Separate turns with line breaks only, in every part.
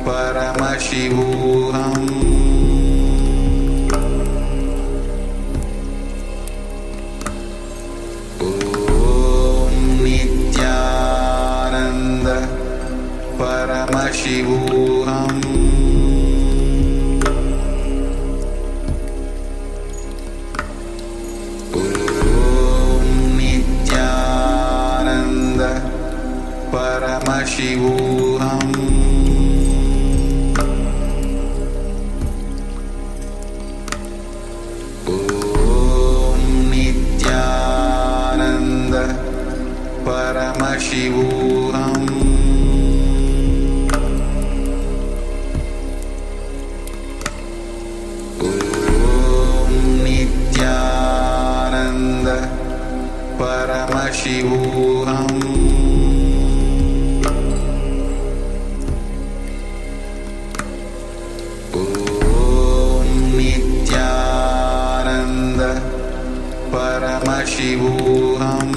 Paramashivoham Om Nityananda Paramashivoham Om Nityananda Paramashivoham Paramashivoham Om Nityananda Paramashivoham Om Nityananda Paramashivoham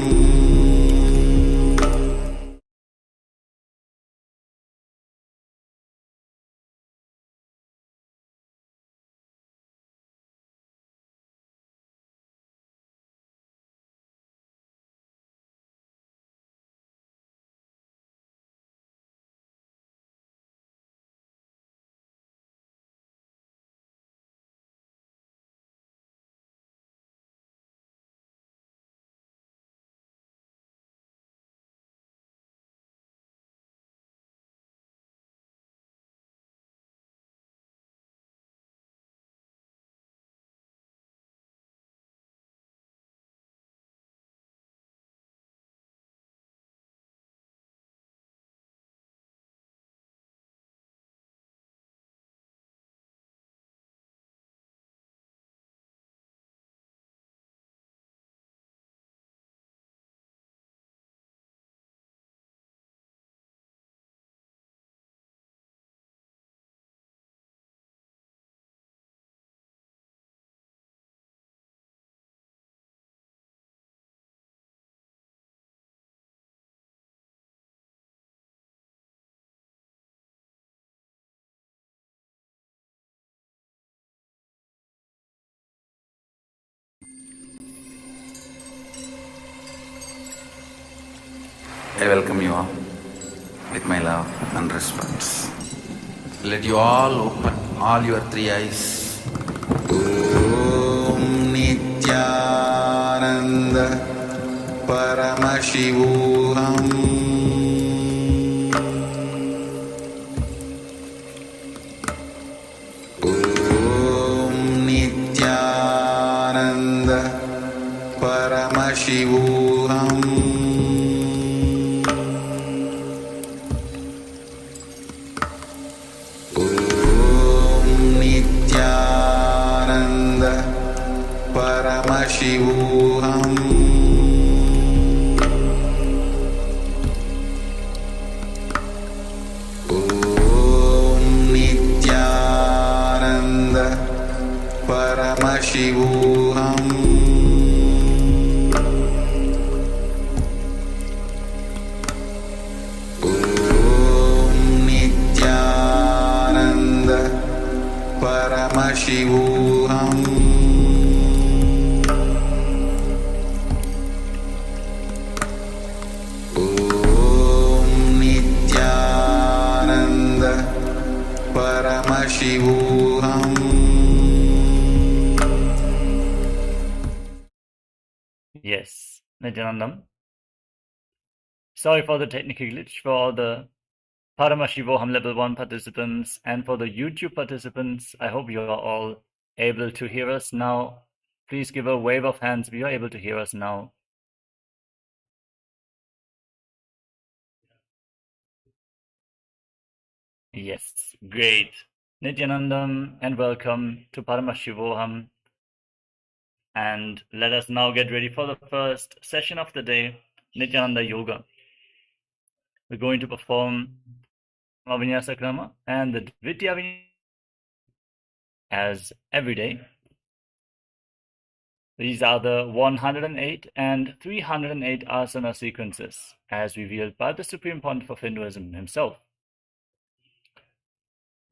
I welcome you all with my love and respect. Let you all open all your three eyes. Om Nityananda Paramashivoham Om Nityananda Paramashivoham Paramashivoham Om Nityananda Paramashivoham Om Nityananda Paramashivoham Paramashivoham.
Yes, Nityanandam. Sorry for the technical glitch for all the Paramashivoham Level 1 participants and for the YouTube participants. I hope you are all able to hear us now. Please give a wave of hands if you are able to hear us now. Yes, great. Nityanandam and welcome to Paramashivoham. And let us now get ready for the first session of the day, Nityananda Yoga. We're going to perform Vinyasa Krama and the Dvitiya Vinyasa as every day. These are the 108 and 308 asana sequences as revealed by the Supreme Pontiff of Hinduism himself.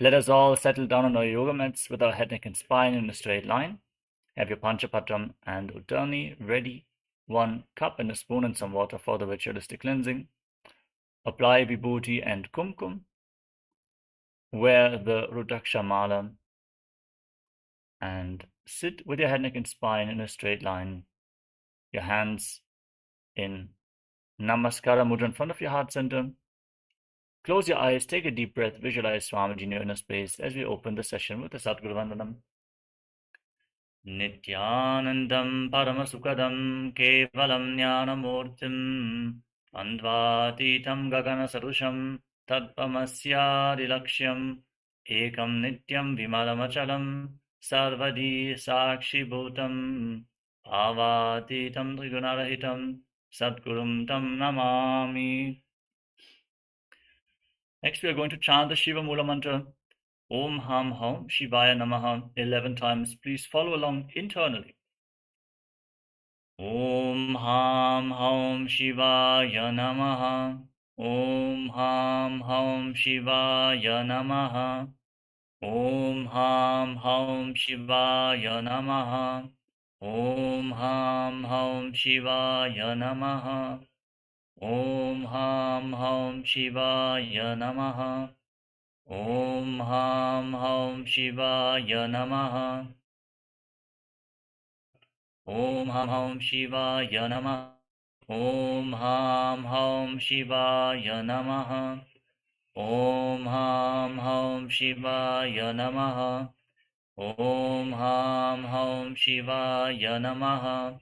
Let us all settle down on our yoga mats with our head, neck and spine in a straight line. Have your Panchapatam and Uttarni ready. 1 cup and a spoon and some water for the ritualistic cleansing. Apply Vibhuti and Kumkum. Wear the Rudraksha Mala. And sit with your head, neck and spine in a straight line. Your hands in Namaskara Mudra in front of your heart center. Close your eyes, take a deep breath, visualize Swamiji in your inner space as we open the session with the Sadguru Vandanam. Nityanandam Paramasukadam Kevalam Jnanamurtim Andvatitam Gagana Sarusham Tadpamasyadilaksham Ekam Nityam Vimalamachalam Sarvadi Sakshi Bhutam Avatitam Trigunarahitam Sadgurum Tam Namami. Next, we are going to chant the Shiva Mula mantra, Om Ham Hum Shivaya Namaha, 11 times. Please follow along internally. Om Ham Hum Shivaya Namaha. Om Ham Hum Shivaya Namaha. Om Ham Hum Shivaya Namaha. Om Ham Hum Shivaya Namaha. Om Ham Hum Shivaya Namaha. Om Ham Hum Shivaya Namaha. Om Ham Hum Shivaya Namaha. Om Ham Hum Shivaya Namaha. Om Ham Hum Shivaya Namaha. Om Ham Hum Shivaya Namaha.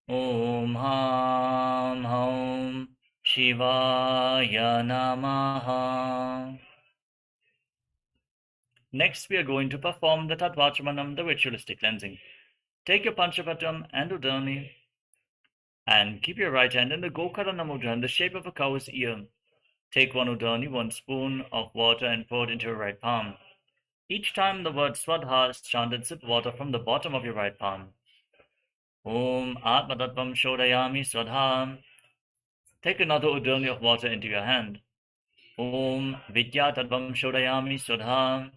Om Ham Hum Shivaya Namaha. Next, we are going to perform the Tattvachamanam, the ritualistic cleansing. Take your Panchapatam and Udani and keep your right hand in the Gokarana Mudra in the shape of a cow's ear. Take 1 Udani, 1 spoon of water and pour it into your right palm. Each time the word Swadha is chanted, sip water from the bottom of your right palm. Om Atmatattvam Shodayami Swadha. Take another Udani of water into your hand. Om Vidya Tattvam Shodayami Swadha.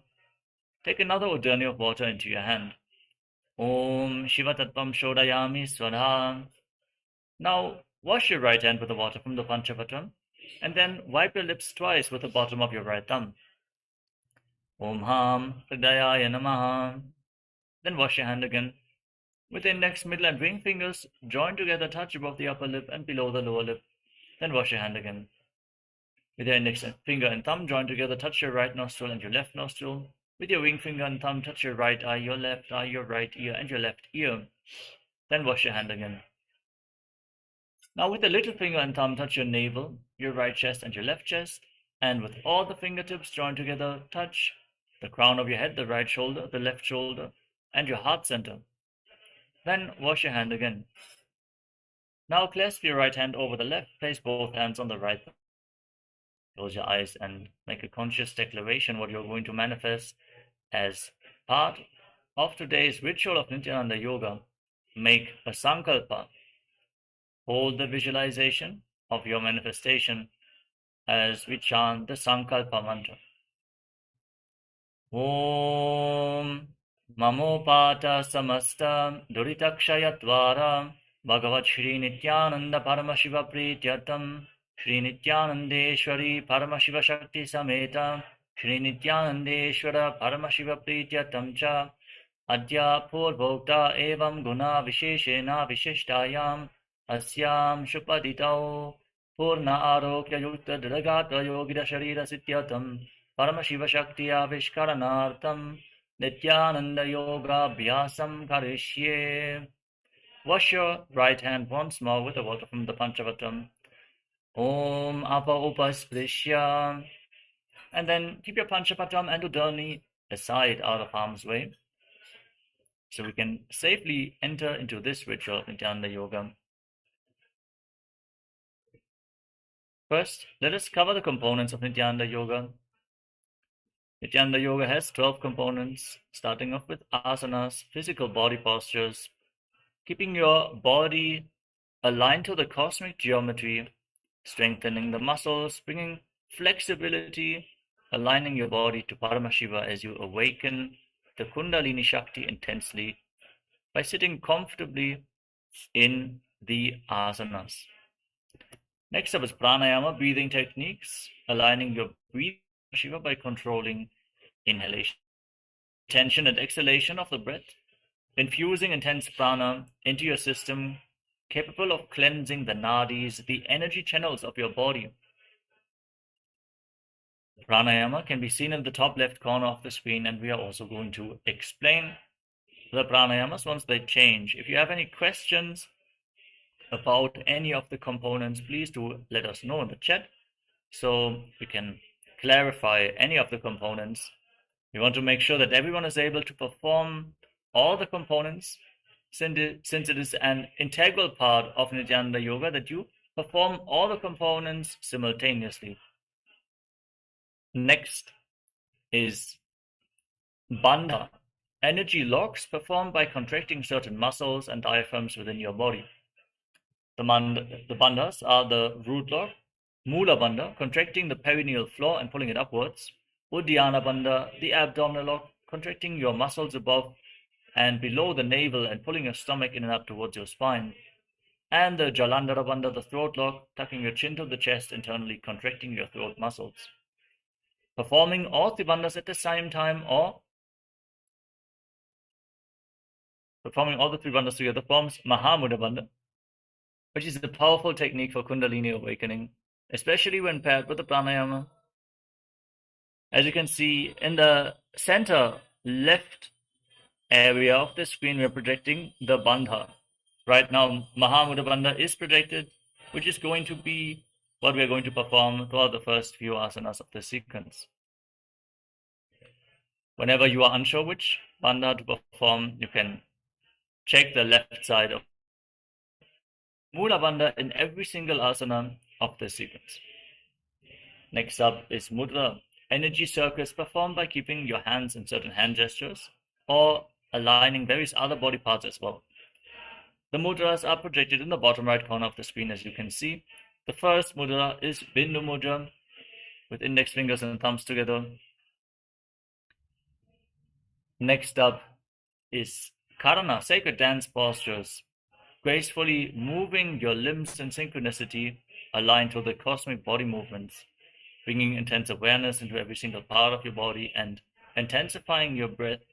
Take another Udani of water into your hand. Om Shiva Tattvam Shodayami Swadha. Now wash your right hand with the water from the Panchapatam and then wipe your lips twice with the bottom of your right thumb. Om Ham Hridayaya Namaha. Then wash your hand again. With the index, middle and ring fingers joined together, touch above the upper lip and below the lower lip. Then wash your hand again. With your index finger and thumb joined together, touch your right nostril and your left nostril. With your ring finger and thumb, touch your right eye, your left eye, your right ear, and your left ear. Then wash your hand again. Now with the little finger and thumb, touch your navel, your right chest, and your left chest. And with all the fingertips joined together, touch the crown of your head, the right shoulder, the left shoulder, and your heart center. Then wash your hand again. Now clasp your right hand over the left, place both hands on the right. Close your eyes and make a conscious declaration what you're going to manifest as part of today's ritual of Nityananda Yoga. Make a sankalpa. Hold the visualization of your manifestation as we chant the sankalpa mantra. Om Mamopata Samasta Duritakshayatwara Bhagavat Shri Nityananda Paramashiva Prityatam Shri Nityanandeshwari Paramashiva Shakti Sameta Shri Nityanandeshwara Paramashiva Prityatam Cha Adya Purvokta Evam Guna Visheshena Vishishtayam Asyam Shupaditau Purna Arokya Yukta Dragata Yogida Sharira Sityatam Paramashiva Shakti Avishkaranartam Nityananda Yoga Abhyasam Karishye. Wash your right hand once more with the water from the Panchavatam. Om Apa Upasprishya. And then keep your Panchapatam and Udani aside out of harm's way so we can safely enter into this ritual of Nityananda Yoga. First, let us cover the components of Nityananda Yoga. Nityananda Yoga has 12 components, starting off with asanas, physical body postures, keeping your body aligned to the cosmic geometry, strengthening the muscles, bringing flexibility aligning your body to Paramashiva as you awaken the Kundalini Shakti intensely by sitting comfortably in the asanas. Next up is pranayama, breathing techniques, aligning your breathing to Shiva by controlling inhalation, tension and exhalation of the breath, infusing intense prana into your system, capable of cleansing the nadis, the energy channels of your body. Pranayama can be seen in the top left corner of the screen, and we are also going to explain the pranayamas once they change. If you have any questions about any of the components, please do let us know in the chat so we can clarify any of the components. We want to make sure that everyone is able to perform all the components, since it is an integral part of Nityananda Yoga that you perform all the components simultaneously. Next is bandha, energy locks performed by contracting certain muscles and diaphragms within your body. The bandhas are the root lock, mula bandha, contracting the perineal floor and pulling it upwards, uddiyana bandha, the abdominal lock, contracting your muscles above and below the navel and pulling your stomach in and up towards your spine, and the jalandhara bandha, the throat lock, tucking your chin to the chest, internally contracting your throat muscles. Performing all three bandhas at the same time or performing all the three bandhas together forms Mahamudra bandha, which is a powerful technique for Kundalini awakening, especially when paired with the pranayama. As you can see in the center left area of the screen, we are projecting the bandha. Right now, Mahamudra bandha is projected, which is going to be what we are going to perform throughout the first few asanas of the sequence. Whenever you are unsure which bandha to perform, you can check the left side of Mula bandha in every single asana of the sequence. Next up is mudra, energy circles performed by keeping your hands in certain hand gestures or aligning various other body parts as well. The mudras are projected in the bottom right corner of the screen, as you can see. The first mudra is Bindu mudra, with index fingers and thumbs together. Next up is Karana, sacred dance postures, gracefully moving your limbs in synchronicity, aligned to the cosmic body movements, bringing intense awareness into every single part of your body and intensifying your breath,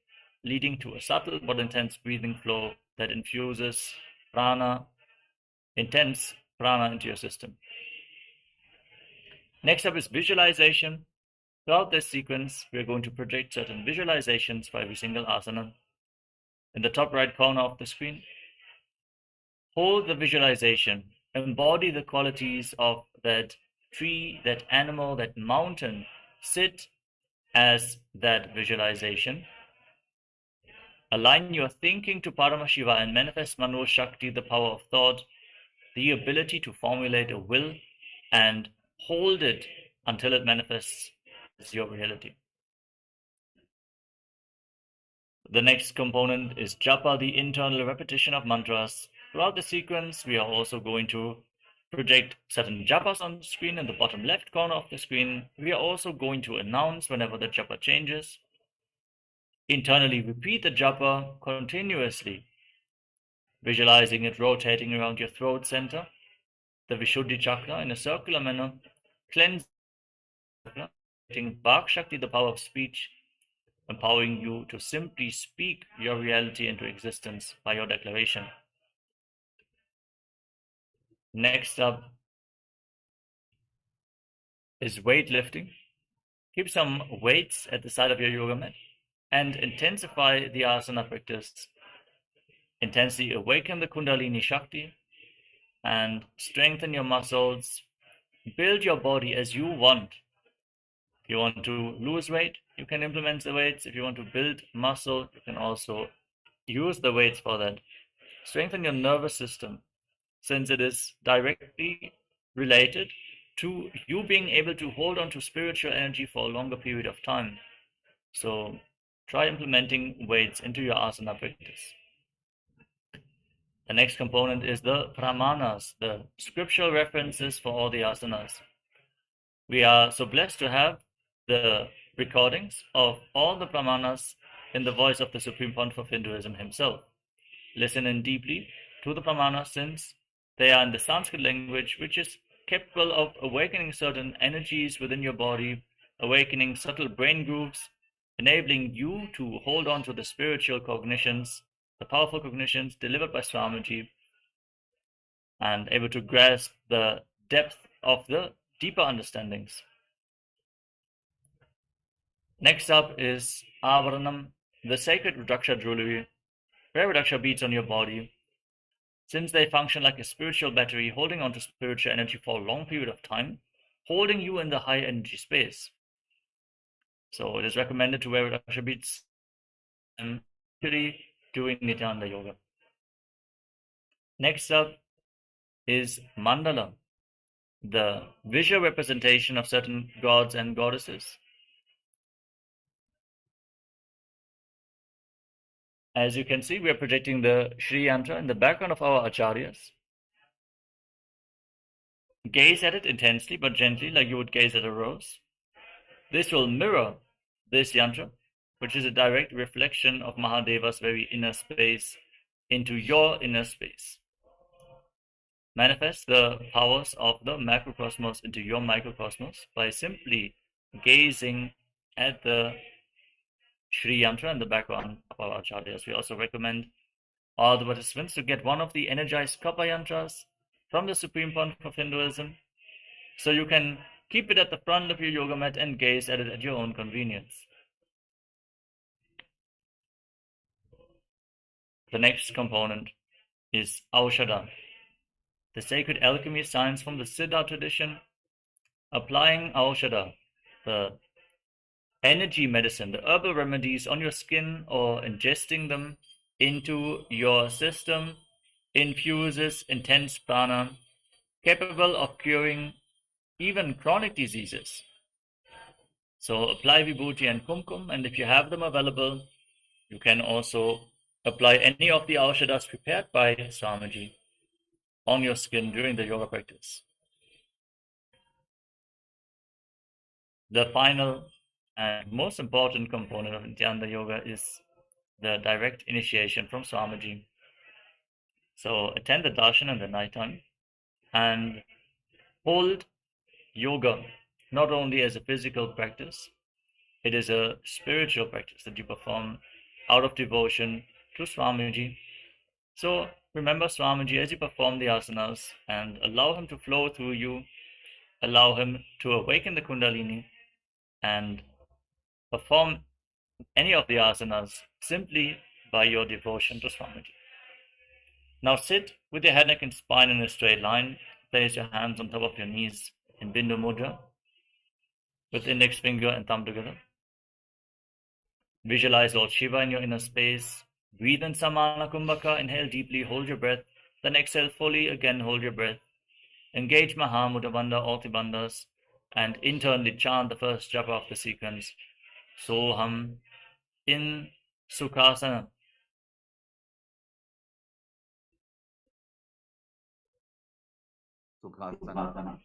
leading to a subtle but intense breathing flow that infuses prana, intense prana into your system. Next up is visualization. Throughout this sequence, we are going to project certain visualizations for every single asana. In the top right corner of the screen, hold the visualization, embody the qualities of that tree, that animal, that mountain. Sit as that visualization. Align your thinking to Paramashiva and manifest Mano Shakti, the power of thought, the ability to formulate a will and hold it until it manifests as your reality. The next component is japa, the internal repetition of mantras. Throughout the sequence, we are also going to project certain japas on the screen in the bottom left corner of the screen. We are also going to announce whenever the japa changes. Internally repeat the japa continuously, visualizing it rotating around your throat center, the Vishuddhi chakra in a circular manner, cleansing Vak Shakti, the power of speech, empowering you to simply speak your reality into existence by your declaration. Next up is weightlifting. Keep some weights at the side of your yoga mat and intensify the asana practice. Intensely awaken the Kundalini Shakti and strengthen your muscles. Build your body as you want. If you want to lose weight, you can implement the weights. If you want to build muscle, you can also use the weights for that. Strengthen your nervous system, since it is directly related to you being able to hold on to spiritual energy for a longer period of time. So try implementing weights into your asana practice. The next component is the pramanas, the scriptural references for all the asanas. We are so blessed to have the recordings of all the Brahmanas in the voice of the Supreme Pontiff of Hinduism himself. Listen in deeply to the Brahmanas, since they are in the Sanskrit language, which is capable of awakening certain energies within your body, awakening subtle brain grooves, enabling you to hold on to the spiritual cognitions, the powerful cognitions delivered by Swamiji, and able to grasp the depth of the deeper understandings. Next up is Avaranam, the sacred Rudraksha jewelry, where Rudraksha beads on your body, since they function like a spiritual battery, holding on to spiritual energy for a long period of time, holding you in the high energy space. So it is recommended to wear Rudraksha beads during Nityananda Yoga. Next up is Mandala, the visual representation of certain gods and goddesses. As you can see, we are projecting the Shri Yantra in the background of our acharyas. Gaze at it intensely but gently, like you would gaze at a rose. This will mirror this yantra, which is a direct reflection of Mahadeva's very inner space into your inner space. Manifest the powers of the macrocosmos into your microcosmos by simply gazing at the Shri Yantra in the background of our acharyas. We also recommend all the participants to get one of the energized Kappa Yantras from the Supreme Pontiff of Hinduism, so you can keep it at the front of your yoga mat and gaze at it at your own convenience. The next component is Aushadha, the sacred alchemy science from the Siddha tradition, applying Aushadha, the energy medicine, the herbal remedies on your skin or ingesting them into your system, infuses intense prana, capable of curing even chronic diseases. So apply Vibhuti and Kumkum, and if you have them available, you can also apply any of the Aushadhas prepared by Swamiji on your skin during the yoga practice. The final and most important component of Nityananda Yoga is the direct initiation from Swamiji. So attend the darshan in the night time and hold yoga not only as a physical practice, it is a spiritual practice that you perform out of devotion to Swamiji. So remember Swamiji as you perform the asanas and allow him to flow through you, allow him to awaken the Kundalini and perform any of the asanas simply by your devotion to Swamiji. Now sit with your head, neck and spine in a straight line. Place your hands on top of your knees in Bindu Mudra with index finger and thumb together. Visualize Lord Shiva in your inner space. Breathe in Samana Kumbhaka. Inhale deeply, hold your breath. Then exhale fully, again hold your breath. Engage Mahamudra Bandha, all the bandhas, and internally chant the first japa of the sequence. Soham in Sukhasana.
Sukhasana.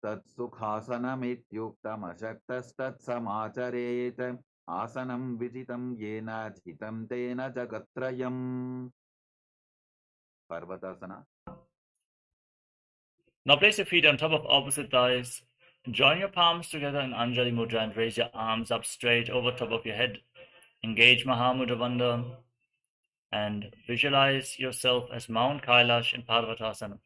Tat Sukhasanamityuktamashaktastatsamacharet Asanam vijitam yena jitam tena jagatrayam. Parvatasana.
Now place your feet on top of opposite thighs. Join your palms together in Anjali Mudra and raise your arms up straight over top of your head. Engage Mahamudra Bandha and visualize yourself as Mount Kailash in Parvatasana.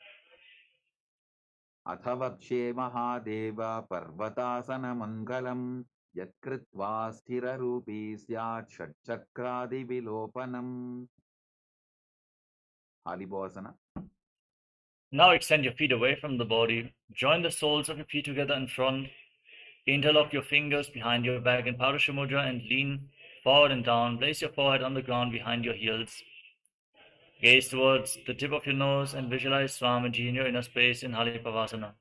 Athavakshe Mahadeva Parvatasana Mangalam Yatkritva Sthira Rupi Syat Shatchakradi Vilopanam. Halibhasana.
Now extend your feet away from the body. Join the soles of your feet together in front. Interlock your fingers behind your back in Parasha Mudra and lean forward and down. Place your forehead on the ground behind your heels. Gaze towards the tip of your nose and visualize Swamiji in your inner space in Halipavasana.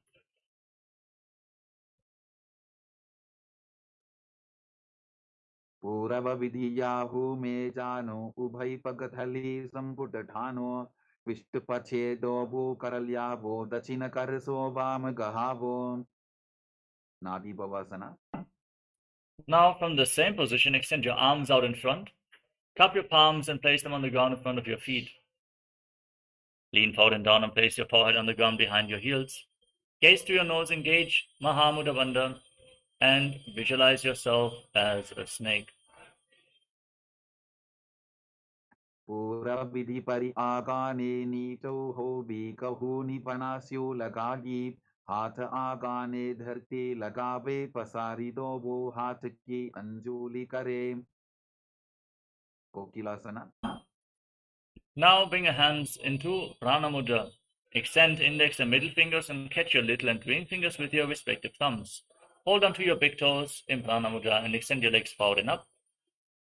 Purava Vidiyahu me jano Ubhai Pagathali Samputatano Vishtupache Dobu Karalyavo Dachina Karso Vam Gahavo. Nadi Bhavasana.
Now, from the same position, extend your arms out in front. Cup your palms and place them on the ground in front of your feet. Lean forward and down and place your forehead on the ground behind your heels. Gaze to your nose, engage Mahamudra Bandha, and visualize yourself as a snake.
Pura vidhi pari agane nito ho bhi kahu nipanasyo lagagi हाथ आगाने धरते लगावे पसारी दो वो हाथ की अंजुली करे. Kokilasana.
Now bring your hands into Prana Mudra. Extend index and middle fingers and catch your little and ring fingers with your respective thumbs. Hold onto your big toes in Prana Mudra and extend your legs forward and up.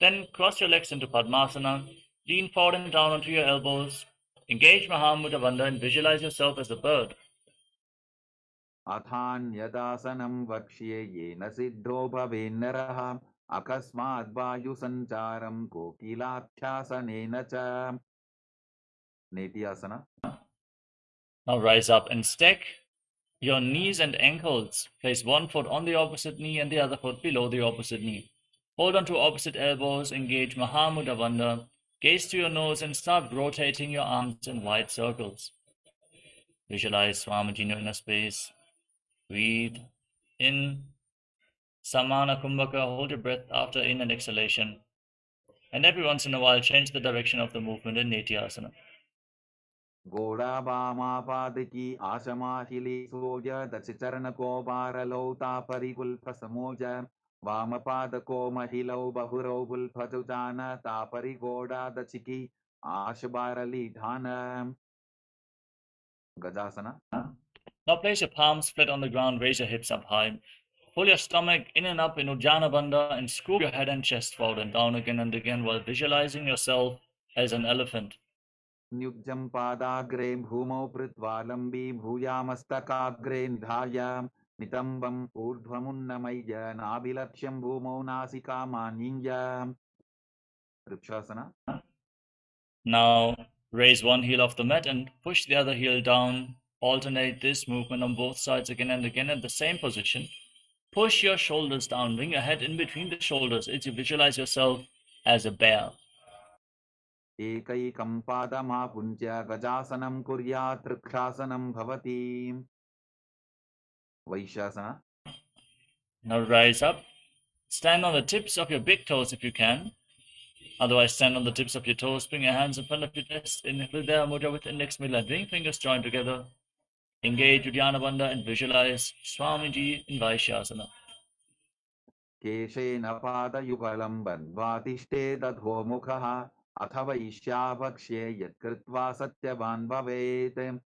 Then cross your legs into Padmasana. Lean forward and down onto your elbows. Engage Mahamudra Bandha and visualize yourself as a bird.
अथान्यदासनं वक्ष्ये येन सिद्धो भवेन्नरः अकस्माद् वायुसञ्चारं कोकिलाख्यासनेन च. Netyasana.
Now rise up and stack your knees and ankles. Place one foot on the opposite knee and the other foot below the opposite knee. Hold on to opposite elbows, engage Mahamudra Bandha. Gaze to your nose and start rotating your arms in wide circles. Visualize Swamiji in your inner space. Breathe in. Samana Kumbhaka, hold your breath after in and exhalation. And every once in a while, change the direction of the movement in Netyasana.
घोड़ा वामापाद की आशमाहिली सोज दश चरण को बारलौता परिकुल्फ समोज वामपाद को महिलौ बहुरौ बुल्फजुजान तापरि घोड़ा दचिकी आश बारली ढान. Gajasana.
Now place your palms flat on the ground, raise your hips up high. Pull your stomach in and up in Ujjana Bandha and scoop your head and chest forward and down again and again while visualizing yourself as an elephant.
Nyujjam padagre bhumau pritvalambhi bhuyamastakaagre nidhaya nitambam urdhvamunnamaya nabilaksham bhumau nasika maninya. Vrikshasana.
Now raise one heel off the mat and push the other heel down. Alternate this movement on both sides again and again at the same position. Push your shoulders down, bring your head in between the shoulders as you visualize yourself as a bear.
एकैकं पादमापुञ्ज्य गजासनं कुर्यात् त्रिक्षासनं भवति. Vaishasana.
Now rise up. Stand on the tips of your big toes if you can. Otherwise, stand on the tips of your toes. Bring your hands in front of your chest in Hridaya Mudra with index, middle, and ring fingers joined together. Engage Uddiyana Bandha and visualize Swamiji in Vaishasana.
केशेन पादयुगलं बन्ध्वातिष्ठे दधोमुखः अथ वैश्यावक्ष्ये यत्कृत्वा सत्यवान् भवेत्.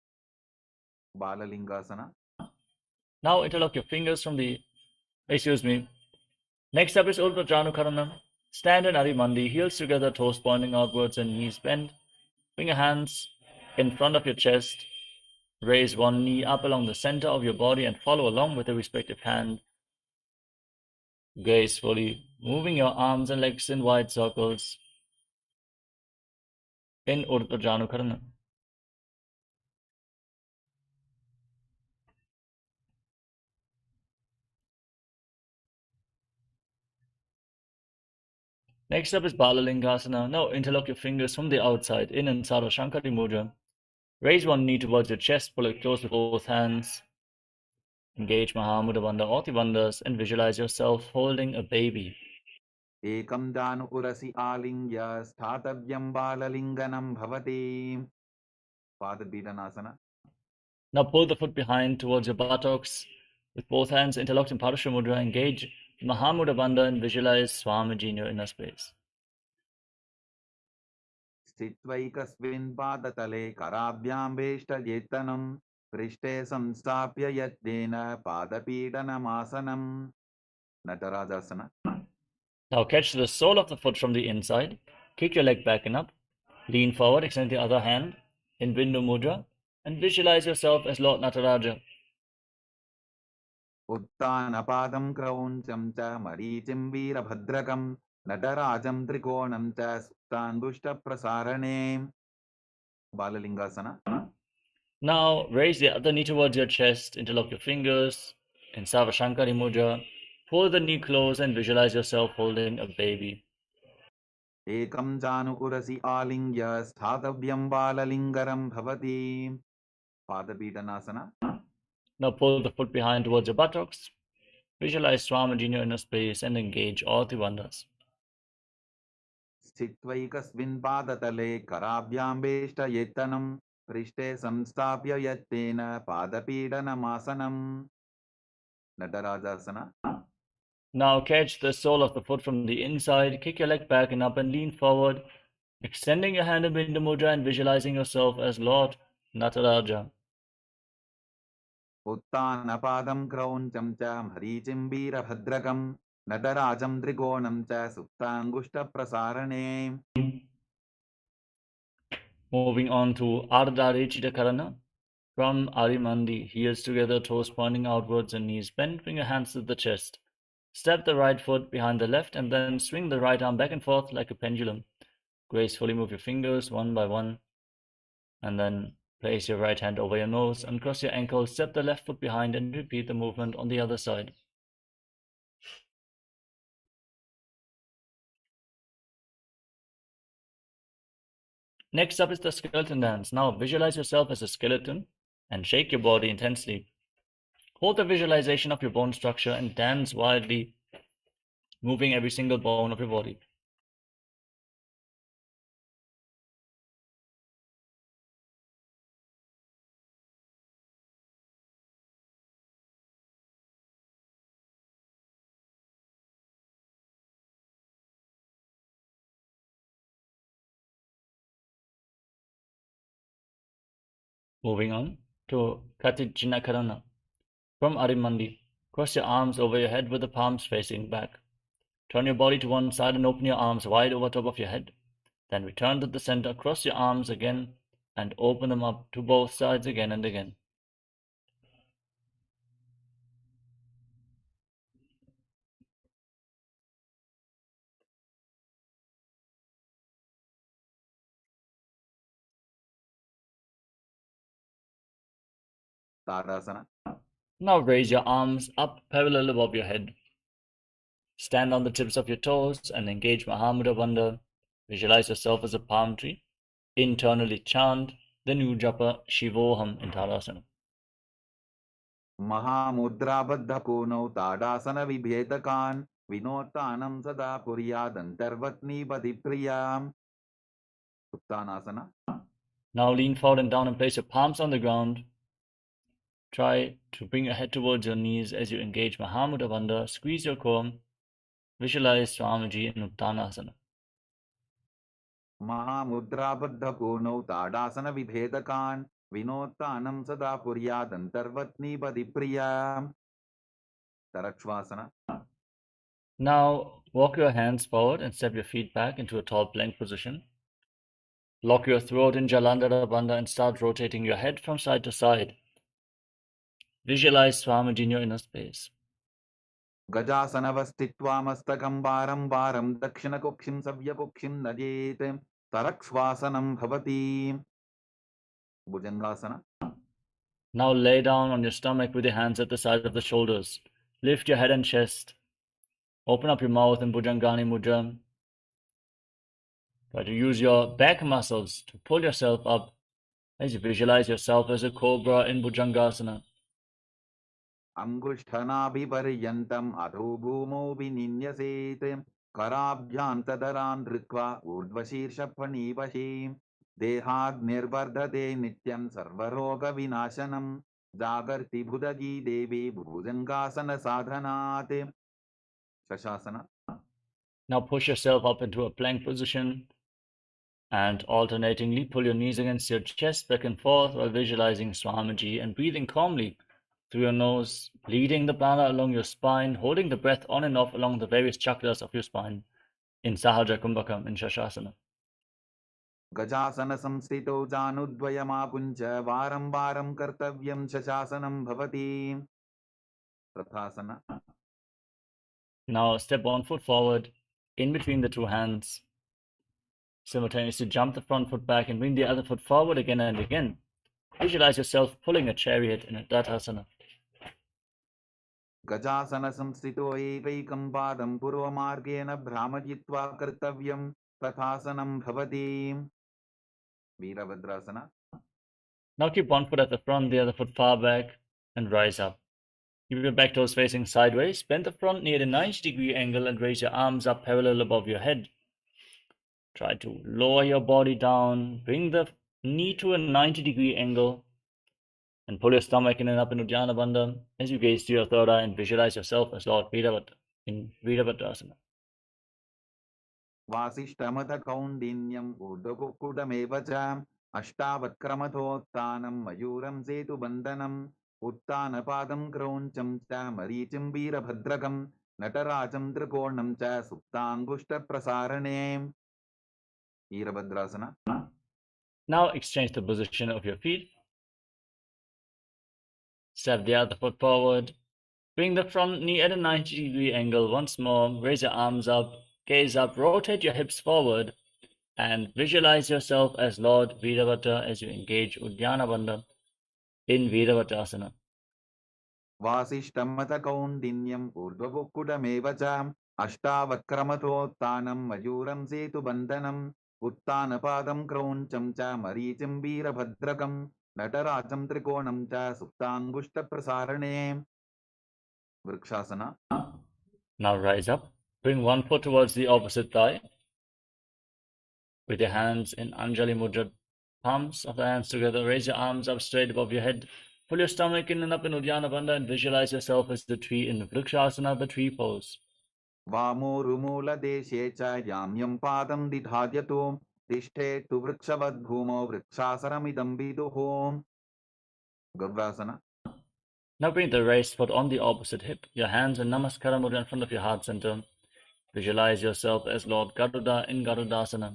Balalingasana.
Now interlock your fingers from the... Next up is Urdhva Janukaranam. Stand in Adimandi, heels together, toes pointing outwards and knees bent. Bring your hands in front of your chest. Raise one knee up along the center of your body and follow along with the respective hand. Gracefully moving your arms and legs in wide circles in Urdhva Janukaranam. Next up is Balalingasana. Now interlock your fingers from the outside in and Sarva Shankari Mudra. Raise one knee towards your chest, pull it close with both hands. Engage Mahamudra Bandha or the bandhas and visualize yourself holding a baby.
Ekam danu urasi alingya sthatavyam balalinganam bhavati. Padabhidanasana.
Now pull the foot behind towards your buttocks with both hands interlocked in Parashva Mudra. Engage Mahamudra Bandha and visualize Swamiji in your inner space.
स्थित्वैकस्मिन् पादतले कराभ्यां वेष्टयेत्तनं पृष्ठे संस्थाप्य यत्नेन पादपीडनमासनं. Natarajasana.
Now catch the sole of the foot from the inside. Kick your leg back and up. Lean forward, extend the other hand in Bindu Mudra and visualize yourself as Lord Nataraja.
उत्तानपादं क्रौञ्चं च मरीचिं वीरभद्रकं नटराजं त्रिकोणं च सुप्तान्दुष्टप्रसारणे. Balalingasana.
Now raise the other knee towards your chest, interlock your fingers, In Savashankari Mudra, pull the knee close and visualize yourself holding a baby.
Ekam janukurasi alingya sthatavyam balalingaram bhavati. Padapidanasana.
Now pull the foot behind towards your buttocks. Visualize Swamiji in your inner space and engage all Trivandhas.
Sthitvaikasmin padatale karabhyambeshta yetanam prishte samstapya yattena padapidanamasana. Nadarajasana.
Now catch the sole of the foot from the inside, kick your leg back and up and lean forward, extending your hand in Bindu Mudra and visualizing yourself as Lord Nataraja.
Uttanapadam krauncham cha maricim veerabhadrakam nadarajam trigonam cha suptangushta prasarane.
Moving on to Ardha Rechita Karana. From Arimandi, heels together, toes pointing outwards and knees bent, bring your hands to the chest. Step the right foot behind the left and then swing the right arm back and forth like a pendulum. Gracefully move your fingers one by one and then place your right hand over your nose, uncross your ankle, step the left foot behind and repeat the movement on the other side. Next up is the skeleton dance. Now visualize yourself as a skeleton and shake your body intensely. Hold the visualization of your bone structure and dance wildly, moving every single bone of your body. Moving on to Katijina Karana. From Arimandi, cross your arms over your head with the palms facing back. Turn your body to one side and open your arms wide over top of your head. Then return to the center, cross your arms again and open them up to both sides again and again.
Tadasana.
Now raise your arms up parallel above your head. Stand on the tips of your toes and engage Mahamudra Bandha. Visualize yourself as a palm tree. Internally chant the new japa Shivoham in Tadasana.
Mahamudra Kono Tadasana Vibhetakan Vinotanam Sada Puryadantarvatni Padipriyam. Uttanasana.
Now lean forward and down and place your palms on the ground. Try to bring your head towards your knees as you engage Mahamudra Bandha. Squeeze your core. Visualize Swamiji in Uttanasana.
Mahamudra Kono Tadasana Vibhetakan Vinotanam Sada Puryadantarvatni Padipriyam. Tarakshvasana.
Now walk your hands forward and step your feet back into a tall plank position. Lock your throat in Jalandhara Bandha and start rotating your head from side to side. Visualize Swamiji in your inner space.
Gajasanavastitva mastakam varam varam dakshinakukshim savyakukshim najet tarakshvasanam bhavati. Bhujangasana.
Now lay down on your stomach with your hands at the side of the shoulders. Lift your head and chest. Open up your mouth in Bhujangani Mudra. Try to use your back muscles to pull yourself up as you visualize yourself as a cobra in Bhujangasana.
Angushthanabhiparyantam adho bhumo vininyaset karabhyantadaran ritva urdvashirsha panivashi dehad nirbardhate nityam sarvaroga vinashanam jagarti bhudaji devi bhujangasana sadhanate. Shashasana.
Now push yourself up into a plank position and alternatingly pull your knees against your chest back and forth while visualizing Swamiji and breathing calmly through your nose, leading the prana along your spine, holding the breath on and off along the various chakras of your spine in Sahaja Kumbhakam in Shashasana.
Gajasana samsito janudvayamapuncha varam varam kartavyam shashasanam bhavati. Prathasana.
Now step one foot forward, in between the two hands. Simultaneously jump the front foot back and bring the other foot forward again and again. Visualize yourself pulling a chariot in a Datasana.
गजासन संस्थितो एवैकं पादं पूर्वमार्गेण भ्रामयित्वा कर्तव्यं तथासनं भवति. Virabhadrasana.
Now keep one foot at the front, the other foot far back, and rise up. Keep your back toes facing sideways. Bend the front knee at a 90-degree angle and raise your arms up parallel above your head. Try to lower your body down. Bring the knee to a 90-degree angle and pull your stomach in and up into Dhyana Bandha as you gaze to your third eye and visualize yourself as Lord Virabhadra in Virabhadrasana.
वासिष्ठमथ कौण्डिन्यम् ऊर्ध्वकुक्कुटमेव च अष्टावक्क्रमथोत्थानं मयूरं सेतुबन्धनम् उत्थानपादं क्रौञ्चं च मरीचिं वीरभद्रकं नटराजं त्रिकोणं च सुप्ताङ्गुष्ठप्रसारणे. Virabhadrasana.
Now exchange the position of your feet. Step the other foot forward. Bring the front knee at a 90-degree angle once more. Raise your arms up, gaze up, rotate your hips forward, and visualize yourself as Lord Virabhadra as you engage Uddiyana Bandha in Virabhadrasana.
वासिष्ठमथ कौण्डिन्यम् ऊर्ध्वकुक्कुटमेव च अष्टावक्क्रमथोत्थानं मयूरं सेतुबन्धनम् उत्थानपादं क्रौञ्चं च मरीचिं वीरभद्रकं नटराजं त्रिकोणं च सुप्ताङ्गुष्ठप्रसारणे. Vrikshasana.
Now rise up. Bring one foot towards the opposite thigh. With your hands in Anjali Mudra, palms of the hands together, raise your arms up straight above your head. Pull your stomach in and up in Uddiyana Bandha and visualize yourself as the tree in Vrikshasana, the tree pose.
वामोरुमूलदेशे च याम्यं पादं दिधार्यतो तिष्ठेत्तु वृक्षवद्भूमौ वृक्षासनमिदं विदुः. Gurvasana.
Now bring the raised foot on the opposite hip. Your hands in Namaskara Mudra in front of your heart center. Visualize yourself as Lord Garuda in Garudasana.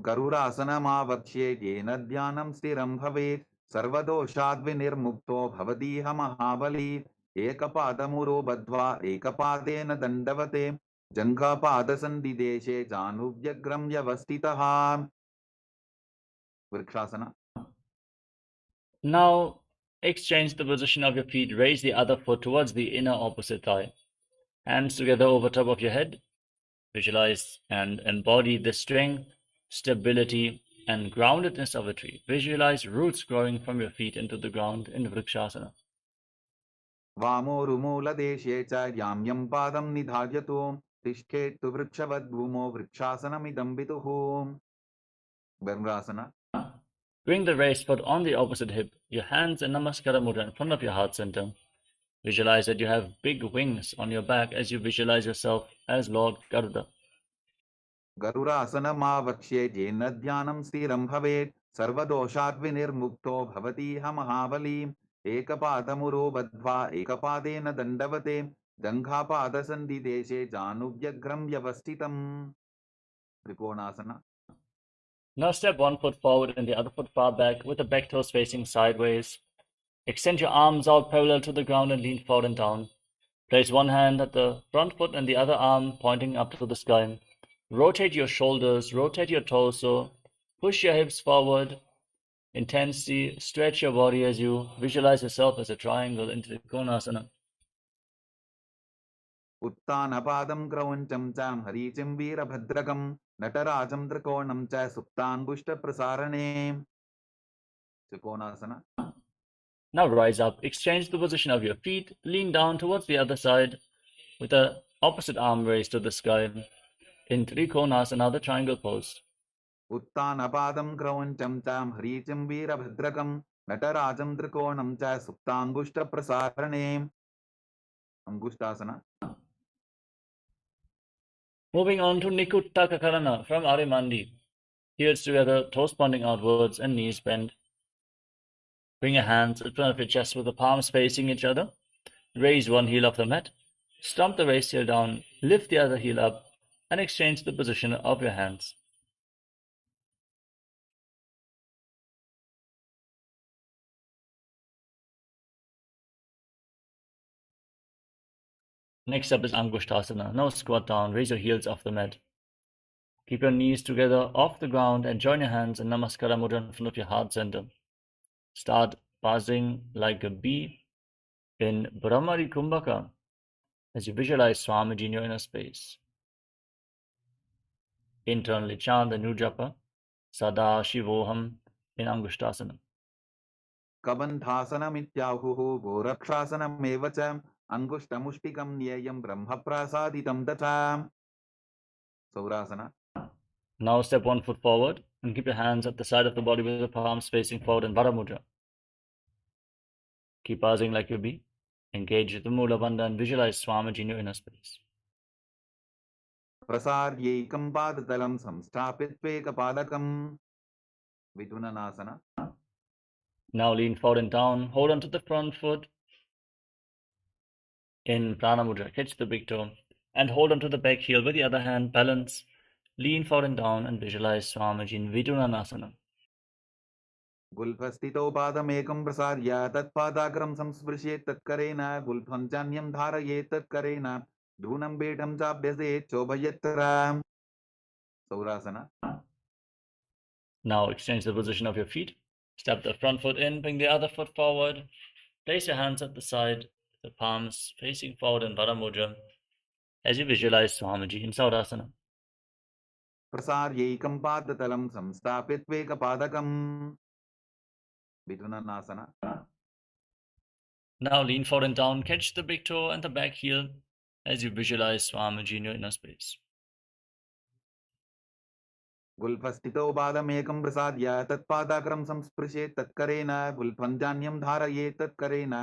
गरुडासनमावक्ष्ये येन ध्यानं स्थिरं भवेत् सर्वदोषाद्विनिर्मुक्तो भवतीह महाबली. एकपादमुरो बद्ध्वा एकपादेन दण्डवते जङ्घापादसन्धिदेशे जानुभ्यग्रं व्यवस्थितः. Vrikshasana.
Now exchange the position of your feet. Raise the other foot towards the inner opposite thigh. Hands together over top of your head. Visualize and embody the strength, stability, and groundedness of a tree. Visualize roots growing from your feet into the ground in Vrikshasana.
वामोरुमूलदेशे च याम्यं पादं निधार्यतो तिष्ठेत्तु वृक्षवद्भूमौ वृक्षासनमिदं विदुः. Varmasana.
Bring the raised foot on the opposite hip. Your hands in Namaskara Mudra in front of your heart center. Visualize that you have big wings on your back as you visualize yourself as Lord Garuda.
गरुडासनमावक्ष्ये येन ध्यानं स्थिरं भवेत् सर्वदोषाद्विनिर्मुक्तो भवतीह महाबली. एकपादमुरो बद्ध्वा एकपादेन दण्डवते जङ्घापादसन्धिदेशे जानुभ्यग्रं व्यवस्थितम्. Trikonasana.
Now step one foot forward and the other foot far back with the back toes facing sideways. Extend your arms out parallel to the ground and lean forward and down. Place one hand at the front foot and the other arm pointing up to the sky. Rotate your shoulders, rotate your torso, push your hips forward. Intensely stretch your body as you visualize yourself as a triangle into Trikonasana.
उत्थानपादं क्रौञ्चं च हरीचिं वीरभद्रकं नटराजं त्रिकोणं च सुप्ताङ्गुष्ठप्रसारणे. Trikonasana.
Now rise up, exchange the position of your feet, lean down towards the other side with the opposite arm raised to the sky in Trikonasana, the triangle pose.
उत्थानपादं क्रौञ्चं च हरीचिं वीरभद्रकं नटराजं त्रिकोणं च सुप्ताङ्गुष्ठप्रसारणे. Angushtasana.
Moving on to Nikuttakakarana from Arimandi. Heels together, toes pointing outwards and knees bent. Bring your hands in front of your chest with the palms facing each other. Raise one heel off the mat. Stomp the raised heel down. Lift the other heel up and exchange the position of your hands. Next up is Angushtasana. Now squat down, raise your heels off the mat. Keep your knees together off the ground and join your hands in Namaskara Mudra in front of your heart center. Start buzzing like a bee in Brahmari Kumbhaka as you visualize Swamiji in your inner space. Internally chant the new japa, Sadashivoham in Angushtasana.
Kabandhasanamityāhuः गोरक्षासनमेव च अंगुष्टमुष्टिकं न्येयं ब्रह्मप्रसादितं तथा. Saurasana.
Now step one foot forward and keep your hands at the side of the body with the palms facing forward in Vara Mudra. Keep pausing like you be. Engage the Mula Bandha and visualize Swamiji in your inner space.
प्रसार्यैकं पादतलं संस्थापित्वेकपादकं विदुननासना.
Now lean forward and down. Hold on to the front foot in Prana Mudra. Catch the big toe and hold on to the back heel with the other hand. Balance. Lean forward and down and visualize Swamiji in Vidunanasana.
गुल्फस्थितो पादमेकं प्रसार्य तत्पादाग्रं संस्पृशेत् तत्करेण गुल्फं चान्यं धारयेत् तत्करेण धूनं बेढं चाभ्यसेत् चोभयत्र. Saurasana.
Now exchange the position of your feet. Step the front foot in, bring the other foot forward. Place your hands at the side, the palms facing forward in Vara Mudra as you visualize Swamiji in Saurasana.
प्रसार्यैकं पादतलं संस्थापित्वेकपादकं विदुननासना.
Now lean forward and down, catch the big toe and the back heel as you visualize Swamiji in your inner space.
गुल्फस्थितो पादमेकं प्रसाद्य तत्पादाग्रं संस्पृशेत् तत्करेण गुल्फं जान्यं धारयेत् तत्करेण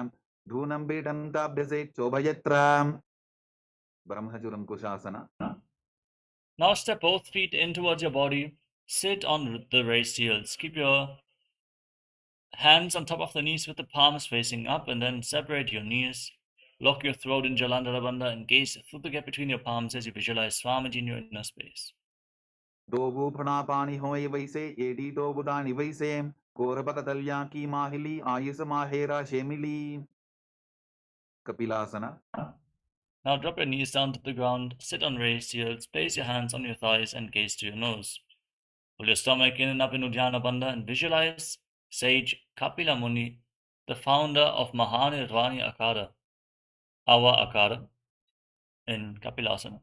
धूनं बेढं चाभ्यसेत् चोभयत्र. Brahmajuramkushasana.
Now step both feet in towards your body. Sit on the raised heels. Keep your hands on top of the knees with the palms facing up, and then separate your knees. Lock your throat in Jalandhara Bandha and gaze through the gap between your palms as you visualize Swamiji in your inner space.
Dobu pranapani hoye vaise edi dobudani vaise korabakatalya ki mahili ayusa mahera shemili. Kapilasana.
Now drop your knees down to the ground, sit on raised heels, place your hands on your thighs and gaze to your nose. Pull your stomach in and up in Uddiyana Bandha and visualize sage Kapila Muni, the founder of Mahanirvani Akara, our Akara, in Kapilasana.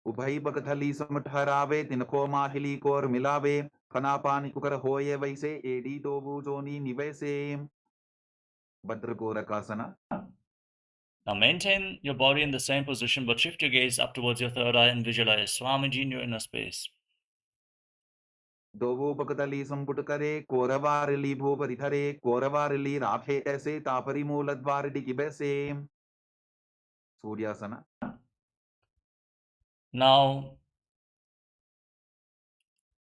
Ubhai bakathali samtharaave tinako mahili kor milave pranapani ukar hoye vaise edi dobu joni nivaise. Bhadrakorakasana.
Now maintain your body in the same position, but shift your gaze up towards your third eye and visualize Swamiji in your inner space.
दोवो बकतली संपुट करे कोरवारली भूपरिधरे कोरवारली Rafe ऐसे तापरी मूलद्वार डिगी बैसे. Suryasana.
Now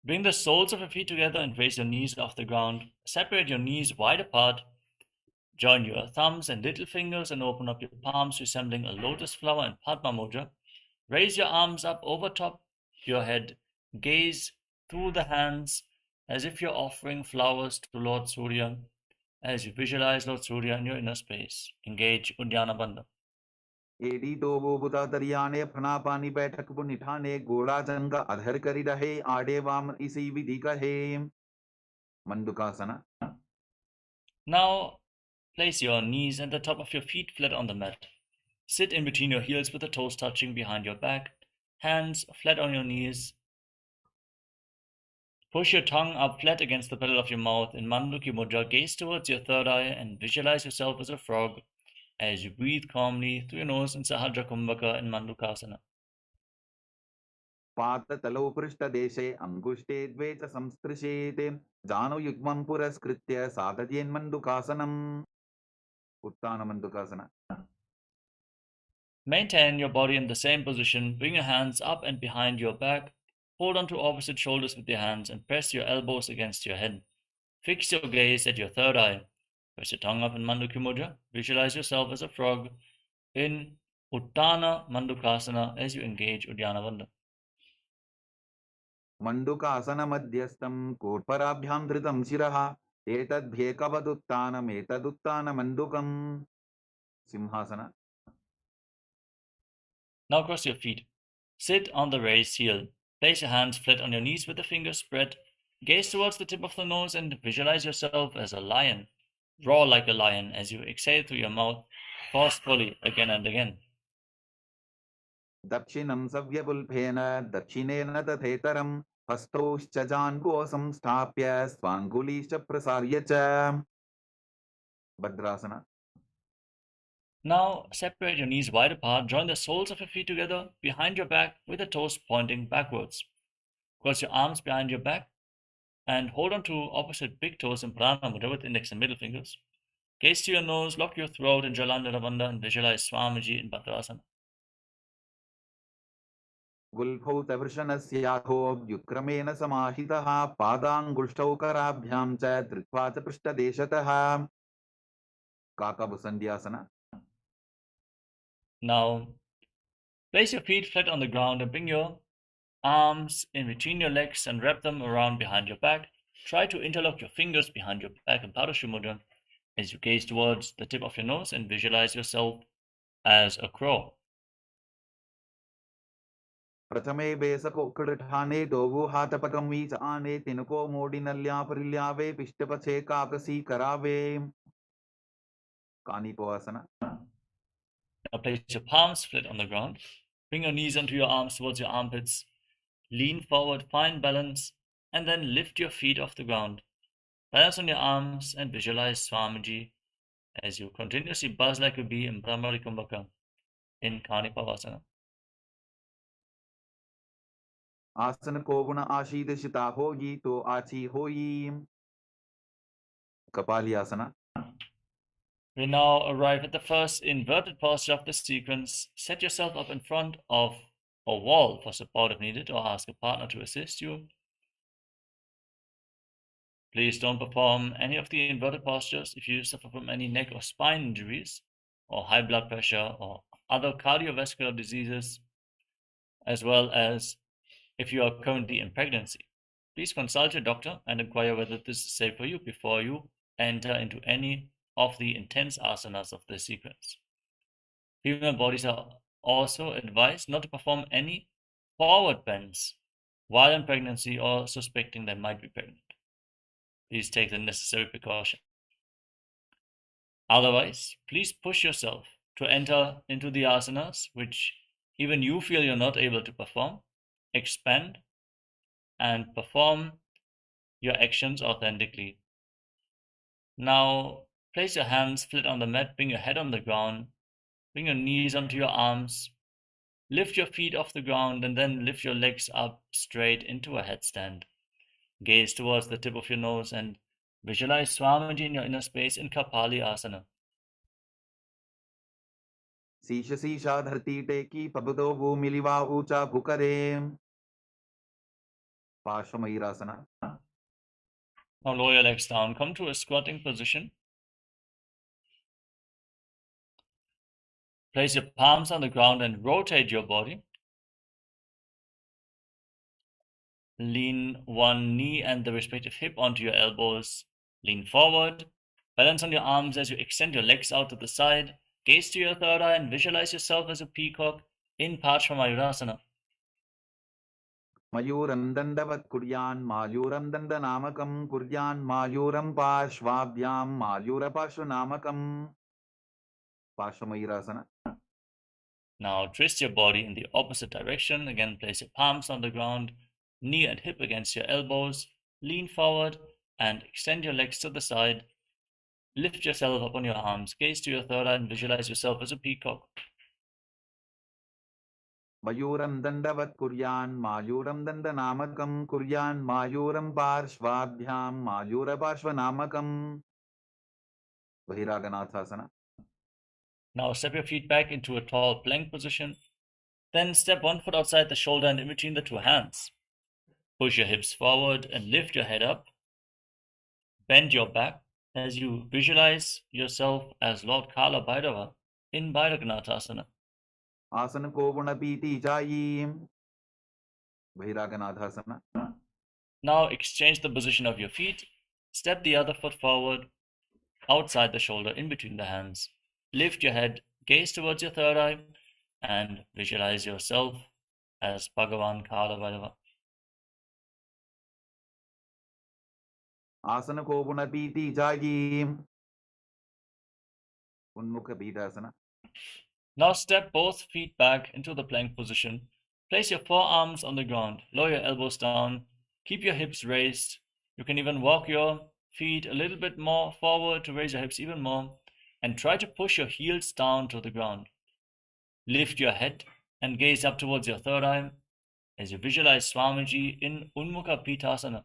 bring the soles of your feet together and raise your knees off the ground. Separate your knees wide apart. Join your thumbs and little fingers and open up your palms, resembling a lotus flower in Padma Mudra. Raise your arms up over top your head. Gaze through the hands as if you're offering flowers to Lord Surya. As you visualize Lord Surya in your inner space, engage Uddiyana Bandha.
एडी दोवो बुता दरियाने फनापानी बैठक बुनिठाने गोड़ा जंगा अधर करी रहे आडे वाम इसी विधि कहे. Mandukasana.
Now place your knees and the top of your feet flat on the mat. Sit in between your heels with the toes touching behind your back. Hands flat on your knees. Push your tongue up flat against the pedal of your mouth in Manduki Mudra. Gaze towards your third eye and visualize yourself as a frog as you breathe calmly through your nose in Sahadra Kumbhaka in Mandukasana.
पाततलो पृष्ठदेशे अंगुष्टे द्वे च संस्पृशेते जानु युग्मं पुरस्कृत्य साधयेन्मण्डुकासनम्. उत्तानमण्डुकासना.
Maintain your body in the same position. Bring your hands up and behind your back. Hold on to opposite shoulders with your hands and press your elbows against your head. Fix your gaze at your third eye. Press your tongue up in Manduki Mudra. Visualize yourself as a frog in Uttana Mandukasana as you engage Uddiyana Bandha.
मण्डुकासन मध्यस्थं कोटपराभ्यां धृतं शिरः एतद्भ्येकवदुत्तानम् एतदुत्तानमण्डुकम्. Simhasana.
Now cross your feet. Sit on the raised heel. Place your hands flat on your knees with the fingers spread. Gaze towards the tip of the nose and visualize yourself as a lion. Roar like a lion as you exhale through your mouth. forcefully again and again.
Dakshinam savyapulphena dakshinena tathetaram hastaushcha janbosam sthapya swangulischa prasarya cha. Bhadrasana.
Now separate your knees wide apart, join the soles of your feet together behind your back with the toes pointing backwards. Cross your arms behind your back and hold on to opposite big toes in Prana Mudra with index and middle fingers. Gaze to your nose, lock your throat in Jalandhara Bandha and visualize Swamiji in Bhadrasana.
गुल्फौ तवृषणस्याथो व्युक्रमेण समाहितः पादाङ्गुष्ठौ कराभ्यां च धृत्वा च पृष्ठदेशतः. Kakabusandhyasana.
Now, place your feet flat on the ground and bring your arms in between your legs and wrap them around behind your back. Try to interlock your fingers behind your back in Parashimudra as you gaze towards the tip of your nose and visualize yourself as a crow.
प्रथमे बेसको कृठाने Dogu हाथपकम वीच आने तिनको मोडी नल्या परिल्यावे पिष्टपछे काकसी करावे. Kanipavasana.
Now place your palms flat on the ground. Bring your knees onto your arms towards your armpits. Lean forward, find balance, and then lift your feet off the ground. Balance on your arms and visualize Swamiji as you continuously buzz like a bee in Brahmari Kumbhaka in Kanipavasana.
आसन को गुण आशीर्षिता होगी तो आची होई. Kapalyasana.
We now arrive at the first inverted posture of the sequence. Set yourself up in front of a wall for support if needed, or ask a partner to assist you. Please don't perform any of the inverted postures if you suffer from any neck or spine injuries, or high blood pressure, or other cardiovascular diseases, as well as if you are currently in pregnancy. Please consult your doctor and inquire whether this is safe for you before you enter into any of the intense asanas of this sequence. Female bodies are also advised not to perform any forward bends while in pregnancy or suspecting they might be pregnant. Please take the necessary precaution. Otherwise, please push yourself to enter into the asanas which even you feel you're not able to perform. Expand and perform your actions authentically. Now, place your hands flat on the mat, bring your head on the ground, bring your knees onto your arms, lift your feet off the ground, and then lift your legs up straight into a headstand. Gaze towards the tip of your nose and visualize Swamiji in your inner space in Kapali Asana.
शीश शीशा धरती टेकी पबदो भूमिलिवा ऊंचा भुकरे. Parshvamayurasana.
Now lower your legs down. Come to a squatting position. Place your palms on the ground and rotate your body. Lean one knee and the respective hip onto your elbows. Lean forward. Balance on your arms as you extend your legs out to the side. Gaze to your third eye and visualize yourself as a peacock in Parshvamayurasana.
Mayuram dandavat kuryan mayuram dandanamakam kuryan mayuram parshvabhyam mayura parshvanamakam. Parshvamayurasana.
Now twist your body in the opposite direction. Again, place your palms on the ground, knee and hip against your elbows. Lean forward and extend your legs to the side. Lift yourself up on your arms. Gaze to your third eye and visualize yourself as a peacock.
Mayuram dandavat kuryan mayuram dandanamakam kuryan mayuram parshvabhyam mayura parshvanamakam. Bahiraganathasana.
Now step your feet back into a tall plank position. Then step one foot outside the shoulder and in between the two hands. Push your hips forward and lift your head up. Bend your back as you visualize yourself as Lord Kala Bhairava in Bhairaganathasana.
Asana ko gunapiti jayi. Bahiraganathasana.
Now exchange the position of your feet. Step the other foot forward, outside the shoulder, in between the hands. Lift your head, gaze towards your third eye, and visualize yourself as Bhagavan Kala Bhairava.
Asana ko gunapiti jayi. Unmukha Bhidasana.
Now step both feet back into the plank position. Place your forearms on the ground. Lower your elbows down. Keep your hips raised. You can even walk your feet a little bit more forward to raise your hips even more. And try to push your heels down to the ground. Lift your head and gaze up towards your third eye as you visualize Swamiji in Unmukha Pitasana.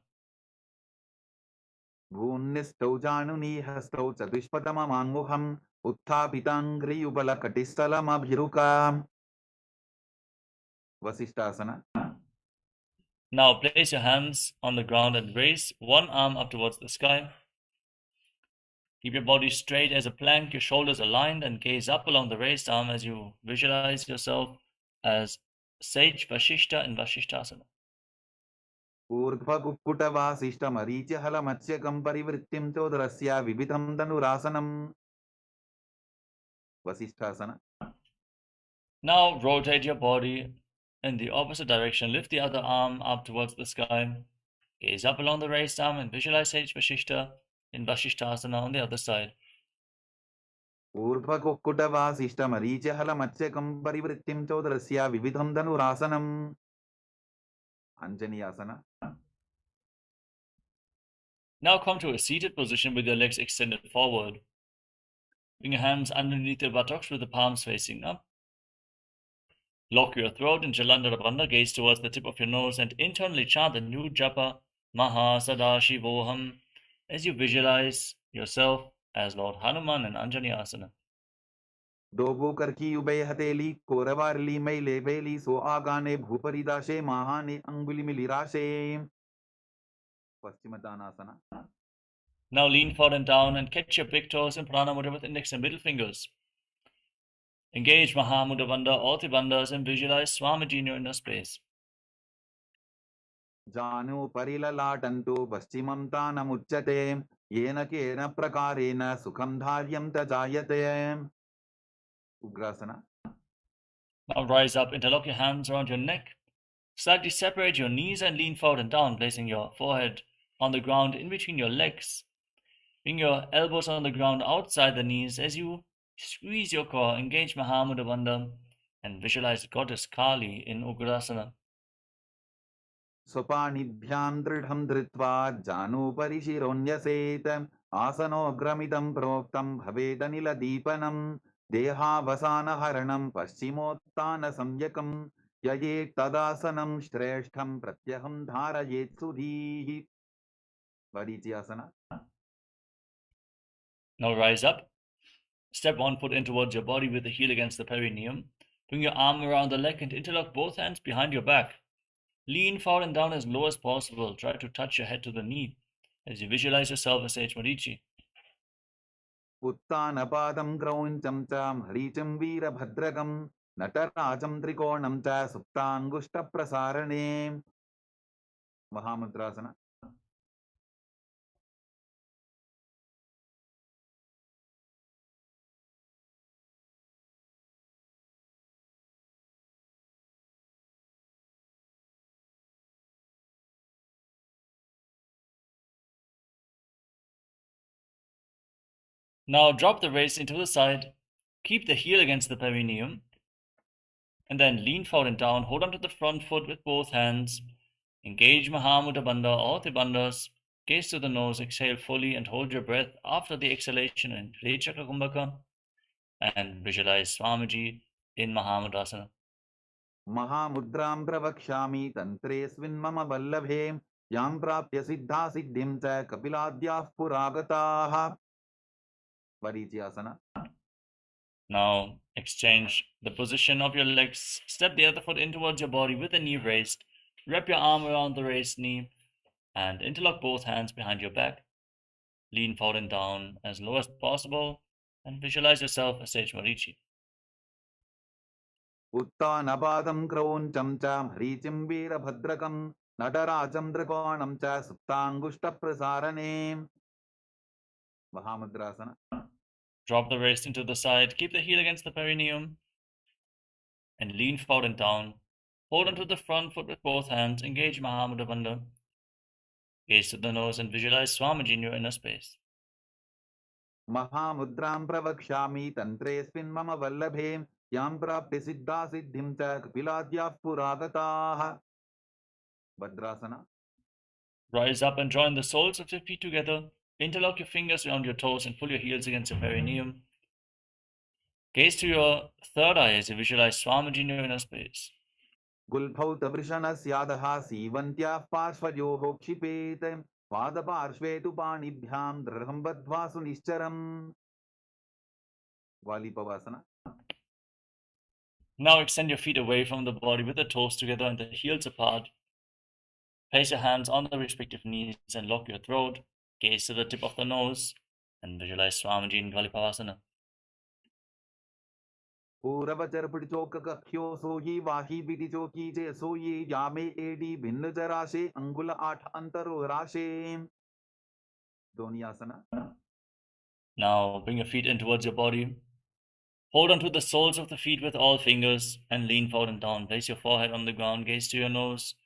भून्निष्ठौ जानुनीहस्तौ चतुष्पदममाङ्मुखम् उत्थापिताङ्घ्रियुगलकटिस्थलमभिरुका. Vasishthasana.
Now place your hands on the ground and raise one arm up towards the sky. Keep your body straight as a plank, your shoulders aligned, and gaze up along the raised arm as you visualize yourself as Sage Vasishta in Vasishthasana.
ऊर्ध्वकुक्कुटवासिष्ठमरीचिहलमत्स्यकं परिवृत्तिं चोदरस्य विविधं धनुरासनम्. Vasishthasana.
Now rotate your body in the opposite direction. Lift the other arm up towards the sky. Gaze up along the raised arm and visualize Sage Vasishta in Vasishthasana on the other side.
ऊर्ध्वकुक्कुटवासिष्ठमरीचिहलमत्स्यकं परिवृत्तिं चोदरस्य विविधं धनुरासनम्. Anjaneyasana.
Now come to a seated position with your legs extended forward. Bring your hands underneath your buttocks with the palms facing up. Lock your throat in Jalandhara Bandha, gaze towards the tip of your nose and internally chant the new japa Mahasadashivoham as you visualize yourself as Lord Hanuman in Anjaneyasana.
डोबो करकी उबय हथेली कोरवारली मैले बेली सो आगाने भूपरिदाशे महाने अंगुली मिलिराशे. Paschimottanasana.
Now lean forward and down and catch your big toes in Prana Mudra with index and middle fingers. Engage Mahamudra Bandha, all the bandhas, and visualize Swamiji in your inner space.
जानु परिललाटन्तु पश्चिमं तानमुच्यते येन केन प्रकारेण सुखं धार्यं च जायते. Ugrasana.
Now rise up, interlock your hands around your neck. Slightly separate your knees and lean forward and down, placing your forehead on the ground in between your legs. Bring your elbows on the ground outside the knees as you squeeze your core. Engage Mahamudra Bandha and visualize Goddess Kali in Ugrasana.
स्वपाणिभ्यां दृढं धृत्वा जानुपरि शिरोन्यसेत् आसनोग्रमिदं प्रोक्तं भवेदनिलदीपनं देहावसानहरणं पश्चिमोत्तानसंज्ञकं ययेत् तदासनं श्रेष्ठं प्रत्यहं धारयेत् सुधीः. Varityasana.
Now rise up. Step one foot in towards your body with the heel against the perineum. Bring your arm around the leg and interlock both hands behind your back. Lean forward and down as low as possible. Try to touch your head to the knee as you visualize yourself as Sage Marichi.
उत्तानपादं क्रौञ्चं च हरीचं वीरभद्रकं नटराजं त्रिकोणं च सुप्ताङ्गुष्ठप्रसारणे. Mahamudrasana.
Now drop the waist into the side. Keep the heel against the perineum. And then lean forward and down. Hold on to the front foot with both hands. Engage Mahamudra Bandha, all the bandhas. Gaze to the nose, exhale fully and hold your breath after the exhalation in Rechaka Kumbhaka. And visualize Swamiji in Mahamudrasana.
महामुद्रां प्रवक्ष्यामि तन्त्रेऽस्मिन् मम वल्लभे यां प्राप्य सिद्धा सिद्धिं च कपिलाद्याः पुरागताः. Varityasana.
Now exchange the position of your legs. Step the other foot in towards your body with the knee raised. Wrap your arm around the raised knee and interlock both hands behind your back. Lean forward and down as low as possible and visualize yourself as Sage Marichi.
उत्तानपादं क्रौञ्चं च हरीचिं वीरभद्रकं नटराजं त्रिकोणं च सुप्ताङ्गुष्ठप्रसारणे. Mahamudrasana.
Drop the waist into the side. Keep the heel against the perineum and lean forward and down. Hold onto the front foot with both hands. Engage Mahamudra Bandha. Gaze to the nose and visualize Swamiji in your inner space.
महामुद्रां प्रवक्ष्यामि तन्त्रेऽस्मिन् मम वल्लभे यां प्राप्य सिद्धा सिद्धिं च कपिलाद्याः पुरागताः. Bhadrasana.
Rise up and join the soles of your feet together. Interlock your fingers around your toes and pull your heels against your perineum. Gaze to your third eye as you visualize Swamiji in your inner space.
गुल्फौ तवृषणस्यादः सीवन्त्याः पार्श्वयोः क्षिपेत् पादपार्श्वे तु पाणिभ्यां दृढं बद्ध्वा सुनिश्चरम्. Valipavasana.
Now extend your feet away from the body with the toes together and the heels apart. Place your hands on the respective knees and lock your throat. Gaze to the tip of the nose and visualize Swamiji in Valipavasana.
पूरवचर पिടിचोक कख्यो सोयी वाही बिटिचोकी जे सोयी यामे AD भिन्न जराशे अंगुल 8 अंतरो राशे. Donyasana.
Now bring your feet in towards your body. Hold on to the soles of the feet with all fingers and lean forward and down. Place your forehead on the ground, gaze to your nose,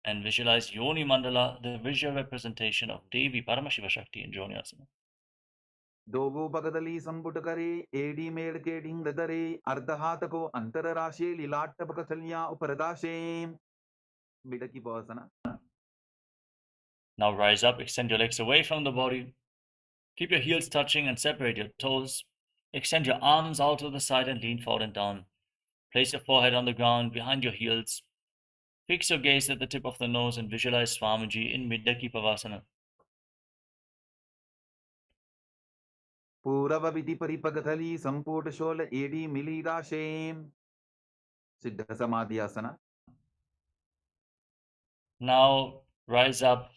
and visualize Yoni Mandala, the visual representation of Devi Paramashiva Shakti in Donyasana.
दोगो पगदली संपुट करे AD मेड़ के ढिंग दरे अर्धहात को अंतर राशे लीलाट पकथलियां उपरदाशे. बिडकी पवसना.
Now rise up, extend your legs away from the body. Keep your heels touching and separate your toes. Extend your arms out to the side and lean forward and down. Place your forehead on the ground behind your heels. Fix your gaze at the tip of the nose and visualize Swamiji in Midaki Pavasana.
पूरव विधि परिपगथली संपुट शोल एडी मिली राशे. सिद्ध समाधि आसना.
Now rise up.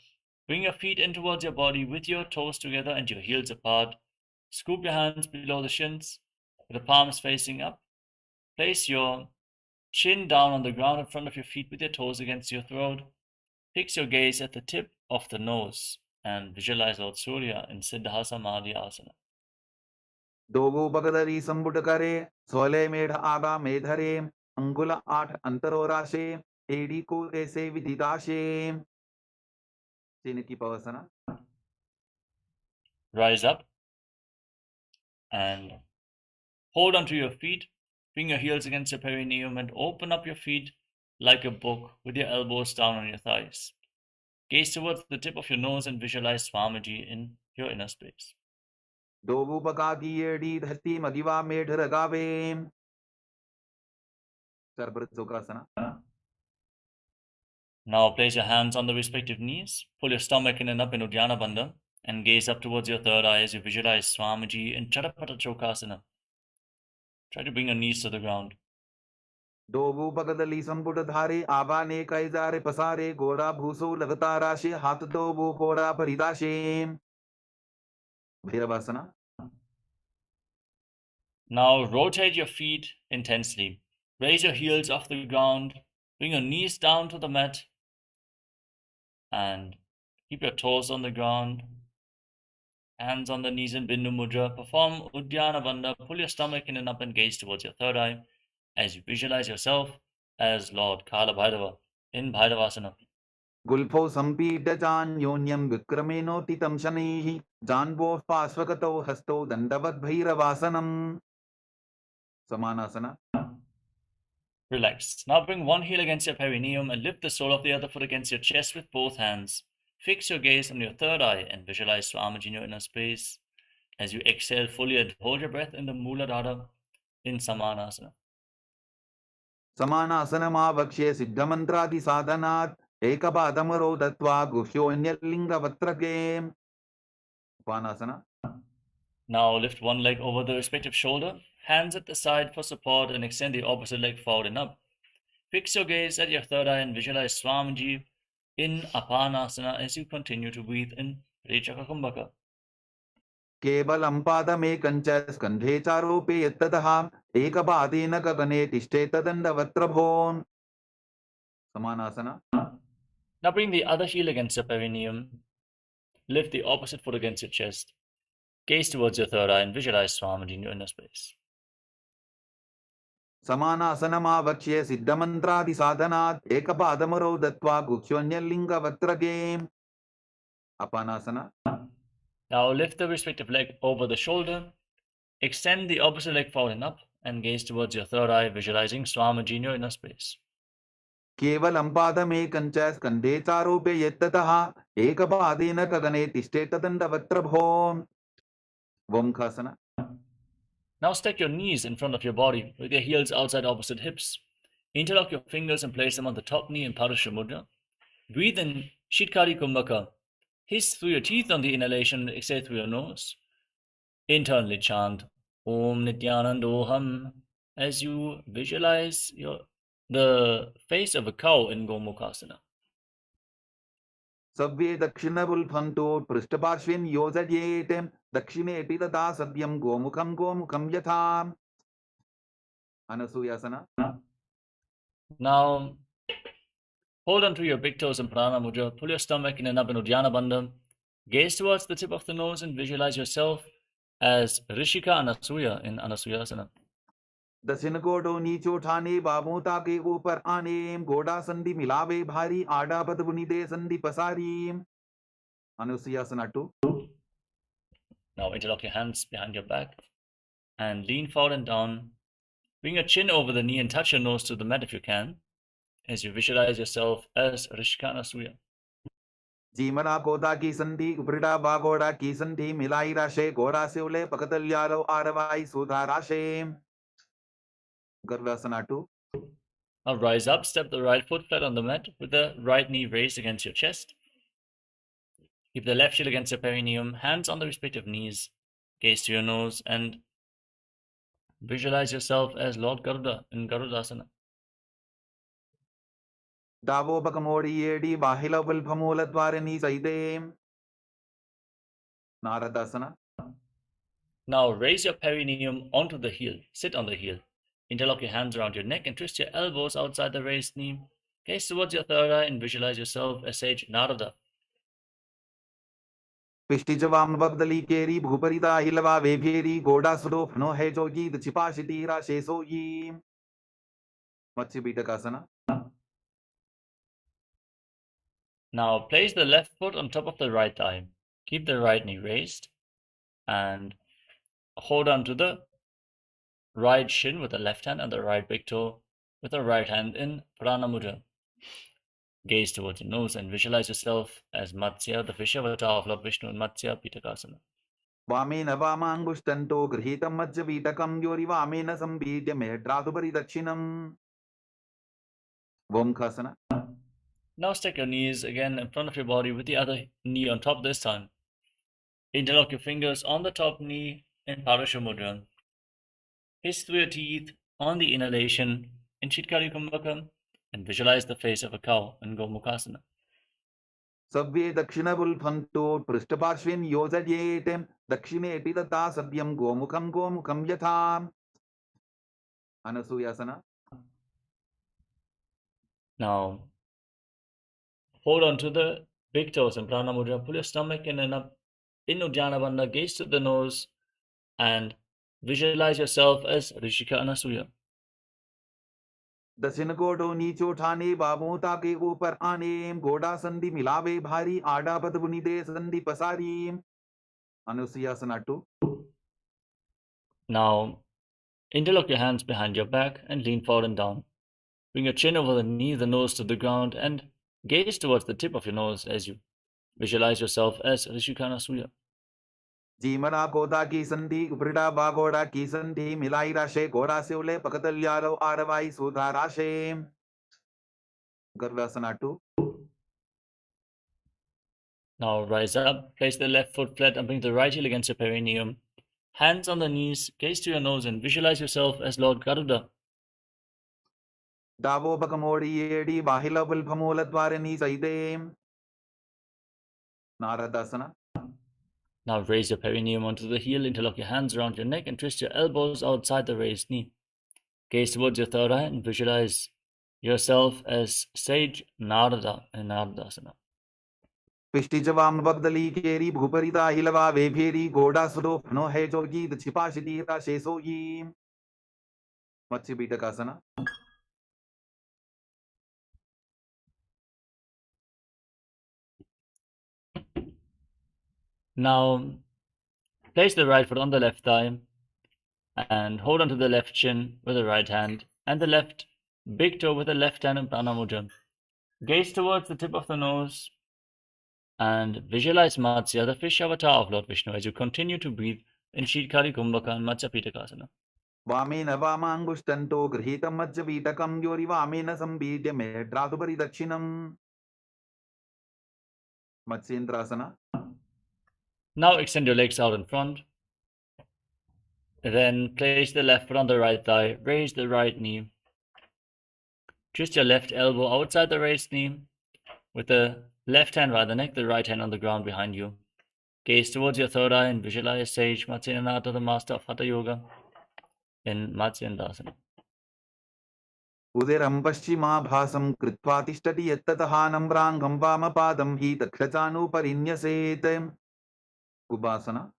Bring your feet in towards your body with your toes together and your heels apart. Scoop your hands below the shins with the palms facing up. Place your chin down on the ground in front of your feet with your toes against your throat. Fix your gaze at the tip of the nose and visualize Lord Surya in Siddha Samadhi Asana.
दोगो पगदली संपुट करे सोले मेढ़ आगा मेधरे अंगुल 8 अंतरो राशे AD को ऐसे विदिताशे. की पवसना.
Rise up and hold onto your feet. Bring your heels against your perineum and open up your feet like a book with your elbows down on your thighs. Gaze towards the tip of your nose and visualize Swamiji in your inner space.
दोगो पका की AD धरती मदिवा मेढ़ रगावे. सर्वृत्सुकासना.
Now place your hands on the respective knees. Pull your stomach in and up in Uddiyana Bandha and gaze up towards your third eye as you visualize Swamiji in Chadapata Chokasana. Try to bring your knees to the ground.
दोगो पगदली संपुट धारे आबा ने कैजारे पसारे गोरा भूसो लगता राशे हाथ दोगो कोरा परिदाशे. भैरवासना.
Now rotate your feet intensely. Raise your heels off the ground. Bring your knees down to the mat. And keep your toes on the ground. Hands on the knees in Bindu Mudra. Perform Uddiyana Bandha. Pull your stomach in and up and gaze towards your third eye as you visualize yourself as Lord Kala Bhairava in Bhairavasana.
गुल्फो संपीठ चान्योन्यं विक्रमेणोत्थितं शनैः जान्वो पार्श्वगतौ हस्तौ दण्डवद् भैरवासनम्. Samanasana.
Relax. Now bring one heel against your perineum and lift the sole of the other foot against your chest with both hands. Fix your gaze on your third eye and visualize Swamiji in your inner space. As you exhale fully and hold your breath in the Mooladhara in Samanasana.
समानासनमावक्ष्ये सिद्धमन्त्रादिसाधनात् एकपादमरो दत्त्वा गुह्योऽन्यलिङ्गवत्रके. Upanasana.
Now lift one leg over the respective shoulder, hands at the side for support, and extend the opposite leg forward and up. Fix your gaze at your third eye and visualize Swamiji in Apanasana as you continue to breathe in Rechaka Kumbhaka.
केवलं पादमेकं च स्कन्धे चारोपे यत्ततः एकपादेन गगने तिष्ठेत दण्डवत्रभो. Samanasana.
Now bring the other heel against your perineum. Lift the opposite foot against your chest. Gaze towards your third eye and visualize Swamiji in your inner space.
समानासनमावक्ष्ये सिद्धमन्त्रादिसाधनात् एकपादमरो दत्त्वा गुह्योऽन्यलिङ्गवत्रके. Apanasana.
Now lift the respective leg over the shoulder, extend the opposite leg forward and up, and gaze towards your third eye, visualizing Swamiji in your inner space.
केवलं पादमेकं च स्कन्धे चारोप्य यत्ततः एकपादेन तदने तिष्ठे तदण्डवत्र भो Vomkhasana.
Now stack your knees in front of your body with your heels outside opposite hips. Interlock your fingers and place them on the top knee in Paramashivoham. Breathe in Shitkari Kumbhaka. Hiss through your teeth on the inhalation and exhale through your nose. Internally chant Om Nityanandoham as you visualize the face of a cow in Gomukhasana.
Sabve Dakshinabulphanto Prishtaparshvin Yojayetem Dakshine Titata Sadyam Gomukham Yatham. Anasuyasana.
Now, hold on to your big toes in Pranayama Mudra. Pull your stomach in and up in Uddiyana Bandha. Gaze towards the tip of the nose and visualize yourself as Rishika Anasuya in Anasuyasana.
दक्षिण कोटो नीचो ठाने बाबोता के ऊपर आने गोडा संधि मिलावे भारी आडा पद बुनिदे संधि पसारी. Anusuyasana 2.
Now interlock your hands behind your back and lean forward and down. Bring your chin over the knee and touch your nose to the mat if you can, as you visualize yourself as Rishika Anasuya.
जीमना कोदा की संधि उपरिडा बागोड़ा की संधि मिलाई राशे गोरा से उले पकतल्यारो आरवाई सुधा राशे. Garvasana 2.
Now rise up, step the right foot flat on the mat with the right knee raised against your chest. Keep the left heel against your perineum, hands on the respective knees, gaze to your nose, and visualize yourself as Lord Garuda in Garudasana.
Davo Bakamori Edi Bahila Vilpamula Dwarani Saide. Naradasana.
Now raise your perineum onto the heel, sit on the heel. Interlock your hands around your neck and twist your elbows outside the raised knee. Gaze towards your third eye and visualize yourself as sage Narada.
Pishtijavam Vabdali Keri Bhuparita Hilava Veveri Goda Sudo no Hejogi the Chipashiti Rashe Soyi. Matsibhitakasana.
Now place the left foot on top of the right thigh. Keep the right knee raised and hold on to the right shin with the left hand and the right big toe with the right hand in Prana Mudra. Gaze towards your nose and visualize yourself as Matsya, the fish avatar of Lord Vishnu in Matsya Pitakasana.
Vamena Vamangushtanto Grihitam Matsyavitakam Yori Vamena Sambhidya Mehdrathupari Dakshinam. Vomkhasana.
Now stack your knees again in front of your body with the other knee on top this time. Interlock your fingers on the top knee in Paramashivoham. Hiss through your teeth on the inhalation in Chitkari Kumbhaka and visualize the face of a cow in Gomukhasana.
Sabve Dakshinabulphanto Prishtaparshvin Yojayetem Dakshine Titata Sadyam Gomukham Yatham. Anasuyasana.
Now, hold on to the big toes in Prana Mudra. Pull your stomach in and up in Uddiyana Bandha. Gaze to the nose and visualize yourself as Rishika Anasuya.
दक्षिण कोटो नीचो ठाने बाबोता के ऊपर आने गोडा संधि मिलावे भारी आडा पद बुनिदे संधि पसारी. Anusuyasana 2.
Now, interlock your hands behind your back and lean forward and down. Bring your chin over the knee, the nose to the ground, and gaze towards the tip of your nose as you visualize yourself as Rishika Anasuya.
जीमना कोदा की संधि उपरिडा बागोड़ा की संधि मिलाई राशे गोरा से उले पकतल्यारो आरवाई सुधा राशे. Garvasana 2.
Now rise up, place the left foot flat and bring the right heel against your perineum. Hands on the knees, gaze to your nose and visualize yourself as Lord Garuda.
Davo Bakamori Edi Bahila Vilpamula Dwarani Saide. Naradasana.
Now raise your perineum onto the heel, interlock your hands around your neck and twist your elbows outside the raised knee. Gaze towards your third eye and visualize yourself as sage Narada in Naradasana.
Pishtijavam Vabdali Keri Bhuparita Hilava Veveri Goda Sudo no Hejogi the Chipashiti Rashe Soyi. Matsibhitakasana.
Now, place the right foot on the left thigh and hold onto the left shin with the right hand and the left big toe with the left hand in Prana Mudra. Gaze towards the tip of the nose and visualize Matsya, the fish avatar of Lord Vishnu, as you continue to breathe in Sheetkali Kumbhaka and Matsya Pitakasana.
वामेन वामाङ्गुष्टन्तो गृहीतं मज्जपीठकं योरि वामेन संबीड्य मेढ्रातुपरि दक्षिणम् Matsyendrasana.
Now extend your legs out in front. Then place the left foot on the right thigh, raise the right knee. Twist your left elbow outside the raised knee with the left hand by the neck, the right hand on the ground behind you. Gaze towards your third eye and visualize Sage Matsyendrasana, the master of Hatha Yoga, in Matsyendrasana.
उदिरं पश्चिमाभासं कृत्वा तिष्ठति यत्ततः नम्राङ्गं वामपादं हि तत्क्षचानुपरिन्यसेत् Ubhasana.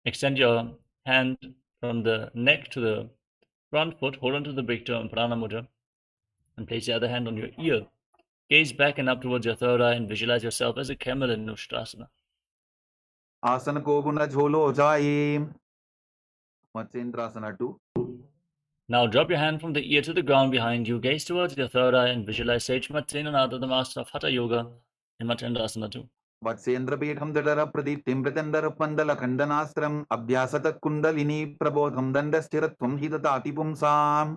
Extend your hand from the neck to the front foot, hold on to the big toe in Prana Mudra, and place the other hand on your ear. Gaze back and up towards your third eye and visualize yourself as a camel in Ustrasana.
Asana ko guna jholo jaye. Matsyendrasana 2.
Now drop your hand from the ear to the ground behind you, gaze towards your third eye and visualize Sage Matsyendrasana, the master of Hatha Yoga, in Matsyendrasana 2.
वत्सेन्द्रपीठं जठर प्रदीप्तिं प्रचण्डरपन्दलखण्डनास्त्रम् अभ्यासतत्कुण्डलिनी प्रबोधं दण्डस्थिरत्वं हि ददाति पुंसाम्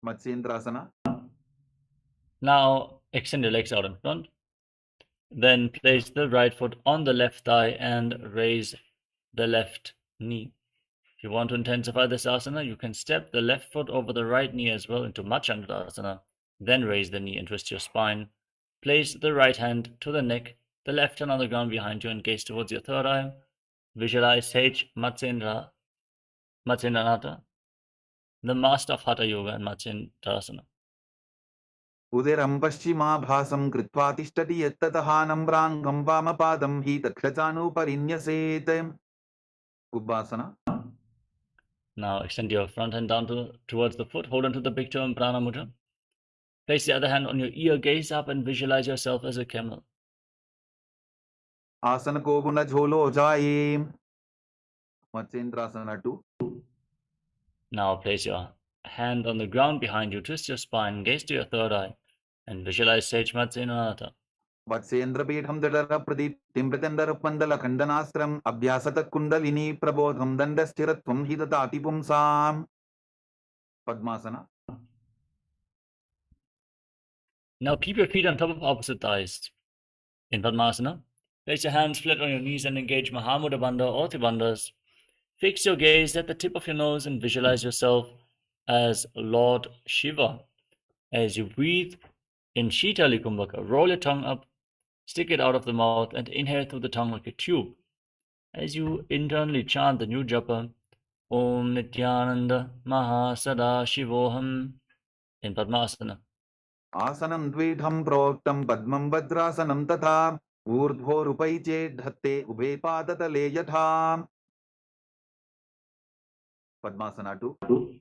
Matsyendrasana.
Now extend your legs out in front. Then place the right foot on the left thigh and raise the left knee. If you want to intensify this asana, you can step the left foot over the right knee as well into Machandasana. Then raise the knee and twist your spine. Place the right hand to the neck, the left hand on the ground behind you, and gaze towards your third eye. Visualize Sage Matsyendrasana, the master of Hatha Yoga and Matsyendrasana.
उदिरं पश्चिमाभासं कृत्वा तिष्ठति यत्ततः नम्राङ्गं वामपादं हि तत्क्षचानुपरिन्यसेत् Ubhasana.
Now extend your front hand down towards the foot, hold on to the big toe in Prana Mudra. Place the other hand on your ear, gaze up and visualize yourself as a camel.
Asana ko guna jholo jaye. Matsyendrasana 2.
Now place your hand on the ground behind you, twist your spine, gaze to your third eye, and visualize Sage Matsyendrasana.
वत्सेन्द्रपीठं जठर प्रदीप्तिं प्रचण्डरपन्दलखण्डनास्त्रम् अभ्यासतत्कुण्डलिनी प्रबोधं दण्डस्थिरत्वं हि ददाति पुंसाम् Padmasana.
Now keep your feet on top of opposite thighs. In Padmasana, place your hands flat on your knees and engage Mahamudra Bandha or Tribandhas. Fix your gaze at the tip of your nose and visualize yourself as Lord Shiva. As you breathe in Sheetali Kumbhaka, roll your tongue up, stick it out of the mouth, and inhale through the tongue like a tube. As you internally chant the new japa, Om Nityananda Mahasada-shivoham, in Padmasana.
Asanam dvidham proktam padmam vajrasanam tatha urdhvorupaiche dhatte ubhe padatale yatha. Padmasana 2.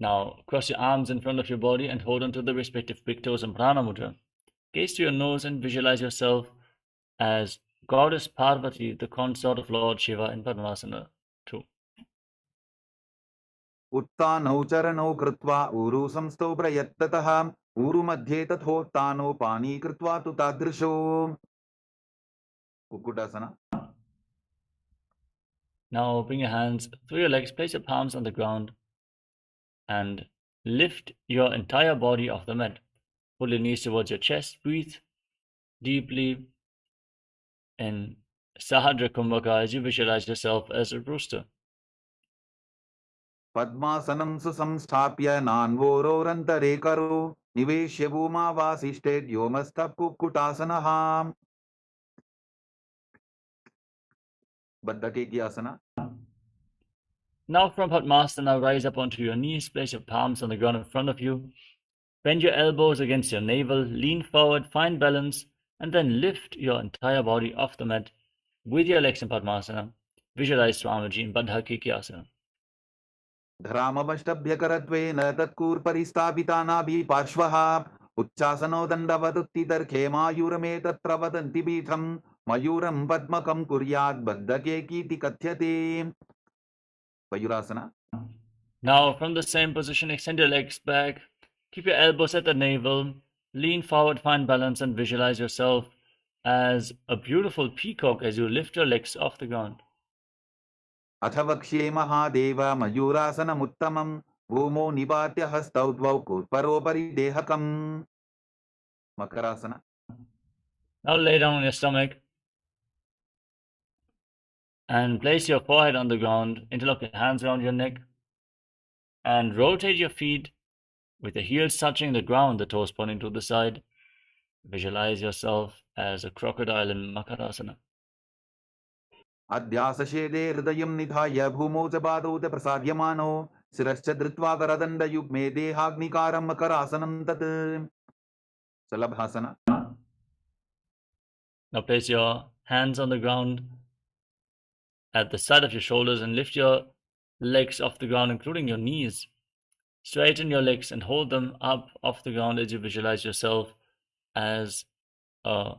Now cross your arms in front of your body and hold onto the respective big toes in Prana Mudra. Gaze to your nose and visualize yourself as Goddess Parvati, the consort of Lord Shiva, in Padmasana 2.
उत्तानौ चरणौ कृत्वा ऊरु संस्थौ प्रयत्ततः ऊरु मध्ये तथोत्तानो पानी कृत्वा तु तादृशो Kukutasana.
Now bring your hands through your legs, place your palms on the ground, and lift your entire body off the mat. Pull your knees towards your chest, breathe deeply in Sahadra Kumbhaka as you visualize yourself as a rooster.
Padmasanam susamsthapya nanvororantare karo niveshya bhuma vasishted yomastha kukutasana. Baddhakeki asana.
Now from Padmasana, rise up onto your knees, place your palms on the ground in front of you. Bend your elbows against your navel, lean forward, find balance, and then lift your entire body off the mat with your legs in Padmasana. Visualize Swamiji in Baddhakeki asana.
धरामवष्टभ्यकरत्वेन तत्कूर्परिस्थापितानाभि पार्श्वः Uchasano dandavadutti darkhe mayurame tatra vadanti bitham mayuram padmakam kuryat baddhake kiti kathyate. Mayurasana.
Now, from the same position, extend your legs back. Keep your elbows at the navel. Lean forward, find balance, and visualize yourself as a beautiful peacock as you lift your legs off the ground.
Athavakshe mahadeva mayurasana muttamam bhumo nibatya hastaudvau kurparopari dehakam. Makarasana.
Now lay down on your stomach and place your forehead on the ground. Interlock your hands around your neck and rotate your feet with the heels touching the ground, the toes pointing to the side. Visualize yourself as a crocodile in Makarasana.
Adhyasashede hridayam nidhaya bhumo jabadau te prasadyamano sirascha dhritva karadanda yugme dehagnikaram makarasanam tat. Salabhasana.
Now place your hands on the ground at the side of your shoulders and lift your legs off the ground, including your knees. Straighten your legs and hold them up off the ground as you visualize yourself as a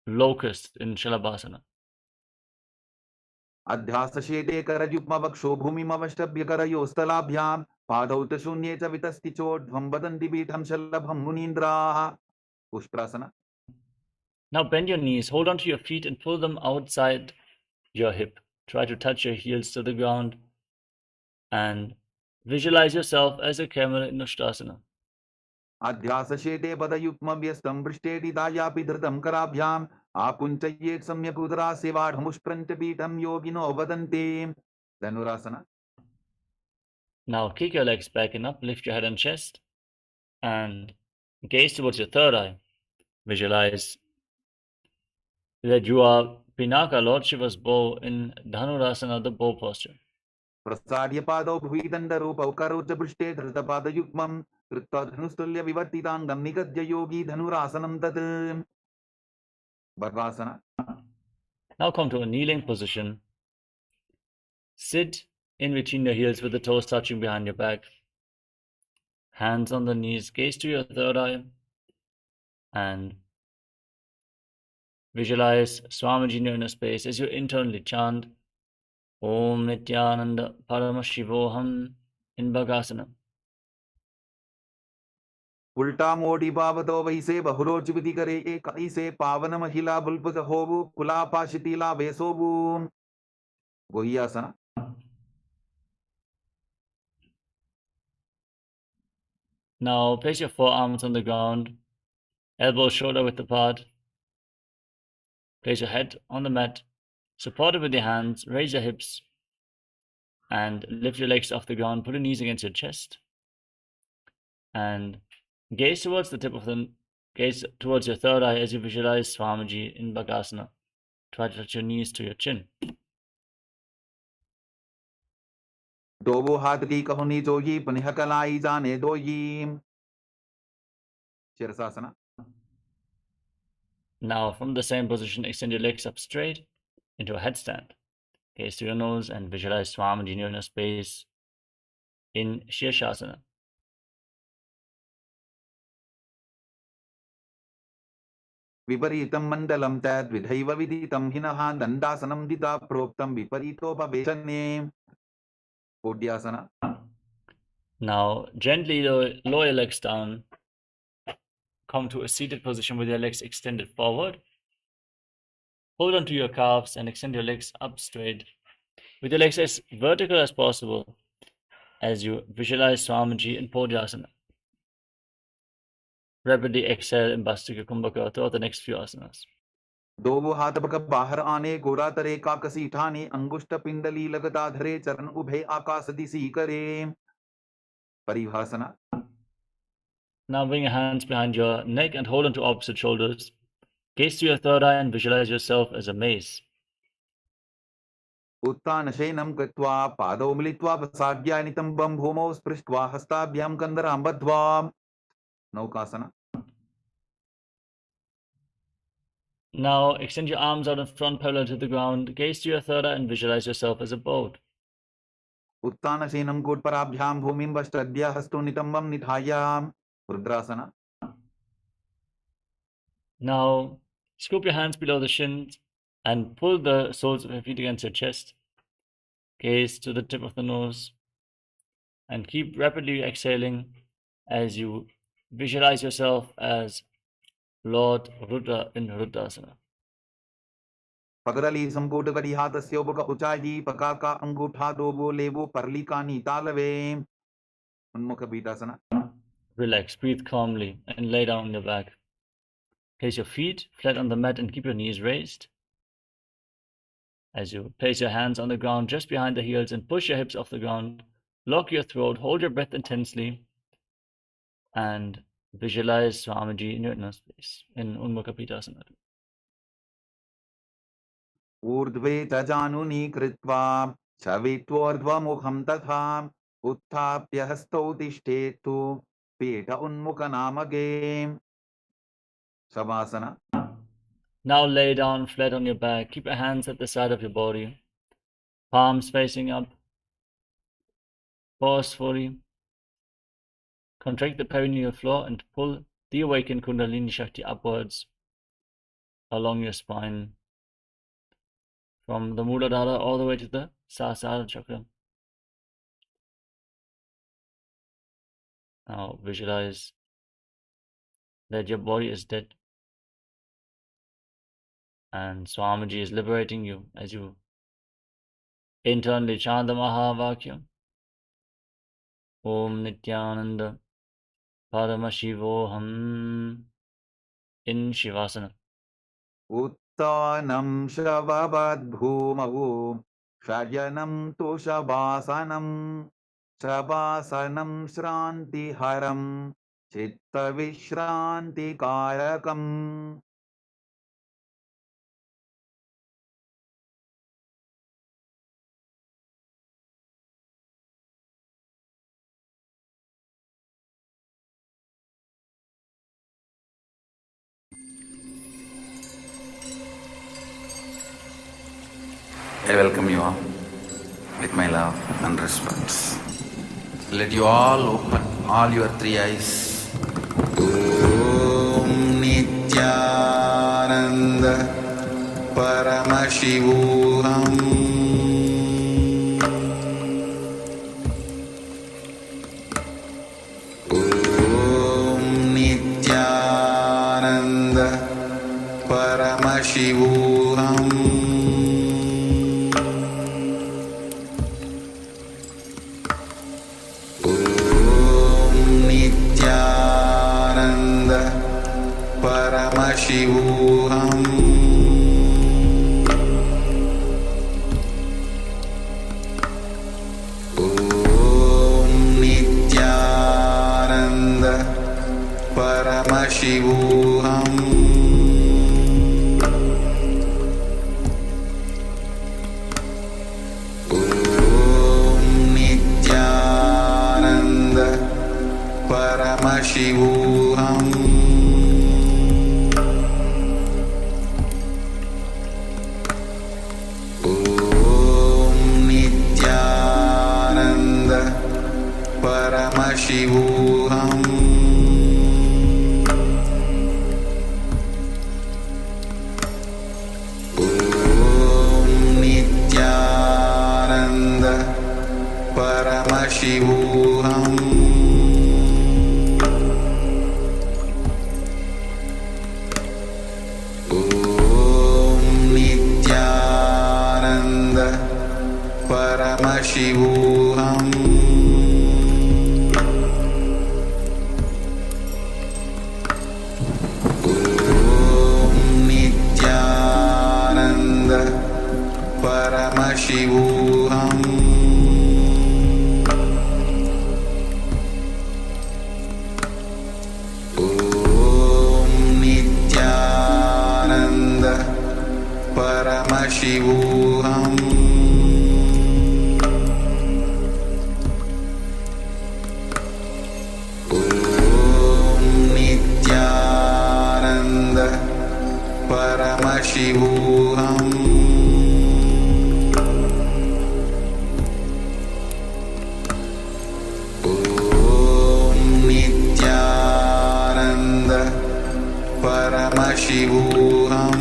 locust in Shalabhasana.
Adhyasashede karajukma vaksho bhumimavashtabhya karayosthalabhyam padau te shunye cha vitasti chodhvam vadanti bitham shalabham munindraha. Pushprasana.
Now bend your knees, hold onto your feet and pull them outside your hip. Try to touch your heels to the ground and visualize yourself as a camel in Ushtrasana.
Adhyasashede padayukma vyastam vrishtedi dayapi dhritam karabhyam akunchayet samyak udara sevadhamushpranta bitham yogino vadante. Dhanurasana.
Now kick your legs back and up, lift your head and chest and gaze towards your third eye. Visualize that you are Pinaka, Lord Shiva's bow in Dhanurasana, the bow posture.
Prasadya padau bhuidandharupau karocha prishte dhritapadaykmam kritta dhanustulya vivartitangam nigadya yogi dhanurasanam tat. Bharvasana.
Now come to a kneeling position. Sit in between your heels with the toes touching behind your back. Hands on the knees, gaze to your third eye and visualize Swamiji in your inner space as you internally chant Om Nityananda Paramashivoham in Bhagasana.
उल्टा मोड़ी बाबतो वैसे बहुरोच विधि करे एक ऐसे पावन महिला बुल्पज होबु कुला पाशितीला वेसोबु. गोहियासना.
Now place your forearms on the ground, elbows shoulder width apart. Place your head on the mat, support it with your hands, raise your hips, and lift your legs off the ground. Put your knees against your chest, and gaze towards your third eye as you visualize Swamiji in Bhagasana. Try to touch your knees to your chin.
दोबो हाथ की कहुनी जोगी पनिह कलाई जाने दोयी. Shirasasana.
Now, from the same position, extend your legs up straight into a headstand. Gaze to your nose and visualize Swamiji in your inner space in Shirshasana.
विपरीतं मण्डलं तद्विधैव विदितं हिनः दण्डासनं दिता प्रोक्तं विपरीतोपवेशने. Kodyasana.
Now, gently lower your legs down. Come to a seated position with your legs extended forward. Hold on to your calves and extend your legs up straight, with your legs as vertical as possible as you visualize Swamiji in Podyasana. Rapidly exhale in Bhastika Kumbhaka throughout the next few asanas.
दोबो हाथ पक बाहर आने गोरा तरे काकसी ठाने अंगुष्ठ पिंडली लगता धरे चरण उभे आकाश दिसी करे. परिभाषना.
Now bring your hands behind your neck and hold on to opposite shoulders. Gaze to your third eye and visualize yourself as a mace.
उत्तानशयनं कृत्वा पादौ मिलित्वा प्रसाद्यानितं भूमौ स्पृष्ट्वा हस्ताभ्यां कन्दरां बद्ध्वा. नौकासना.
Now extend your arms out in front parallel to the ground. Gaze to your third eye and visualize yourself as a boat.
उत्तानशयनं कोट्पराभ्यां भूमिं वष्ट्रद्य हस्तोनितम्बं निधाय. रुद्रासना.
Now, scoop your hands below the shins and pull the soles of your feet against your chest. Gaze to the tip of the nose and keep rapidly exhaling as you visualize yourself as Lord Rudra in Rudrasana.
पगरली संपुट करी हाथ स्योबक उचाई पका का अंगूठा डोबो लेबो परली का नीतालवे उन्मुख बीतासना.
Relax, breathe calmly, and lay down on your back. Place your feet flat on the mat and keep your knees raised. As you place your hands on the ground just behind the heels and push your hips off the ground, lock your throat, hold your breath intensely, and visualize Swamiji in your inner space in Unmukha Pitasana.
ऊर्ध्वे च जानुनी कृत्वा छवित्वोर्ध्वमुखं तथा उत्थाप्य हस्तौ तिष्ठेतु पीठ उन्मुखनामके. Shavasana.
Now lay down flat on your back. Keep your hands at the side of your body, palms facing up. Pause fully. Contract the perineal floor and pull the awakened Kundalini Shakti upwards along your spine from the Muladhara all the way to the Sahasrara chakra. Now visualize that your body is dead and Swamiji is liberating you as you internally chant the Mahavakya. Om Nityananda Paramashivoham in Shivasana.
Uttanam shavabad bhumau shayanam tu shavasanam shavasanam shranti haram chitta vishranti karakam.
I welcome you all with my love and respect. Let you all open all your three eyes. Om Nityananda Paramashivoham Om Nityananda Paramashivoham Paramashivoham Om Nityananda Paramashivoham Om Nityananda Paramashivoham Paramashivoham Om Nityananda Paramashivoham Om Nityananda Paramashivoham Paramashivoham Om Nityananda Paramashivoham Om Nityananda Paramashivoham Paramashivoham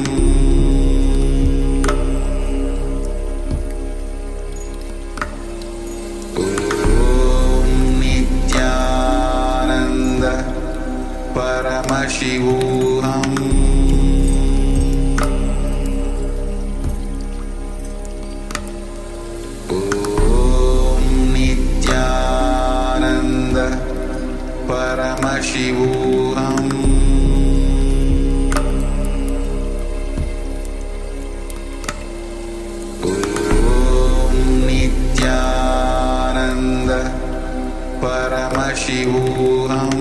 Paramashivoham Om Nityananda Paramashivoham Om Nityananda Paramashivoham Paramashivoham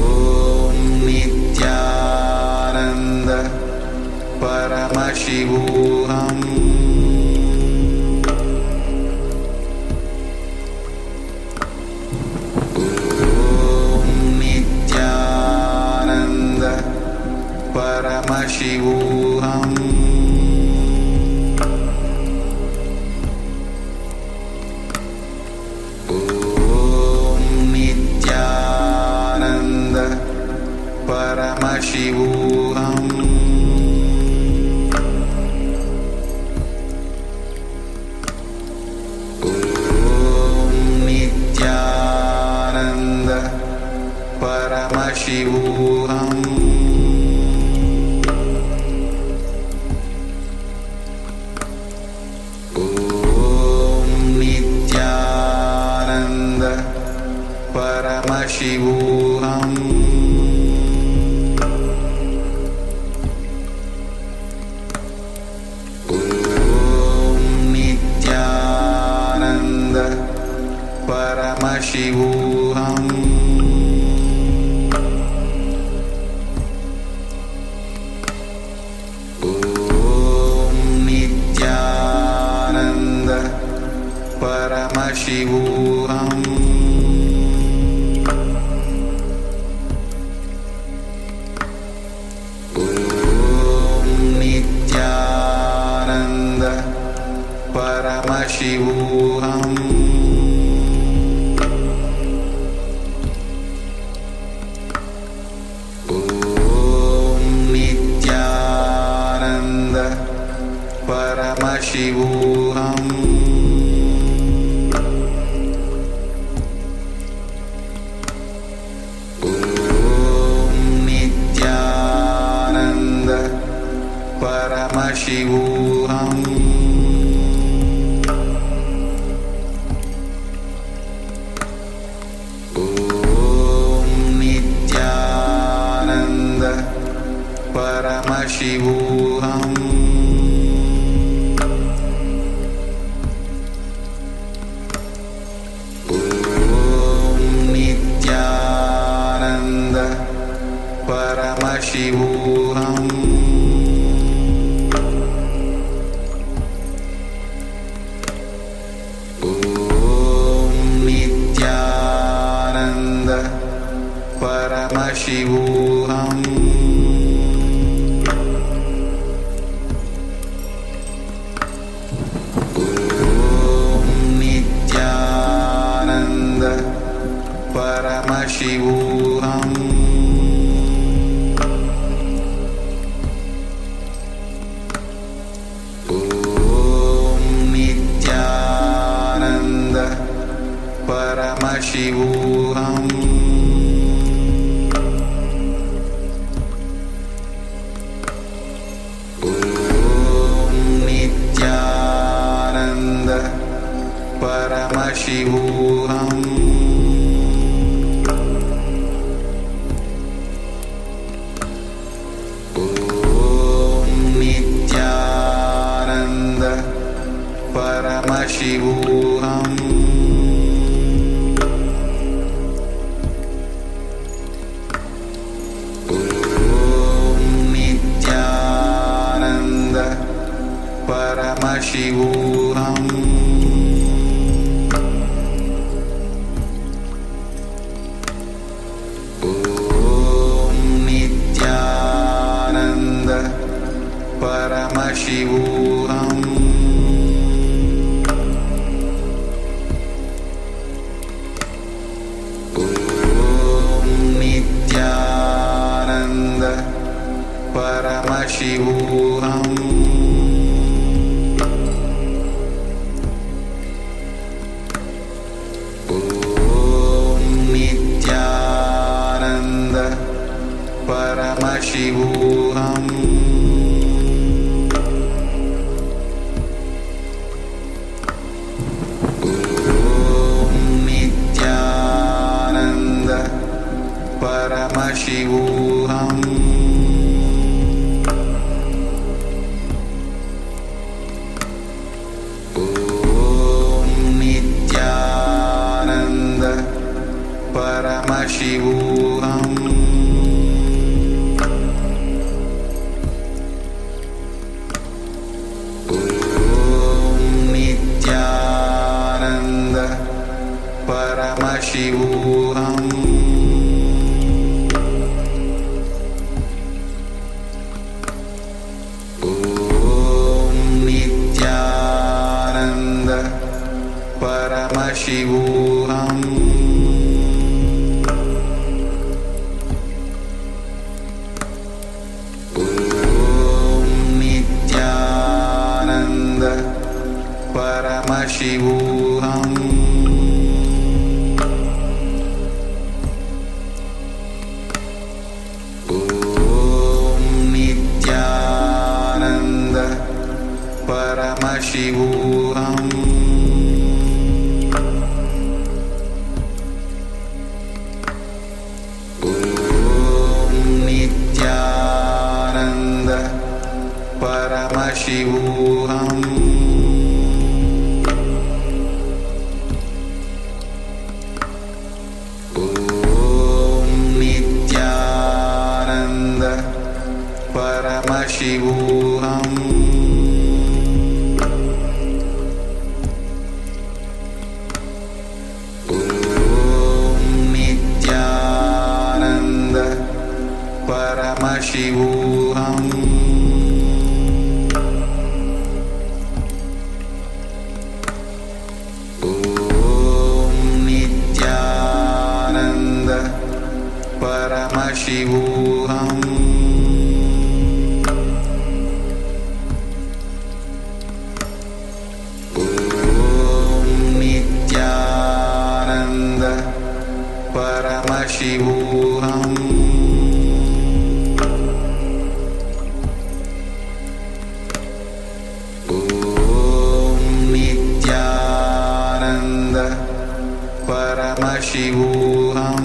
Om Nityananda Paramashivoham Om Nityananda Paramashivoham Paramashivoham Om Nityananda Paramashivoham Om Nityananda Paramashivoham Paramashivoham Om Nityananda Paramashivoham Om Nityananda Paramashivoham Paramashivoham Om Nityananda Paramashivoham Om Nityananda Paramashivoham Paramashivoham Om Nityananda Paramashivoham Om Nityananda Paramashivoham Paramashivoham Om Nityananda Paramashivoham Om Nityananda Paramashivoham Paramashivoham Paramashivoham Om Nityananda Paramashivoham Paramashivoham Om Nityananda Paramashivoham Om Nityananda Paramashivoham Paramashivoham Om Nityananda Paramashivoham Om Nityananda Paramashivoham Paramashivoham Om Nityananda Paramashivoham Om Nityananda Paramashivoham Paramashivoham Om Nityananda Paramashivoham Om Nityananda Paramashivoham Paramashivoham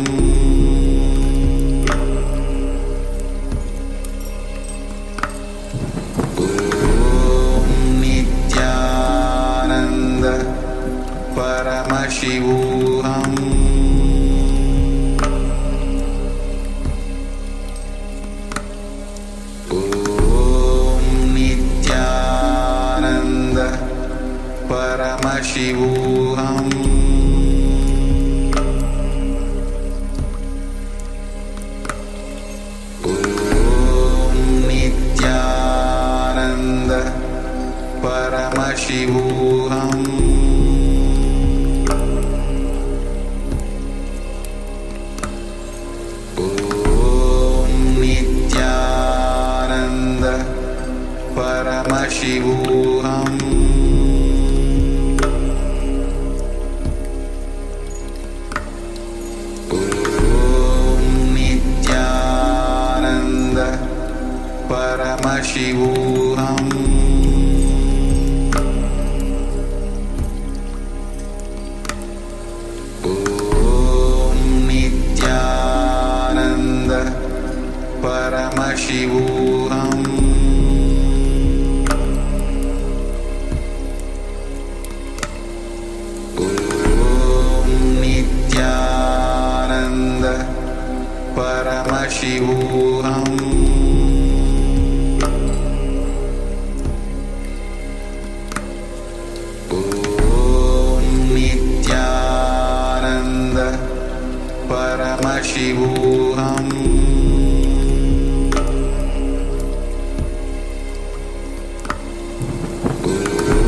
Om Nityananda Paramashivoham Om Nityananda Paramashivoham Paramashivoham Om Nityananda Paramashivoham Om Nityananda Paramashivoham Paramashivoham Om Nityananda Paramashivoham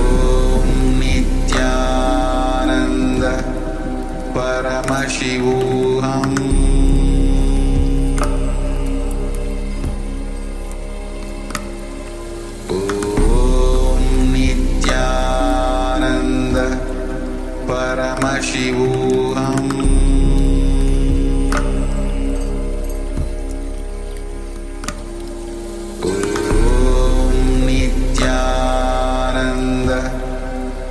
Om Nityananda Paramashivoham Paramashivoham Om Nityananda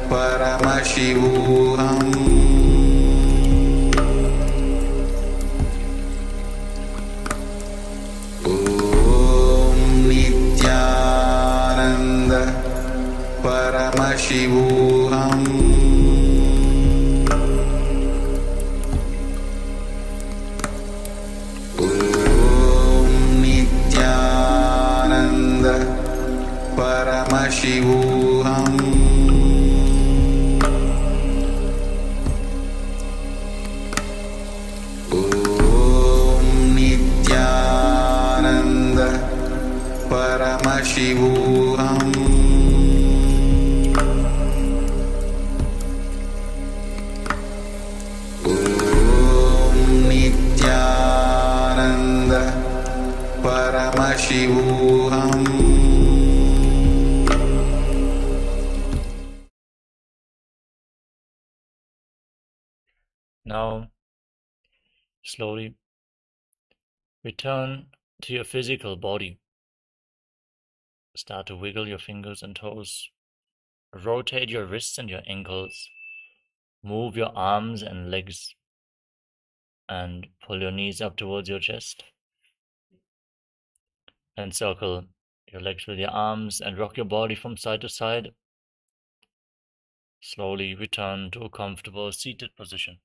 Paramashivoham Om Nityananda Paramashivoham Om Nityananda Paramashivoham Om Nityananda Paramashivoham Om Nityananda Paramashivoham
Now, slowly return to your physical body. Start to wiggle your fingers and toes. Rotate your wrists and your ankles. Move your arms and legs. And pull your knees up towards your chest. And circle your legs with your arms and rock your body from side to side. Slowly return to a comfortable seated position.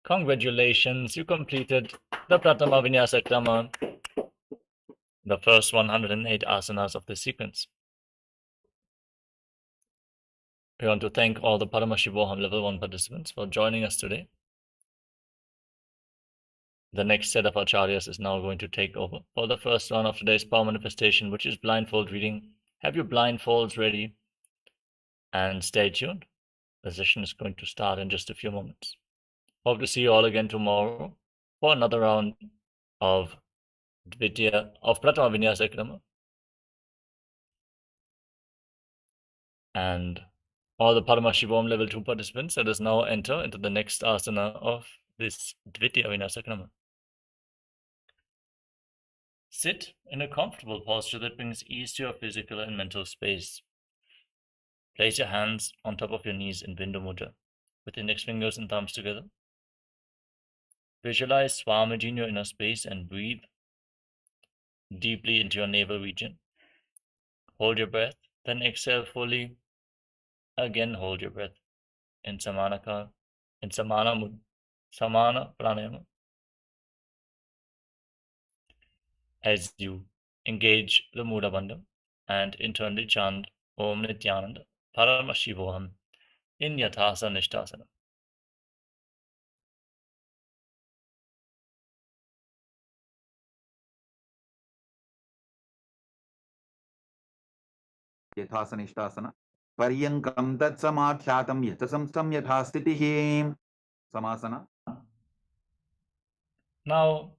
Congratulations, you completed the Pratama Vinyasa Krama, the first 108 asanas of this sequence. We want to thank all the Paramashivoham Level 1 participants for joining us today. The next set of acharyas is now going to take over for the first round of today's power manifestation, which is blindfold reading. Have your blindfolds ready and stay tuned. The session is going to start in just a few moments. Hope to see you all again tomorrow for another round of Pratama Vinyasa Krama. And all the Paramashivoham Level 2 participants, let us now enter into the next asana of this Dvitiya Vinyasa Krama. Sit in a comfortable posture that brings ease to your physical and mental space. Place your hands on top of your knees in Bindu Mudra, with index fingers and thumbs together. Visualize Swamiji in your inner space and breathe deeply into your navel region. Hold your breath, then exhale fully. Again, hold your breath in Samana Pranayama. As you engage the Mula Bandham and internally chant Om Nityananda Paramashivoham in Yathasa Nishtasana.
Yathasana Paryankam tat samadhyatam yatasam yathastitihi. Samasana.
Now,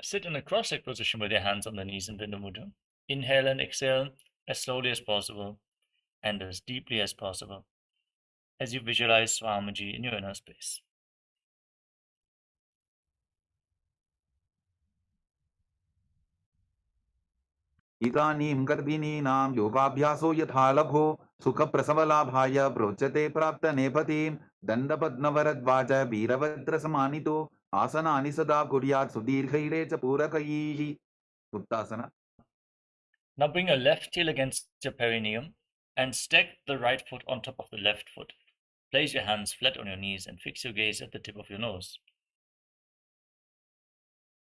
sit in a cross-legged position with your hands on the knees in Bindu Mudra. Inhale and exhale as slowly as possible and as deeply as possible as you visualize Swamiji in your inner space.
Idanim gardinam yogabhyaso yathalabho sukha prasavalabhaya prochate prapta nepatim dandapadnavaradvaja veeravadra samanito asanani sada kuryat sudirghaire cha purakaihi. Uttasana.
Now bring your left heel against your perineum and stack the right foot on top of the left foot. Place your hands flat on your knees and fix your gaze at the tip of your nose.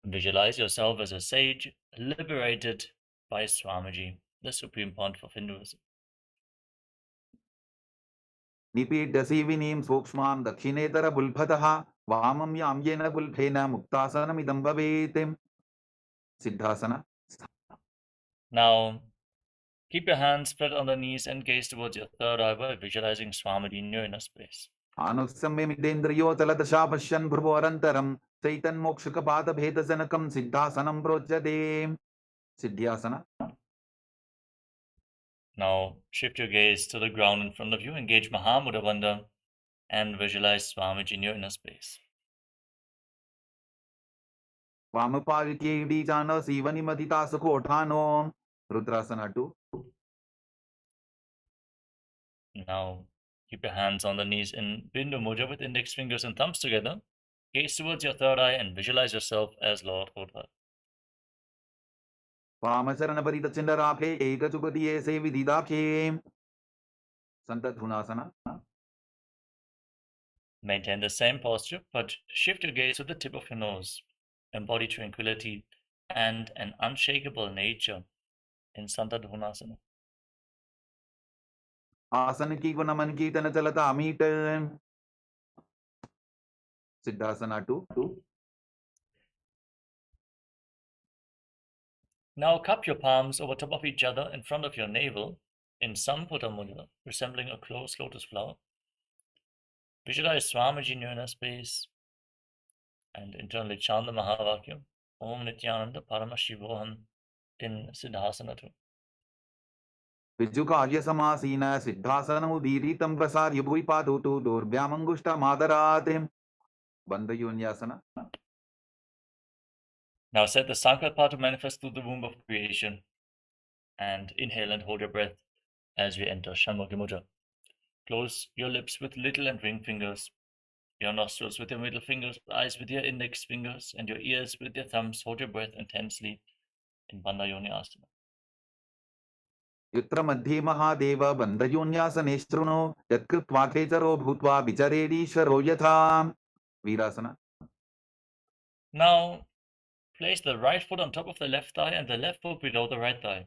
Visualize yourself as a sage liberated by Swamiji, the Supreme Pontiff of Hinduism.
Nipidasivinim sukshmam dakshinetara bulbhataha vamam yamyena bulbhena muktasanam idam bhavetim. Siddhasana.
Now, keep your hands spread on the knees and gaze towards your third eye while visualizing Swamiji in your inner space.
Anusamya midendriyo taladasha pasyan bhruvarantaram Saitan mokshaka pada bhedasanakam siddhasanam prochade. Siddhyasana.
Now shift your gaze to the ground in front of you, engage Mahamudra Bandha, and visualize Swamiji in your inner space.
Vamaparikye Jana Sivani Madita Sakotano. Rudrasana 2.
Now keep your hands on the knees in Bindu Mudra with index fingers and thumbs together. Gaze towards your third eye and visualize yourself as Lord Buddha.
Vamasarana Parita Chindarake Ekachupati Se Vididake. Santadhunasana.
Maintain the same posture, but shift your gaze to the tip of your nose. Embody tranquility and an unshakable nature in Santadhunasana.
Asana ki Gunaman Kitana Chalata Amita. Siddhasana 2.
Now cup your palms over top of each other in front of your navel in Samputa Mudra, resembling a closed lotus flower. Visualize Swamiji in your inner space and internally chant the Mahavakya, Om Nityananda Paramashivoham in Siddhasana 2.
Vijukarya Samasina Siddhasana Udiritam Prasarya Bhuipadu Tu Durvyamangushta Madaratim. Bandhayunyasana.
Now set the Sankalpa to manifest through the womb of creation and inhale and hold your breath as we enter Shanmukhi Mudra. Close your lips with little and ring fingers, your nostrils with your middle fingers, eyes with your index fingers, and your ears with your thumbs. Hold your breath intensely in Bandhayunyasana.
Yutra Madhye Mahadeva Bandhayunyasane Shruno Yatkritva Khetaro Bhutva Vicharedishvaro Yatha. Virasana.
Now place the right foot on top of the left thigh and the left foot below the right thigh.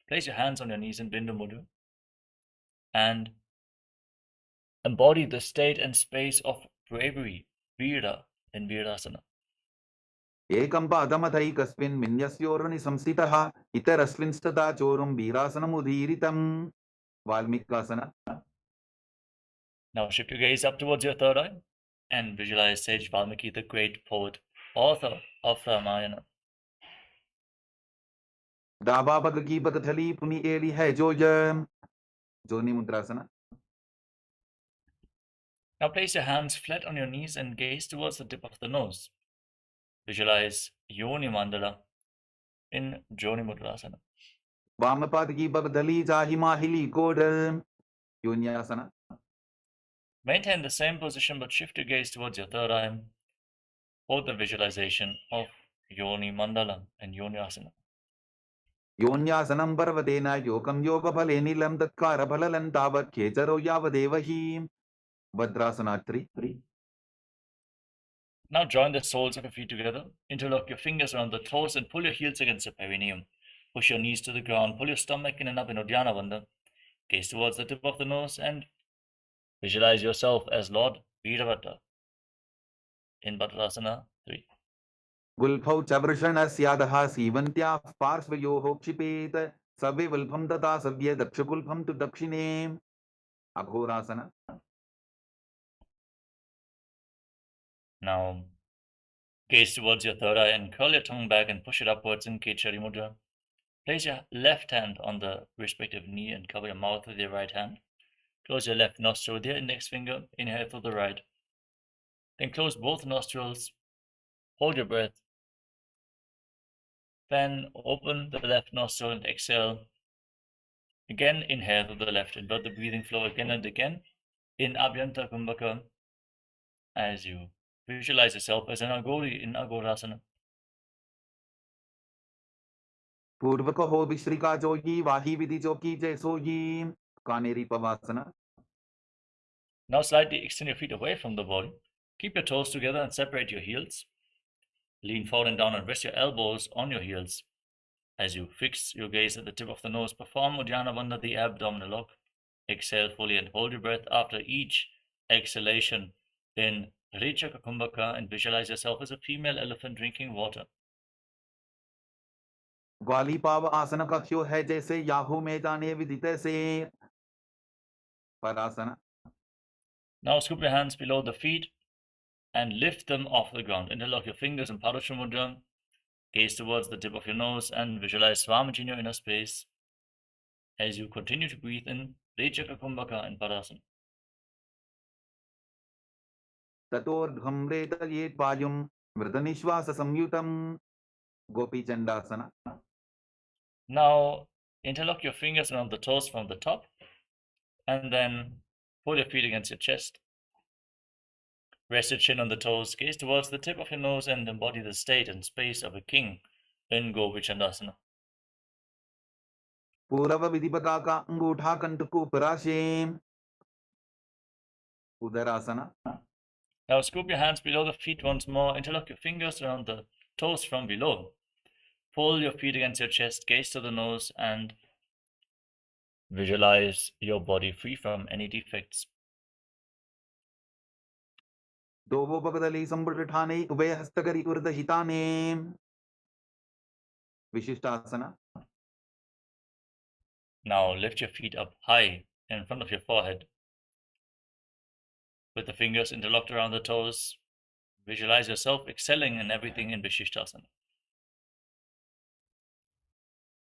Place your hands on your knees in Bindu Mudra and embody the state and space of bravery, Veera, in Virasana.
Ekam Padamathai Minyasyorani Samsitaha Itaraslinstata Chorum Virasanam Udhiritam. Valmikasana.
Now shift your gaze up towards your third eye and visualize Sage Valmiki, the great poet, author of Ramayana.
Daba Bagaki Bagathali Puni Eli Hai Joja. Joni Mudrasana.
Now place your hands flat on your knees and gaze towards the tip of the nose. Visualize Yoni Mandala in Joni Mudrasana.
Vamapadaki Bagadali Jahimahili Kodam. Yunyasana.
Maintain the same position but shift your gaze towards your third eye. Hold the visualization of Yoni Mandala and Yoni Asana.
Yonyasanam Parvatena Yokam Yoga Palenilam Tatkara Palalan Tavat Kecharo Yavadevahi. Vadrasana 3.
Now join the soles of your feet together. Interlock your fingers around the toes and pull your heels against the perineum. Push your knees to the ground. Pull your stomach in and up in Uddiyana Bandha. Gaze towards the tip of the nose and visualize yourself as Lord Veeravata in Vadrasana 3.
Gulphau Chavrashana Syadaha Sivantya Parsvayoho Kshipet Sabe Vulpham Tata Savya Dakshagulpham to Dakshine. Aghorasana.
Now gaze towards your third eye and curl your tongue back and push it upwards in Kechari Mudra. Place your left hand on the respective knee and cover your mouth with your right hand. Close your left nostril with your index finger. Inhale through the right. Then close both nostrils. Hold your breath. Then open the left nostril and exhale. Again, inhale through the left. Invert the breathing flow again and again in Abhyanta Kumbhaka as you visualize yourself as an Agori in Agorasana.
Purvaka ho Vishrika Jogi Vahi Vidhi Joki Jesogi. Kaneri Pavasana.
Now slightly extend your feet away from the body. Keep your toes together and separate your heels. Lean forward and down and rest your elbows on your heels. As you fix your gaze at the tip of the nose, perform Uddiyana Bandha, the abdominal lock. Exhale fully and hold your breath after each exhalation in Rechaka Kumbhaka and visualize yourself as a female elephant drinking water.
Vali Pava Asana Kakhyo Hai Jaise Yahu Medane Vidite Se. Parasana.
Now scoop your hands below the feet and lift them off the ground. Interlock your fingers in Padusha Mudra. Gaze towards the tip of your nose and visualize Swamiji in your inner space. as you continue to breathe in Rechaka Kumbhaka and Padasana.
Tatorgham retayet payum mridanishvasa samyutam Gopi Chandasana.
Now interlock your fingers around the toes from the top and then pull your feet against your chest. Rest your chin on the toes, gaze towards the tip of your nose and embody the state and space of a king in Gopi Chandasana.
Purava Vidipataka Angutha Kantuku Parashim Udarasana.
Now scoop your hands below the feet once more, interlock your fingers around the toes from below. Pull your feet against your chest, gaze to the nose and visualize your body free from any defects.
Dovo Bhavadali Sambhutane Ubaya Hastakari Urda Hitane Vishishtasana.
Now lift your feet up high in front of your forehead. With the fingers interlocked around the toes, visualize yourself excelling in everything in Vishishtasana.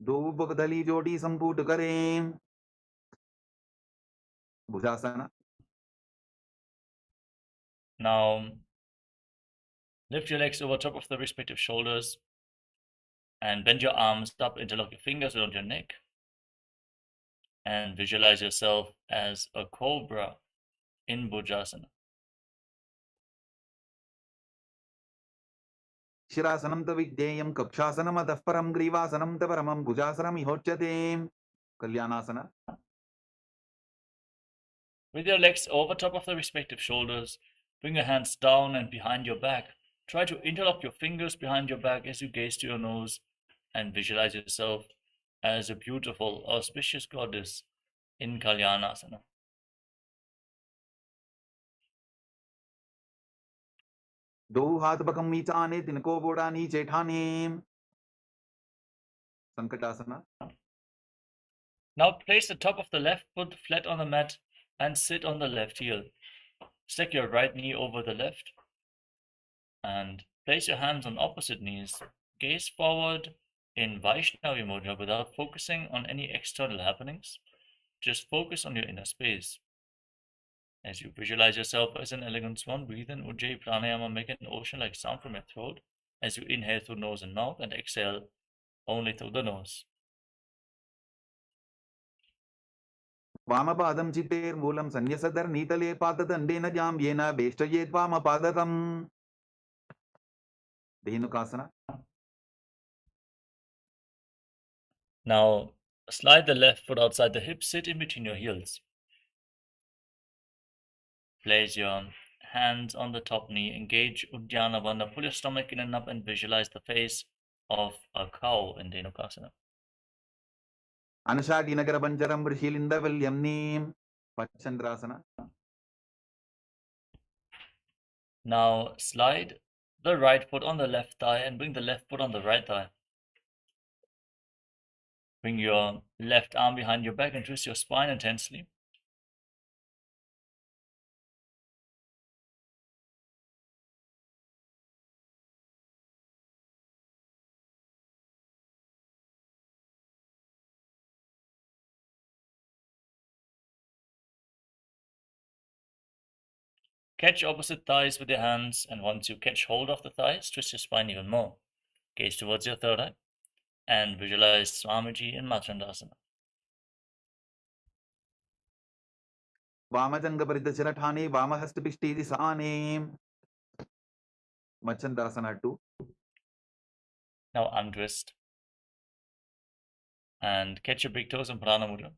Dovo Bhavadali Jodi Sambhutakare Bhujasana.
Now lift your legs over top of the respective shoulders and bend your arms up, interlock your fingers around your neck and visualize yourself as a cobra in Bhujasana.
Shirasanam Tavidyayam Kapshasanam Adhaparam Grivasanam Tavaramam Bhujasanam Ihochate Kalyanasana.
With your legs over top of the respective shoulders, bring your hands down and behind your back. Try to interlock your fingers behind your back as you gaze to your nose and visualize yourself as a beautiful, auspicious goddess in Kalyanasana.
Do Hatapakam Michane Tinako Bodani Chetane Sankatasana.
Now place the top of the left foot flat on the mat and sit on the left heel. Stack your right knee over the left and place your hands on opposite knees. Gaze forward in Vaishnavi Mudra without focusing on any external happenings. Just focus on your inner space. As you visualize yourself as an elegant swan, breathe in Ujjayi Pranayama, make an ocean-like sound from your throat as you inhale through nose and mouth and exhale only through the nose.
Vamapadam Chitter Mulam Sanyasadar Nitale Patadandena Jam Yena Bestayet Vamapadatam Dhenukasana.
Now slide the left foot outside the hip, sit in between your heels. Place your hands on the top knee, engage Uddiyana Bandha, pull your stomach in and up and visualize the face of a cow in Dhenukasana.
Anashadi Nagara Banjaram Rishilinda Vilyamnim Pachandrasana.
Now slide the right foot on the left thigh and bring the left foot on the right thigh. Bring your left arm behind your back and twist your spine intensely. Catch opposite thighs with your hands, and once you catch hold of the thighs, twist your spine even more. Gaze towards your third eye and visualize Swamiji in Machandasana.
Vamajanga Paritacharathane Vamahastapishti Sane Machandasana 2.
Now untwist and catch your big toes in Prana Mudra.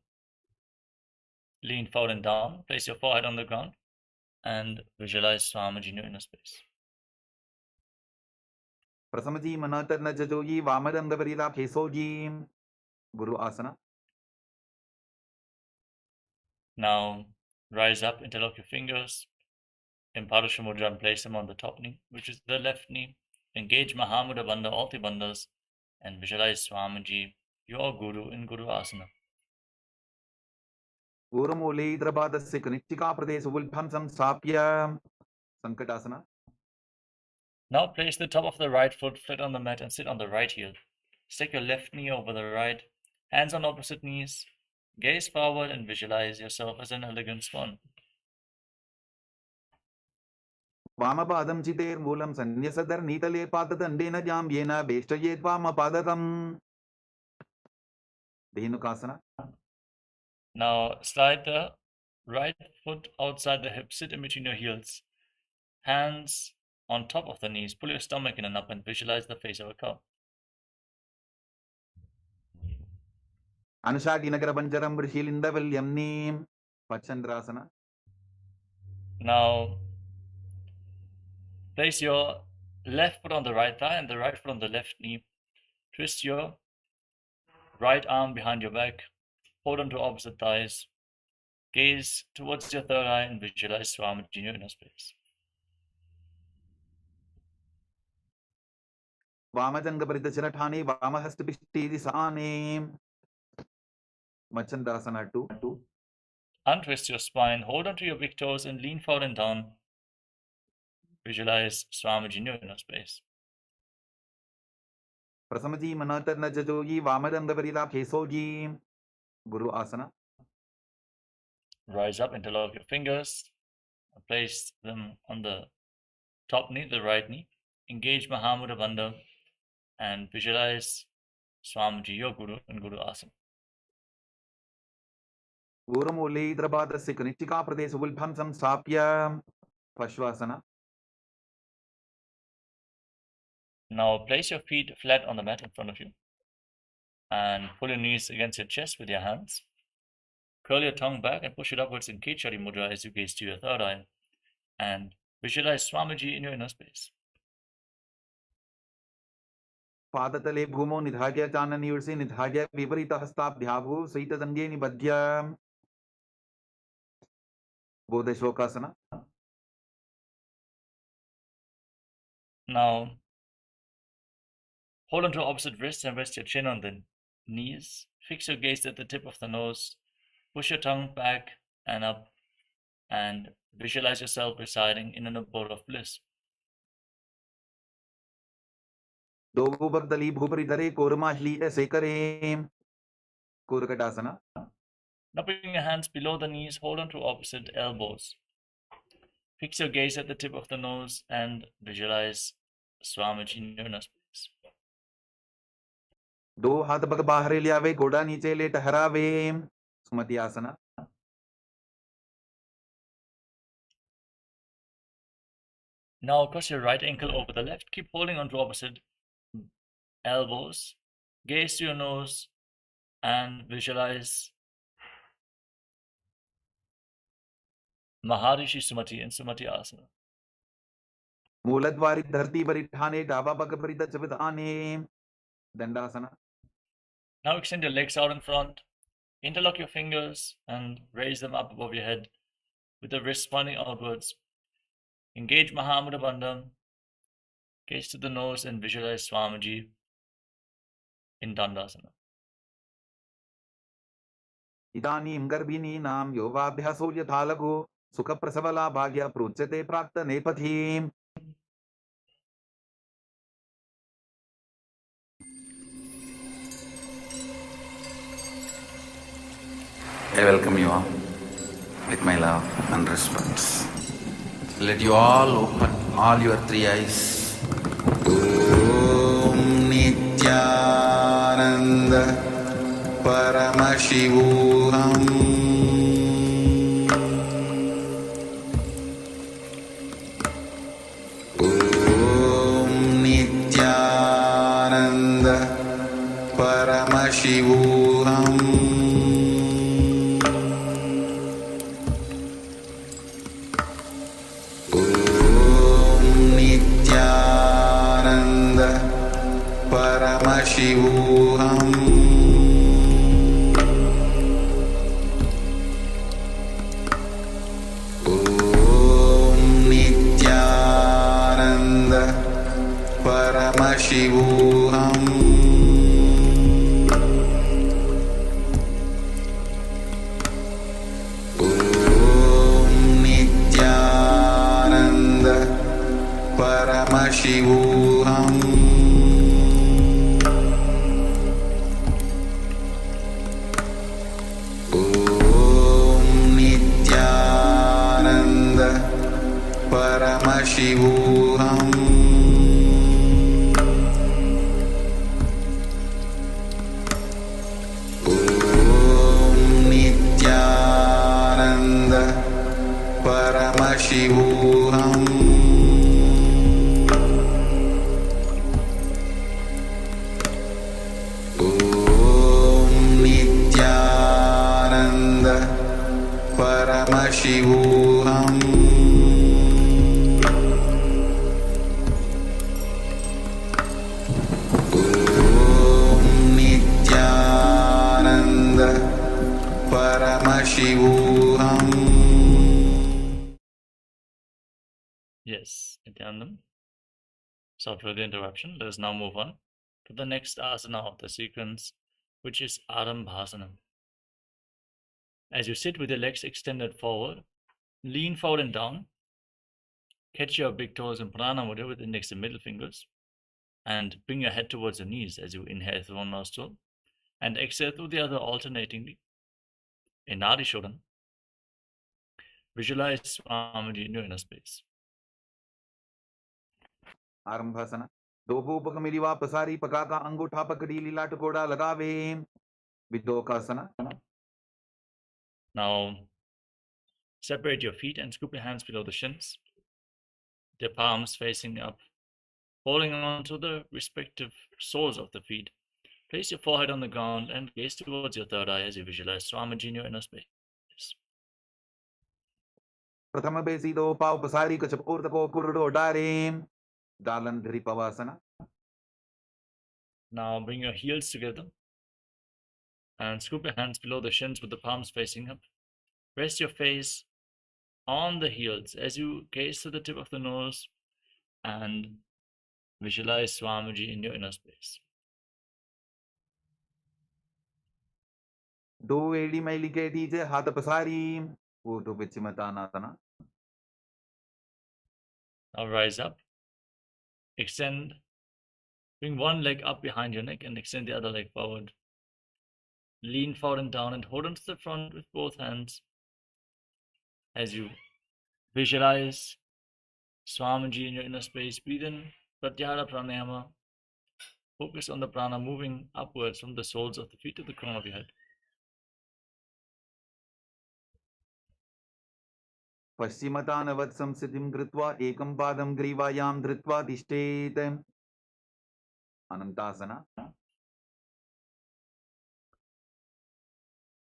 Lean forward and down, place your forehead on the ground and visualize Swamiji in your inner space.
Prasamaji Manatarna Jajoji Vamadanga Varila Kesoji Guru Asana.
Now rise up, interlock your fingers in Parasha Mudra and place them on the top knee, which is the left knee. Engage Mahamudra Bandha, all the bandhas, and visualize Swamiji, your Guru, in Guru Asana.
Uramole Drabadasya Kanichika Pradesh Vulpam Samstapya Sankatasana.
Now place the top of the right foot flat on the mat and sit on the right heel. Stack your left knee over the right, hands on opposite knees, Gaze forward and visualize yourself as an elegant swan.
वामपादं चितेर्मूलं सन्न्यसधर्नीतले पाददण्डेन जाम्येन वेष्टयेत् वामपादतम्. Dhenukasana.
Now slide the right foot outside the hip, sit in between your heels. Hands on top of the knees. Pull your stomach in and up and visualize the face of a cow.
Anushaginakarapancharam Vrishilindavalyam Neem. Pachandrasana.
Now place your left foot on the right thigh and the right foot on the left knee. Twist your right arm behind your back. Hold on to opposite thighs. Gaze towards your third eye and visualize Swamiji in your inner space.
Vamajangaparitasirathani Vamahastapishti Sane. Machandasana 2.
Untwist your spine, hold onto your big toes and lean forward and down. Visualize Swamiji in your inner space.
Prasamaji Manatarna Jajoji Vamadangavarila Kesoji. Guru Asana.
Rise up, interlock your fingers. Place them on the top knee, the right knee. Engage Mahamudra Bandha and visualize Swamiji, your Guru, in Guru Asana.
Uramule Idrabadasya Kanichika Pradesh Vulpham Samstapya. Pashvasana.
Now place your feet flat on the mat in front of you and pull your knees against your chest with your hands. Curl your tongue back and push it upwards in Kechari Mudra as you gaze to your third eye and visualize Swamiji in your inner space.
Padatale Bhumo Nidhagya Chanani Ursi Nidhagya Viparita Hastabhyabhu Saita Sandhye Nibadhya. Bodheshokasana.
Now hold on to opposite wrists and rest your chin on the knees. Fix your gaze at the tip of the nose. Push your tongue back and up and visualize yourself residing in an abode of bliss.
Dogubagdali Bhuparidare Kormashli Sekare. Kurakatasana.
Now bring your hands below the knees, hold on to opposite elbows. Fix your gaze at the tip of the nose and visualize Swamiji in your inner space.
Do हाथ पग बाहर ले आवे घोड़ा नीचे ले ठहरावे. Sumati Asana.
Now cross your right ankle over the left. Keep holding on to opposite elbows. Gaze to your nose and visualize Maharishi Sumati in Sumati Asana.
Muladvari Dharti Paritane Dava Bhagaparita Chavidane. Dandasana.
Now extend your legs out in front. Interlock your fingers and raise them up above your head with the wrists pointing outwards. Engage Mahamudra Bandha. Gaze to the nose and visualize Swamiji in Dandasana.
Idanim Garbini Nam Yovabhyaso Yathalago Sukha Prasavala Bhagya Pruchate Prakta Nepathim.
I welcome you all with my love and respect. Let you all open all your three eyes. Om Nityananda Paramashivoham Om Nityananda Paramashivoham Paramashivoham Om Nityananda Paramashivoham Om Nityananda Paramashivoham Paramashivoham.
Yes, Nityanandam. So for the interruption, let us now move on to the next asana of the sequence, which is Arambhasana. As you sit with your legs extended forward, lean forward and down, catch your big toes in prana mudra with index and middle fingers, and bring your head towards your knees as you inhale through one nostril and exhale through the other alternatingly. In Nadi Shodhan, visualize Swamiji in your inner space.
आरंभासना दोपोपक मिलिवा पसारी पकाका अंगूठा पकड़ी लीला टकोड़ा लगावे विदोकासना.
Now, separate your feet and scoop your hands below the shins, their palms facing up, holding on to the respective soles of the feet. Place your forehead on the ground and gaze towards your third eye as you visualize Swamiji in your inner space.
प्रथम बेसी दो पाव पसारी कचपोर तको कुरडो डारे दालन धरी पवासना.
Now bring your heels together and scoop your hands below the shins with the palms facing up. Rest your face on the heels as you gaze to the tip of the nose and visualize Swamiji in your inner space.
दो एड़ी मैली के दीजे हाथ पसारी वो तो विचिमतानासना.
Now rise up, extend, bring one leg up behind your neck and extend the other leg forward. Lean forward and down and hold onto the front with both hands as you visualize Swamiji in your inner space. Breathe in Pratyahara Pranayama. Focus on the prana moving upwards from the soles of the feet to the crown of your head.
पश्चिमतानवत् संस्थितिं कृत्वा एकं पादं ग्रीवायां धृत्वा तिष्ठेत्. अनंतासना.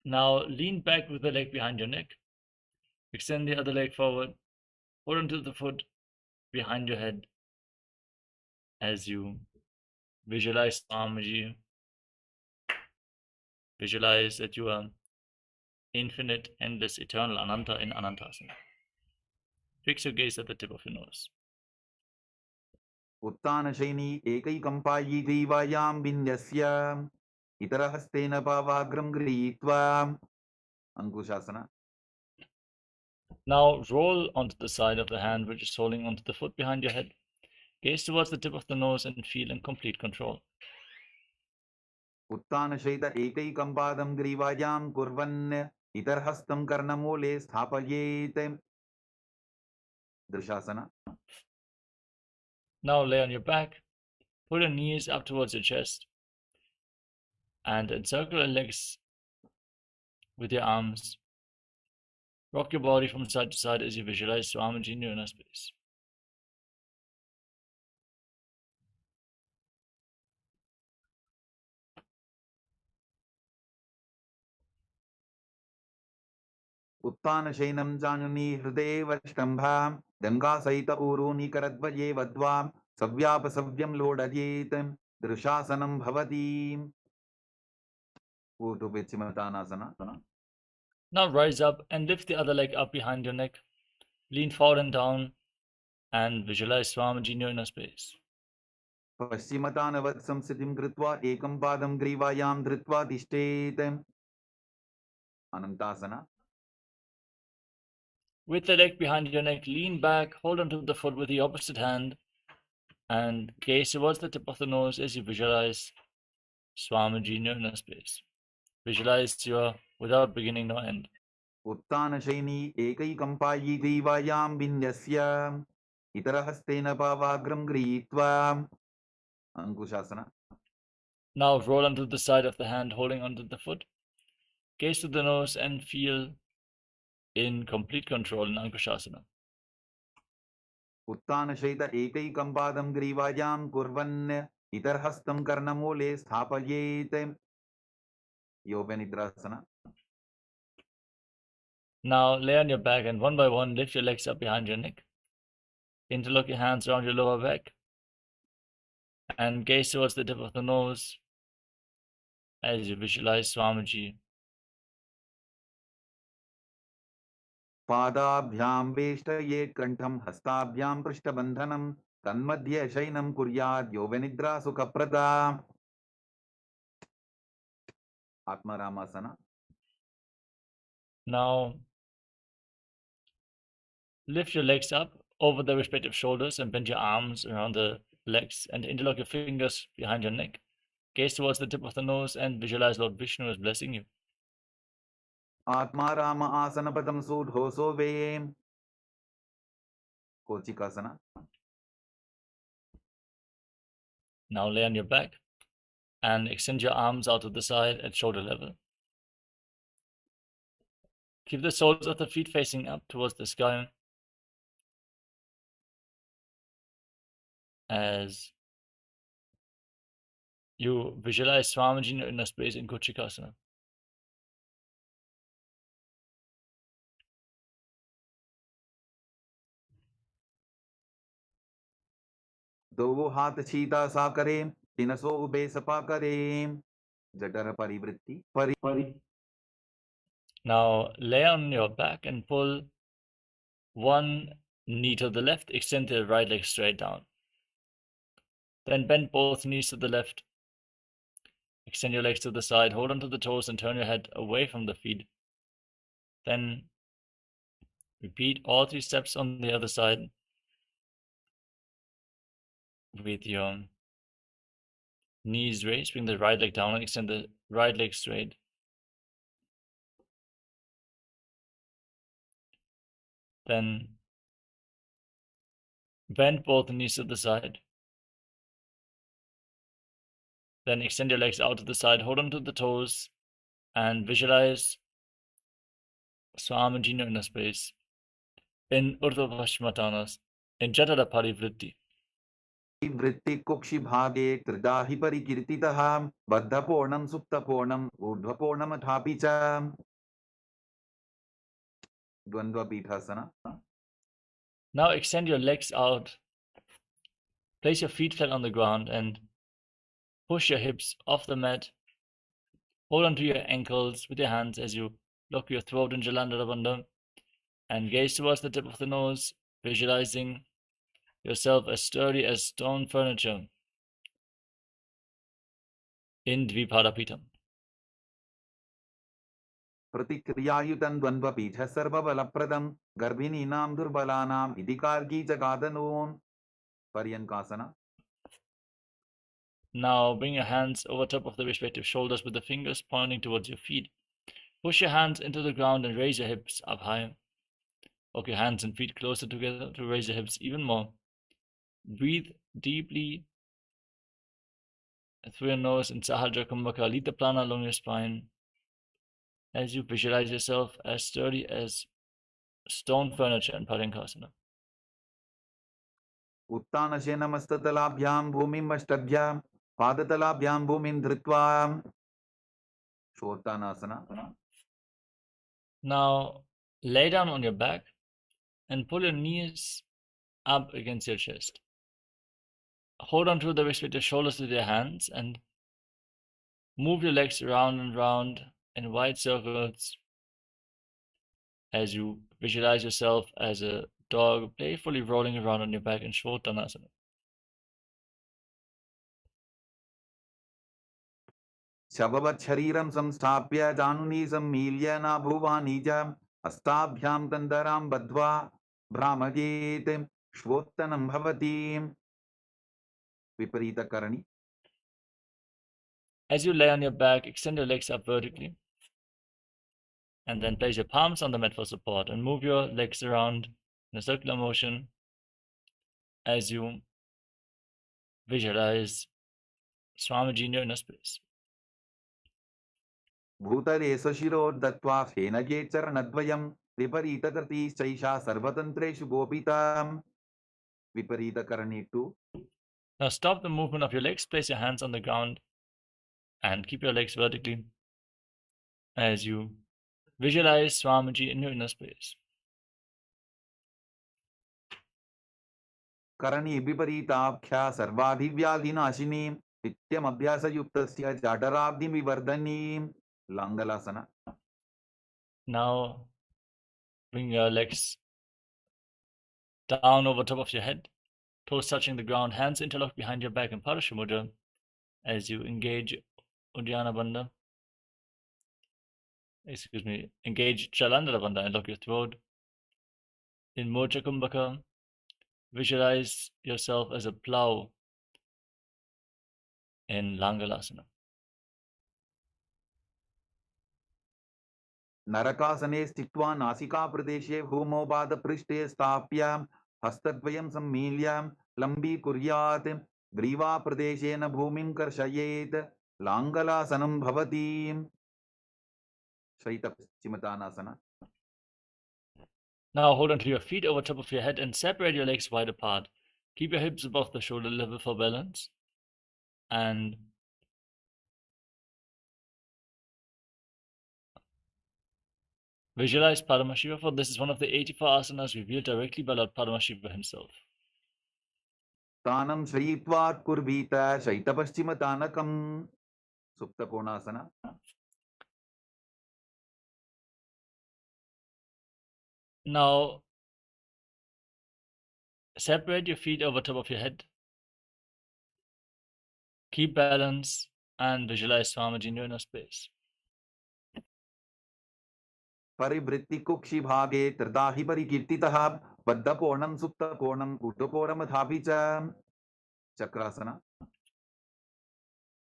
Now lean back with the leg behind your neck. Extend the other leg forward. Hold onto the foot behind your head as you visualize Swamiji. Visualize that you are infinite, endless, eternal, Ananta in Anantasana. Fix your gaze at the tip of your nose.
उत्तानशयनी एकैकम्पायी ग्रीवायां विन्यस्य इतरहस्तेन पावाग्रं गृहीत्वा. अंकुशासना.
Now roll onto the side of the hand which is holding onto the foot behind your head. Gaze towards the tip of the nose and feel in complete control.
उत्तानशयित एकैकं पादं ग्रीवायां कुर्वन् इतरहस्तं कर्णमूले स्थापयेत्. दृशासना.
Now lay on your back, pull your knees up towards your chest, and encircle your legs with your arms. Rock your body from side to side as you visualize Swamiji in your inner space.
उत्तानशयनं जानुनी हृदये वष्टम्भा गङ्गासहित ऊरूनि करद्वये वद्वा सव्यापसव्यं लोडयेत्. दृशासनं भवति. ऊर्ध्वविचिमतानासना.
Now rise up and lift the other leg up behind your neck. Lean forward and down and visualize Swamiji in your inner space.
पश्चिमतानवत् संस्थितिं कृत्वा एकं पादं ग्रीवायां धृत्वा तिष्ठेत्. अनन्तासना.
With the leg behind your neck, lean back, hold onto the foot with the opposite hand, and gaze towards the tip of the nose as you visualize Swamiji in your inner space. Visualize your without beginning nor end.
उत्तानशयनी एकैकम्पायी ग्रीवायां विन्यस्य इतरहस्तेन पावाग्रं गृहीत्वा. अंकुशासना.
Now roll onto the side of the hand, holding onto the foot. Gaze to the nose and feel in complete control in Ankushasana.
उत्तानशयित एकैकं पादं ग्रीवायां कुर्वन् इतरहस्तं कर्णमूले स्थापयेत्. योगनिद्रासना.
Now lay on your back and one by one lift your legs up behind your neck. Interlock your hands around your lower back and gaze towards the tip of the nose as you visualize Swamiji
पादाभ्यां वेष्टयेत् कंठं हस्ताभ्यां पृष्ठबन्धनं तन्मध्ये शयनं कुर्यात् योगनिद्रा सुखप्रदा Atmaramasana.
Now, lift your legs up over the respective shoulders and bend your arms around the legs and interlock your fingers behind your neck. Gaze towards the tip of the nose and visualize Lord Vishnu is blessing you.
Atmarama asana padam sudho sove. Kochikasana.
Now lay on your back and extend your arms out to the side at shoulder level. Keep the soles of the feet facing up towards the sky as you visualize Swamiji in your inner space in Kochikasana.
दो हाथ सीधा सा करें, तिनसो ube Sapa करें. जठर परिवृत्ति.
Now lay on your back and pull one knee to the left, extend the right leg straight down. Then bend both knees to the left. Extend your legs to the side, hold onto the toes and turn your head away from the feet. Then repeat all 3 steps on the other side with your knees raised. Bring the right leg down and extend the right leg straight. Then bend both knees to the side. Then extend your legs out to the side, hold on to the toes, and visualize Swamiji in your inner space in Urdhva Pashmatanas, in Jatara Parivritti.
वृत्ति कुक्षि भागे त्रिदाहि परिकीर्तितः बद्धपूर्णं सुप्तपूर्णं ऊर्ध्वपूर्णं अथापि च. द्वन्द्व पीठासना.
Now extend your legs out. Place your feet flat on the ground and push your hips off the mat. Hold onto your ankles with your hands as you lock your throat in Jalandhara Bandha and gaze towards the tip of the nose, visualizing yourself as sturdy as stone furniture in Dvipadapitam.
प्रतिक्रियायुतं द्वन्द्वपीठ सर्वबलप्रदं गर्भिणीनां दुर्बलानां इदिकार्गी जगादनून्. पर्यङ्कासना.
Now bring your hands over top of the respective shoulders with the fingers pointing towards your feet. Push your hands into the ground and raise your hips up high. Walk your hands and feet closer together to raise your hips even more. Breathe deeply through your nose in Sahaja Kumbhaka Lita Prana along your spine as you visualize yourself as sturdy as stone furniture in Paryankasana.
उत्तानशयनमस्ततलाभ्यां भूमिम् अष्टभ्यां पादतलाभ्यां भूमिं धृत्वा. Shottanasana.
Now lay down on your back and pull your knees up against your chest. Hold on to the respective shoulders with your hands and move your legs round and round in wide circles as you visualize yourself as a dog playfully rolling around on your back in Shottanasana.
शववत् शरीरं संस्थाप्य जानुनी सम्मील्य नाभुवानी च हस्ताभ्यां तन्दरां बद्ध्वा भ्रामयेत् श्वोत्तनं भवति. विपरीतकरणी.
As you lay on your back, extend your legs up vertically and then place your palms on the mat for support and move your legs around in a circular motion as you visualize Swamiji in your inner space.
भूतले स्वशिरोर्दत्त्वा फेनगे चरणद्वयं विपरीतकृतिश्चैषा सर्वतन्त्रेषु गोपिता. विपरीतकरणी 2.
Now stop the movement of your legs, place your hands on the ground and keep your legs vertically as you visualize Swamiji in your inner space.
Karni विपरीताख्या सर्वाधिव्याधिनाशिनी नित्यमभ्यासयुक्तस्य जाठराब्धिविवर्धनी. Langalasana.
Now Bring your legs down over top of your head, toes touching the ground, hands interlocked behind your back in Paramashivoham as you engage Uddiyana Bandha. Engage Chalandra Bandha and lock your throat. In Mocha Kumbhaka, visualize yourself as a plow in Langalasana.
नरकासने स्थित्वा नासिकाप्रदेशे भूमोपादपृष्ठे स्थाप्य हस्तद्वयं सम्मील्य लम्बीकुर्यात् ग्रीवाप्रदेशेन भूमिं कर्षयेत् लाङ्गलासनं भवति शैतपश्चिमतानासना.
Now hold onto your feet over top of your head and separate your legs wide apart. Keep your hips above the shoulder level for balance. And visualize Paramashiva, for this is one of the 84 asanas revealed directly by Lord Paramashiva himself.
तानं शयित्वात् कुर्वीत शैतपश्चिमतानकं सुप्तकोणासना.
Now separate your feet over top of your head. Keep balance and visualize Swamiji in your inner space.
परिवृत्ति भागे त्रिदाहि परिकीर्तितः बद्धकोणं सुप्तकोणं कुटकोणमथापि च Chakrasana.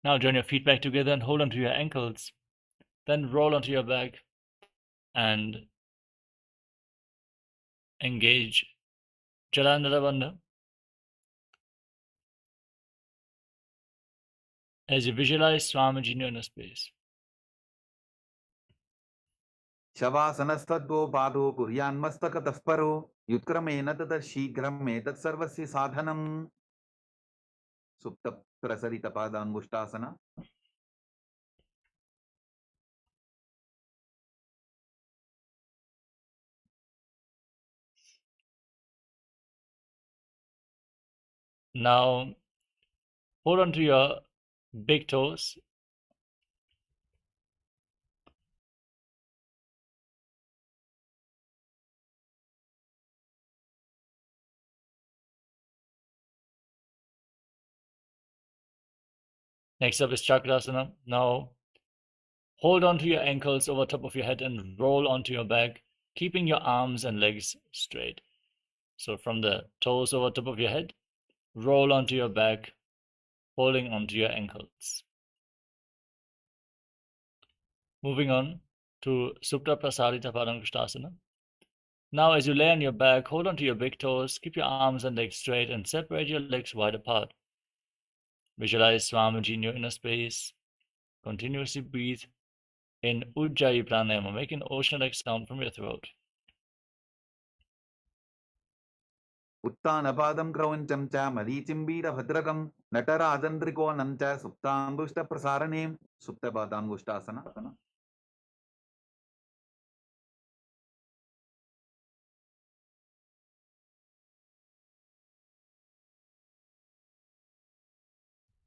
Now join your feet back together and hold onto your ankles. Then roll onto your back and engage Jalandhara Bandha. As you visualize Swamiji in your inner space.
शवासनस्तद्वो पादो कुर्यान्मस्तकतः परो युत्क्रमेण ततः शीघ्रम् एतत् सर्वस्य साधनम् सुप्तप्रसरितपादाङ्गुष्ठासना.
Now hold on to your big toes. Next up is Chakrasana. Now hold on to your ankles over top of your head and roll onto your back, keeping your arms and legs straight. So from the toes over top of your head, roll onto your back, holding onto your ankles. Moving on to Supta Prasarita Padangushtasana. Now as you lay on your back, hold onto your big toes, keep your arms and legs straight and separate your legs wide apart. Visualize Swamiji in your inner space. Continuously breathe in Ujjayi Pranayama, make an ocean-like sound from your throat.
उत्तानपादं क्रौञ्चं च मरीचिम्बीरभद्रकं नटराजन्द्रिकोणं च सुप्ताङ्गुष्ठप्रसारणे सुप्तपादाङ्गुष्ठासना.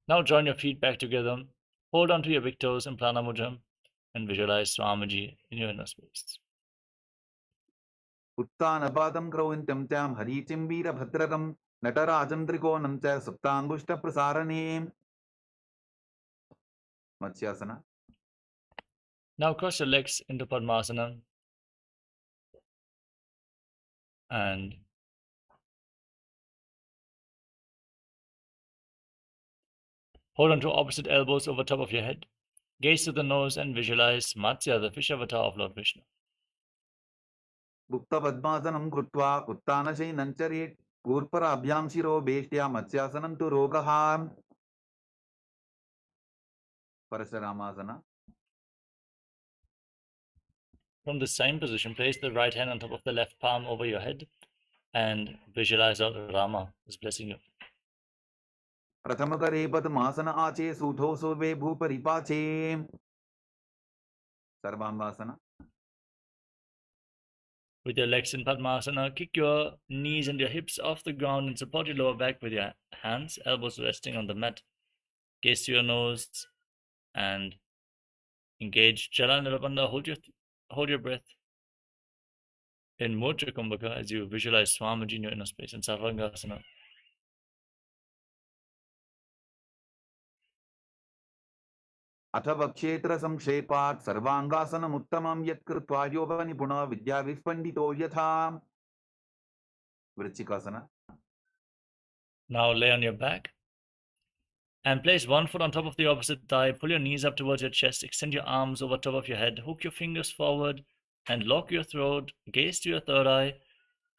Now join your feet back together, hold onto your big toes in Pranamudra, and visualize Swamiji in your inner space.
उत्तानपादं क्रौञ्चं च मरीचिम्बीरभद्रकं नटराजन्द्रिकोणं च सुप्ताङ्गुष्ठप्रसारणे मत्स्यासना.
Now cross your legs into Padmasana and hold on to opposite elbows over top of your head. Gaze to the nose and visualize Matsya, the fish avatar of Lord Vishnu.
गुप्तपद्मासनं कृत्वा उत्तानशयनं चरेत् कूर्पराभ्यां शिरो वेष्ट्या मत्स्यासनं तु रोगः परशुरामासना.
From the same position, place the right hand on top of the left palm over your head and visualize Lord Rama is blessing you.
प्रथमकरे पद्मासन आचे सूधो Sorve भूपरिपाचे सर्वांगासना.
With your legs in Padmasana, kick your knees and your hips off the ground and support your lower back with your hands, elbows resting on the mat. Gaze to your nose and engage Jala Nirabandha. Hold your breath. in Mudra Kumbhaka as you visualize Swamiji in your inner space in Sarvangasana.
अथवा क्षेत्र संक्षेपात् सर्वांगासनम् उत्तमं यत् कृत्वा योगनिपुणः विद्याविस्पण्डितो यथा वृश्चिकासना.
Now lay on your back and place one foot on top of the opposite thigh. Pull your knees up towards your chest. Extend your arms over top of your head. Hook your fingers forward and lock your throat. Gaze to your third eye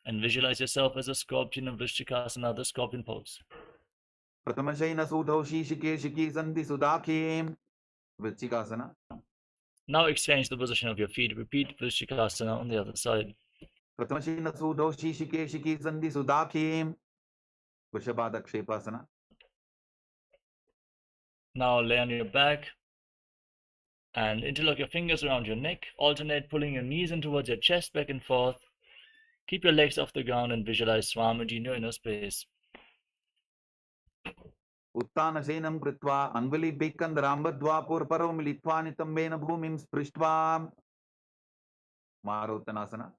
and visualize yourself as a scorpion in Vrishchikasana, the scorpion pose.
प्रथमशयन सूतौ शीशिकेशिकी सन्धि सुदाखे वृश्चिकासना.
Now exchange the position of your feet. Repeat Vrishchikasana on the other side.
प्रथमशयन सूतौ शीशिकेशिकी सन्धि सुदाखे वृषभादक्षेपासना.
Now lay on your back and interlock your fingers around your neck. Alternate pulling your knees in towards your chest, back and forth. Keep your legs off the ground and visualize Swamiji in your inner space.
उत्तानशयनं कृत्वा अङ्गुलिभिक्कन्दराम्बद्वा पूर्वपरौ मिलित्वा नितम्बेन भूमिं स्पृष्ट्वा मारोत्तनासना.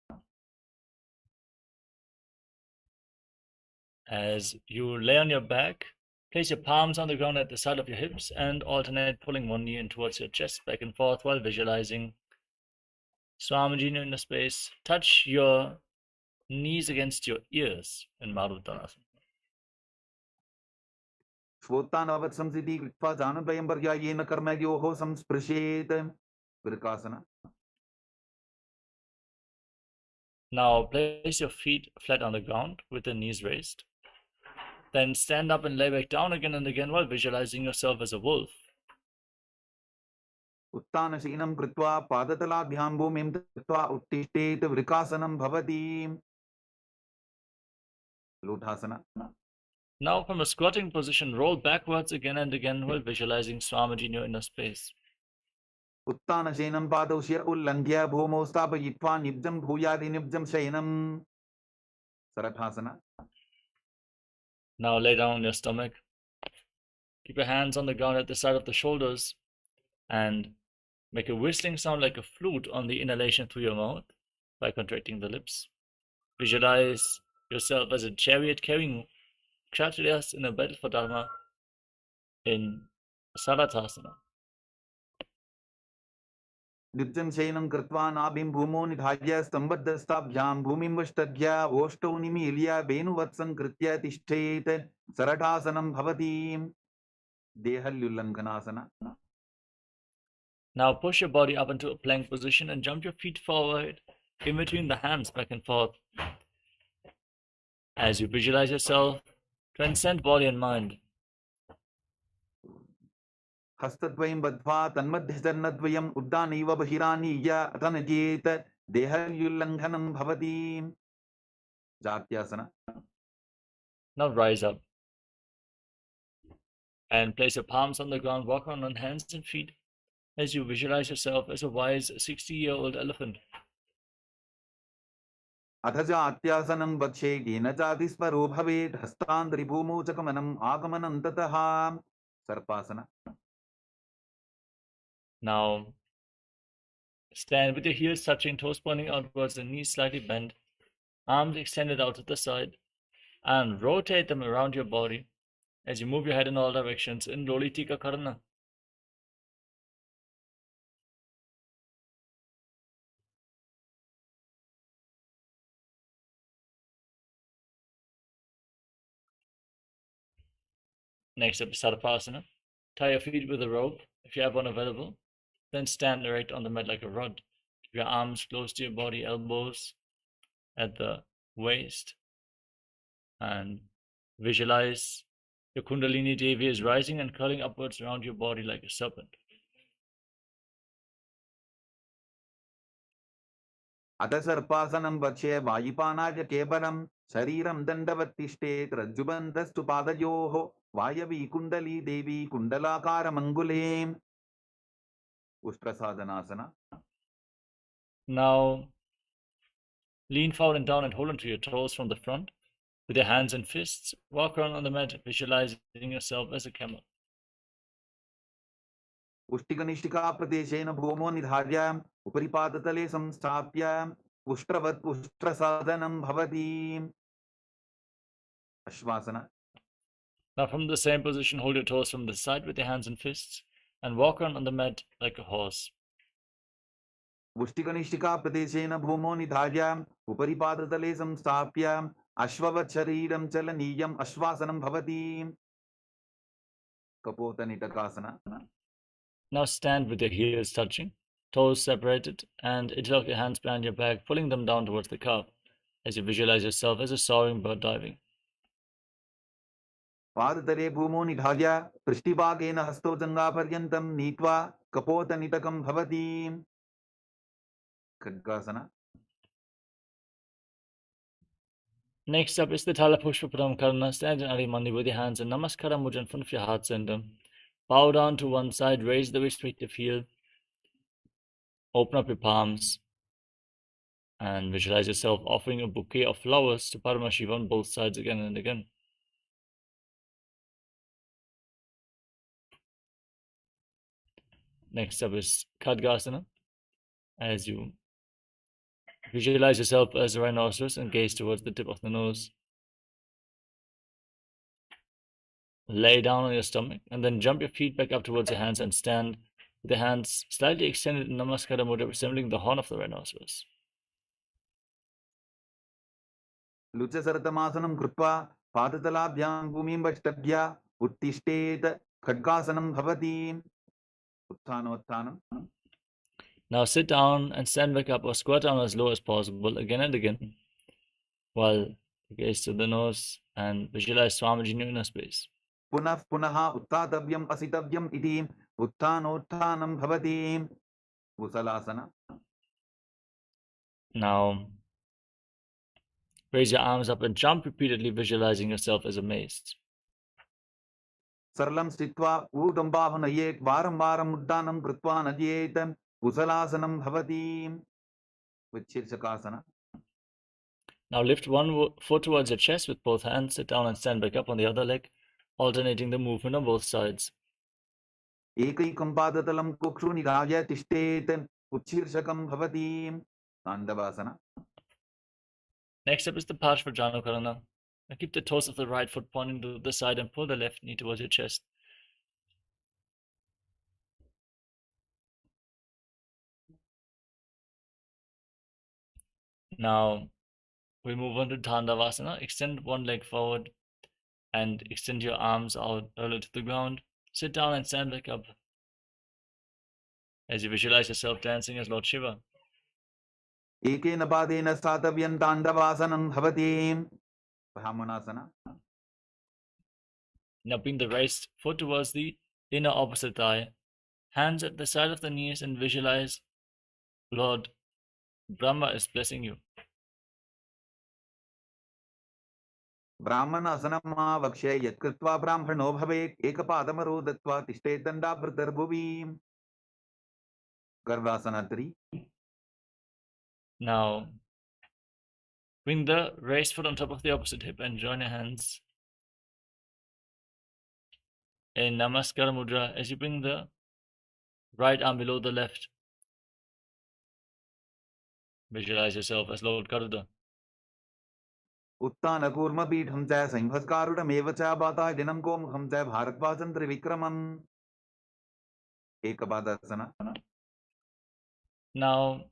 As you lay on your back, place your palms on the ground at the side of your hips and alternate pulling one knee in towards your chest, back and forth while visualizing Swamiji in your inner space. Touch your knees against your ears in Maruttanasana.
श्वोत्तानवत् संसिद्धि कृत्वा जानद्वयं पर्यायेन कर्मयोः संस्पृशेत् वृकासना.
Now place your feet flat on the ground with the knees raised. Then stand up and lay back down again and again while visualizing yourself as a wolf.
उत्तानशयनं कृत्वा पादतलाभ्यां भूमिं दत्त्वा उत्तिष्ठेत् वृकासनं भवति लूठासना.
Now from a squatting position, roll backwards again and again while visualizing Swamiji in your inner space.
उत्तानशयनं पादौ शिर उल्लङ्घ्य भूमौ स्थापयित्वा निब्जं भूयादिनिब्जं शयनं सरठासना.
Now lay down on your stomach. Keep your hands on the ground at the side of the shoulders and make a whistling sound like a flute on the inhalation through your mouth by contracting the lips. Visualize yourself as a chariot carrying Kshatriyas in a battle for Dharma in Sarathasana.
निब्जं शयनं कृत्वा नाभिं भूमौ निधाय स्तम्भद्धस्ताभ्यां भूमिं वष्टभ्य ओष्ठौ निमील्य वेणुवत्सं कृत्य तिष्ठेत् सरठासनं भवति देहल्युल्लङ्घनासना.
Now push your body up into a plank position and jump your feet forward in between the hands, back and forth. As you visualize yourself, transcend body and mind.
हस्तद्वयं बद्ध्वा तन्मध्यचरणद्वयम् उड्डानैव बहिरानीय अतनजेत देहल्युल्लङ्घनं भवति जात्यासना.
Now rise up and place your palms on the ground. Walk around on hands and feet as you visualize yourself as a wise 60-year-old elephant.
अथ जात्यासनं वक्षे येन जातिस्वरो भवेत् हस्तान्तरिभूमौ च गमनम् आगमनं ततः सर्पासना.
Now stand with your heels touching, toes pointing outwards, and knees slightly bent, arms extended out to the side, and rotate them around your body as you move your head in all directions in Lolitika Karna. Next up is Sarpasana. Tie your feet with a rope if you have one available. Then stand erect on the mat like a rod. Keep your arms close to your body, elbows at the waist, and visualize your Kundalini Devi is rising and curling upwards around your body like a serpent.
अथ सर्पासनं वक्षे वायुपानाय केवलं शरीरं दण्डवत्तिष्ठेत् रज्जुबन्धस्तु पादयोः वायवी कुण्डली देवी कुण्डलाकारमङ्गुले उष्ट्रसाधनासना.
Now lean forward and down and hold onto your toes from the front. With your hands and fists, walk around on the mat, visualizing yourself as a camel.
उष्टिकनिष्ठिका प्रदेशेन भूमो निधार्य उपरिपादतले संस्थाप्य पुष्ट्रवत् पुष्ट्रसाधनं भवति. Ashvasana.
Now from the same position, hold your toes from the side with your hands and fists and walk around on the mat like a horse.
मुष्टिकनिष्ठिका प्रदेशेन भूमौ निधाय उपरि पादतले संस्थाप्य अश्ववत् शरीरं चलनीयम् अश्वासनं भवति. कपोतनिटकासना.
Now stand with your heels touching, toes separated, and interlock your hands behind your back, pulling them down towards the calf as you visualize yourself as a soaring bird diving.
पादतले भूमौ निधाय पृष्ठभागेन हस्तौ जङ्घापर्यन्तं नीत्वा कपोतनिटकं भवति. खड्गासना.
Next up is the Talapushpa Paramkarana. Stand in Arimani with your hands in Namaskara Mudra in front of your heart center. Bow down to one side, raise the respective heel, open up your palms, and visualize yourself offering a bouquet of flowers to Paramashiva on both sides again and again. Next up is Khadgasana. As you visualize yourself as a rhinoceros and gaze towards the tip of the nose. Lay down on your stomach and then jump your feet back up towards your hands and stand with your hands slightly extended in Namaskara Mudra, resembling the horn of the rhinoceros.
लुचसरतमासनं कृत्वा पादतलाभ्यां भूमिं वष्टभ्य उत्तिष्ठेत खड्गासनं भवति. उत्थानोत्थानं.
Now sit down and stand back up or squat down as low as possible again and again while you gaze to the nose and visualize Swamiji in your inner space.
पुनः पुनः उत्थातव्यम् असितव्यम् इति उत्थानोत्थानं भवति. कुशलासना.
Now raise your arms up and jump repeatedly, visualizing yourself as a mace.
सरलं स्थित्वा ऊर्ध्वं बाहुनयेत् वारं वारम् उड्डानं कृत्वा नद्येत् कुशलासनं भवति. शीर्षकासना.
Now lift one foot towards your chest with both hands, sit down and stand back up on the other leg, alternating the movement on both sides.
एकैकं पादतलं कुक्षु निधाय तिष्ठेत् उत्शीर्षकं भवति. ताण्डवासना.
Next up is the Parshvajanukarana. Now keep the toes of the right foot pointing to the side and pull the left knee towards your chest. Now we move on to Dandavasana. Extend one leg forward and extend your arms out parallel to the ground. Sit down and stand back up as you visualize yourself dancing as Lord Shiva.
एकेन पादेन स्थातव्यं ताण्डवासनं भवति. ब्राह्मणासना.
Now bring the raised foot towards the inner opposite thigh. Hands at the side of the knees and visualize Lord Brahma is blessing you.
ब्राह्मणासनमावक्ष्य यत्कृत्वा ब्राह्मणो भवेत् एकपादमरो दत्त्वा तिष्ठेत् दण्डाभृतर्भुवि. गर्भासना 3.
Now bring the raised foot on top of the opposite hip and join your hands in Namaskara Mudra as you bring the right arm below the left. Visualize yourself as Lord Garuda.
उत्तानकूर्मपीठं च संहस्कारुडमेव च वातायनं गोमुखं च भारद्वाजं त्रिविक्रमम्. एकपादासना.
Now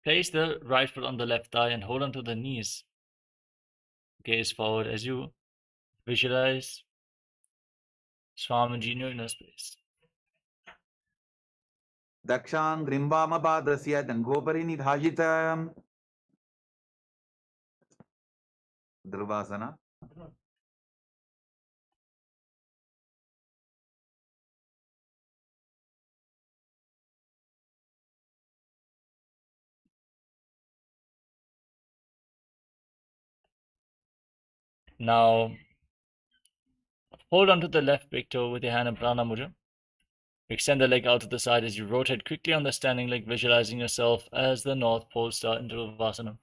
place the right foot on the left thigh and hold onto the knees. Gaze forward as you visualize Swamiji in your inner space.
दक्षाङ्घ्रिं वामपादस्य जङ्घोपरि निधाय च. ध्रुवासना.
Now hold onto the left big toe with your hand in Prana Mudra. Extend the leg out to the side as you rotate quickly on the standing leg, visualizing yourself as the North Pole Star in Dhruvasana.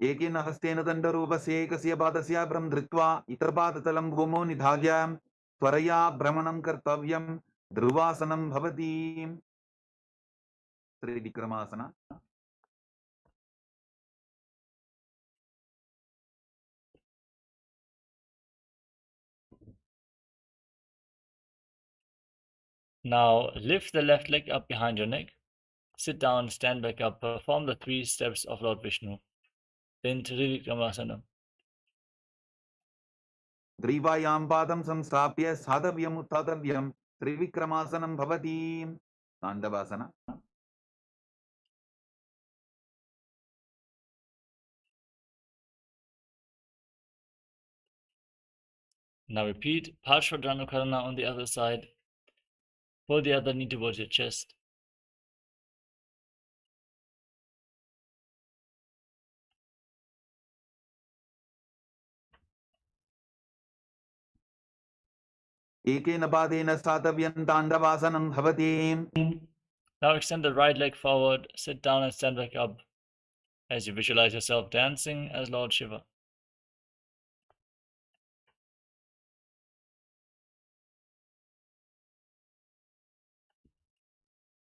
एकेन हस्तेन दण्डरूपस्य एकस्य पादस्य भ्रं धृत्वा इतरपादतलं भूमौ निधाय त्वरया भ्रमणं कर्तव्यं. ध्रुवासनं भवति. Trivikramasana.
Now lift the left leg up behind your neck. Sit down, stand back up, perform the 3 steps of Lord Vishnu in Trivikramasana.
Drivayam padam samstapya sadhavyam uttadavyam Trivikramasanam bhavati. Nanda.
Now repeat Parshvadhanukarana on the other side. Pull the other knee towards your chest.
Ekena padena sadhavyam Dandavasanam bhavati.
Now extend the right leg forward, sit down and stand back up as you visualize yourself dancing as Lord Shiva.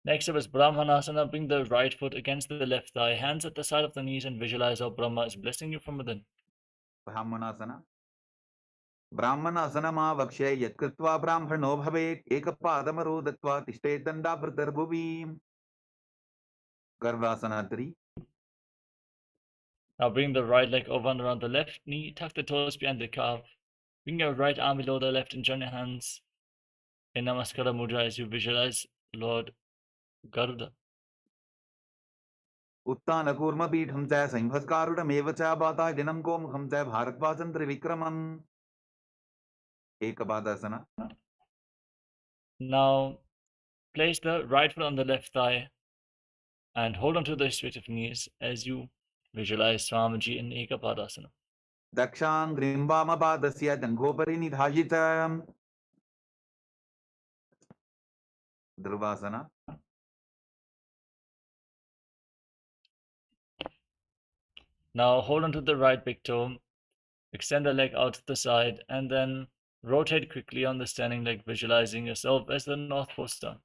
Next up is Brahmanasana. Bring the right foot against the left thigh, hands at the side of the knees, and visualize how Brahma is blessing you from within.
Brahmanasana. Brahmanasana vakshe yatkritva brahmano bhavet ekapadamaro datva tishtet dandavritarbuvi. Garvasana 3.
Now bring the right leg over and around the left knee, tuck the toes behind the calf. Bring your right arm below the left and join your hands in Namaskara Mudra as you visualize Lord Garuda.
Uttana kurma pitham cha sambhaskaruda mevacha bata dinam komkham cha bharatvasan trivikramam. Ekapadasana.
Now place the right foot on the left thigh and hold on to the respective knees as you visualize Swamiji in Ekapadasana.
Dakshang grimbama padasya dangopari nidhajitam. Dhruvasana.
Now hold on to the right big toe, extend the leg out to the side, and then rotate quickly on the standing leg, visualizing yourself as the North Pole Star.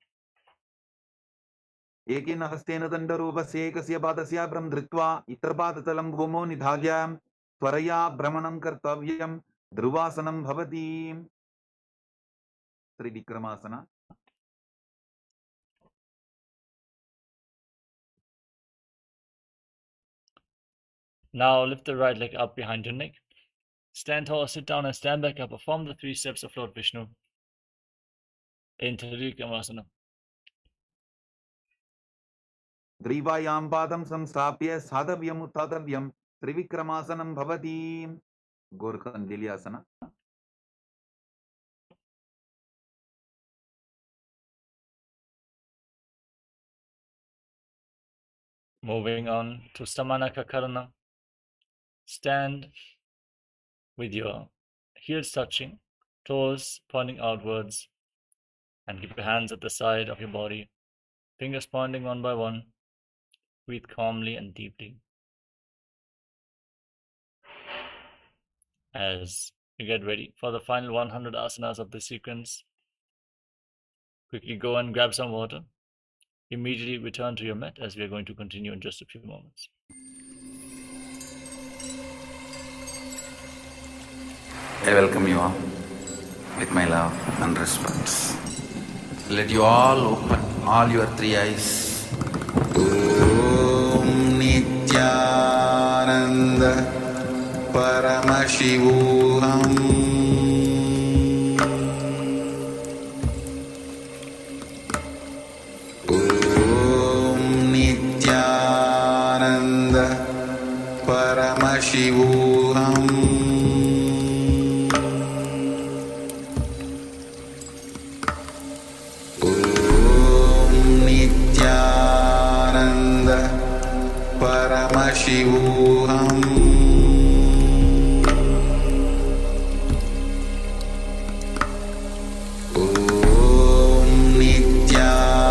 Ekena hastena dandarupasya ekasya padasya brahm dhritva itrapatatalam bhumo nidhagyam tvaraya brahmanam kartavyam dhruvasanam bhavati. Trivikramasana.
Now lift the right leg up behind your neck. Stand tall, sit down, and stand back up. Perform the 3 steps of Lord Vishnu in Trivikramasana.
Drivayam padam samstapya sadhavyam uttadavyam Trivikramasanam bhavati. Gorkandiliasana.
Moving on to Samanakakarana. Stand with your heels touching, toes pointing outwards, and keep your hands at the side of your body, fingers pointing one by one. Breathe calmly and deeply. As you get ready for the final 100 asanas of this sequence, quickly go and grab some water. Immediately return to your mat as we are going to continue in just a few moments.
I welcome you all with my love and respect. Let you all open all your 3 eyes. Om Nityananda Paramashivoham Om Nityananda Paramashivoham Paramashivoham Om Nityananda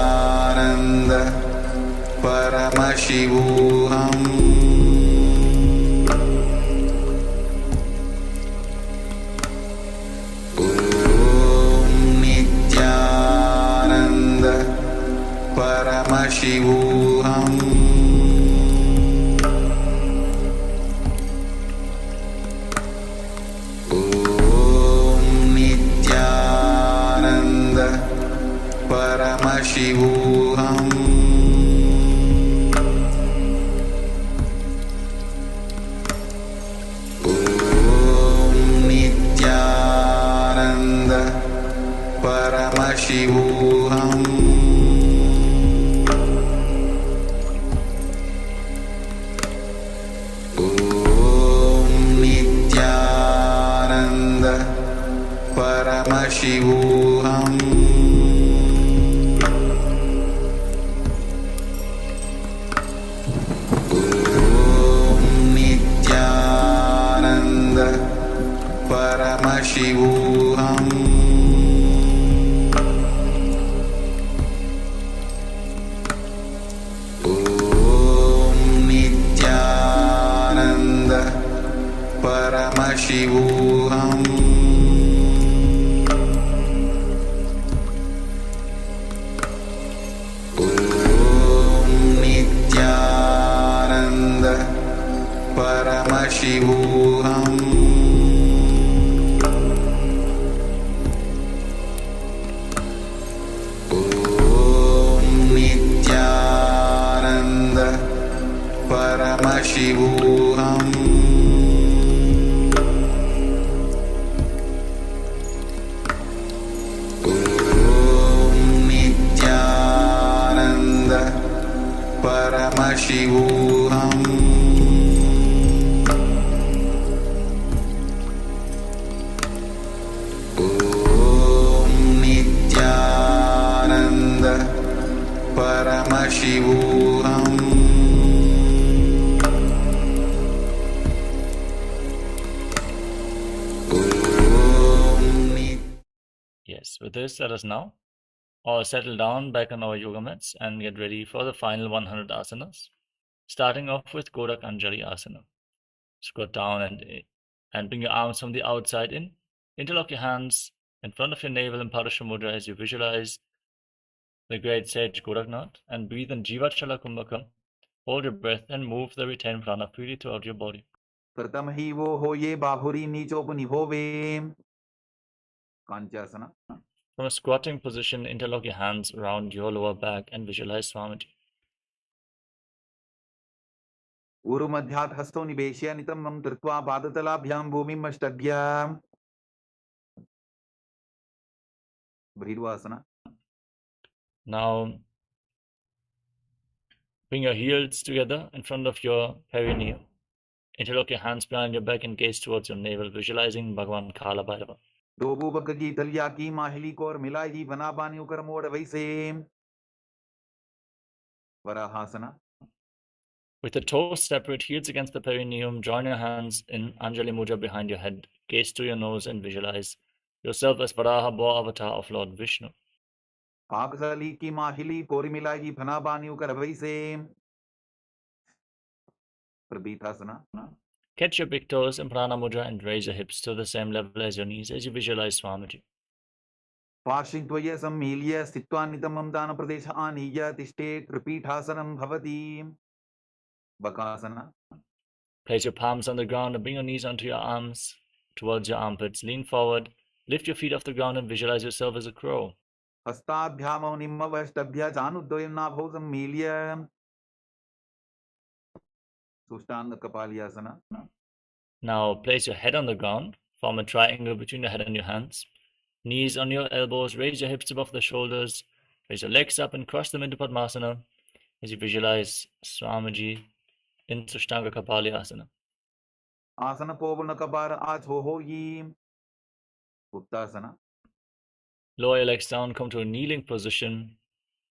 Paramashivoham Om Nityananda Paramashivoham Paramashivoham Nityananda Paramashivoham Nityananda Paramashivoham Nityananda Paramashivoham Nityananda Paramashivoham Nityananda Paramashivoham Nityananda Paramashivoham Nityananda Paramashivoham Nityananda Paramashivoham
Yes, with this, let us now all settle down back on our yoga mats and get ready for the final 100 asanas, starting off with Godak Anjali Asana. Squat down and bring your arms from the outside in. Interlock your hands in front of your navel in Parasha Mudra as you visualize the great sage Goraknath and breathe in Jivachala Kumbhaka. Hold your breath and move the retained prana freely throughout your body.
प्रथम ही वो हो ये बाहुरी नीचोपनिभोवे कांचासना.
From a squatting position, interlock your hands around your lower back and visualize Swamiji.
ऊरुमध्यात् हस्तौ निवेश्य नितम्बं कृत्वा पादतलाभ्यां भूमिम् अष्टभ्याम्. Bhridvasana.
Now, bring your heels together in front of your perineum. Interlock your hands behind your back and gaze towards your navel, visualizing Bhagavan Kala Bhairava.
दो बक की तलिया की माहिली को और मिलाई बना बानी उकर मोड़ वैसे. Varahasana.
With the toes separate, heels against the perineum, join your hands in Anjali Mudra behind your head. Gaze to your nose and visualize yourself as Varaha, boar avatar of Lord Vishnu.
पाकसाली की माहिली कोरी मिलाई बना बानी उकर वैसे. Prabhithasana.
Catch your big toes in Prana Mudra and raise your hips to the same level as your knees as you visualize Swamiji.
पार्श्वित्वय सम्मील्य स्थित्वा नितमं दानप्रदेश आनीय तिष्ठे त्रिपीठासनं भवति. Bakasana.
Place your palms on the ground and bring your knees onto your arms towards your armpits. Lean forward, lift your feet off the ground and visualize yourself as a crow.
हस्ताभ्यामौ निम्मवष्टभ्य चानुद्वयं नाभौ सम्मील्य. Sushtanga Kapalyasana.
Now place your head on the ground, form a triangle between your head and your hands. Knees on your elbows, raise your hips above the shoulders, raise your legs up and cross them into Padmasana as you visualize Swamiji in Sushtanga Kapalyasana.
Asana Povana Kapara Achohoyi. Uttasana.
Lower your legs down, come to a kneeling position.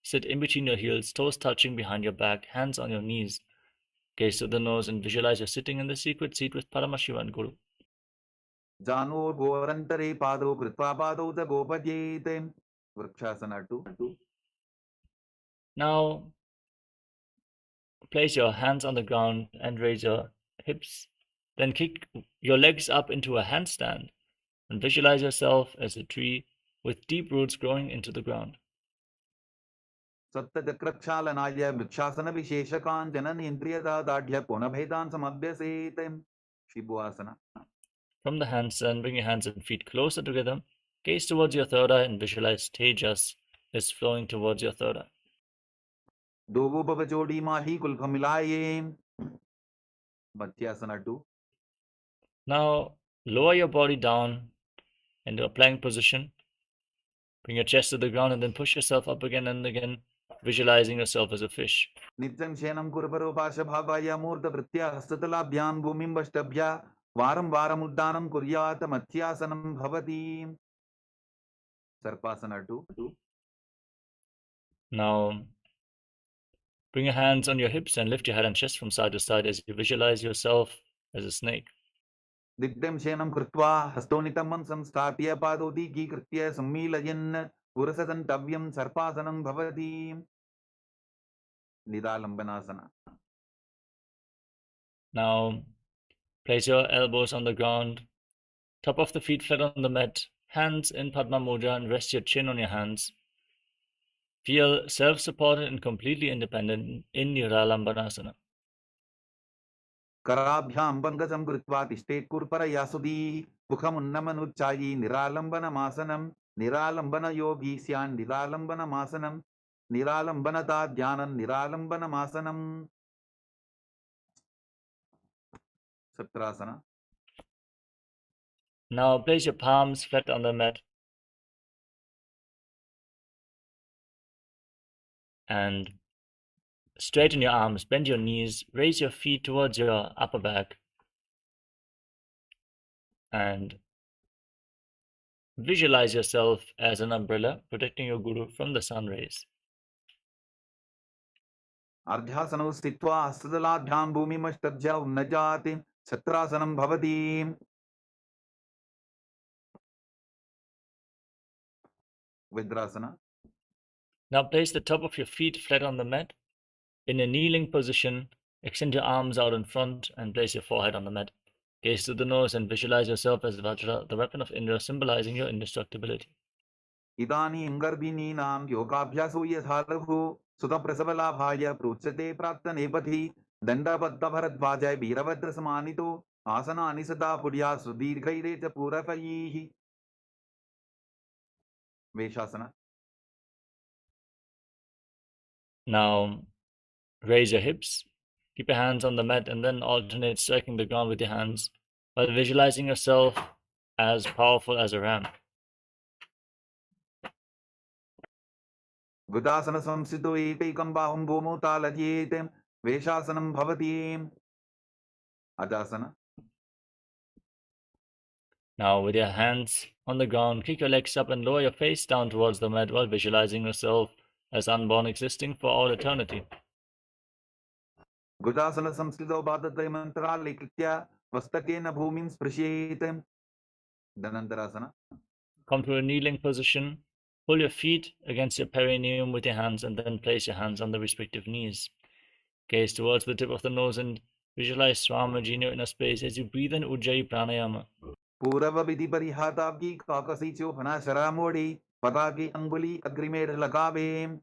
Sit in between your heels, toes touching behind your back, hands on your knees. Gaze to the nose and visualize you're sitting in the secret seat with Paramashiva and Guru.
Jano Gorantare Pado Kritva Pado the Gopadyete. Vrikshasana 2.
Now, place your hands on the ground and raise your hips. Then kick your legs up into a handstand and visualize yourself as a tree with deep roots growing into the ground.
Sattajakrakshalanaya Vrikshasana Visheshakan Janan Indriyada Dadhya Punabhedan Samabhyasete. Shibhuasana.
From the handstand, bring your hands and feet closer together. Gaze towards your third eye and visualize Tejas is flowing towards your third eye.
Dogo bhava jodi mahi kulka milaye. Matyasana 2.
Now lower your body down into a plank position. Bring your chest to the ground and then push yourself up again and again, visualizing yourself as a fish.
Nityam shenam kurparo pasha bhavaya murta vritya hastatalabhyam bhumim vashtabhya varam varam uddanam kuryat matyasanam bhavati. Sarpasana 2.
Now bring your hands on your hips and lift your head and chest from side to side as you visualize yourself as a snake.
Nityam shenam krutva hastonitam mansam stapya padoti ki kritya sammilayan purasadantavyam sarpasanam bhavati. Nidalambanasana.
Now place your elbows on the ground, top of the feet flat on the mat, hands in Padma Mudra, and rest your chin on your hands. Feel self-supported and completely independent in Nidalambanasana.
Karabhyam bangajam krutva tishtet kurpara yasudi mukham unnamanuchayi niralambana masanam niralambana yogi syan niralambana masanam niralambana ta dhyanam niralambana masanam. Satrasana.
Now place your palms flat on the mat and straighten your arms, bend your knees, raise your feet towards your upper back, and visualize yourself as an umbrella protecting your guru from the sun rays.
Ardhyasanau stitva astadaladhyam bhumimashtabhya unnajati satrasanam bhavati. Vidrasana.
Now place the top of your feet flat on the mat. In a kneeling position, extend your arms out in front and place your forehead on the mat. Gaze to the nose and visualize yourself as Vajra, the weapon of Indra, symbolizing your indestructibility.
Idani ingarbhininam yogabhyaso yathalahu sutaprasavalabhaya pruchate praptanepati dandapadda bharadvajay veerabhadra samanito asana anisada purya sudirghaire cha purapayihi. Veshasana.
Now raise your hips, keep your hands on the mat, and then alternate striking the ground with your hands while visualizing yourself as powerful as a ram.
Gudasana samsito ekam baham bhomo taladyete veshasanam bhavati. Ajasana.
Now with your hands on the ground, kick your legs up and lower your face down towards the mat while visualizing yourself as unborn, existing for all eternity.
Gudasana samskrito bhadatre mantra lekritya vastakena bhumim sprashyete. Dhanantarasana.
Come to a kneeling position. Pull your feet against your perineum with your hands and then place your hands on the respective knees. Gaze towards the tip of the nose and visualize Swamaji in your inner space as you breathe in Ujjayi Pranayama.
Purava vidhi parihatabki kakasicho phana sharamodi pataki anguli agrimer lagave.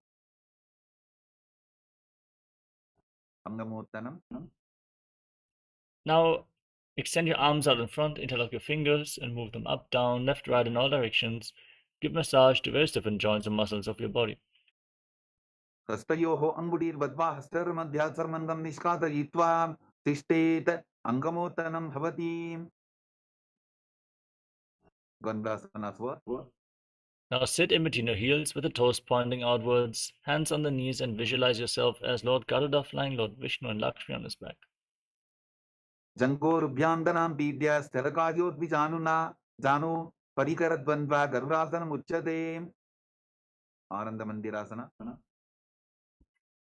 Angamottanam.
Now extend your arms out in front, interlock your fingers and move them up, down, left, right in all directions. Give massage to various different joints and muscles of your body.
Hastayoho angudir vadva hastar madhyat sarmandam nishkatayitva tishtet angamottanam bhavati. Gandhasana swa.
Now sit in between your heels with the toes pointing outwards, hands on the knees, and visualize yourself as Lord Garuda flying Lord Vishnu and Lakshmi on his back.
Jangor bhyandanam pidya sterakajot vijanuna janu parikaradvandva garudasanam uchyate. Arandamandirasana.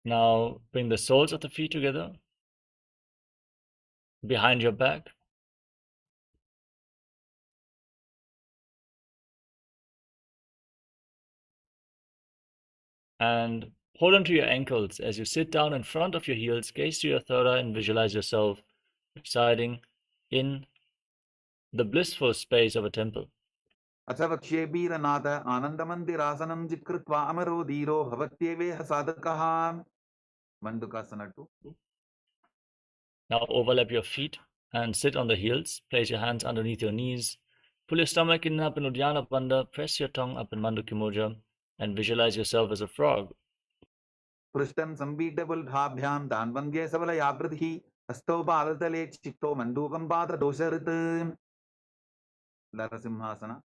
Now bring the soles of the feet together behind your back. And hold onto your ankles as you sit down in front of your heels, gaze to your third eye and visualize yourself residing in the blissful space of a temple.
Achavakshe Biranatha Anandamandirasanam Jikritva Amaro Dhiro Bhavatyeveha Sadakaha. Mandukasana 2.
Now overlap your feet and sit on the heels. Place your hands underneath your knees. Pull your stomach in up in Uddiyana Bandha. Press your tongue up in Mandukya Mudra. and visualize yourself as a frog.
पृष्ठं संपीठबुल्ढाभ्यां दान्वन्द्ये सबलयाकृतिः हस्तौ पादतले चित्तो मण्डूकं पाददोषऋत् Narasimhasana.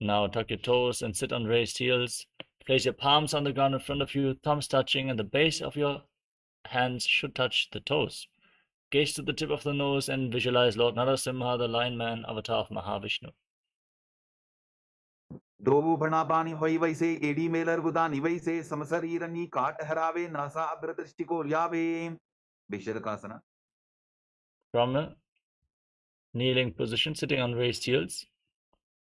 Now tuck your toes and sit on raised heels. Place your palms on the ground in front of you, thumbs touching, and the base of your hands should touch the toes. Gaze to the tip of the nose and visualize Lord Narasimha, the Lion Man, avatar of Mahavishnu.
दोवु भणापानी होई वैसे AD Mailer गुदानी वैसे समशरीरनी काट हरावे NASA अग्रदृष्टिको ल्यावे Visharakasana.
From a kneeling position, sitting on raised heels,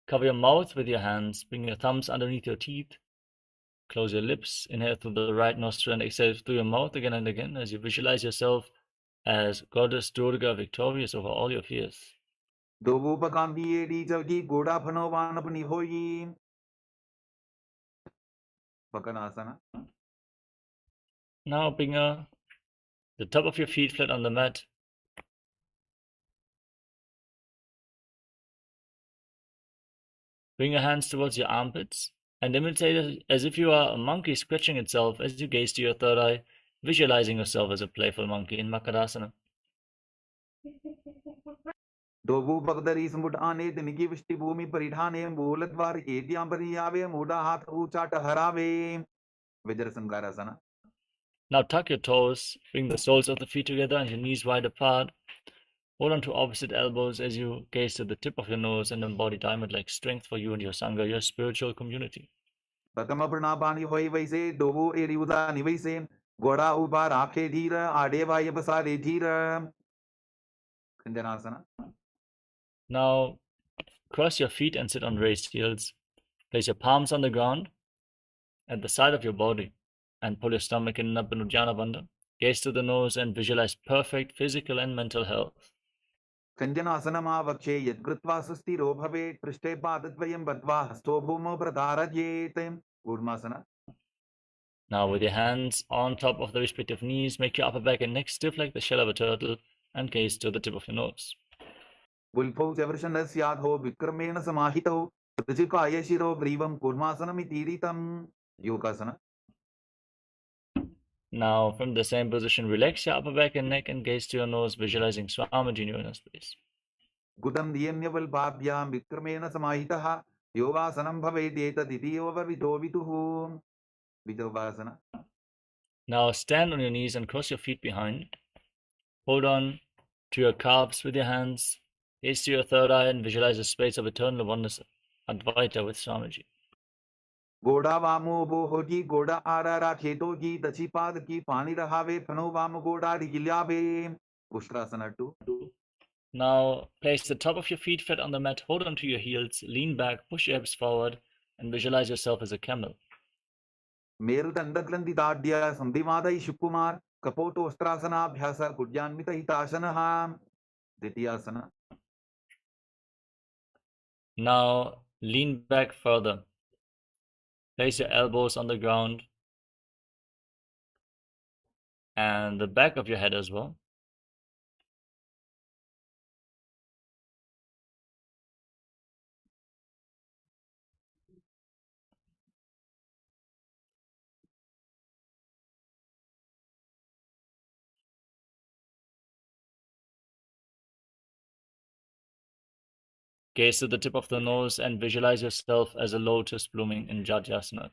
cover your mouth with your hands, bring your thumbs underneath your teeth, close your lips, inhale through the right nostril and exhale through your mouth again and again as you visualize yourself as Goddess Durga, victorious over all your fears.
दोवु पकांदी एडी चवकी गोड़ा फनो वानपनी होई Pakanasana.
Now bring the top of your feet flat on the mat. Bring your hands towards your armpits and imitate it as if you are a monkey scratching itself as you gaze to your third eye, visualizing yourself as a playful monkey in Makarasana.
दोवु पगदरी समुट आने दिनकी विष्टि भूमि परिधाने मूलद्वार एद्यां परियावे मूढ़ा हाथ ऊंचा टहरावे Vajrasangarasana.
Now tuck your toes, bring the soles of the feet together and your knees wide apart. Hold on to opposite elbows as you gaze to the tip of your nose and embody diamond-like strength for you and your Sangha, your spiritual community.
Patama pranapani hoy vaise dovu eri udani vaise goda upa rakhe dhira adeva yapasare dhira Khanjanasana.
Now cross your feet and sit on raised heels. Place your palms on the ground at the side of your body and pull your stomach in up in Ujjana Bandha. Gaze to the nose and visualize perfect physical and mental health.
Khanjanasana vakshe yad kritva sustiro bhavet prishte padatvyam badva hasto bhumo pradharadyet Urmasana.
Now with your hands on top of the respective knees, make your upper back and neck stiff like the shell of a turtle and gaze to the tip of your nose.
Vulpo chavrashandasyadho vikramena samahito Pratijikaya shiro brivam kurmasanamiti Yogasana.
Now from the same position, relax your upper back and neck and gaze to your nose, visualizing Swamiji in your inner space.
Gudam diyemyaval bhabhyam vikramena samahitaha Yogasanam bhavedeta didiyova vidovituhu Vidovasana.
Now stand on your knees and cross your feet behind. Hold on to your calves with your hands. Gaze to your third eye and visualize a space of eternal oneness, Advaita with Swamiji.
Goda vamo bohoji goda arara chetoji dachipad ki pani rahave phano vamo goda rigilyave Ustrasana 2.
Now place the top of your feet flat on the mat, hold on to your heels, lean back, push your hips forward, and visualize yourself as a camel.
Meru dandaglanti dadya sandhimada Ishupkumar Kapoto Ustrasana Bhyasa Kudyanmita Hitasana Ditiyasana.
Now lean back further. Place your elbows on the ground and the back of your head as well. Gaze to the tip of the nose and visualize yourself as a lotus blooming in Jadyasana.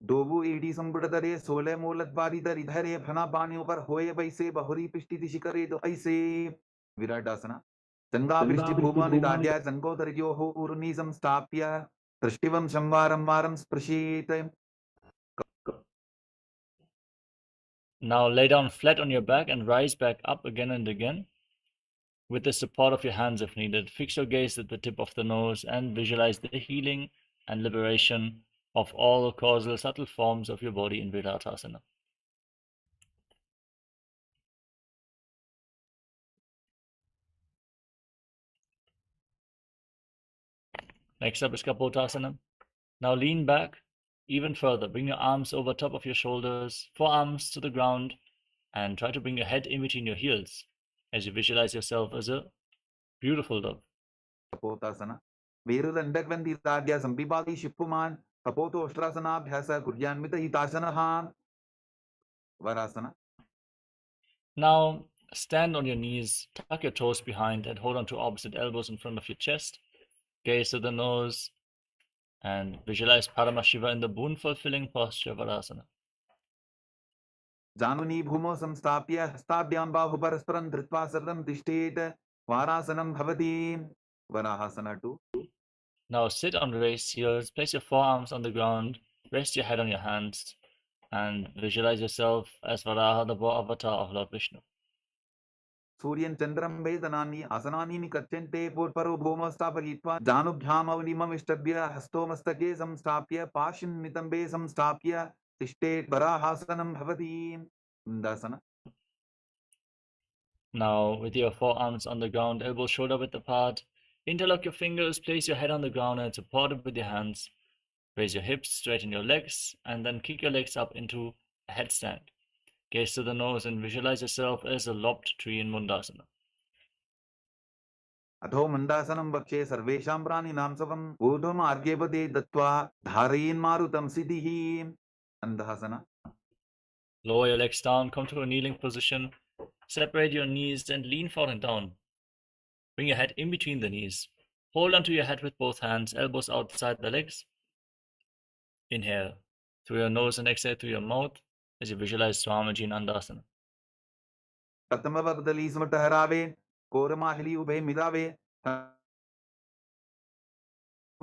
Dovu edi sambudadare sole molatvari daridhare phana pani upar hoye vaise bahuri pishti dishikare do aise Viradasana. Sanga pishti bhuma nidadya sango daridyoho uruni samstapya Trishtivam shamvaram varam sprashite.
Now lay down flat on your back and rise back up again and again. With the support of your hands if needed, fix your gaze at the tip of the nose and visualize the healing and liberation of all causal subtle forms of your body in Viratasana. Next up is Kapotasana. Now lean back even further. Bring your arms over top of your shoulders, forearms to the ground, and try to bring your head in between your heels as you visualize yourself as a beautiful dove.
Kapotasana. Virudandagvandiradya Sambipadi Shipuman Kapoto Ostrasana Bhyasa Kuryanmita Hitasana Varasana.
Now stand on your knees, tuck your toes behind, and hold on to opposite elbows in front of your chest. Gaze to the nose and visualize Paramashiva in the boon-fulfilling posture Varasana.
Januni Bhumo Samstapya Stabhyam Bahu Parasparam Dhritva Sardam Tishtet Varasanam Bhavati Varahasana 2.
Now sit on raised heels, place your forearms on the ground, rest your head on your hands, and visualize yourself as Varaha, the boar avatar of Lord Vishnu.
Suryan Chandram Vedanani Asanani Nikachente Purparo Bhoma Stapalitva Janubhyam Avnimam Ishtabhya Hastomastake Samstapya Pashin Nitambe Samstapya Tishtet Varahasanam Bhavati Dasana.
Now, with your forearms on the ground, elbows shoulder width apart, interlock your fingers, place your head on the ground and support it with your hands. Raise your hips, straighten your legs, and then kick your legs up into a headstand. Gaze to the nose and visualize yourself as a lopped tree in Mundasana.
Atho Mandasanam Vakshe Sarvesham Praninam Savam Urdhvam Argyapade Dattva Dharayin Marutam Siddhihi Andhasana.
Lower your legs down, come to a kneeling position, separate your knees and lean forward and down. Bring your head in between the knees. Hold onto your head with both hands, elbows outside the legs. Inhale through your nose and exhale through your mouth as you visualize Swamiji in Andasana.
Katamavardali Smartaharave Koramahili Ube Midave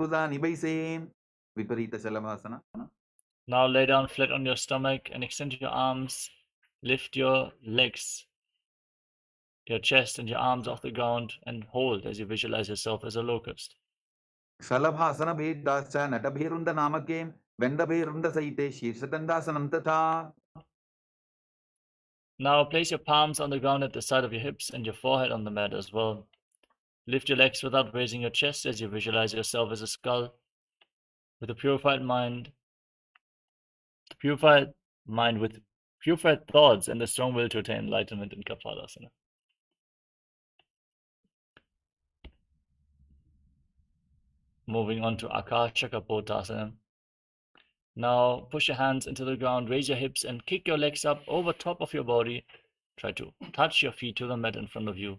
Nibaise Viparita Shalavasana.
Now lay down flat on your stomach and extend your arms. Lift your legs, your chest and your arms off the ground and hold as you visualize yourself as a locust.
Shalavasana Bhedascha Natabhirunda Namake Vendabhirunda Saite Shirsatandasanam Tatha.
Now place your palms on the ground at the side of your hips and your forehead on the mat as well. Lift your legs without raising your chest as you visualize yourself as a skull with a purified mind. The purified mind with purified thoughts and the strong will to attain enlightenment in Kapalasana. Moving on to Akasha Kapotasana. Now push your hands into the ground, raise your hips and kick your legs up over top of your body. Try to touch your feet to the mat in front of you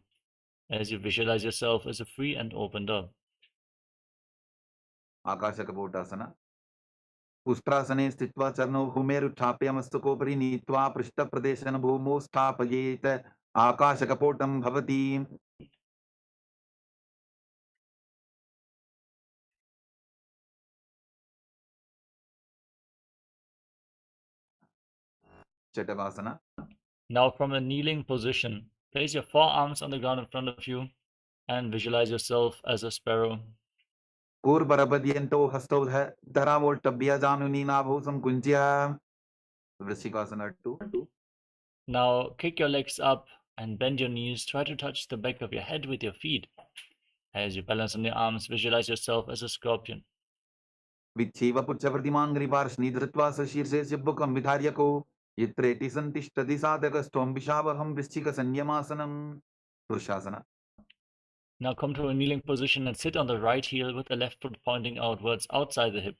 as you visualize yourself as a free and open dove.
Akasha Kapotasana. Pustrasane Stitva Charno Humeruthapya Mastakopari Nitva Prishta Pradeshana Bhumo Stapayet Akasha Kapotam Bhavati. Chatavasana.
Now from a kneeling position, place your forearms on the ground in front of you and visualize yourself as a sparrow.
Purbarabadyanto Hastodha Dharavoltabhya Januni Nabhosam Kunjya. Vrishikasana 2.
Now kick your legs up and bend your knees. Try to touch the back of your head with your feet. As you balance on your arms, visualize yourself as a scorpion.
Vicheva Puchavartiman Griparshni Dritva Sashirse Shibbukam Vidharyako Yitreti Santishtadi Sadakastom Vishavaham Vrishika Sanyamasanam Purushasana.
Now come to a kneeling position and sit on the right heel with the left foot pointing outwards outside the hip.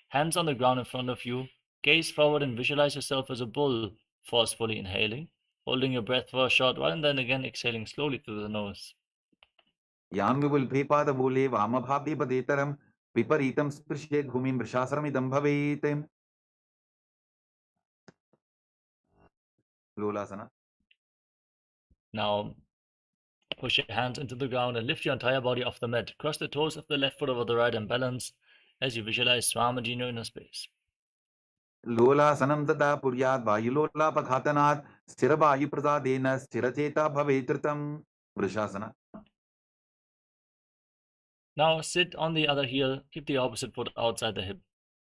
Hands on the ground in front of you. Gaze forward and visualize yourself as a bull, forcefully inhaling, holding your breath for a short while and then again exhaling slowly through the nose.
Yanvivul Pepada Bole Vamabhabi Padetaram Viparitam Sprishet Bhumim Vrishasramidam Bhavetem. Lolasana.
Now push your hands into the ground and lift your entire body off the mat. Cross the toes of the left foot over the right and balance as you visualize Swamiji in your inner space.
Lolasanam Tata Puryat Vayulola Pakhatanat Sthirabayu Prasadena Sthiracheta Bhavetritam Vrishasana.
Now sit on the other heel, keep the opposite foot outside the hip.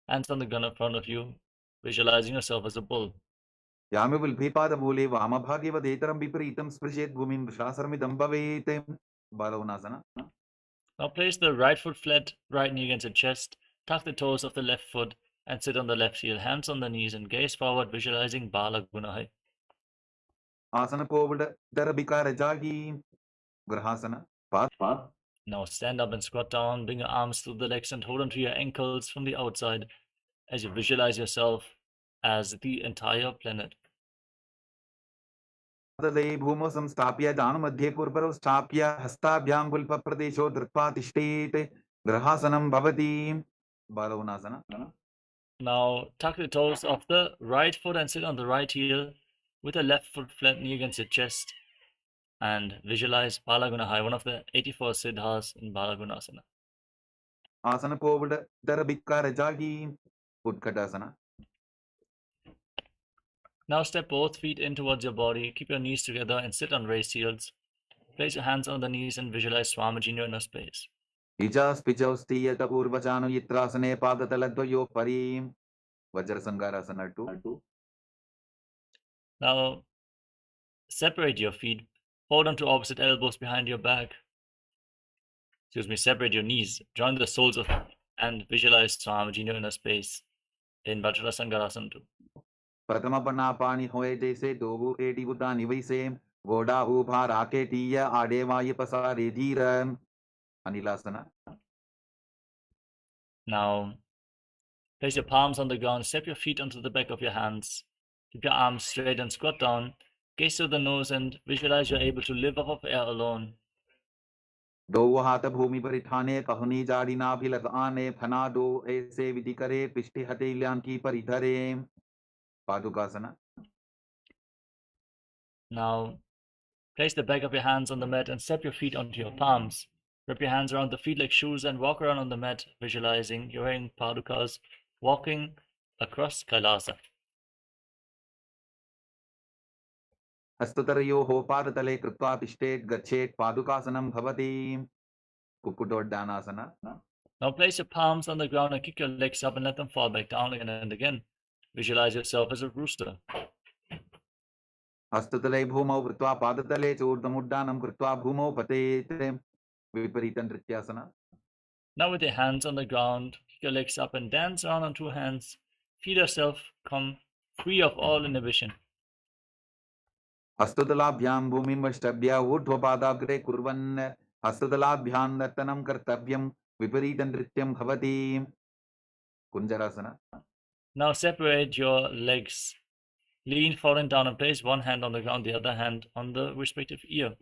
Hands on the ground in front of you, visualizing yourself as a bull.
Yamivul Pepada Bole Vamabhagiva Detaram Viparitam Sprishet Bhumim Vrishasramidam Bhavetem. Balavunasana.
Now place the right foot flat, right knee against your chest, tuck the toes of the left foot and sit on the left heel, hands on the knees and gaze forward, visualizing Bala Gunahai.
Asana povada darabika rajagi. Grahasana. Path.
Now stand up and squat down, bring your arms through the legs and hold onto your ankles from the outside as you visualize yourself as the entire planet.
Tadale bhumo samstapya janu madhye purparo stapya hastabhyam pulpa pradesho dritva tishtete grahasanam bhavati. Balavunasana.
Now tuck the toes of the right foot and sit on the right heel with the left foot flat knee against your chest and visualize Balagunahai, one of the 84 siddhas in Balagunasana.
Asana povada darabika rajagi. Utkatasana.
Now step both feet in towards your body, keep your knees together and sit on raised heels. Place your hands on the knees and visualize Swamiji in your inner space.
Ijas pijaus tiyata purvachano yitrasane padataladvayo parim. Vajrasangarasana 2.
Now separate your feet, hold on to opposite elbows behind your back. Separate your knees, join the soles of and visualize Swamiji in your inner space in Vajrasangarasana 2.
प्रथम बना पानी होए जैसे दोबू AD बुदा निवैसे गोडा उभा राके टीया आडे वाये पसारे धीर अनिलासना.
Now place your palms on the ground, step your feet onto the back of your hands, keep your arms straight and squat down, gaze through the nose and visualize you're able to live off of air alone.
दो हाथ भूमि पर ठाने कहनी जाड़ी ना भी लगाने फना दो ऐसे विधि करे पिष्टि हथेलियां की परिधरे. पादुकासना.
Now place the back of your hands on the mat and step your feet onto your palms. Wrap your hands around the feet like shoes and walk around on the mat, visualizing you're wearing padukas, walking across Kailasa.
हस्ततरयोः पादतले कृत्वा तिष्ठेत् गच्छेत् पादुकासनं भवति. कुक्कुटोड्डानासना.
Now place your palms on the ground and kick your legs up and let them fall back down again and again. Visualize yourself as a rooster.
हस्ततले भूमौ कृत्वा पादतले चूर्धमुड्डानं कृत्वा भूमौ पतेत्. विपरीत नृत्यासना.
Now with your hands on the ground, kick your legs up and dance around on two hands. Feel yourself come free of all inhibition.
हस्ततलाभ्यां भूमिं वष्टभ्य ऊर्ध्वपादाग्रे कुर्वन् हस्ततलाभ्यां नर्तनं कर्तव्यं विपरीत नृत्यं भवति. कुञ्जरासना.
Now separate your legs. Lean falling down and place one hand on the ground, the other hand on the respective ear.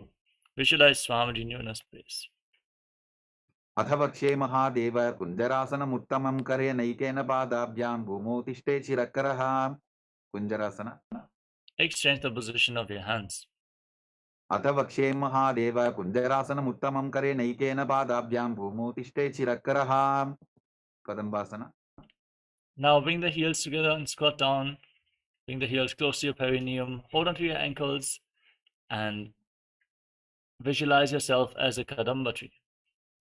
Visualize Swamiji in your inner space.
अथ वक्षे महादेव कुञ्जरासनम् उत्तमं करे नैकेन पादाभ्यां भूमौ तिष्ठे चिरकरः. कुञ्जरासना.
Exchange the position of your hands.
अथ वक्षे महादेव कुञ्जरासनम् उत्तमं करे नैकेन पादाभ्यां भूमौ तिष्ठे चिरकरः. कदम्बासना.
Now bring the heels together and squat down. Bring the heels close to your perineum. Hold onto your ankles and visualize yourself as a kadamba tree.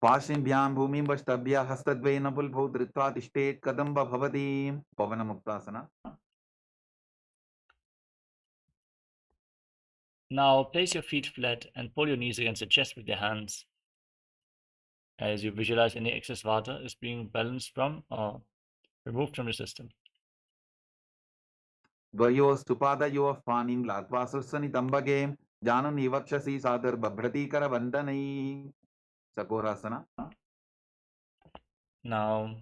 पार्श्विभ्यां भूमिं वष्टभ्य हस्तद्वयेन पुल्भौ धृत्वा तिष्ठेत् कदम्ब भवति. पवनमुक्तासना.
Now place your feet flat and pull your knees against your chest with your hands as you visualize any excess vata is being balanced from or removed from your system.
द्वयोस्तु पादयोः पाणिं लात्वा सुस्वनितम्बके जानन् वक्षसि सादुर्बभ्रति करवन्दनैः. चकोरासना.
Now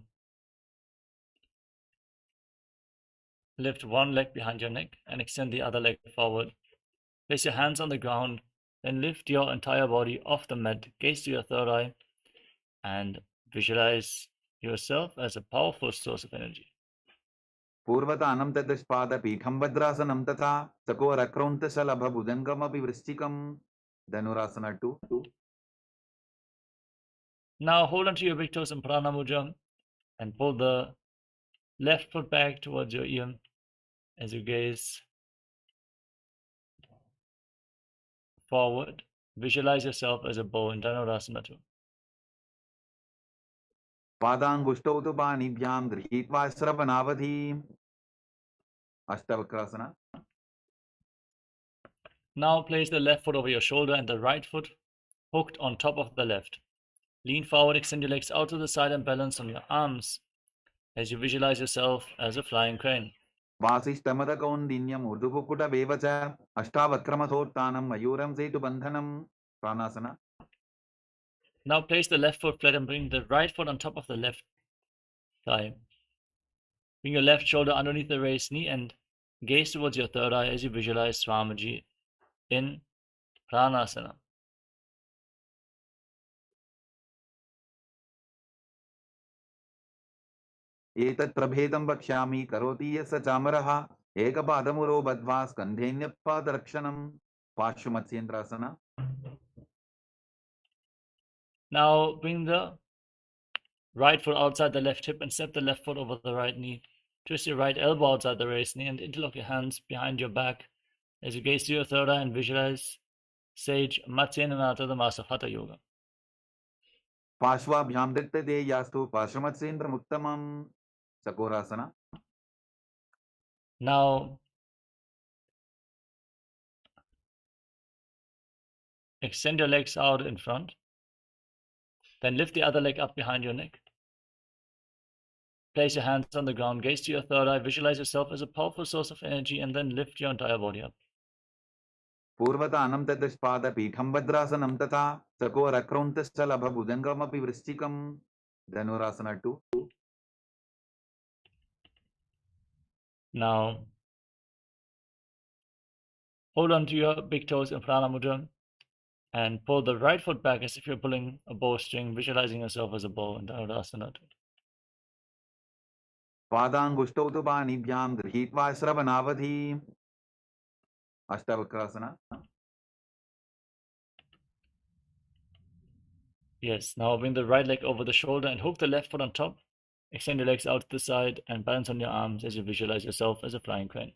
lift one leg behind your neck and extend the other leg forward. Place your hands on the ground, then lift your entire body off the mat, gaze to your third eye, and visualize yourself as a powerful source of energy.
पूर्वतानं तदस्पादपीठं भद्रासनं तथा चकोरक्रौन्तशलभभुजङ्गमपि वृश्चिकं. Dhanurasana 2.
Now hold onto your big toes in Prana Mudra and pull the left foot back towards your ear as you gaze forward. Visualize yourself as a bow in Dhanurasana 2.
पादाङ्गुष्ठौ तु पाणिभ्यां गृहीत्वा श्रवणावधि. अष्टवक्रासना.
Now place the left foot over your shoulder and the right foot hooked on top of the left. Lean forward, extend your legs out to the side and balance on your arms as you visualize yourself as a flying crane.
वासिष्ठमदकौन्दिन्यम् ऊर्ध्वकुकुटमेव च अष्टावक्रमथोत्थानं मयूरं सेतुबन्धनं Pranasana.
Now place the left foot flat and bring the right foot on top of the left thigh. Bring your left shoulder underneath the raised knee and gaze towards your third eye as you visualize Swamiji in Pranasana.
एतत् प्रभेदं वक्ष्यामि करोति यस्य चामरः एकपादमुरो बद्ध्वा स्कन्धेऽन्यपादरक्षणं पार्श्वमत्स्येन्द्रासना.
Now bring the right foot outside the left hip and step the left foot over the right knee. Twist your right elbow outside the raised knee and interlock your hands behind your back as you gaze to your third eye and visualize Sage Matsyenanata, the master of Hatha Yoga.
पार्श्वाभ्यां दत्तते यास्तु पार्श्वमत्स्येन्द्रमुत्तमं चकोरासना.
Now extend your legs out in front. Then lift the other leg up behind your neck. Place your hands on the ground, gaze to your third eye, visualize yourself as a powerful source of energy, and then lift your entire body up.
पूर्वतानं ततस्पादपीठं भद्रासनं तथा चकोरक्रौन्तश्चलभभुजङ्गमपि वृश्चिकं Dhanurasana 2.
Now hold on to your big toes in Prana Mudra and pull the right foot back as if you're pulling a bowstring, visualizing yourself as a bow in Dhanurasana 2.
पादाङ्गुष्टौ तु पाणिभ्यां गृहीत्वा श्रवणावधि अष्टावक्रासना.
Yes, now bring the right leg over the shoulder and hook the left foot on top. Extend your legs out to the side and balance on your arms as you visualize yourself as a flying crane.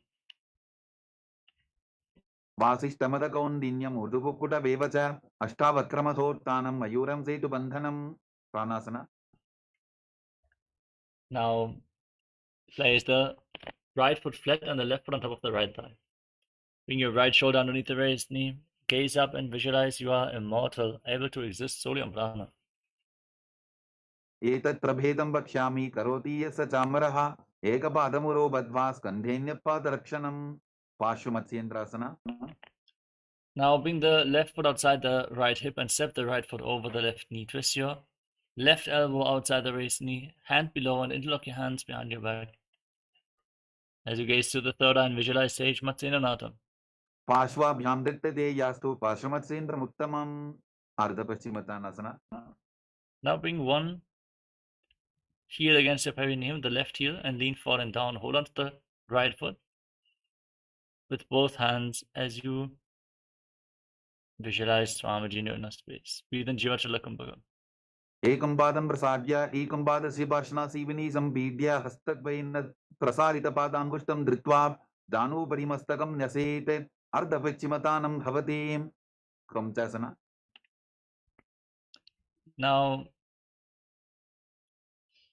वासिष्ठमदकौन्दिन्यम् ऊर्ध्वकुकुटमेव च अष्टावक्रमथोत्थानं मयूरं सेतुबन्धनं Pranasana.
Now place the right foot flat and the left foot on top of the right thigh. Bring your right shoulder underneath the raised knee. Gaze up and visualize you are immortal, able to exist solely on prana.
एतत् प्रभेदं वक्ष्यामि करोति यस्य चामरः एकपादमुरो बद्ध्वा स्कन्धेऽन्यपादरक्षणं पार्श्वमत्स्येन्द्रासना.
Now bring the left foot outside the right hip and step the right foot over the left knee. Twist your left elbow outside the raised knee, hand below, and interlock your hands behind your back. As you gaze to the third eye and visualize Sage Matsyenanata.
पार्श्वाभ्यां दत्तते यास्तु पार्श्वमत्स्येन्द्रमुत्तमं अर्धपश्चिमतानासना.
Now bring one heel against your perineum, the left heel, and lean forward and down. Hold on to the right foot with both hands as you visualize Swamiji in your inner space. Breathe in Jivachala Kumbhaka.
एकं पादं प्रसाद्य एकं पादस्य पार्श्वनासीविनी सम्पीड्य हस्तद्वयेन प्रसारितपादाङ्गुष्ठं धृत्वा दानूपरिमस्तकं न्यसेत् अर्धपश्चिमतानं भवति क्रमचासना.
Now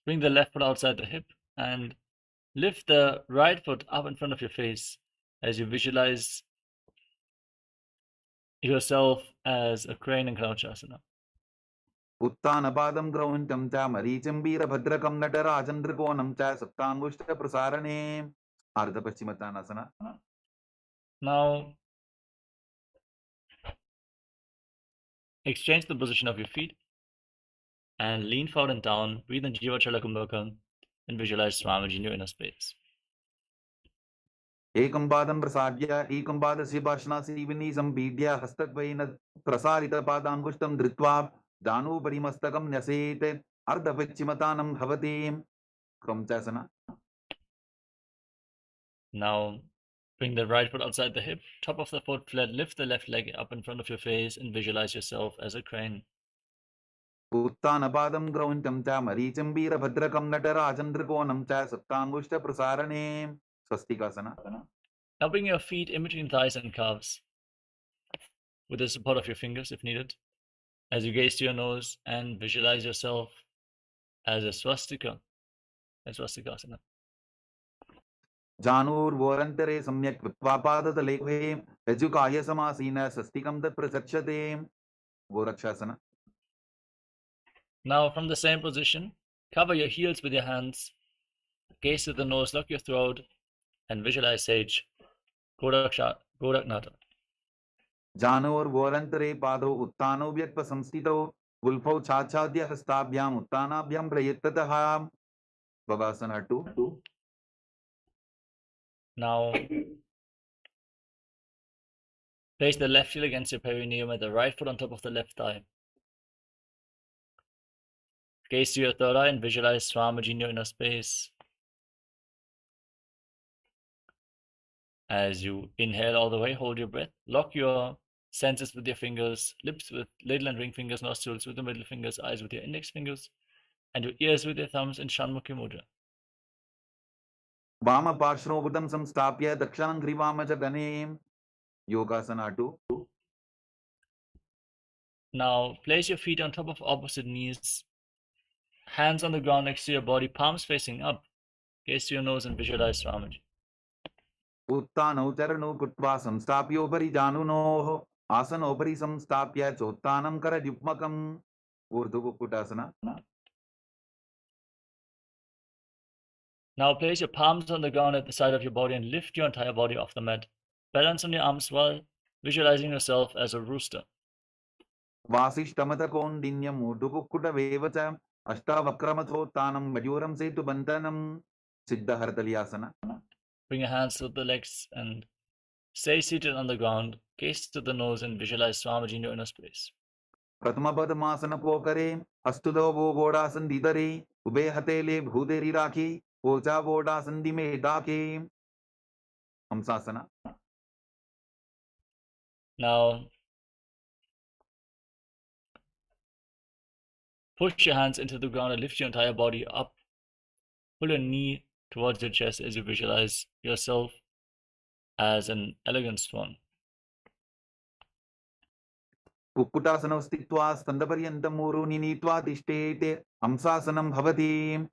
bring the left foot outside the hip and lift the right foot up in front of your face as you visualize yourself as a crane in Kramachasana.
उत्थानपादं ग्रौञ्चं च मरीचिं वीरभद्रकं नटराजन्द्रकोणं च सप्ताङ्गुष्ठप्रसारणे अर्धपश्चिमतानासना.
Now exchange the position of your feet and lean forward and down. Breathe in Jivachala Kumbhaka and visualize Swamiji in your inner space.
एकं पादं प्रसाद्य एकं पादस्य पार्श्वनासीविनी सम्पीड्य हस्तद्वयेन प्रसारितपादाङ्गुष्ठं धृत्वा दानूपरिमस्तकं न्यसेत् अर्धपश्चिमतानं भवति क्रमचासना.
Now bring the right foot outside the hip, top of the foot flat, lift the left leg up in front of your face and visualize yourself as a crane.
उत्थानपादं ग्रौञ्चं च मरीचिं वीरभद्रकं नटराजन्द्रकोणं च सप्ताङ्गुष्ठप्रसारणे स्वस्तिकासना.
Now bring your feet in between thighs and calves with the support of your fingers if needed. As you gaze to your nose and visualize yourself as a swastika, as swastikasana.
जानूर्वोरन्तरे सम्यक् कृत्वा पादतलेभे यजुकाय समासीन स्वस्तिकं तत् प्रचक्षते गोरक्षासना.
Now from the same position, cover your heels with your hands, gaze to the nose, lock your throat and visualize sage Goraknath.
Janor वोरंतरे पादो उत्तानो व्यक्त संस्थितो उल्फौ छाछाद्य हस्ताभ्याम उत्तानाभ्याम प्रयत्ततः. Bhavasana 2.
Now, place the left heel against your perineum and the right foot on top of the left thigh. Gaze to your third eye and visualize Swamiji in your inner space. As you inhale all the way, hold your breath. Lock your senses with your fingers, lips with little and ring fingers, nostrils with the middle fingers, eyes with your index fingers, and your ears with your thumbs in Shanmukhi Mudra.
Vama parshvobudam samstapya dakshanam grivama jaganem. Yogasana 2.
Now, place your feet on top of opposite knees, hands on the ground next to your body, palms facing up. Gaze to your nose and visualize Swamiji.
Uttano charano kutva samstapyopari janunoh asanopari samstapya chottanam karadyupmakam. Urdhva Kukkutasana.
Now place your palms on the ground at the side of your body and lift your entire body off the mat. Balance on your arms while visualizing yourself as a rooster.
Vasishtamata kondinyam urdhva vevacha ashtavakramatotanam majuram setu bantanam. Siddha Hartalyasana.
Bring your hands to the legs and stay seated on the ground. Gaze to the nose and visualize Swamiji in your inner space.
Pratama Padmasana Pokare, Astudo Vodasan Didare, Ube Hatele Bhuderi Raki, Oja Vodasan Dime Dake. Hamsasana.
Now, push your hands into the ground and lift your entire body up. Pull your knee towards your chest as you visualize yourself as an elegant swan.
Kukkutasana stitva standaparyantam muruni nitva tishtete Hamsasanam bhavati.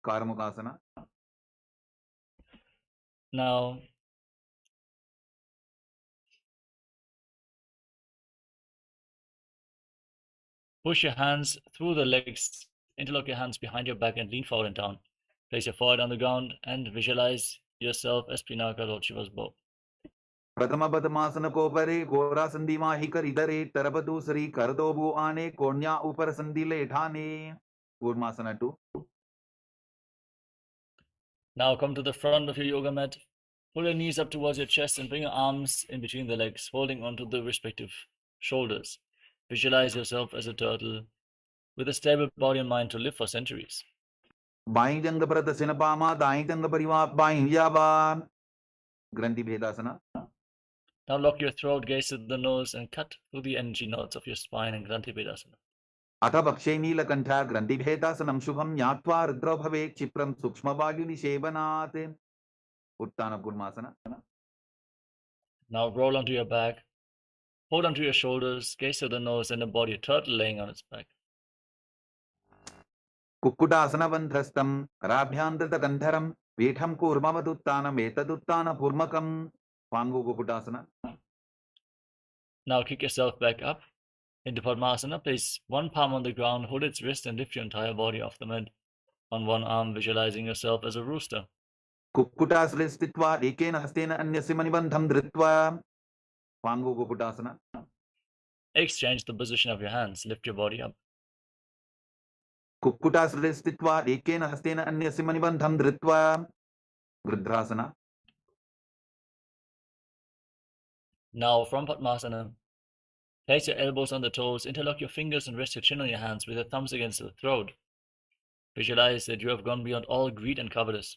Karmukasana.
Now, push your hands through the legs, interlock your hands behind your back and lean forward and down. Place your forehead on the ground and visualize yourself as Pinaka, Lord Shiva's bow.
Pratama Padmasana Kopare, Gora Sandima Hikaridare, Tarapatu Sri Kardobu Ane, Konya Upar Sandile Thane. Urmasana 2.
Now come to the front of your yoga mat. Pull your knees up towards your chest and bring your arms in between the legs, holding onto the respective shoulders. Visualize yourself as a turtle with a stable body and mind to live for centuries.
Bain Janga Prata Sinapama, Dain Janga Parivat, Bain Yaba. Granthi Bhedasana.
Now lock your throat, gaze to the nose, and cut through the energy knots of your spine in Granthi Bhedasana.
Atha Bakshe Neelakantha Granthi Bhedasanam Shubham Nyatva Rudra Bhave Chipram Sukshma Vayuni Shevanate. Uttana Kurmasana.
Now roll onto your back, hold onto your shoulders, gaze to the nose, and embody a turtle laying on its back.
Kukkutasana Bandhrastam Karabhyandrata Gandharam Vetham Kurmavatuttanam Etaduttana Purmakam. Pangu Kukkutasana.
Now kick yourself back up into Padmasana. Place one palm on the ground, hold its wrist, and lift your entire body off the mat. On one arm, visualizing yourself as a rooster.
Kukkutasana stitva ekena hastena anyasimani bandham dhritva. Pangu Kukkutasana.
Exchange the position of your hands. Lift your body up.
Kukkutasana stitva ekena hastena anyasimani bandham dhritva. Vridrasana.
Now from Padmasana, place your elbows on the toes, interlock your fingers and rest your chin on your hands with your thumbs against the throat. Visualize that you have gone beyond all greed and covetous.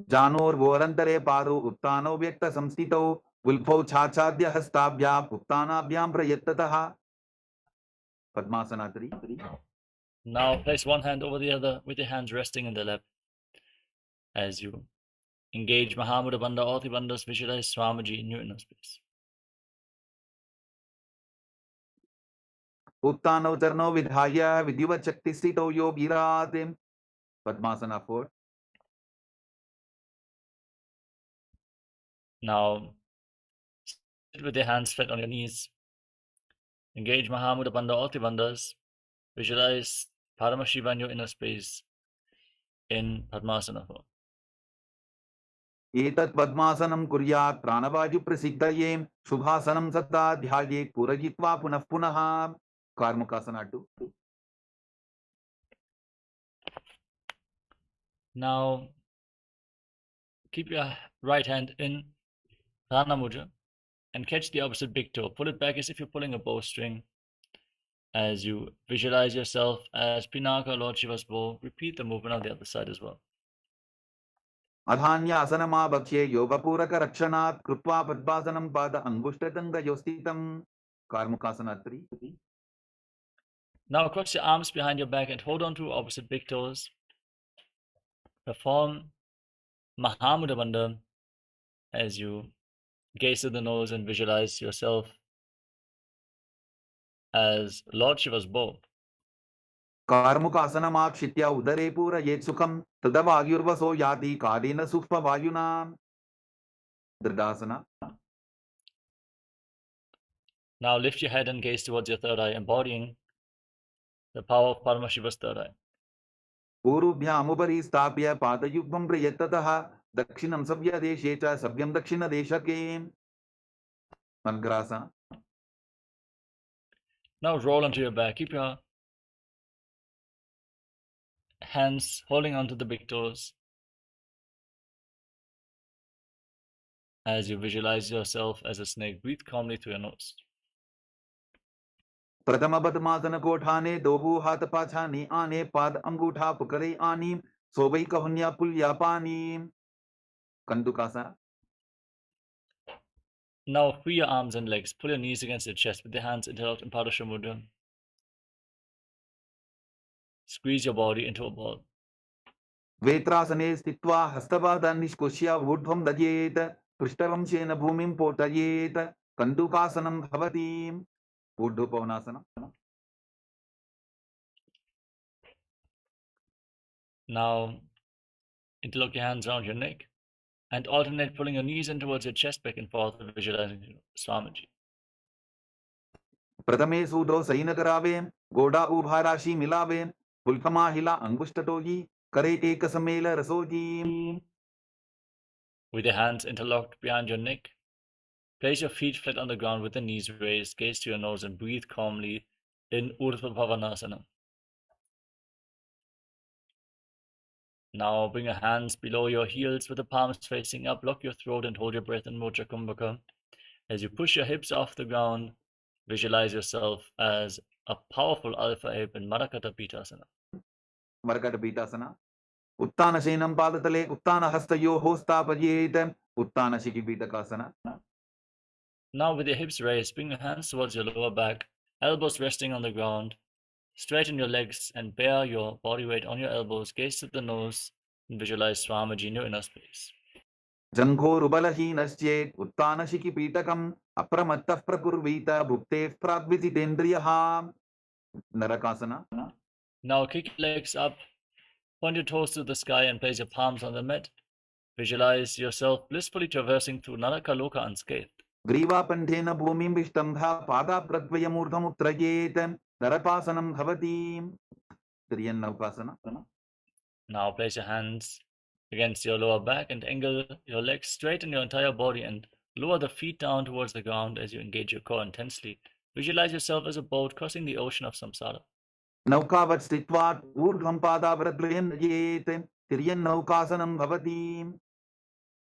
Janor vorantare paru uttano vyakta samstito ulpho chachadya hastabhyam uttanabhyam prayattataha. Padmasana 3.
Now place one hand over the other with your hands resting in the lap. As you engage Mahamudra Bandha, all the bandhas, visualize Swamiji in your inner space.
Uttano charno vidhaya vidyuvat shakti stito yogirate. Padmasana 4.
Now sit with your hands flat on your knees. Engage Mahamudra Bandha, all the bandhas. Visualize Paramashiva in your inner space in Padmasana 4.
एतत् पद्मासनं कुर्यात् प्राणवायुप्रसिद्धये शुभासनं सदा ध्यायेत् पूरयित्वा पुनः पुनः. Karmukasana 2.
Now, keep your right hand in Dharana Mudra and catch the opposite big toe. Pull it back as if you're pulling a bowstring. As you visualize yourself as Pinaka, Lord Shiva's bow, repeat the movement on the other side as well.
अधान्यासनमाभक्ष्ये योगपूरकरक्षणात् कृत्वा पद्मासनं पाद अङ्गुष्ठदण्डयोस्थितं. Karmukasana 3.
Now cross your arms behind your back and hold on to opposite big toes. Perform Mahamudra Bandha as you gaze to the nose and visualize yourself as Lord Shiva's bow.
कार्मुकासनमाक्षित्य उदरे पूरयेत् सुखं तदवायुर्वसो याति कालेन सूक्ष्मवायुना. Dridasana.
Now lift your head and gaze towards your third eye, embodying the power of Paramashiva's third eye.
पूर्वभ्यामुपरि स्थाप्य पादयुग्मं प्रयत्ततः दक्षिणं सव्यदेशे च सव्यं दक्षिणदेशके. Mangrasana.
Now roll onto your back. Keep your hands holding onto the big toes as you visualize yourself as a snake. Breathe calmly through your nose.
प्रथम पद्मासन कोठाने दोबू हाथ पाछाने आने पाद अंगूठा पुकरे आनी सोबई कहन्या पुल्या पानी. Kandukasana.
Now free your arms and legs. Pull your knees against your chest with your hands interlocked in Padasha Mudra. Squeeze your body into a ball.
वेत्रासने स्थित्वा हस्तपादान् निष्कुष्य ऊर्ध्वं दध्येत् पृष्ठवंशेन भूमिं पोटयेत्. कन्दुकासनं भवति. ऊर्ध्वपवनासनं.
Now interlock your hands around your neck and alternate pulling your knees in towards your chest, back and forth, visualizing Swamiji.
प्रथमे सूदो सैनकरावे गोडा उभाराशि मिलावे पुल्कमा हिला अंगुष्ठटोगी करे एक समेल रसोजी.
With your hands interlocked behind your neck, place your feet flat on the ground with the knees raised, gaze to your nose and breathe calmly in Urdhva Bhavanasana. Now bring your hands below your heels with the palms facing up, lock your throat and hold your breath in Mudra Kumbhaka. As you push your hips off the ground, visualize yourself as a powerful alpha ape in Marakata Pitasana.
Marakata Pitasana. Uttana Shenam Padatale, Uttana Hastayoho Stapayet, Uttana Shikipitakasana.
Now with your hips raised, bring your hands towards your lower back, elbows resting on the ground. Straighten your legs and bear your body weight on your elbows, gaze to the nose, and visualize Swamiji in your inner space.
Janghorubalahinaschet, Uttana Shikipitakam, Apramattah Prakurvita, Bhuktev Pradvisitendriyaha. Narakasana.
Now kick your legs up, point your toes to the sky and place your palms on the mat. Visualize yourself blissfully traversing through Narakaloka unscathed.
Griva Pantena Bhumim Vishtambha, Pada Pratvayamurdhamutrayet, Narapasanam Bhavati. Triyannaukasana.
Now place your hands against your lower back and angle your legs straight in your entire body and lower the feet down towards the ground as you engage your core intensely. Visualize yourself as a boat crossing the ocean of samsara.
Naukavat stitvat urdhvam pada vratvayan Tiryannaukasanam Bhavati.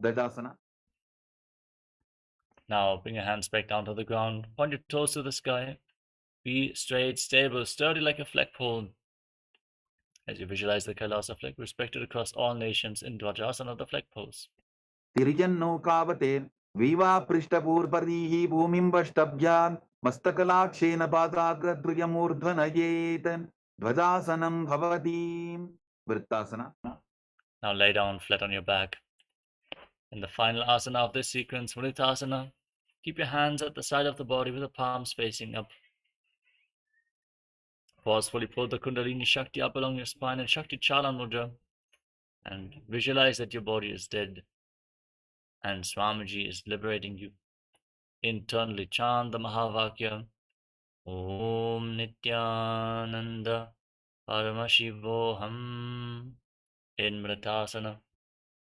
Dadasana.
Now bring your hands back down to the ground, point your toes to the sky. Be straight, stable, sturdy like a flagpole. As you visualize the Kailasa flag, respected across all nations in Dvajasana, the flagpoles.
Tiryannaukavat Viva Prishtapurparihi Bhumim Vashtabhyan Mastakalakshen Padagradriyamurdhanayet Dvajasanam Bhavati. Vrittasana.
Now lay down flat on your back. In the final asana of this sequence, Mulitasana, keep your hands at the side of the body with the palms facing up. Forcefully pull the Kundalini Shakti up along your spine and Shakti Chalan Mudra. And visualize that your body is dead and Swamiji is liberating you. Internally chant the Mahavakya. Om Nityananda Paramashivoham in Mritasana.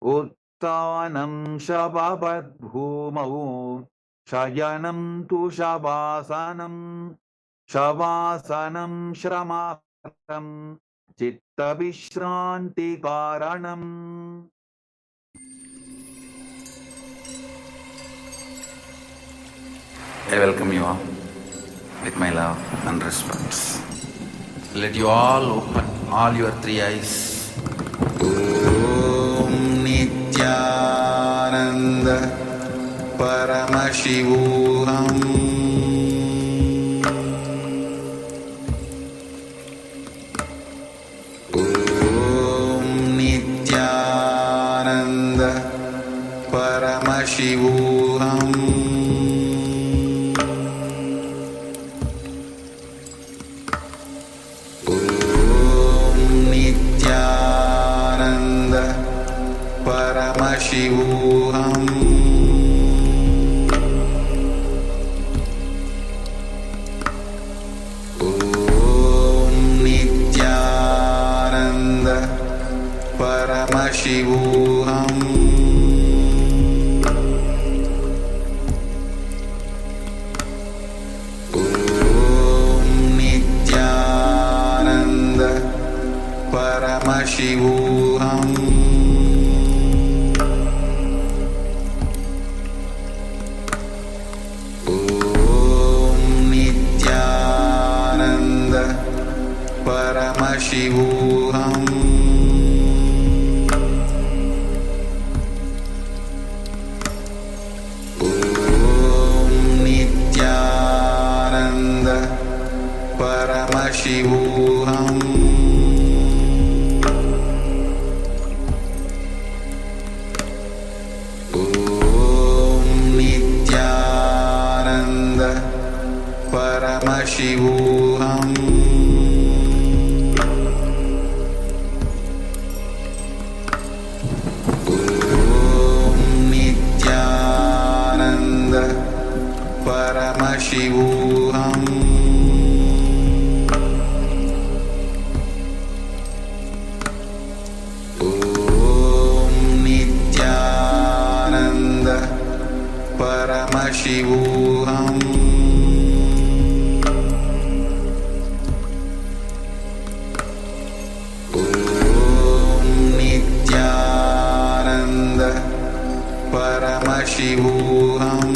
O Sthanam Shababad Bhumau Shayanam Tu Shabasanam Shavasanam Shramatam Chitta Vishranti Karanam.
I welcome you all with my love and respects. Let you all open all your three eyes. Om Nityananda Paramashivoham Om Nityananda Paramashivoham Paramashivoham Om Nityananda Paramashivoham Om Nityananda Paramashivoham Paramashivoham Om Nityananda Paramashivoham Om Nityananda Paramashivoham Paramashivoham Om Nityananda Paramashivoham Om Nityananda Paramashivoham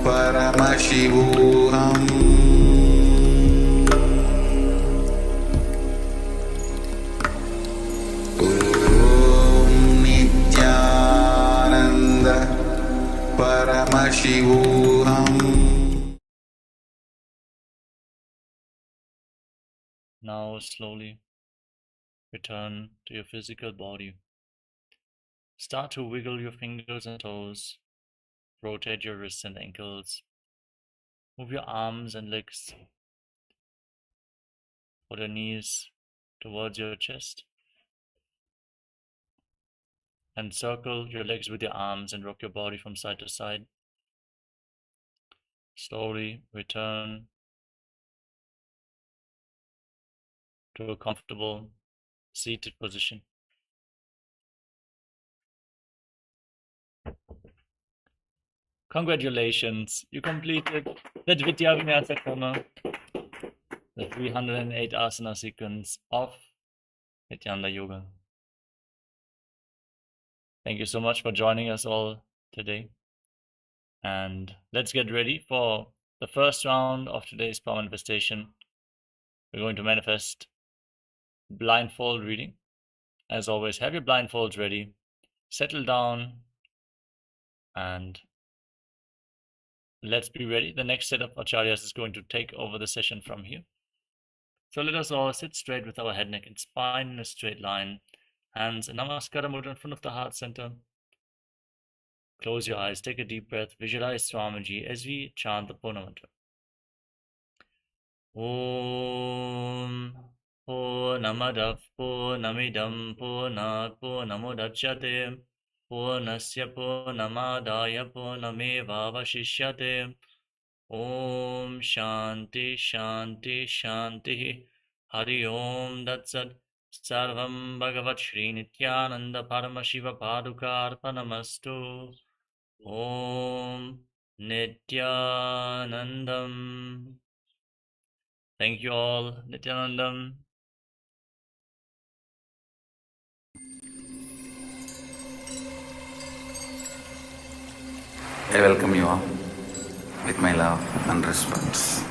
Paramashivoham Om Nityananda Paramashivoham.
Now slowly return to your physical body. Start to wiggle your fingers and toes. Rotate your wrists and ankles. Move your arms and legs. Put your knees towards your chest. And circle your legs with your arms and rock your body from side to side. Slowly return to a comfortable seated position. Congratulations, you completed the Dvitya Vinyasa Krama, the 308 asana sequence of Nityananda Yoga. Thank you so much for joining us all today. And let's get ready for the first round of today's power manifestation. We're going to manifest blindfold reading. As always, have your blindfolds ready, settle down, and let's be ready. The next set of acharyas is going to take over the session from here. So let us all sit straight with our head, neck, and spine in a straight line. Hands in Namaskara Mudra in front of the heart center. Close your eyes, take a deep breath, visualize Swamiji as we chant the Purna mantra. Om Purnamadav Purnamidam Purnat Purnamudachyate Purnasya Purnamadaya Purnamevavashishyate Om Shanti Shanti Shanti. Hari Om Tat Sat. Sarvam Bhagavat Shri Nityananda Paramashiva Paduka Arpanamastu. Om Nityanandam. Thank you all, Nityanandam.
I welcome you all with my love and respect.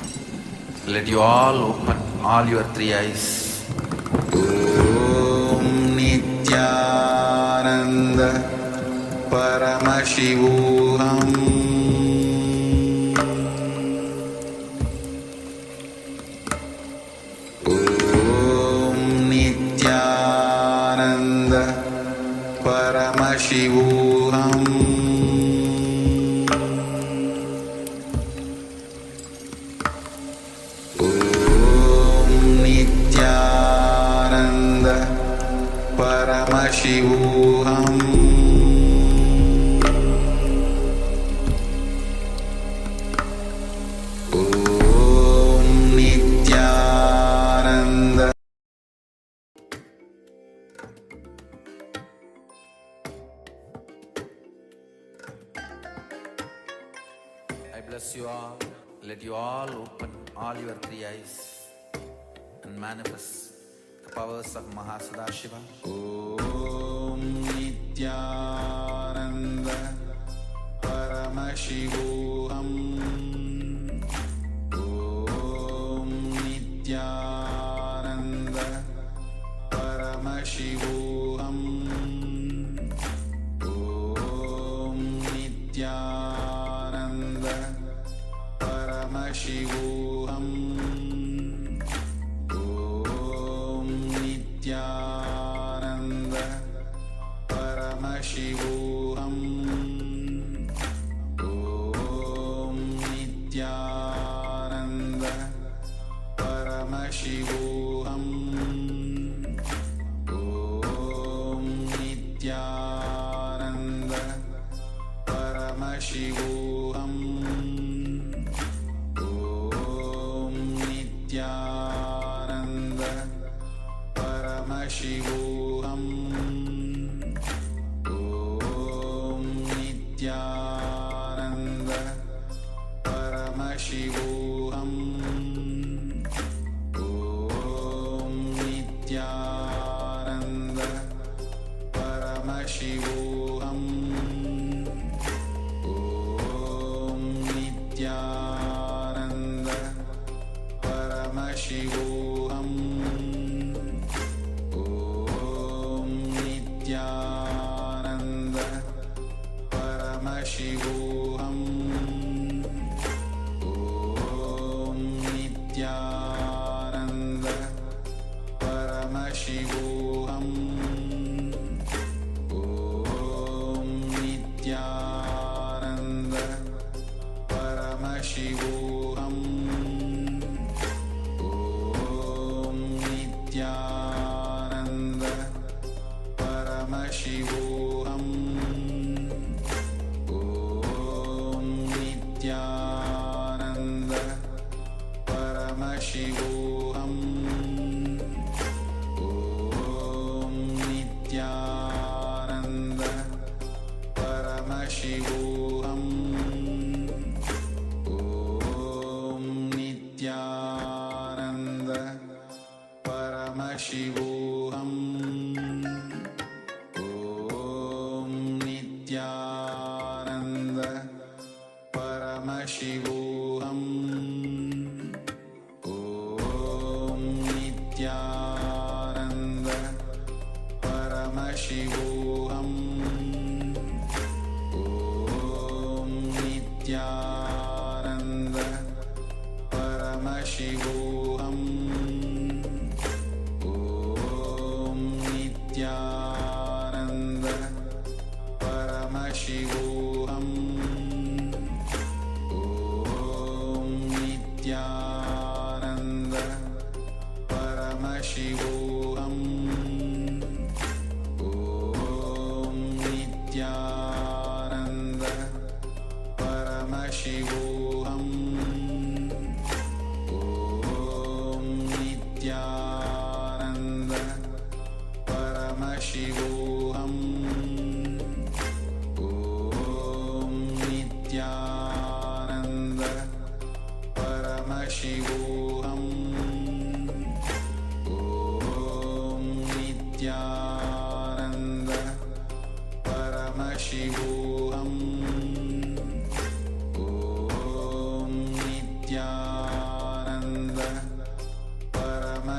Let you all open all your three eyes. Om Nityananda Paramashivoham Om Nityananda Paramashivoham Paramashivoham Om Nityananda. I bless you all. Let you all open all your three eyes and manifest the powers of Mahasada-Shiva. Om Nityananda Paramashivoham Om Nityananda Paramashivoham Om Nityananda Paramashivoham Nityananda Paramashivoham Om Nityananda Paramashivoham Om Nityananda Paramashivoham Om Nityananda Paramashivoham Om Nityananda Paramashivoham Om Nityananda Paramashivoham Om Nityananda Paramashivoham Nityananda Paramashivoham Om Nityananda Paramashivoham Om Nityananda Paramashivoham Om Nityananda Paramashivoham Om Nityananda Paramashivoham Om Nityananda Paramashivoham Om Nityananda Paramashivoham Om Nityananda Paramashivoham Om Nityananda Paramashivoham Om Nityananda Paramashivoham Om Nityananda Paramashivoham Om Nityananda Paramashivoham Om Nityananda Paramashivoham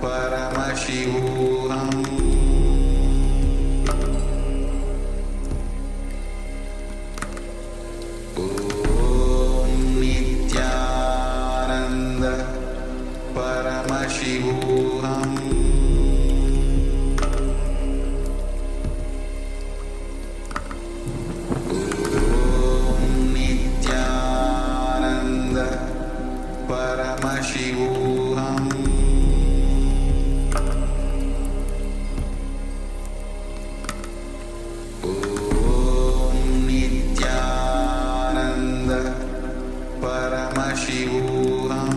Paramashivoham Om Nityananda Paramashivoham Om Nityananda Paramashivoham Om Nityananda Paramashivoham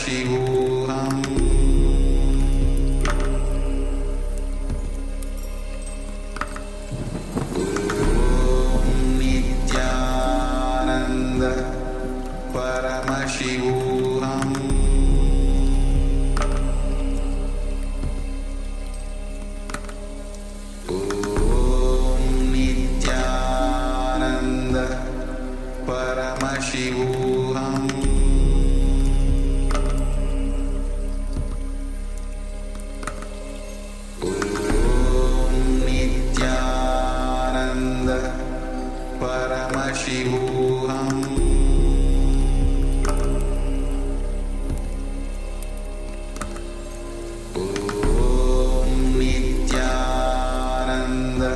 Paramashivoham Nityananda Paramashivoham Nityananda Paramashivoham Nityananda Paramashivoham Nityananda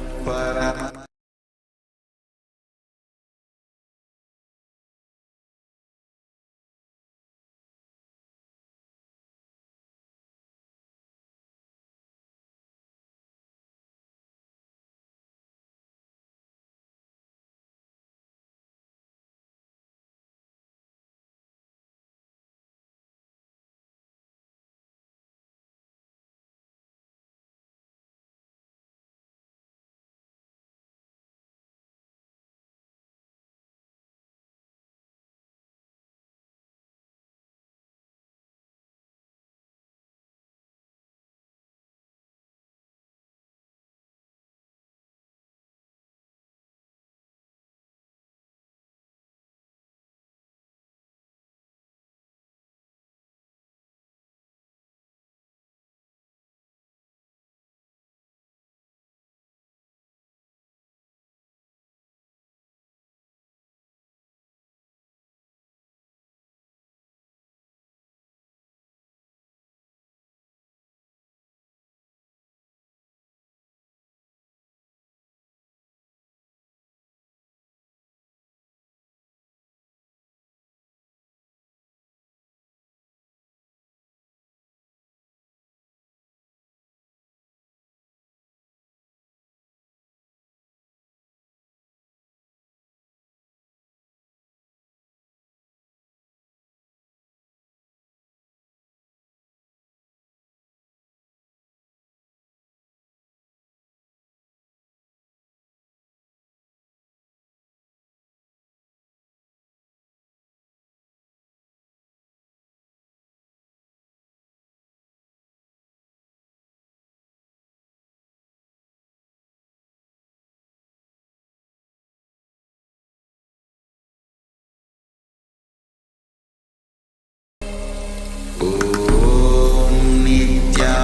Paramashivoham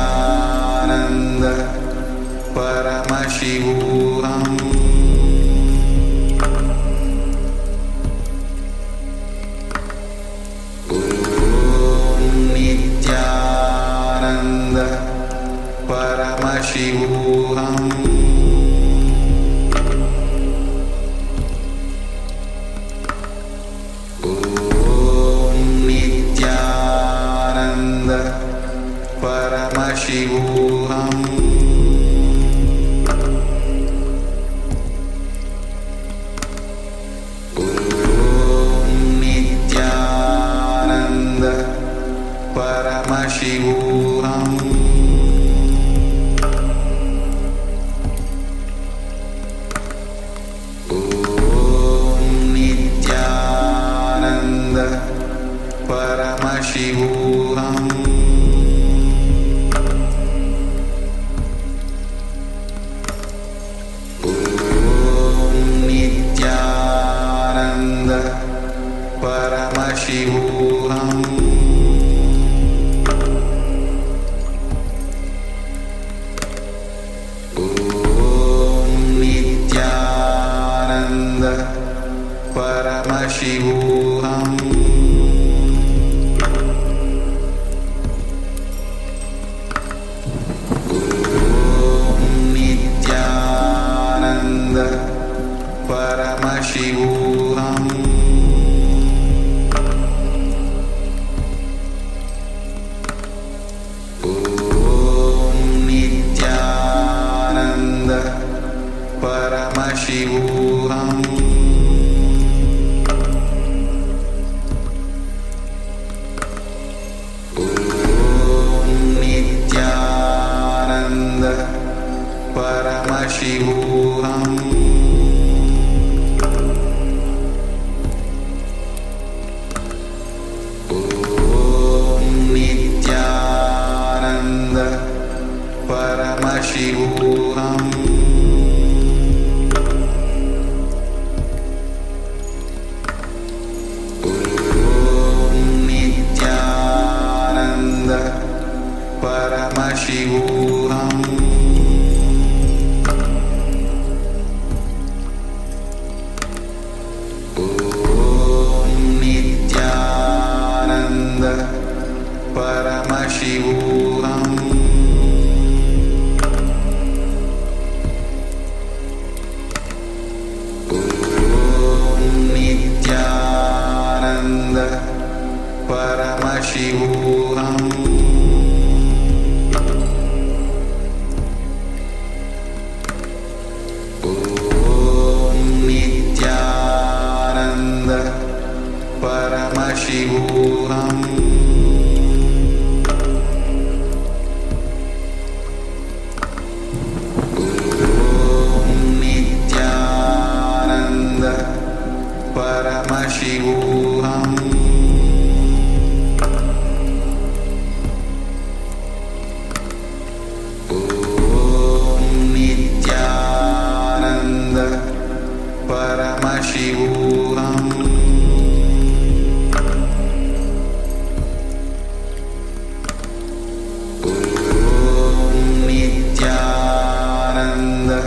Nityananda Paramashivoham Nityananda Paramashivoham Nityananda Paramashivoham Nityananda Paramashivoham Nityananda Paramashivoham Nityananda Paramashivoham Nityananda Paramashivoham Nityananda Paramashivoham Nityananda Paramashivoham Paramashivoham Nityananda Paramashivoham Nityananda Paramashivoham Nityananda Paramashivoham Nityananda Paramashivoham Nityananda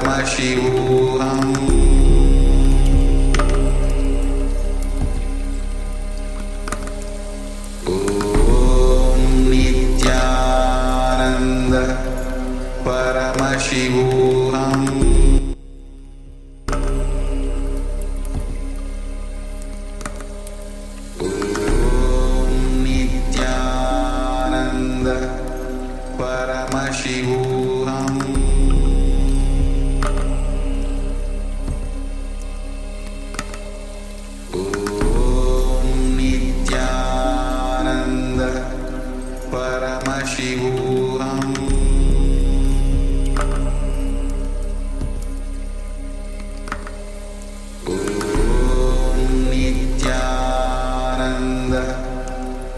Paramashivoham Nityananda Paramashivoham Nityananda Paramashivoham Nityananda Paramashivoham Nityananda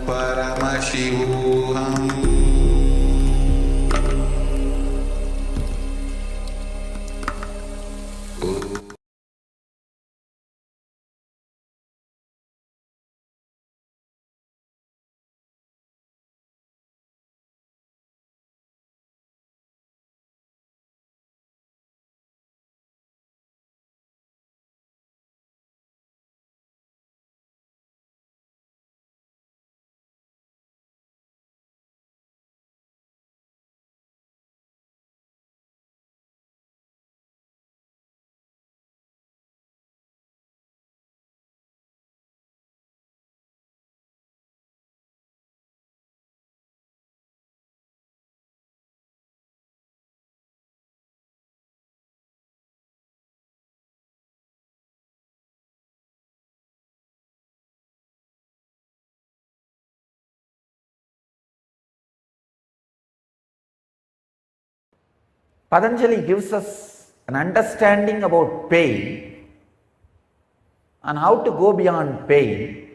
Paramashivoham
Patanjali gives us an understanding about pain and how to go beyond pain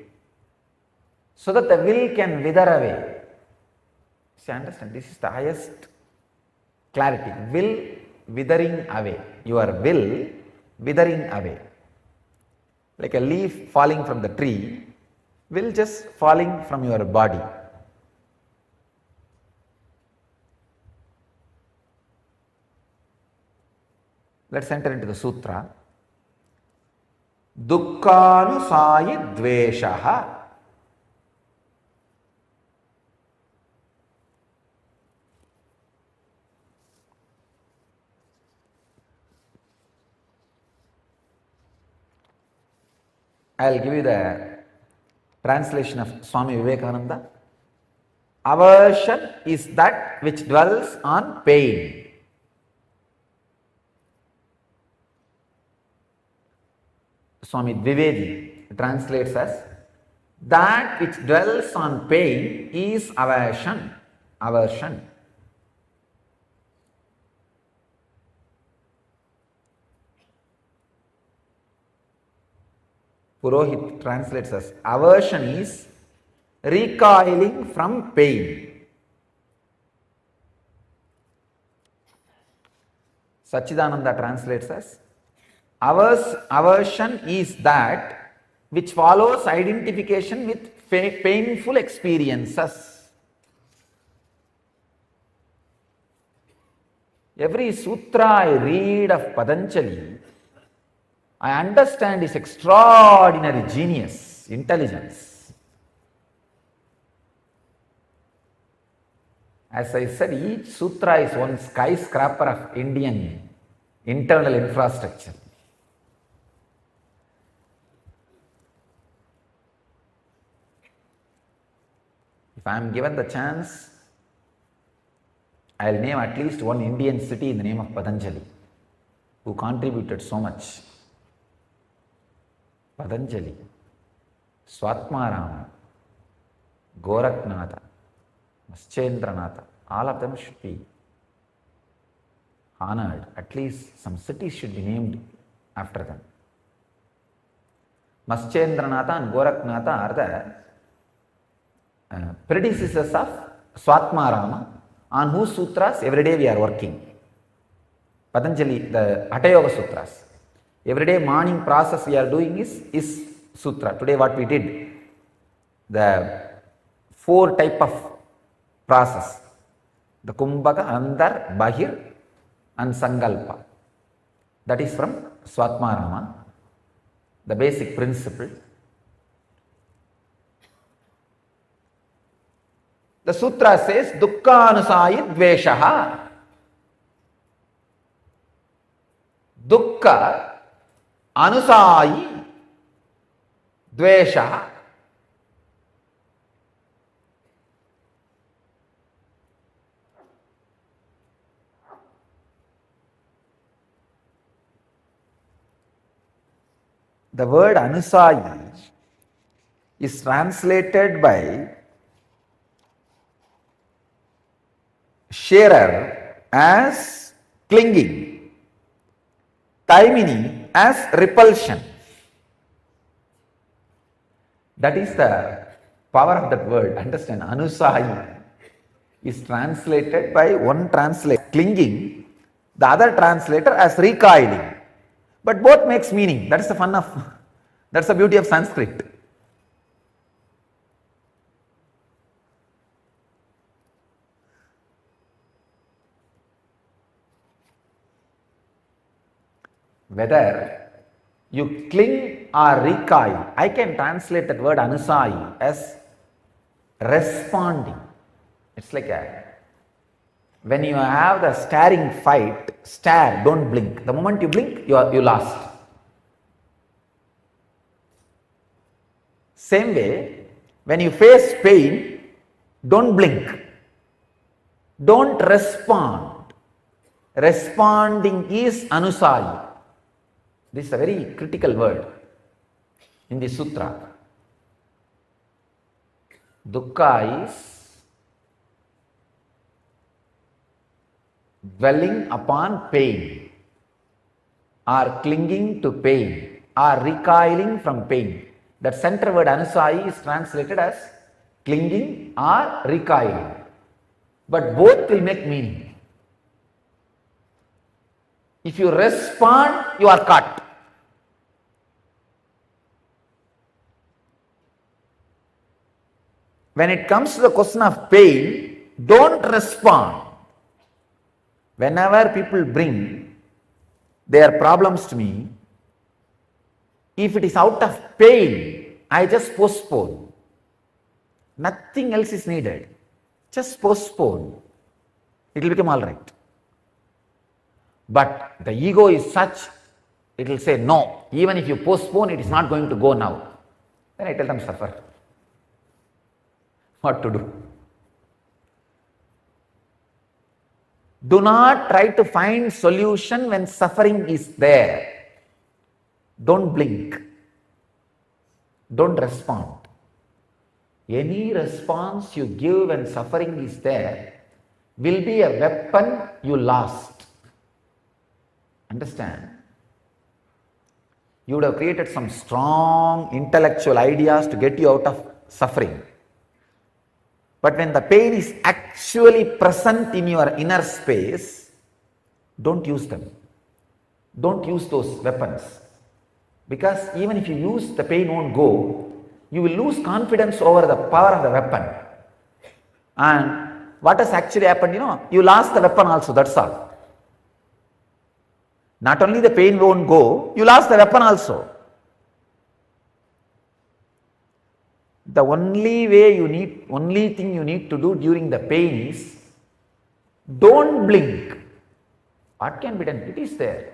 so that the will can wither away. See, understand, this is the highest clarity. Will withering away. Your will withering away. Like a leaf falling from the tree, will just falling from your body. Let's enter into the sutra. Dukkhanusayi dveshaha. I will give you the translation of Swami Vivekananda. Aversion is that which dwells on pain. Swami Dwivedi translates as, that which dwells on pain is aversion. Aversion. Purohit translates as, aversion is recoiling from pain. Sachidananda translates as, aversion is that which follows identification with painful experiences. Every sutra I read of Patanjali, I understand his extraordinary genius, intelligence. As I said, each sutra is one skyscraper of Indian internal infrastructure. If I am given the chance, I will name at least one Indian city in the name of Patanjali, who contributed so much. Patanjali, Swatmarama, Goraknatha, Maschendranatha, all of them should be honored. At least some cities should be named after them. Maschendranatha and Goraknatha are the predecessors of Swatmarama, on whose sutras every day we are working. Patanjali, the Hatha Yoga Sutras. Every day morning process we are doing is sutra. Today what we did, the 4 type of process, the Kumbhaka, Andar, Bahir and Sankalpa. That is from Swatmarama, the basic principle. The sutra says, Dukkhanusayi dveshaha. Dukkha anusayi dveshaha. The word anusayi is translated by sharer as clinging, taimini as repulsion. That is the power of that word. Understand, anusayi is translated by one translator clinging, the other translator as recoiling. But both makes meaning. That is the fun of, that's the beauty of Sanskrit. Whether you cling or recoil, I can translate that word anusayi as responding. It's like when you have the staring fight, stare, don't blink. The moment you blink, you lost. Same way, when you face pain, don't blink. Don't respond. Responding is anusayi. This is a very critical word in the sutra. Dukkha is dwelling upon pain, or clinging to pain, or recoiling from pain. That center word anusayi is translated as clinging or recoiling. But both will make meaning. If you respond, you are caught. When it comes to the question of pain, don't respond. Whenever people bring their problems to me, if it is out of pain, I just postpone. Nothing else is needed. Just postpone. It will become all right. But the ego is such, it will say, no, even if you postpone, it is not going to go now. Then I tell them, suffer. What to do? Do not try to find solution when suffering is there. Don't blink. Don't respond. Any response you give when suffering is there will be a weapon you lost. Understand? You would have created some strong intellectual ideas to get you out of suffering. But when the pain is actually present in your inner space, don't use them. Don't use those weapons. Because even if you use, the pain won't go. You will lose confidence over the power of the weapon. And what has actually happened, you lost the weapon also, that's all. Not only the pain won't go, you lost the weapon also. The only thing you need to do during the pain is Don't blink. What can be done? It is there.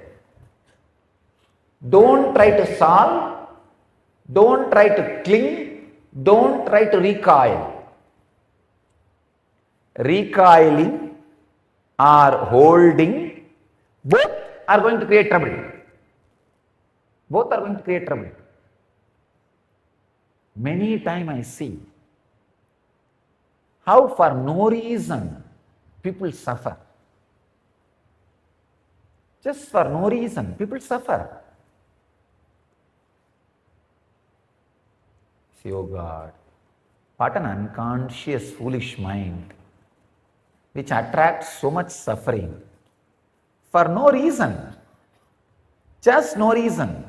Don't try to solve. Don't try to cling. Don't try to recoil. Recoiling or holding, both are going to create trouble. Both are going to create trouble. Many times I see how for no reason people suffer. Just for no reason people suffer. See, oh God, what an unconscious, foolish mind which attracts so much suffering for no reason, just no reason.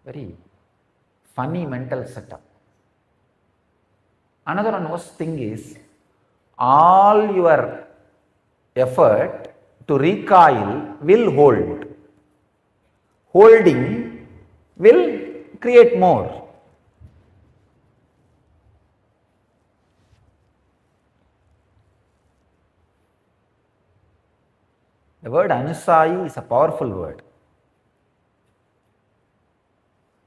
Very funny mental setup. Another one worst thing is, all your effort to recoil will hold. Holding will create more. The word anusayi is a powerful word.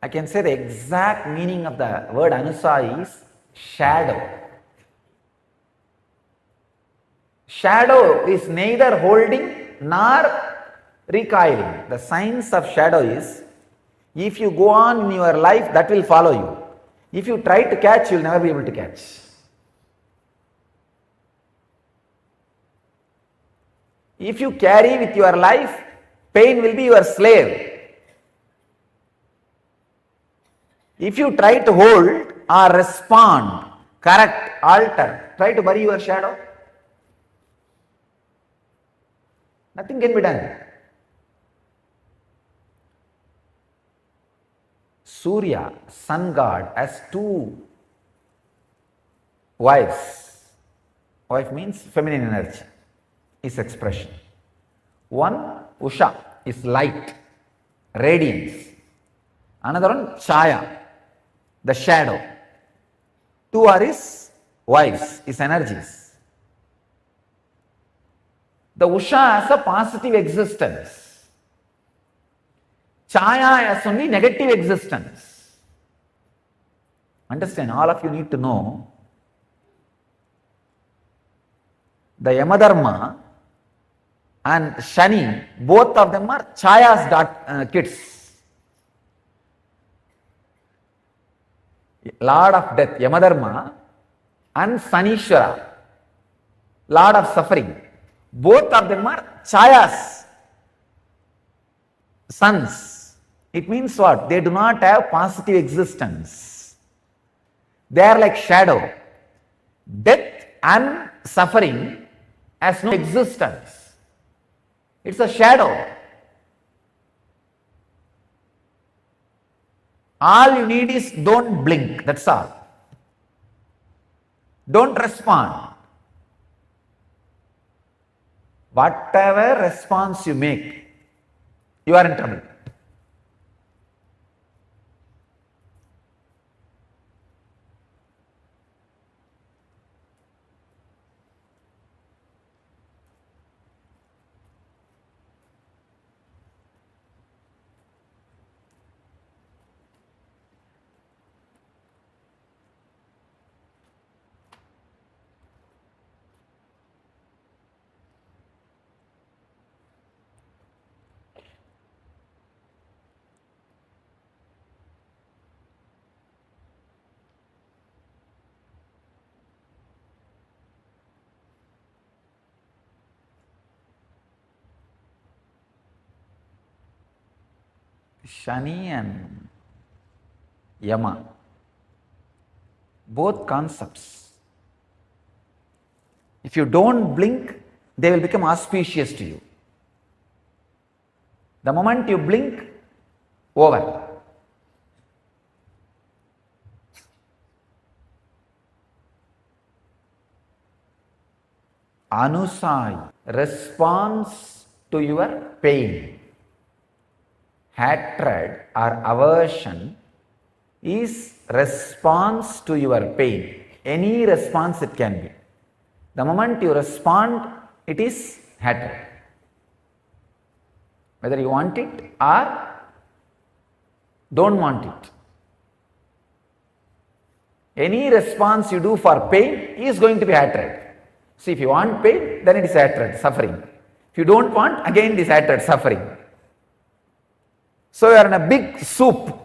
I can say the exact meaning of the word anusayi is shadow. Shadow is neither holding nor recoiling. The signs of shadow is, if you go on in your life, that will follow you. If you try to catch, you will never be able to catch. If you carry with your life, pain will be your slave. If you try to hold or respond, correct, alter, try to bury your shadow, nothing can be done. Surya, sun god, has two wives. Wife means feminine energy, is expression. One, Usha, is light, radiance. Another one, Chaya, the shadow. Two are his wives, his energies. The Usha has a positive existence. Chaya has only negative existence. Understand, all of you need to know, the Yamadharma and Shani, both of them are Chaya's kids. Lord of death, Yamadharma, and Sanishwara, Lord of suffering. Both of them are Chaya's sons. It means what? They do not have positive existence. They are like shadow. Death and suffering has no existence. It's a shadow. All you need is don't blink, that's all. Don't respond. Whatever response you make, you are in trouble. Shani and Yama, both concepts. If you don't blink, they will become auspicious to you. The moment you blink, over. Anusai, response to your pain. Hatred or aversion is response to your pain. Any response it can be. The moment you respond, it is hatred. Whether you want it or don't want it. Any response you do for pain is going to be hatred. See, if you want pain, then it is hatred, suffering. If you don't want, again it is hatred, suffering. So you are in a big soup.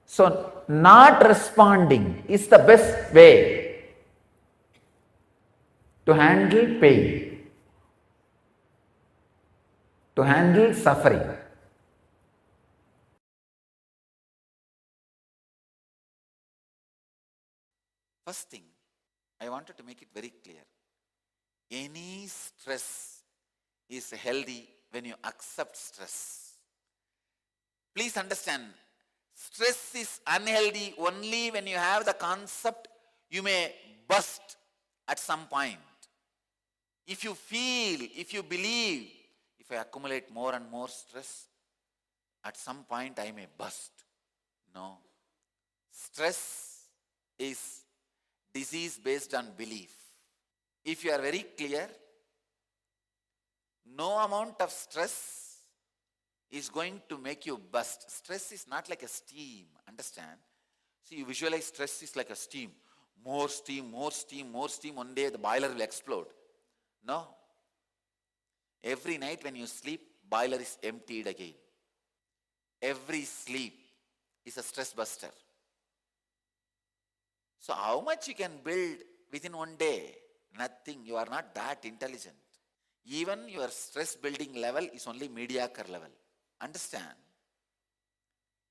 So not responding is the best way to handle pain, to handle suffering.
First thing, I wanted to make it very clear. Any stress is healthy when you accept stress. Please understand, stress is unhealthy only when you have the concept you may burst at some point. If you feel, if you believe, if I accumulate more and more stress, at some point I may burst. No. Stress is disease based on belief. If you are very clear, no amount of stress is going to make you burst. Stress is not like a steam, understand? See, you visualize stress is like a steam. More steam, more steam, more steam. One day the boiler will explode. No. Every night when you sleep, boiler is emptied again. Every sleep is a stress buster. So how much you can build within one day? Nothing. You are not that intelligent. Even your stress building level is only mediocre level. Understand?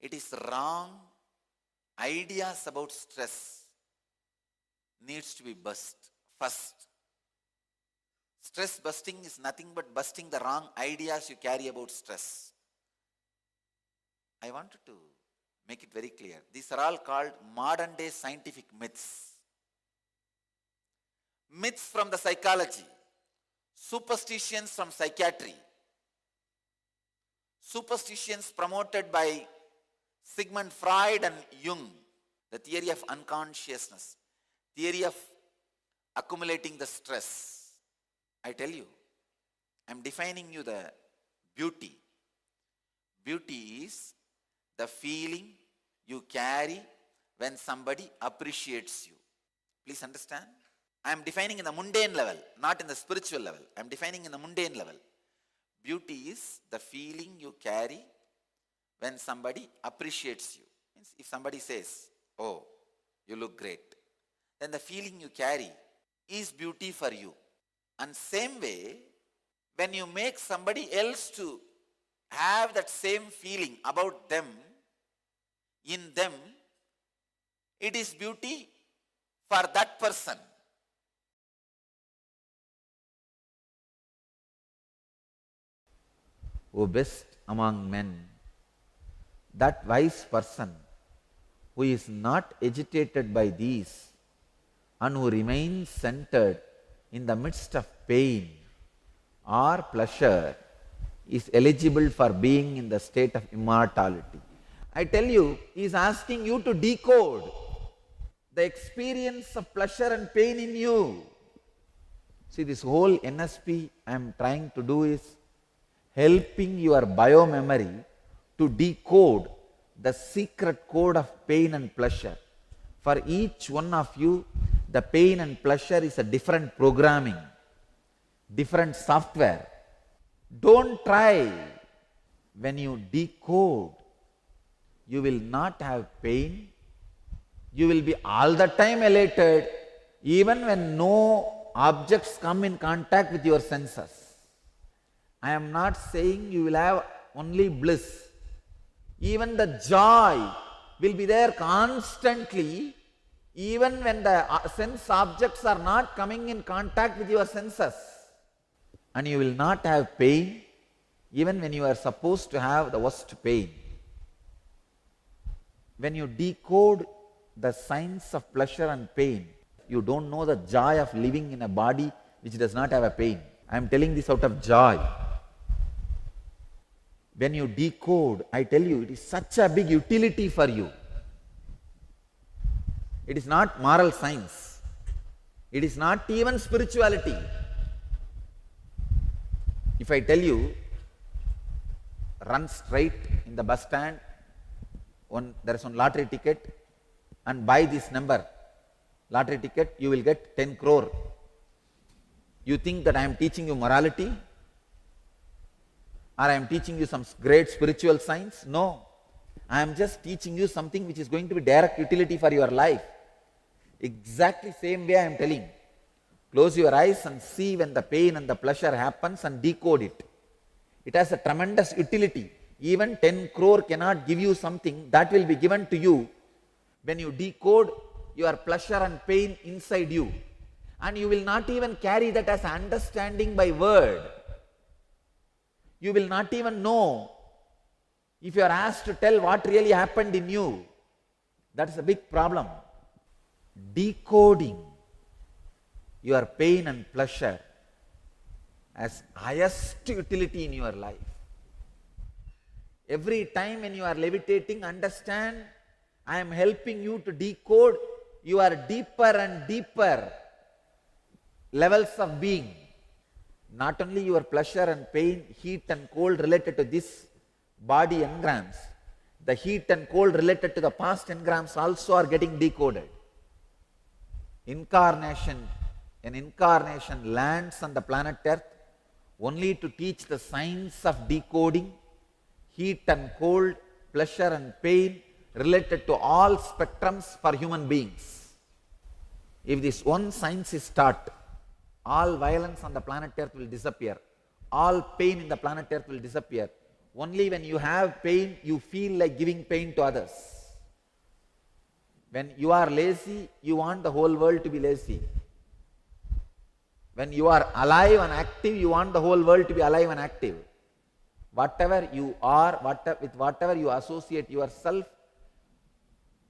It is wrong. Ideas about stress needs to be burst first. Stress busting is nothing but busting the wrong ideas you carry about stress. I wanted to make it very clear. These are all called modern day scientific myths. Myths from the psychology, superstitions from psychiatry, superstitions promoted by Sigmund Freud and Jung, the theory of unconsciousness, theory of accumulating the stress. I tell you, I am defining you the beauty. Beauty is the feeling you carry when somebody appreciates you. Please understand. I am defining in the mundane level, not in the spiritual level. I am defining in the mundane level. Beauty is the feeling you carry when somebody appreciates you. Means if somebody says, "Oh, you look great," then the feeling you carry is beauty for you. And same way, when you make somebody else to have that same feeling about them, in them, it is beauty for that person.
O best among men, that wise person who is not agitated by these and who remains centered in the midst of pain or pleasure is eligible for being in the state of immortality. I tell you, he is asking you to decode the experience of pleasure and pain in you. See, this whole NSP I am trying to do is helping your biomemory to decode the secret code of pain and pleasure. For each one of you, the pain and pleasure is a different programming, different software. Don't try. When you decode, you will not have pain. You will be all the time elated, even when no objects come in contact with your senses. I am not saying you will have only bliss. Even the joy will be there constantly, even when the sense objects are not coming in contact with your senses. And you will not have pain, even when you are supposed to have the worst pain. When you decode the signs of pleasure and pain, You don't know the joy of living in a body which does not have a pain. I am telling this out of joy. When you decode, I tell you, it is such a big utility for you. It is not moral science. It is not even spirituality. If I tell you, run straight in the bus stand, there is one lottery ticket, and buy this number, lottery ticket, you will get 10 crore. You think that I am teaching you morality? Or I am teaching you some great spiritual science? No. I am just teaching you something which is going to be direct utility for your life. Exactly same way I am telling. Close your eyes and see when the pain and the pleasure happens and decode it. It has a tremendous utility. Even 10 crore cannot give you something that will be given to you when you decode your pleasure and pain inside you. And you will not even carry that as understanding by word. You will not even know if you are asked to tell what really happened in you. That is a big problem. Decoding your pain and pleasure as highest utility in your life. Every time when you are levitating, understand, I am helping you to decode your deeper and deeper levels of being. Not only your pleasure and pain, heat and cold related to this body engrams, the heat and cold related to the past engrams also are getting decoded. An incarnation lands on the planet Earth only to teach the science of decoding heat and cold, pleasure and pain related to all spectrums for human beings. If this one science is taught, all violence on the planet Earth will disappear. All pain in the planet Earth will disappear. Only when you have pain, you feel like giving pain to others. When you are lazy, you want the whole world to be lazy. When you are alive and active, you want the whole world to be alive and active. Whatever you are, with whatever you associate yourself,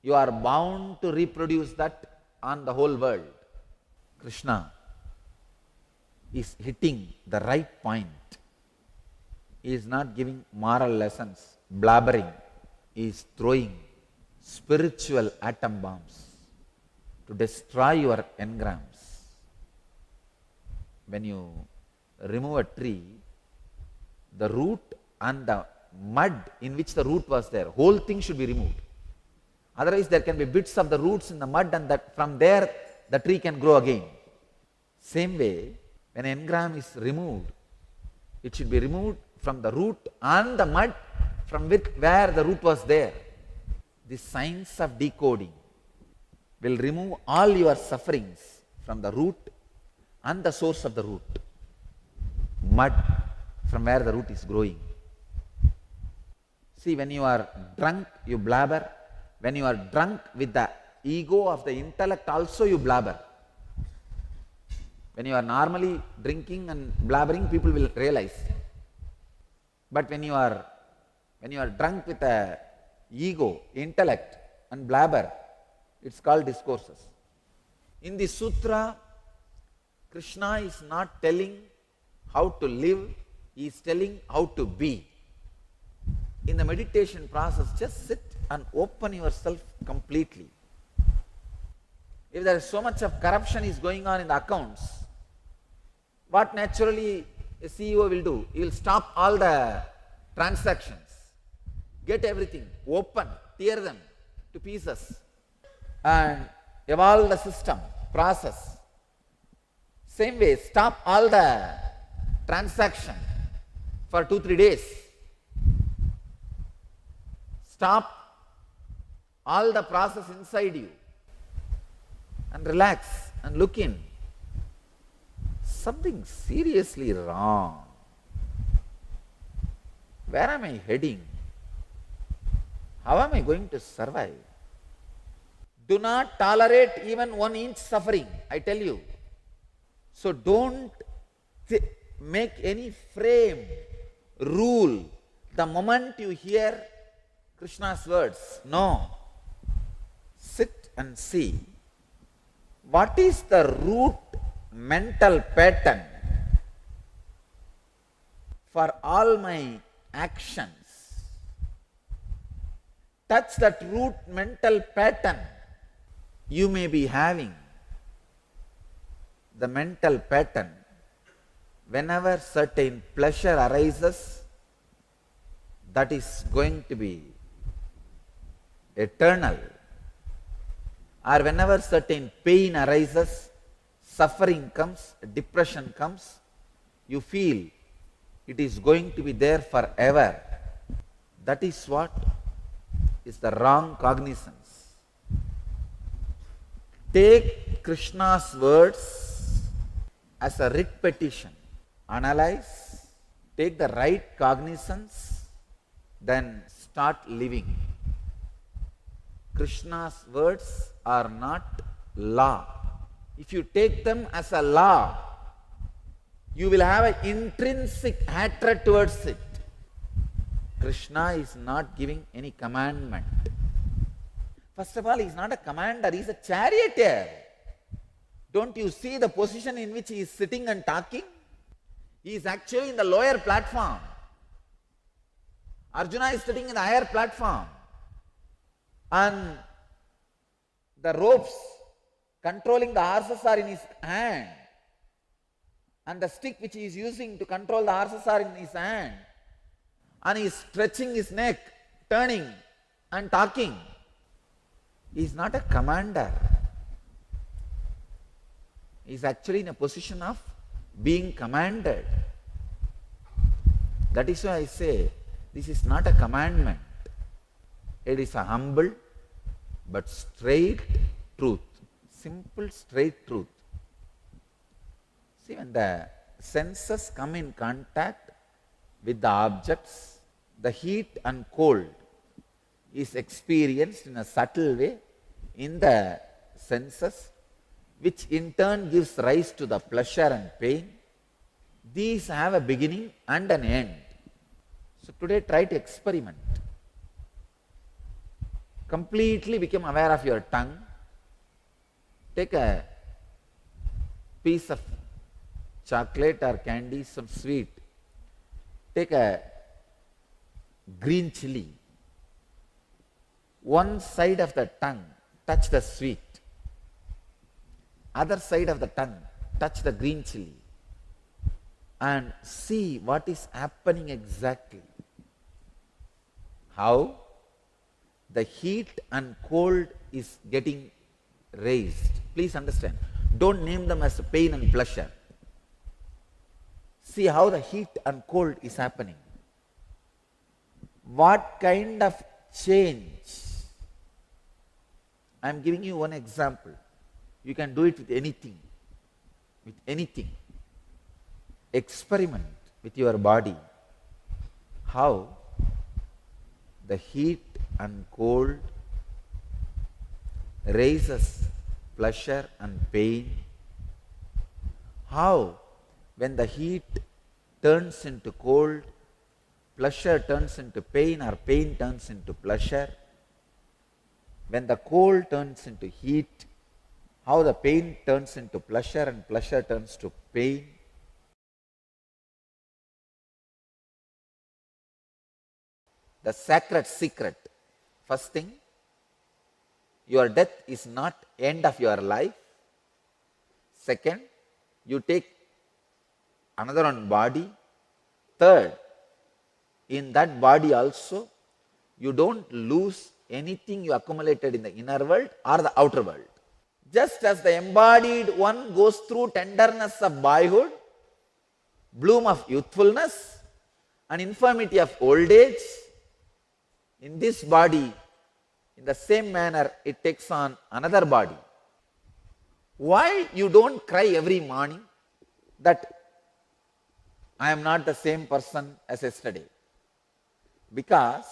you are bound to reproduce that on the whole world. Krishna is hitting the right point. He is not giving moral lessons, blabbering. He is throwing spiritual atom bombs to destroy your engrams. When you remove a tree, the root and the mud in which the root was there, whole thing should be removed. Otherwise there can be bits of the roots in the mud, and that from there the tree can grow again. Same way, when an engram is removed, it should be removed from the root and the mud from where the root was there. The science of decoding will remove all your sufferings from the root and the source of the root. Mud from where the root is growing. See, when you are drunk, you blabber. When you are drunk with the ego of the intellect, also you blabber. When you are normally drinking and blabbering, people will realize. But when you are drunk with the ego, intellect and blabber, it's called discourses. In the sutra, Krishna is not telling how to live, he is telling how to be. In the meditation process, just sit and open yourself completely. If there is so much of corruption is going on in the accounts, what naturally a CEO will do? He will stop all the transactions, get everything open, tear them to pieces and evolve the system, process. Same way, stop all the transaction for 2-3 days. Stop all the process inside you and relax and look in. Something seriously wrong. Where am I heading? How am I going to survive? Do not tolerate even 1 inch suffering, I tell you. So don't make any frame, rule, the moment you hear Krishna's words. No. Sit and see what is the root mental pattern for all my actions? Touch that root mental pattern. You may be having the mental pattern. Whenever certain pleasure arises, that is going to be eternal. Or whenever certain pain arises, suffering comes, depression comes, you feel it is going to be there forever. That is what is the wrong cognizance. Take Krishna's words as a writ petition. Analyze, take the right cognizance, then start living. Krishna's words are not law. If you take them as a law, you will have an intrinsic hatred towards it. Krishna is not giving any commandment. First of all, he is not a commander, he is a charioteer. Don't you see the position in which he is sitting and talking? He is actually in the lower platform. Arjuna is sitting in the higher platform. And the ropes controlling the horses are in his hand. And the stick which he is using to control the horses are in his hand. And he is stretching his neck, turning and talking. He is not a commander. He is actually in a position of being commanded. That is why I say, this is not a commandment. It is a humble but straight truth. Simple, straight truth. See, when the senses come in contact with the objects, the heat and cold is experienced in a subtle way in the senses, which in turn gives rise to the pleasure and pain. These have a beginning and an end. So today try to experiment. Completely become aware of your tongue. Take a piece of chocolate or candy, some sweet. Take a green chili. One side of the tongue, touch the sweet. Other side of the tongue, touch the green chili. And see what is happening exactly. How the heat and cold is getting raised. Please understand. Don't name them as pain and pleasure. See how the heat and cold is happening. What kind of change? I am giving you one example. You can do it with anything. With anything. Experiment with your body. How the heat and cold raises pleasure and pain. How when the heat turns into cold, pleasure turns into pain or pain turns into pleasure. When the cold turns into heat, how the pain turns into pleasure and pleasure turns to pain. The sacred secret. First thing, your death is not end of your life. Second, you take another one body. Third, in that body also, you don't lose anything you accumulated in the inner world or the outer world. Just as the embodied one goes through tenderness of boyhood, bloom of youthfulness, and infirmity of old age, in this body, in the same manner, it takes on another body. Why you don't cry every morning that I am not the same person as yesterday? Because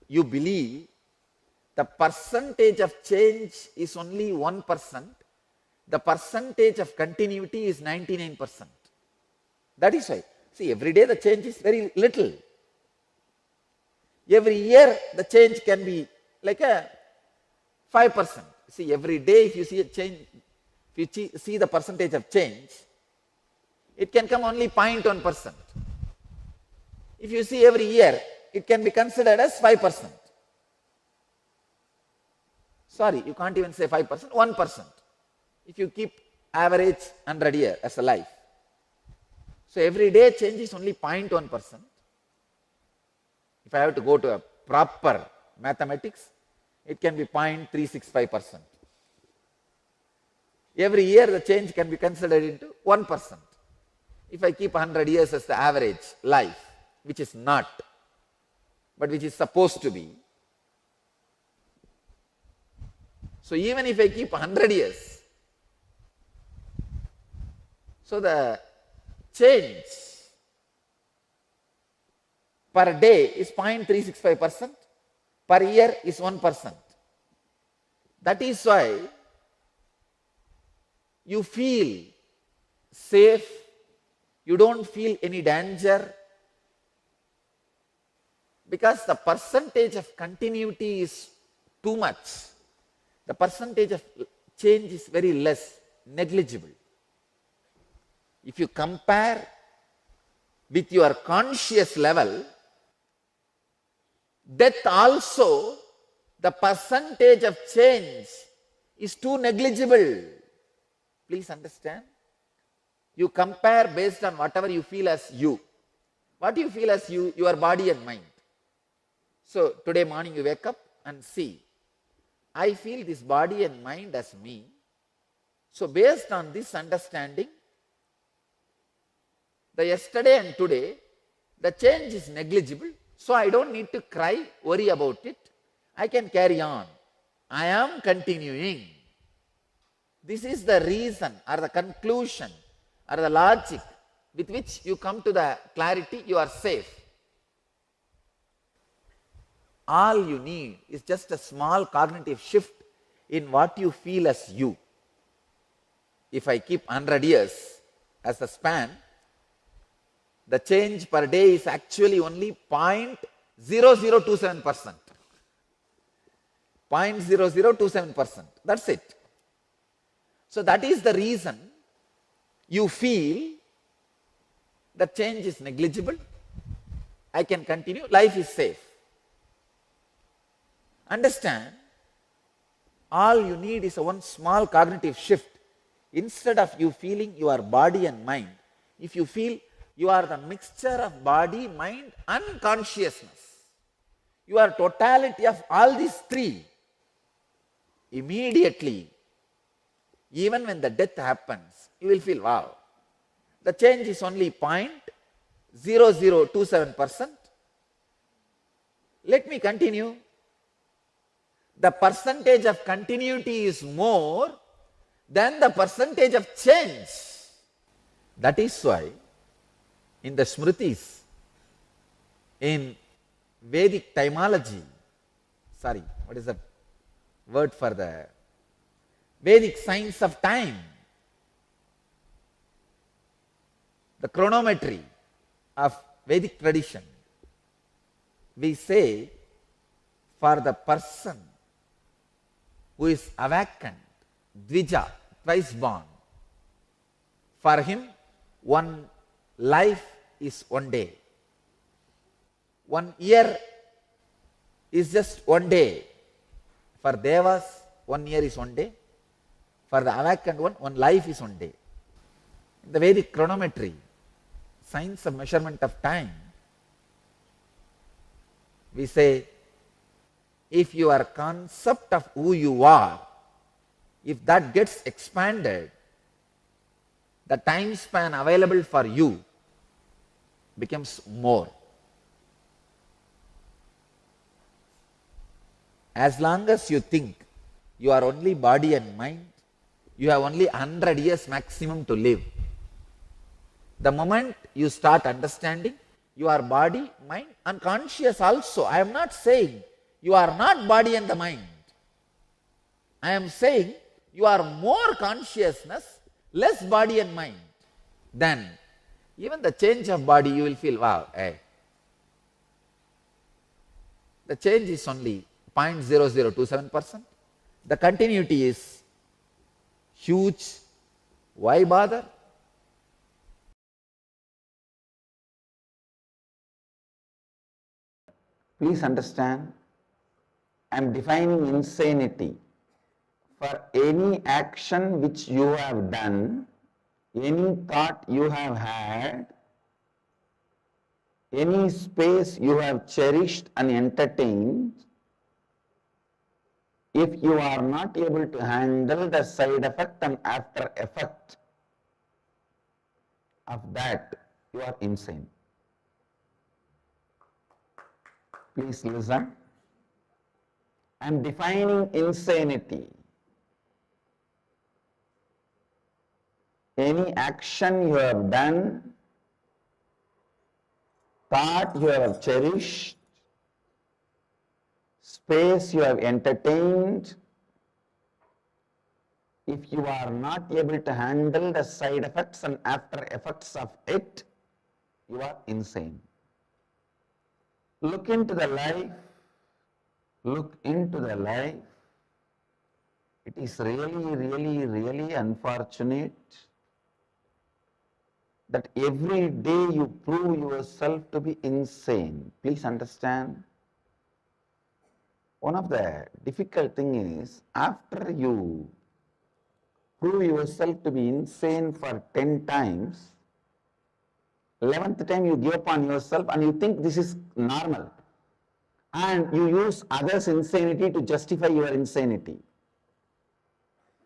you believe the percentage of change is only 1%, the percentage of continuity is 99%. That is why. See, every day the change is very little. Every year the change can be like a 5%. See, every day if you see a change, if you see the percentage of change, it can come only 0.1%. If you see every year, it can be considered as 5%. Sorry, you can't even say 5%, 1%. If you keep average 100 years as a life. So every day change is only 0.1%. If I have to go to a proper mathematics, it can be 0.365%. Every year the change can be considered into 1%. If I keep 100 years as the average life, which is not, but which is supposed to be. So even if I keep 100 years, so the change per day is 0.365%, per year is 1%. That is why you feel safe, you don't feel any danger, because the percentage of continuity is too much. The percentage of change is very less, negligible. If you compare with your conscious level, death also, the percentage of change is too negligible. Please understand. You compare based on whatever you feel as you. What you feel as you, your body and mind. So today morning you wake up and see, I feel this body and mind as me. So based on this understanding, the yesterday and today, the change is negligible. So I don't need to cry, worry about it. I can carry on. I am continuing. This is the reason or the conclusion or the logic with which you come to the clarity you are safe. All you need is just a small cognitive shift in what you feel as you. If I keep 100 years as the span, the change per day is actually only 0.0027%. 0.0027%. That's it. So that is the reason you feel the change is negligible. I can continue. Life is safe. Understand, all you need is one small cognitive shift. Instead of you feeling your body and mind, if you feel you are the mixture of body, mind and consciousness, you are totality of all these three, immediately, even when the death happens, you will feel, wow, the change is only 0.0027%. Let me continue. The percentage of continuity is more than the percentage of change. That is why in the Smritis, in Vedic etymology, what is the word for the Vedic science of time, the chronometry of Vedic tradition, we say for the person who is awakened, Dvija, twice born, for him one life is one day. 1 year is just one day. For Devas, 1 year is one day. For the awakened one life is one day. In the Vedic chronometry, science of measurement of time, we say, if your concept of who you are, if that gets expanded, the time span available for you becomes more. As long as you think you are only body and mind, you have only 100 years maximum to live. The moment you start understanding you are body, mind and conscious also, I am not saying you are not body and the mind. I am saying you are more consciousness, less body and mind. Then even the change of body you will feel, wow, hey. The change is only 0.0027%. The continuity is huge, Why bother? Please understand, I am defining insanity. For any action which you have done, any thought you have had, any space you have cherished and entertained, if you are not able to handle the side effect and after effect of that, you are insane. Please listen. I am defining insanity. Any action you have done, thought you have cherished, space you have entertained, if you are not able to handle the side effects and after effects of it, you are insane. Look into the life. Look into the life. It is really unfortunate that every day you prove yourself to be insane. Please understand. One of the difficult things is, after you prove yourself to be insane for 10 times, 11th time you give up on yourself and you think this is normal. And you use others' insanity to justify your insanity.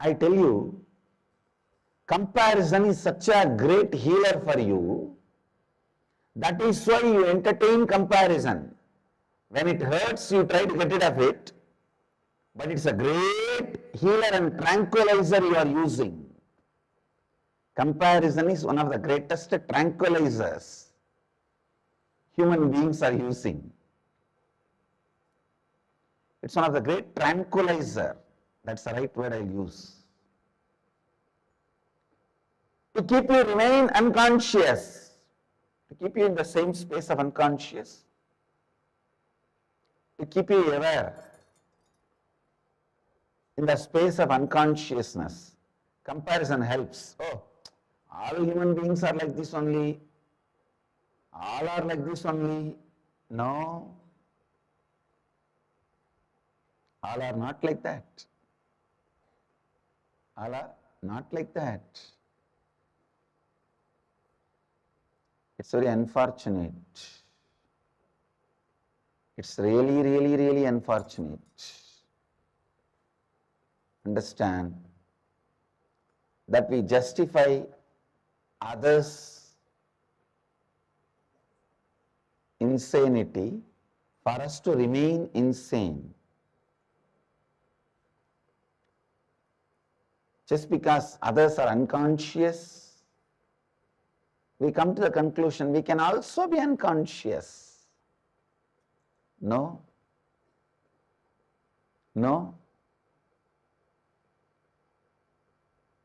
I tell you, comparison is such a great healer for you. That is why you entertain comparison. When it hurts, you try to get rid of it. But it's a great healer and tranquilizer you are using. Comparison is one of the greatest tranquilizers human beings are using. It's one of the great tranquilizer. That's the right word I'll use. To keep you remain unconscious, to keep you in the same space of unconscious, to keep you aware in the space of unconsciousness. Comparison helps. Oh, all human beings are like this only. All are like this only. No. All are not like that. All are not like that. It's very unfortunate. It's really unfortunate. Understand that we justify others' insanity for us to remain insane. Just because others are unconscious, we come to the conclusion we can also be unconscious. No. No.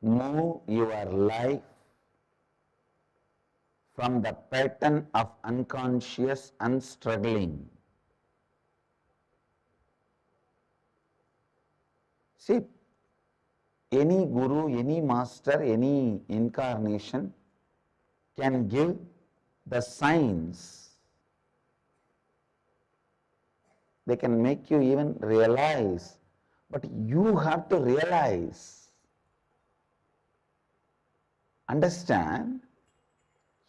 Move your life from the pattern of unconscious and struggling. See, any guru, any master, any incarnation can give the signs. They can make you even realize, but you have to realize. Understand?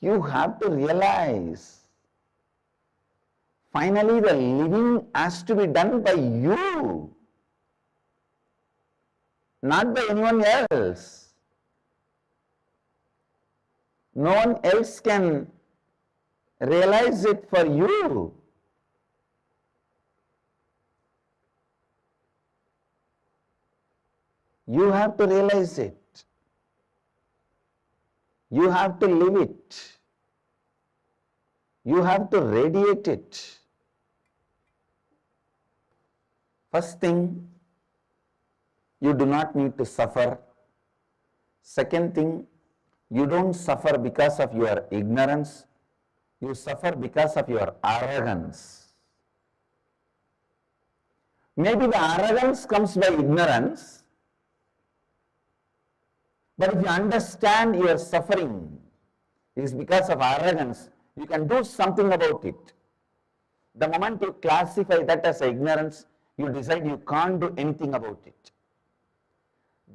You have to realize. Finally, the living has to be done by you, not by anyone else. No one else can realize it for you. You have to realize it. You have to live it. You have to radiate it. First thing, you do not need to suffer. Second thing, you don't suffer because of your ignorance. You suffer because of your arrogance. Maybe the arrogance comes by ignorance, But if you understand your suffering is because of arrogance, you can do something about it. The moment you classify that as ignorance, you decide you can't do anything about it.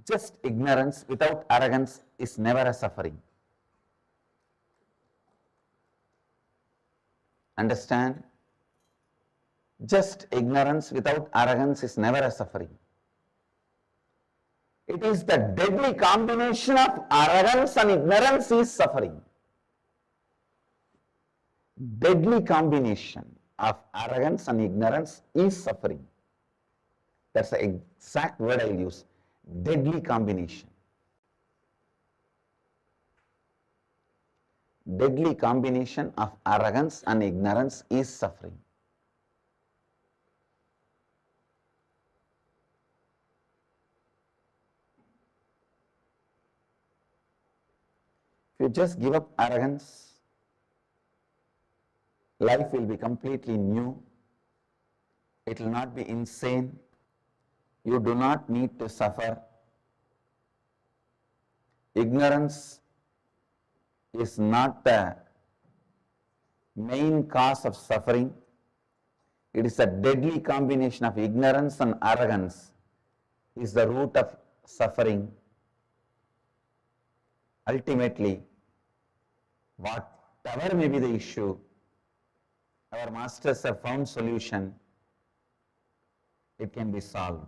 Just ignorance without arrogance is never a suffering. Understand? Just ignorance without arrogance is never a suffering. It is the deadly combination of arrogance and ignorance is suffering. Deadly combination of arrogance and ignorance is suffering. That's the exact word I'll use. Deadly combination. Deadly combination of arrogance and ignorance is suffering. If you just give up arrogance, life will be completely new. It will not be insane. You do not need to suffer. Ignorance is not the main cause of suffering. It is a deadly combination of ignorance and arrogance is the root of suffering. Ultimately, whatever may be the issue, our masters have found solution. It can be solved.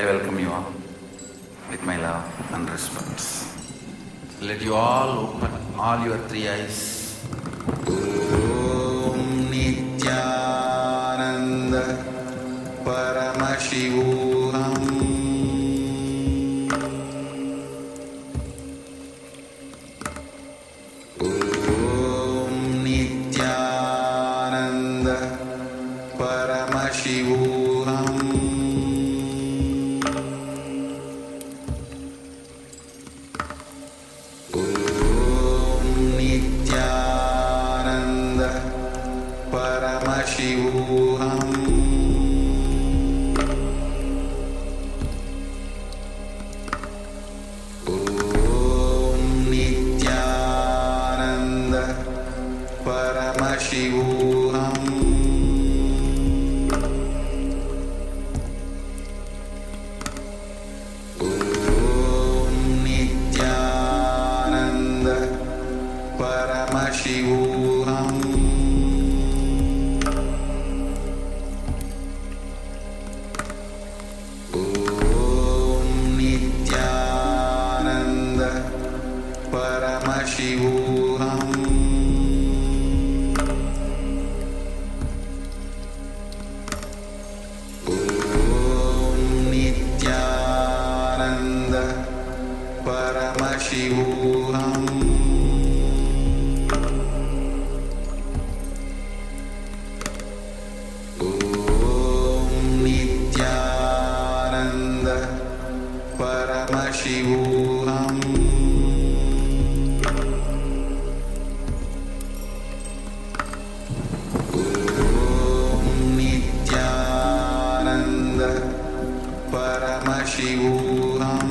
I welcome you all with my love and respect. Let you all open all your three eyes. Om Nityananda Paramashivoham Om Nityananda Paramashivoham Om Nityananda Paramashivoham Om Nityananda Paramashivoham Om Nityananda Paramashivoham Om Nityananda Paramashivoham Om Nityananda Paramashivoham Om Nityananda Paramashivoham Om Nityananda Paramashivoham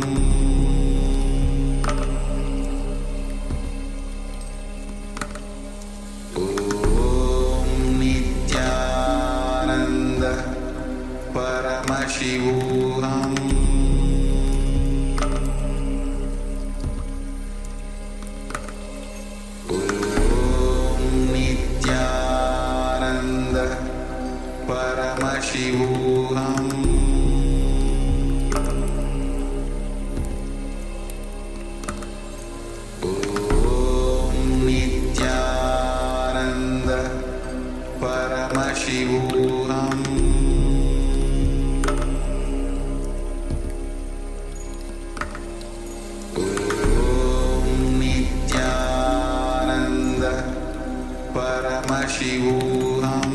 Om Nityananda Paramashivoham Om Nityananda Paramashivoham Om Nityananda Paramashivoham Om Nityananda Paramashivoham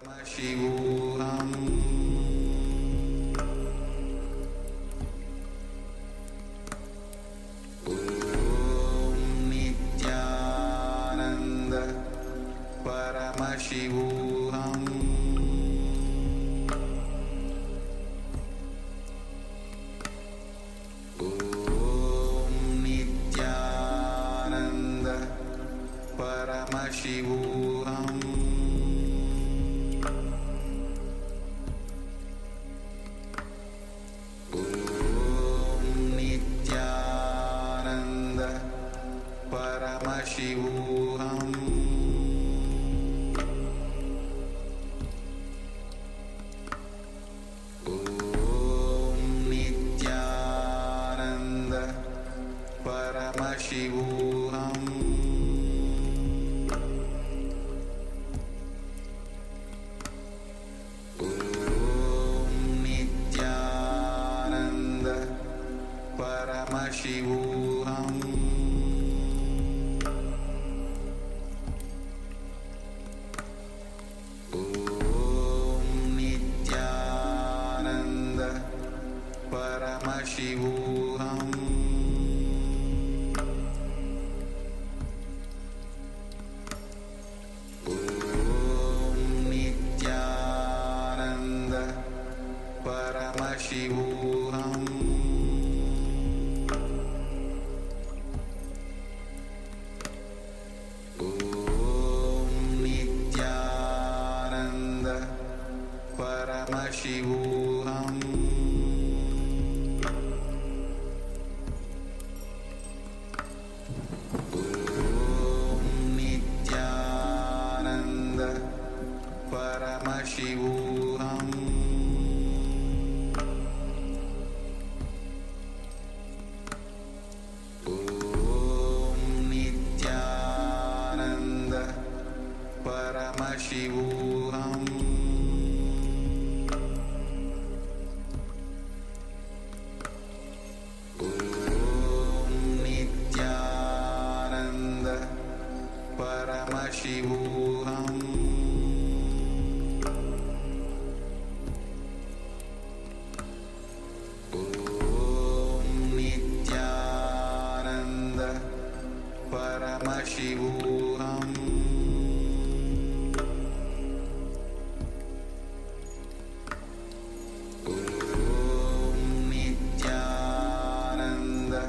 Paramashivoham Om Nityananda Paramashivoham Om Nityananda Paramashivoham Paramashivoham Om Nityananda Paramashivoham Om Nityananda Paramashivoham Paramashivoham Om Nityananda Paramashivoham Om Nityananda Paramashivoham Paramashivoham Om Nityananda Paramashivoham Om Nityananda Paramashivoham Paramashivoham Om Nityananda Paramashivoham Om Nityananda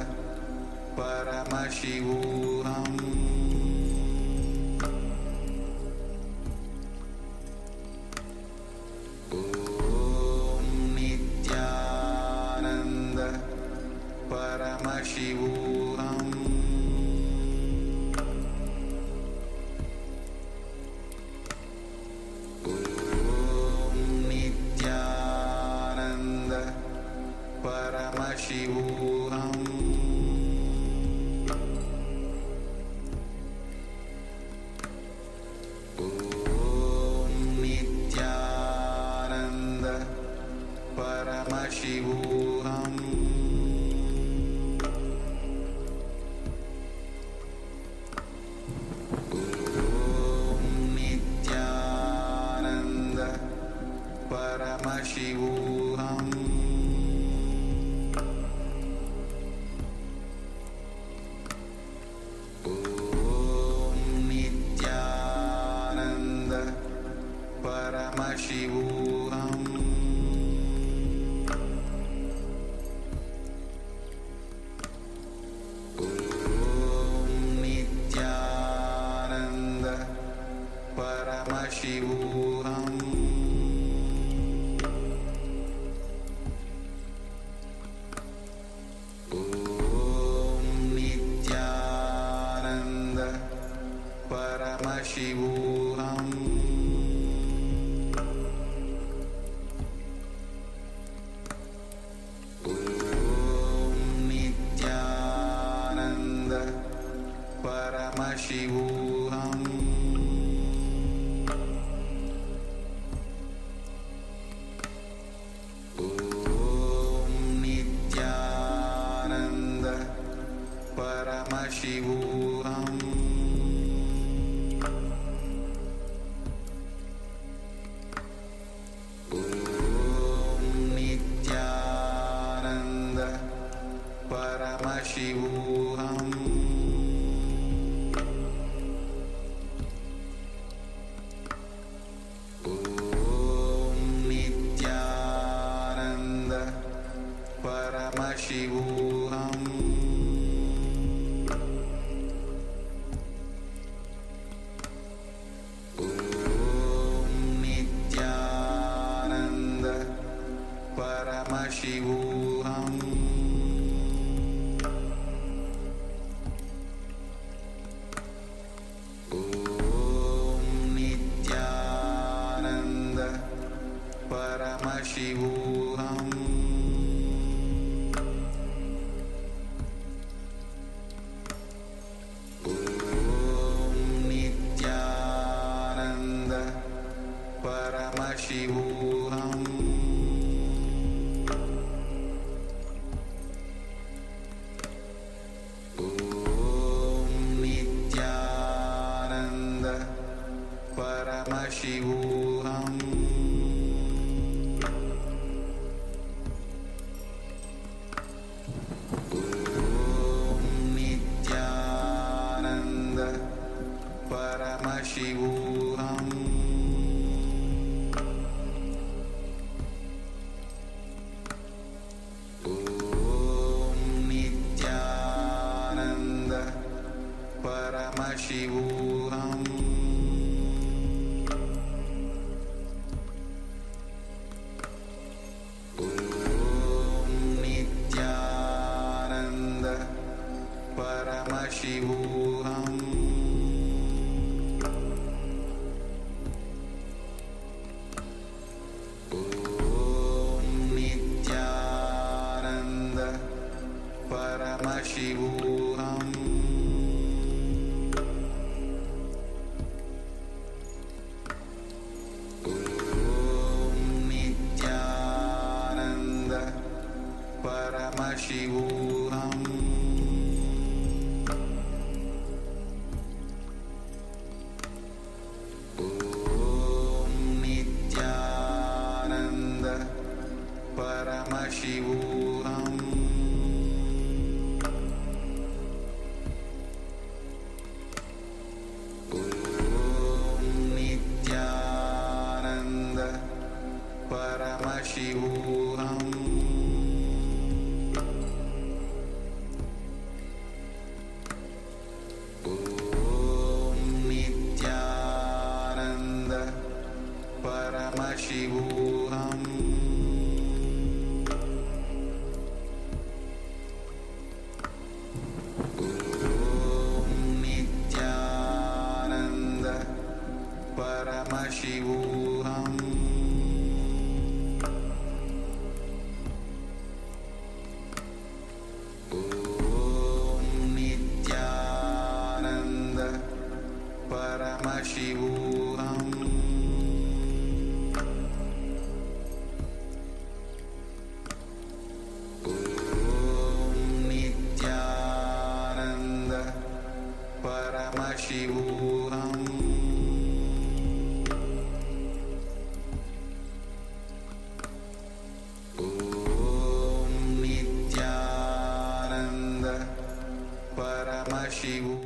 Paramashivoham Paramashivoham Om Nityananda Paramashivoham Om Nityananda Paramashivoham Paramashivoham Om Nityananda Paramashivoham Om Nityananda Paramashivoham Paramashivoham Om Nityananda Paramashivoham Om Nityananda Paramashivoham Om Nityananda Paramashivoham Om Nityananda Paramashivoham Om Nityananda Paramashivoham Om Nityananda Paramashivoham Om Nityananda Paramashivoham Om Nityananda Paramashivoham Om Nityananda Paramashivoham Om Nityananda Paramashivoham Om Nityananda Paramashivoham Om Nityananda Paramashivoham Om Nityananda Paramashivoham Om Nityananda Paramashivoham Om Nityananda Paramashivoham Om Nityananda Paramashivoham Om Nityananda Paramashivoham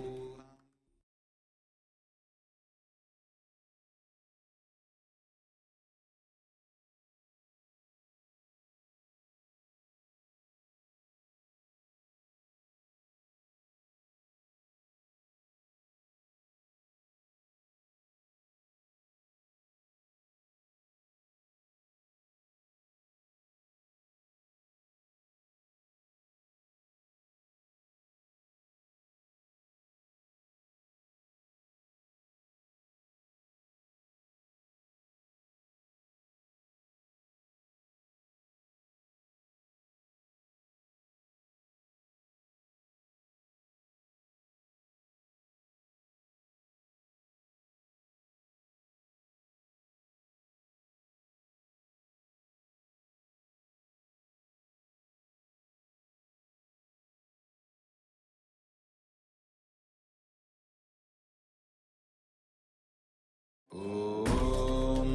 Om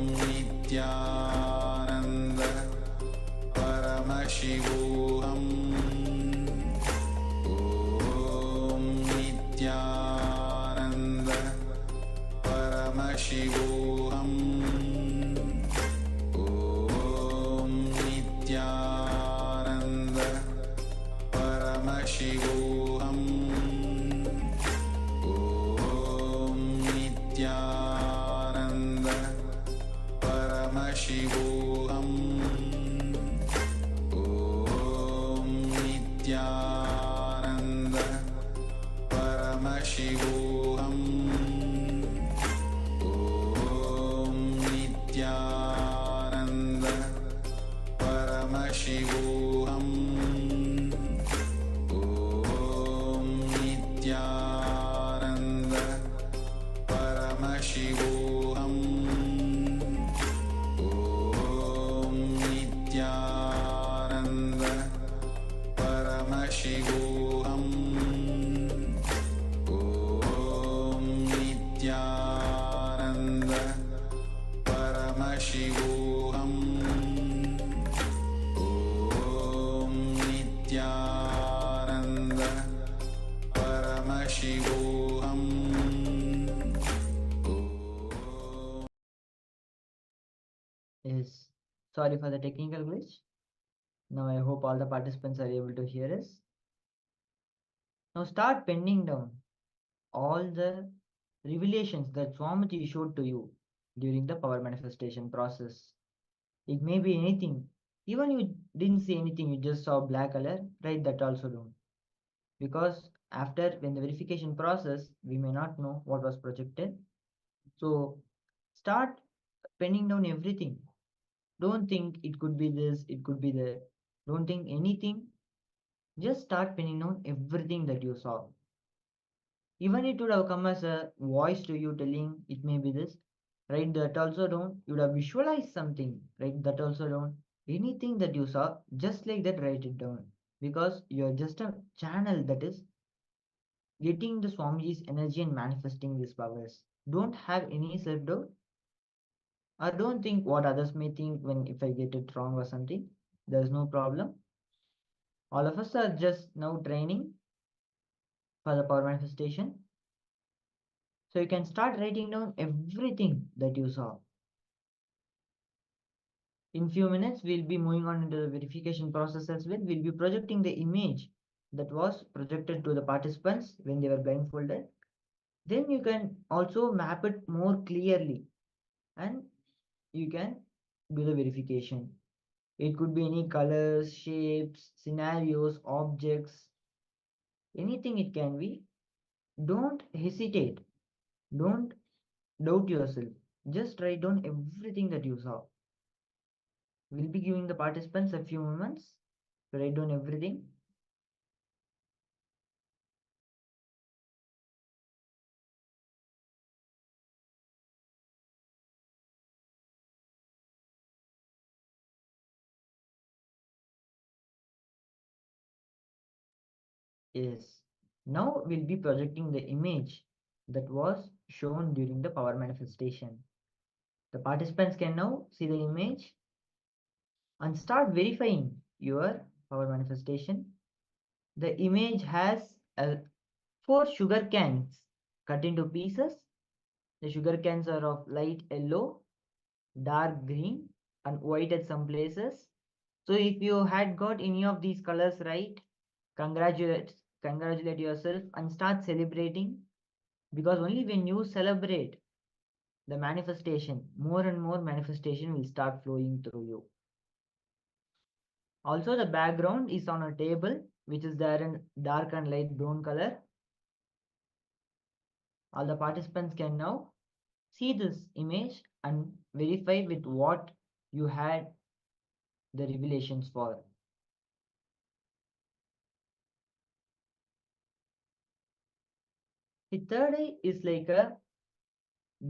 Nityananda Paramashivoham Om Paramashivoham Om Nityananda Paramashivoham Om Nityananda Paramashivoham Om Nityananda Paramashivoham Om Nityananda Paramashivoham Om Nityananda Paramashivoham Om Nityananda Paramashivoham
Yes. Sorry for the technical glitch. Now I hope all the participants are able to hear us. Now start penning down all the revelations that Swamiji showed to you during the power manifestation process. It may be anything. Even you didn't see anything, you just saw black color, write that also down. Because after when the verification process, we may not know what was projected. So start penning down everything. Don't think it could be this, it could be that. Don't think anything. Just start penning down everything that you saw. Even it would have come as a voice to you telling it may be this. Write that also down. You would have visualized something. Write that also down. Anything that you saw, just like that, write it down. Because you're just a channel that is getting the Swamiji's energy and manifesting these powers. Don't have any self doubt. Or don't think what others may think when if I get it wrong or something. There's no problem. All of us are just now training for the power manifestation. So you can start writing down everything that you saw. In few minutes, we'll be moving on into the verification process as well. We'll be projecting the image that was projected to the participants when they were blindfolded. Then you can also map it more clearly and you can do the verification. It could be any colors, shapes, scenarios, objects, anything it can be. Don't hesitate. Don't doubt yourself. Just write down everything that you saw. We'll be giving the participants a few moments to write down everything. Yes. Now we'll be projecting the image that was shown during the power manifestation. The participants can now see the image and start verifying your power manifestation. The image has 4 sugar cans cut into pieces. The sugar cans are of light yellow, dark green, and white at some places. So if you had got any of these colors right, congratulate yourself and start celebrating, because only when you celebrate the manifestation, more and more manifestation will start flowing through you. Also, the background is on a table which is there in dark and light brown color. All the participants can now see this image and verify with what you had the revelations for. The third eye is like a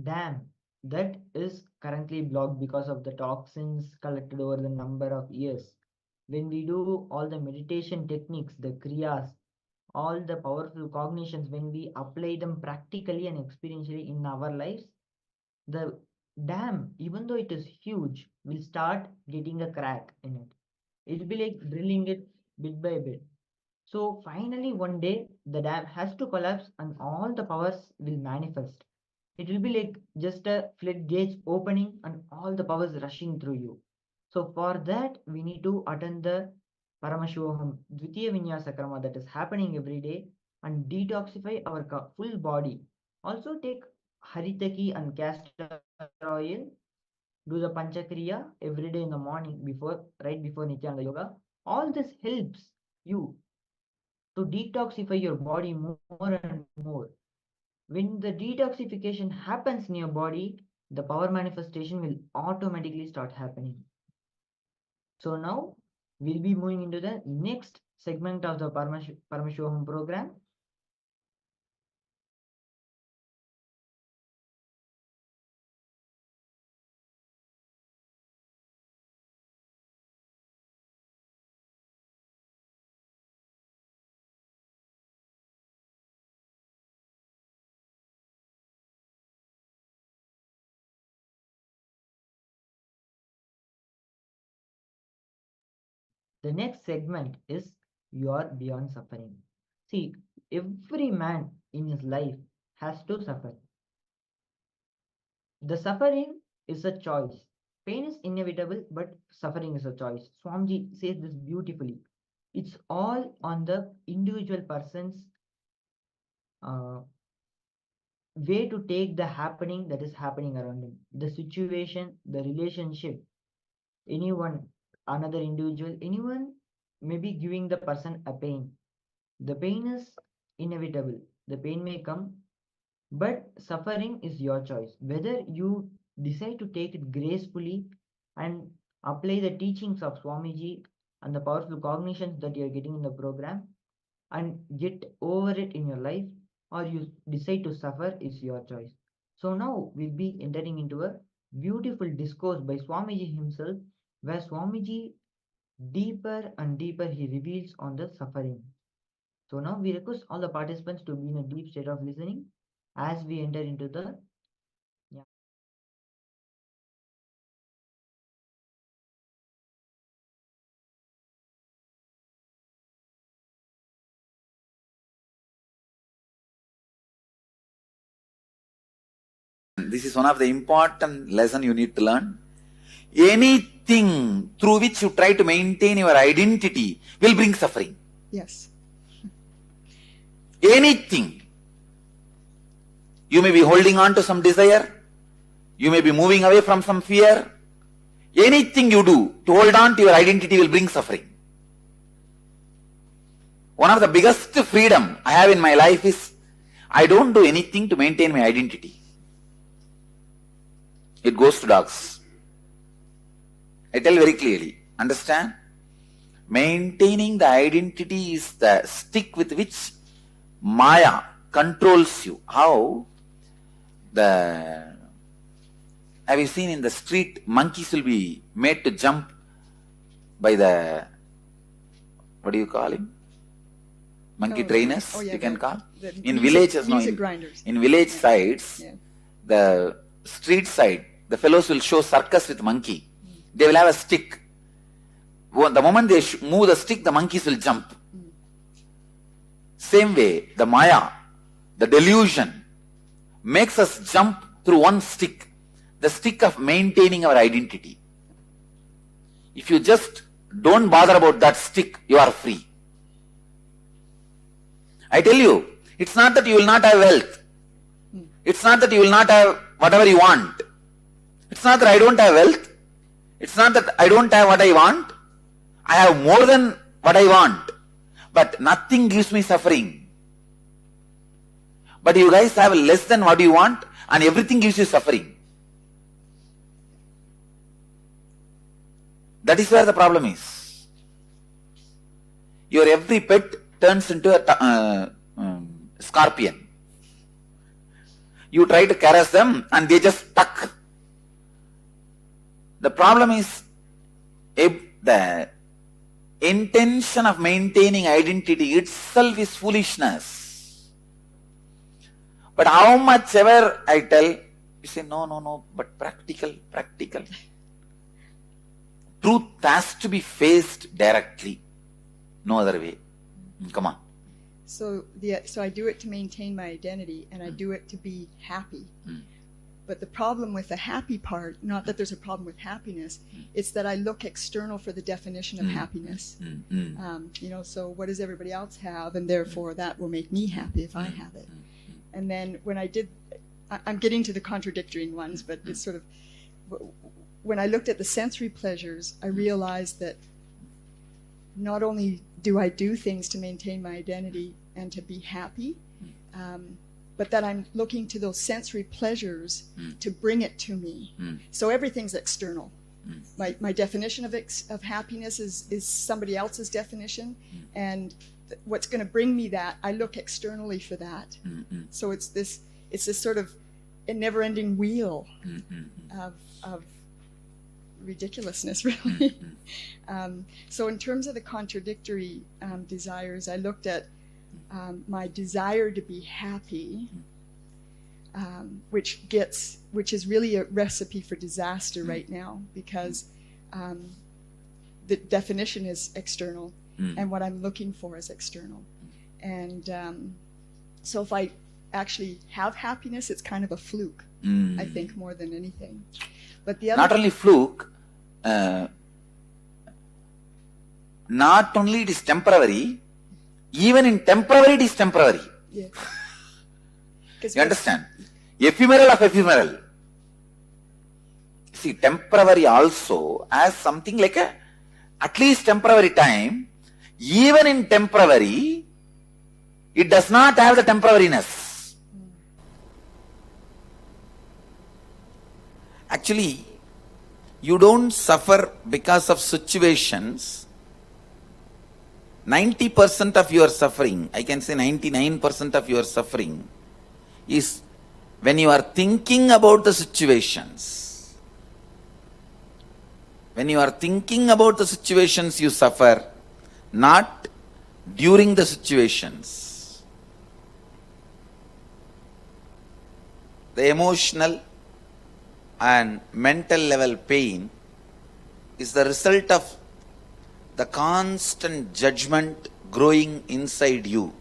dam that is currently blocked because of the toxins collected over the number of years. When we do all the meditation techniques, the kriyas, all the powerful cognitions, when we apply them practically and experientially in our lives, the dam, even though it is huge, will start getting a crack in it. It will be like drilling it bit by bit. So finally, one day, the dam has to collapse and all the powers will manifest. It will be like just a floodgates opening and all the powers rushing through you. So for that, we need to attend the Paramashivoham Dvitiya Vinyasa Krama that is happening every day and detoxify our full body. Also take Haritaki and castor oil do the Panchakriya every day in the morning right before Nityananda Yoga. All this helps you to detoxify your body more and more. When the detoxification happens in your body, the power manifestation will automatically start happening. So now we'll be moving into the next segment of the Paramashivoham program. The next segment is You Are Beyond Suffering. See, every man in his life has to suffer. The suffering is a choice. Pain is inevitable, but suffering is a choice. Swamiji says this beautifully. It's all on the individual person's way to take the happening that is happening around him. The situation, the relationship, anyone, another individual, anyone may be giving the person a pain. The pain is inevitable. The pain may come, but suffering is your choice. Whether you decide to take it gracefully and apply the teachings of Swamiji and the powerful cognitions that you are getting in the program and get over it in your life, or you decide to suffer, is your choice. So now we'll be entering into a beautiful discourse by Swamiji himself, where Swamiji deeper and deeper he reveals on the suffering. So now we request all the participants to be in a deep state of listening as we enter into the
This is one of the important lesson you need to learn. Anything through which you try to maintain your identity will bring suffering.
Yes.
Anything. You may be holding on to some desire. You may be moving away from some fear. Anything you do to hold on to your identity will bring suffering. One of the biggest freedom I have in my life is I don't do anything to maintain my identity. It goes to dogs. I tell very clearly, understand? Maintaining the identity is the stick with which Maya controls you. How? Have you seen in the street, monkeys will be made to jump by the, what do you call him? Monkey trainers,
yeah,
you can call. In
music,
villages,
grinders.
In village sides, the street side, the fellows will show circus with monkey. They will have a stick. The moment they move the stick, the monkeys will jump. Same way, the Maya, the delusion, makes us jump through one stick, the stick of maintaining our identity. If you just don't bother about that stick, you are free. I tell you, it's not that you will not have wealth. It's not that you will not have whatever you want. It's not that I don't have wealth. It's not that I don't have what I want. I have more than what I want. But nothing gives me suffering. But you guys have less than what you want and everything gives you suffering. That is where the problem is. Your every pet turns into a scorpion. You try to caress them and they just tuck. The problem is the intention of maintaining identity itself is foolishness. But how much ever I tell, you say, no, but practical. Truth has to be faced directly. No other way. Come on.
So I do it to maintain my identity, and I do it to be happy. But the problem with the happy part, not that there's a problem with happiness, it's that I look external for the definition of happiness. So what does everybody else have, and therefore that will make me happy if I have it. And then when I'm getting to the contradictory ones, but it's sort of, when I looked at the sensory pleasures, I realized that not only do I do things to maintain my identity and to be happy, but that I'm looking to those sensory pleasures to bring it to me. So everything's external. My definition of happiness is somebody else's definition, and what's going to bring me that, I look externally for that. So it's this sort of a never-ending wheel of ridiculousness, really. So in terms of the contradictory desires, I looked at my desire to be happy, which is really a recipe for disaster right now, because the definition is external, and what I'm looking for is external. And so if I actually have happiness, it's kind of a fluke, I think, more than anything. But the other
not only fluke, not only it is temporary, even in temporary it is temporary.
Yeah.
You understand? Ephemeral of ephemeral. See, temporary also as something like a at least temporary time. Even in temporary, it does not have the temporariness. Actually, you don't suffer because of situations. 90% of your suffering, I can say 99% of your suffering, is when you are thinking about the situations. When you are thinking about the situations, you suffer, not during the situations. The emotional and mental level pain is the result of the constant judgment growing inside you.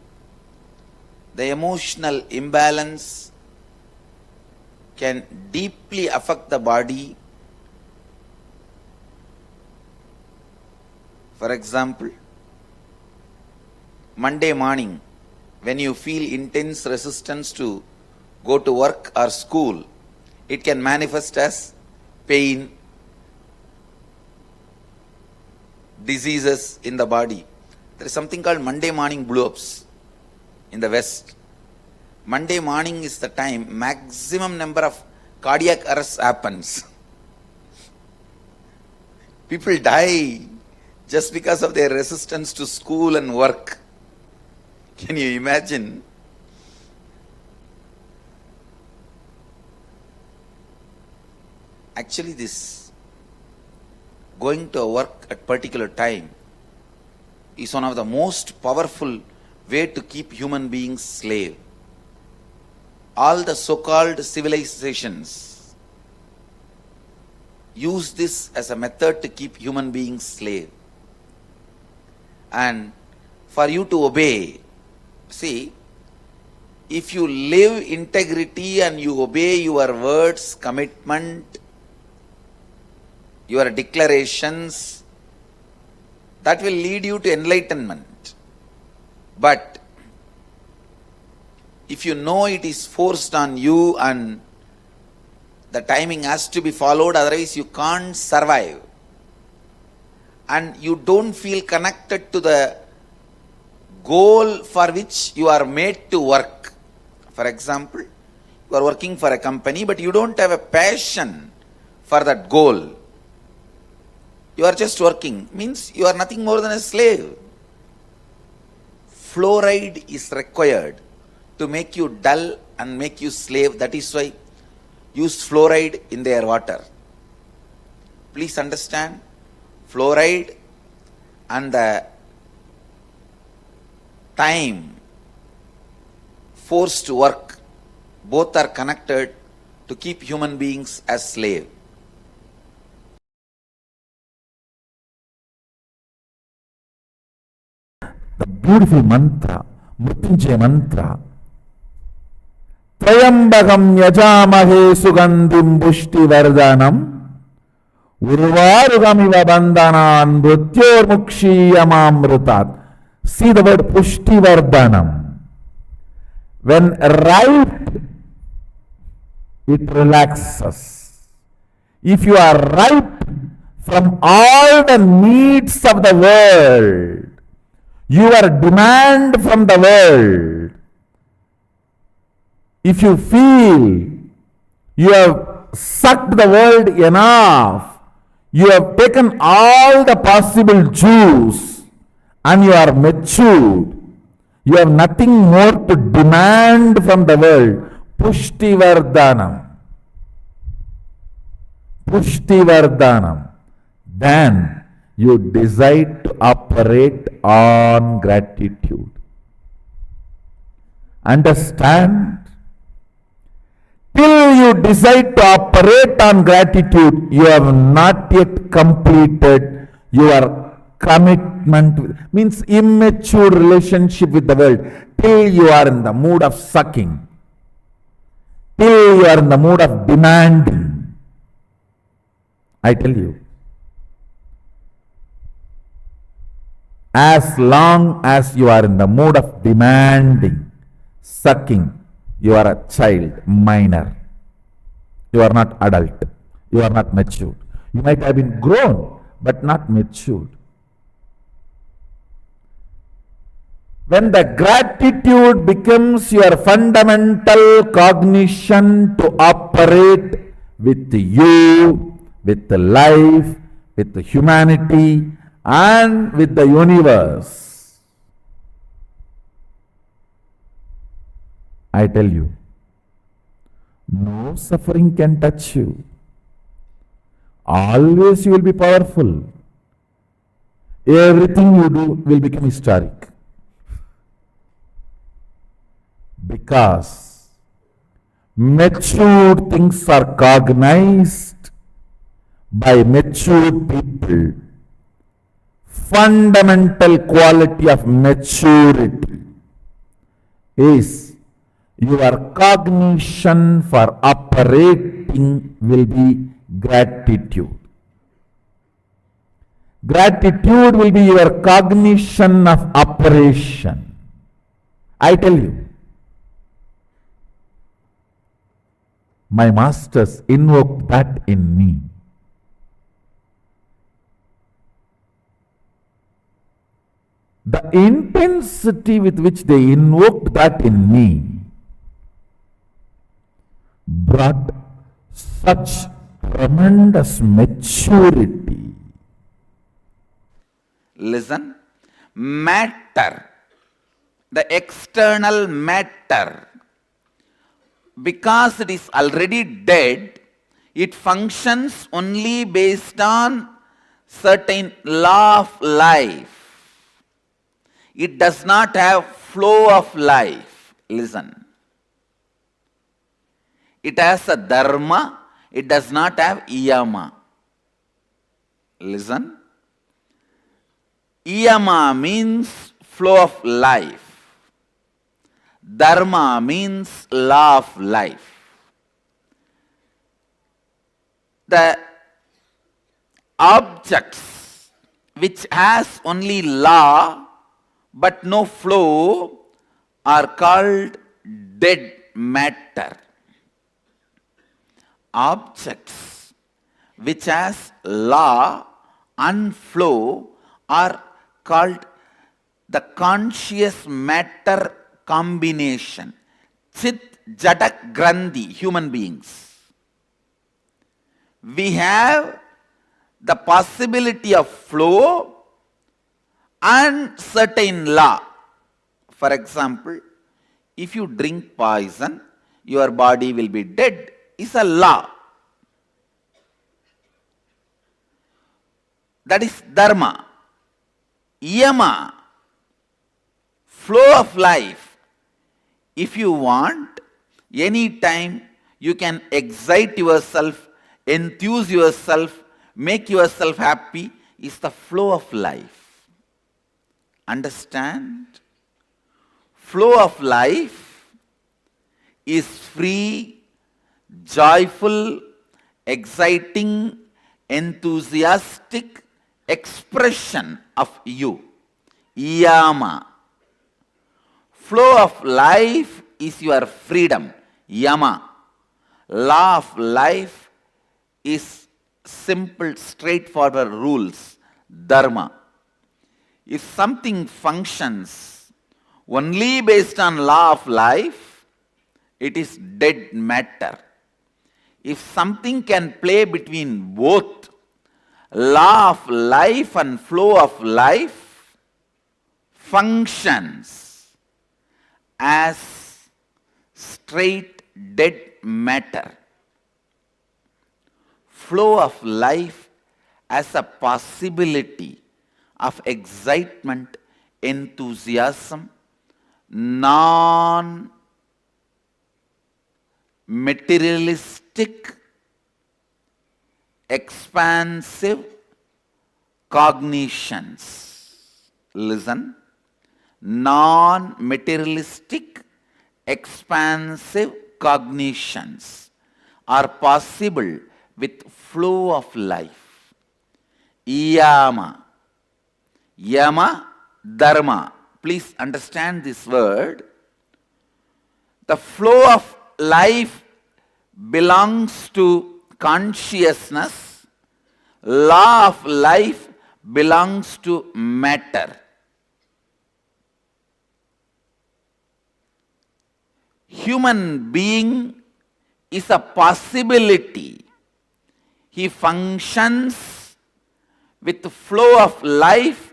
The emotional imbalance can deeply affect the body. For example, Monday morning, when you feel intense resistance to go to work or school, it can manifest as pain, diseases in the body. There is something called Monday morning blow-ups in the West. Monday morning is the time maximum number of cardiac arrests happens. People die just because of their resistance to school and work. Can you imagine? Actually, this going to work at particular time is one of the most powerful way to keep human beings slave. All the so-called civilizations use this as a method to keep human beings slave. And for you to obey, see, if you live integrity and you obey your words, commitment, your declarations, that will lead you to enlightenment. But if you know it is forced on you and the timing has to be followed, otherwise you can't survive, and you don't feel connected to the goal for which you are made to work. For example, you are working for a company, but you don't have a passion for that goal. You are just working, means you are nothing more than a slave. Fluoride is required to make you dull and make you slave. That is why use fluoride in their water. Please understand, fluoride and the time forced work, both are connected to keep human beings as slave.
The beautiful mantra, Mrityunjaya mantra. Trayambakam yajamahe sugandhim pushti vardhanam urvarugamiva bandhanan mrityormukshiyamamrutat. See the word pushti vardhanam. When ripe, it relaxes. if you are ripe from all the needs of the world, your demand from the world, if you feel you have sucked the world enough, you have taken all the possible juice and you are matured, you have nothing more to demand from the world, pushtivardhanam, then you decide to operate on gratitude. Understand? Till you decide to operate on gratitude, you have not yet completed your commitment, means immature relationship with the world. Till you are in the mood of sucking, till you are in the mood of demanding, I tell you, as long as you are in the mood of demanding, sucking, you are a child, minor. You are not adult. You are not matured. You might have been grown, but not matured. When the gratitude becomes your fundamental cognition to operate with you, with the life, with the humanity, and with the universe, I tell you, no suffering can touch you. Always you will be powerful. Everything you do will become historic. Because matured things are cognized by matured people. Fundamental quality of maturity is your cognition for operating will be gratitude. Gratitude will be your cognition of operation. I tell you, my masters invoked that in me. The intensity with which they invoked that in me brought such tremendous maturity.
Listen, matter, the external matter, because it is already dead, it functions only based on certain law of life. It does not have flow of life. Listen. It has a dharma, it does not have iyama. Listen. Iyama means flow of life. Dharma means law of life. The objects which has only law but no flow are called dead matter. Objects which has law and flow are called the conscious matter combination. Chit, Jadak, Grandhi, human beings. We have the possibility of flow and certain law. For example, if you drink poison, your body will be dead. Is a law. That is dharma. Yama, flow of life. If you want, any time you can excite yourself, enthuse yourself, make yourself happy, is the flow of life. Understand? Flow of life is free, joyful, exciting, enthusiastic expression of you. Yama. Flow of life is your freedom. Yama. Law of life is simple, straightforward rules, dharma. If something functions only based on law of life, it is dead matter. If something can play between both law of life and flow of life, functions as straight dead matter. Flow of life as a possibility of excitement, enthusiasm, non-materialistic, expansive cognitions. Listen. Non-materialistic, expansive cognitions are possible with flow of life. Yama. Yama, dharma. Please understand this word. The flow of life belongs to consciousness. Law of life belongs to matter. Human being is a possibility. He functions with the flow of life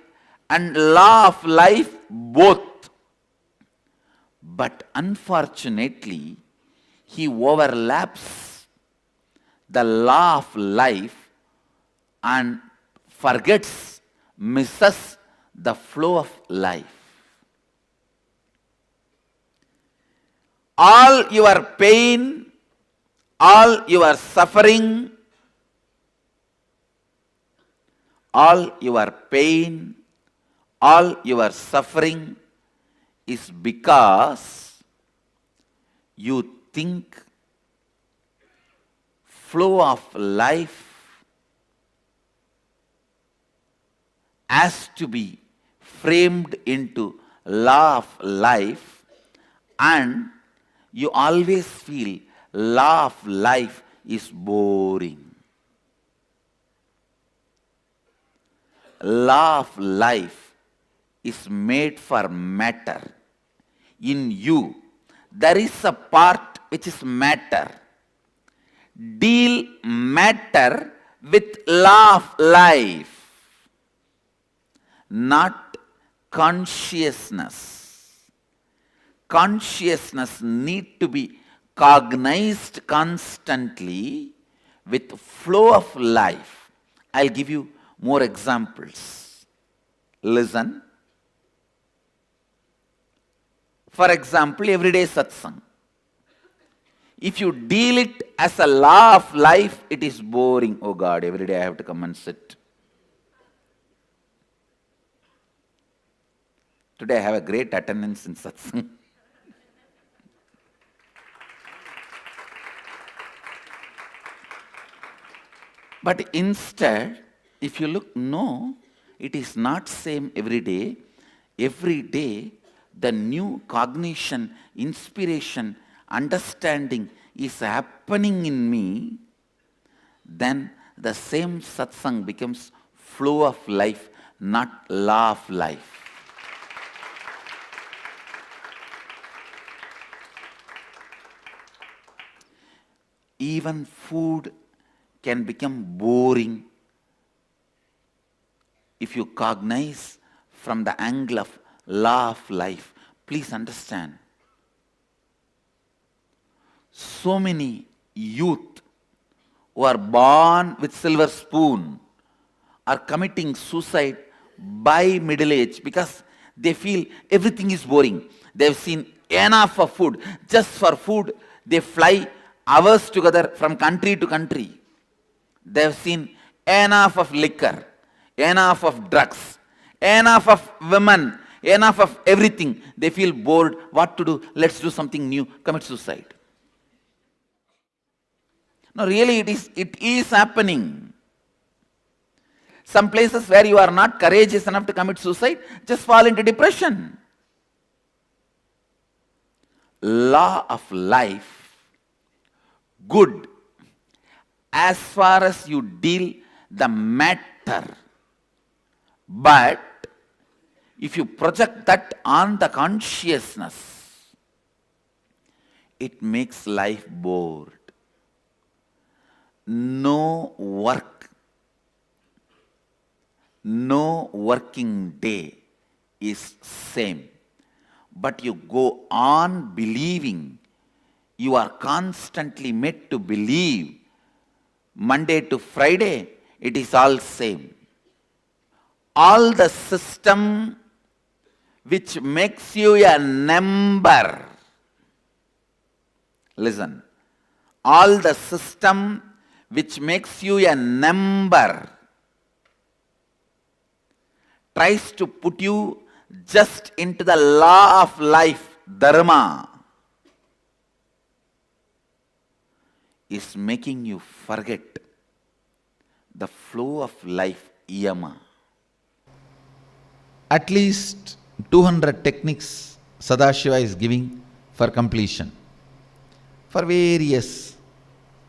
and law of life both. But unfortunately, he overlaps the law of life and forgets, misses the flow of life. All your pain, all your suffering, all your pain, all your suffering is because you think flow of life has to be framed into law of life, and you always feel law of life is boring. Law of life is made for matter. In you, there is a part which is matter. Deal matter with law of life, not consciousness. Consciousness need to be cognized constantly with flow of life. I'll give you more examples. Listen. For example, everyday satsang. If you deal it as a law of life, it is boring. Oh God, every day I have to come and sit. Today I have a great attendance in satsang. But instead, if you look, no, it is not same every day. Every day, the new cognition, inspiration, understanding is happening in me. Then the same satsang becomes flow of life, not law of life. Even food can become boring if you cognize from the angle of law of life. Please understand. So many youth who are born with silver spoon are committing suicide by middle age because they feel everything is boring. They've seen enough of food. Just for food, they fly hours together from country to country. They've seen enough of liquor, enough of drugs, enough of women, enough of everything. They feel bored. What to do? Let's do something new. Commit suicide. No, really it is happening. Some places where you are not courageous enough to commit suicide, just fall into depression. Law of life, good, as far as you deal the matter. But if you project that on the consciousness, it makes life bored. No work, no working day is same. But you go on believing. You are constantly made to believe. Monday to Friday, it is all same. All the system which makes you a number. Listen. All the system which makes you a number tries to put you just into the law of life, dharma, is making you forget the flow of life, yama.
At least 200 techniques Sadashiva is giving for completion, for various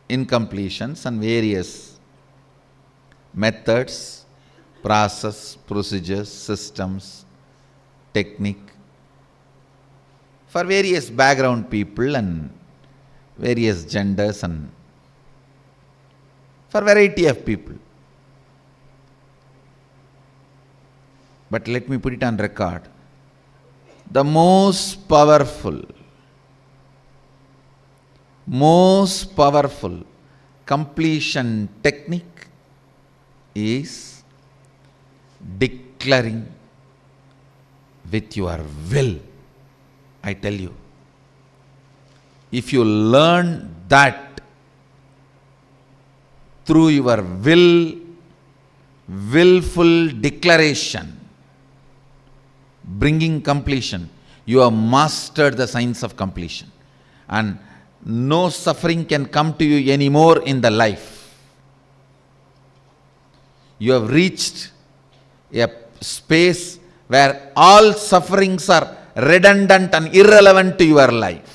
incompletions and various methods, process, procedures, systems, technique, for various background people and various genders and for variety of people. But let me put it on record. The most powerful completion technique is declaring with your will. I tell you, if you learn that through your willful declaration, bringing completion, you have mastered the science of completion. And no suffering can come to you anymore in the life. You have reached a space where all sufferings are redundant and irrelevant to your life.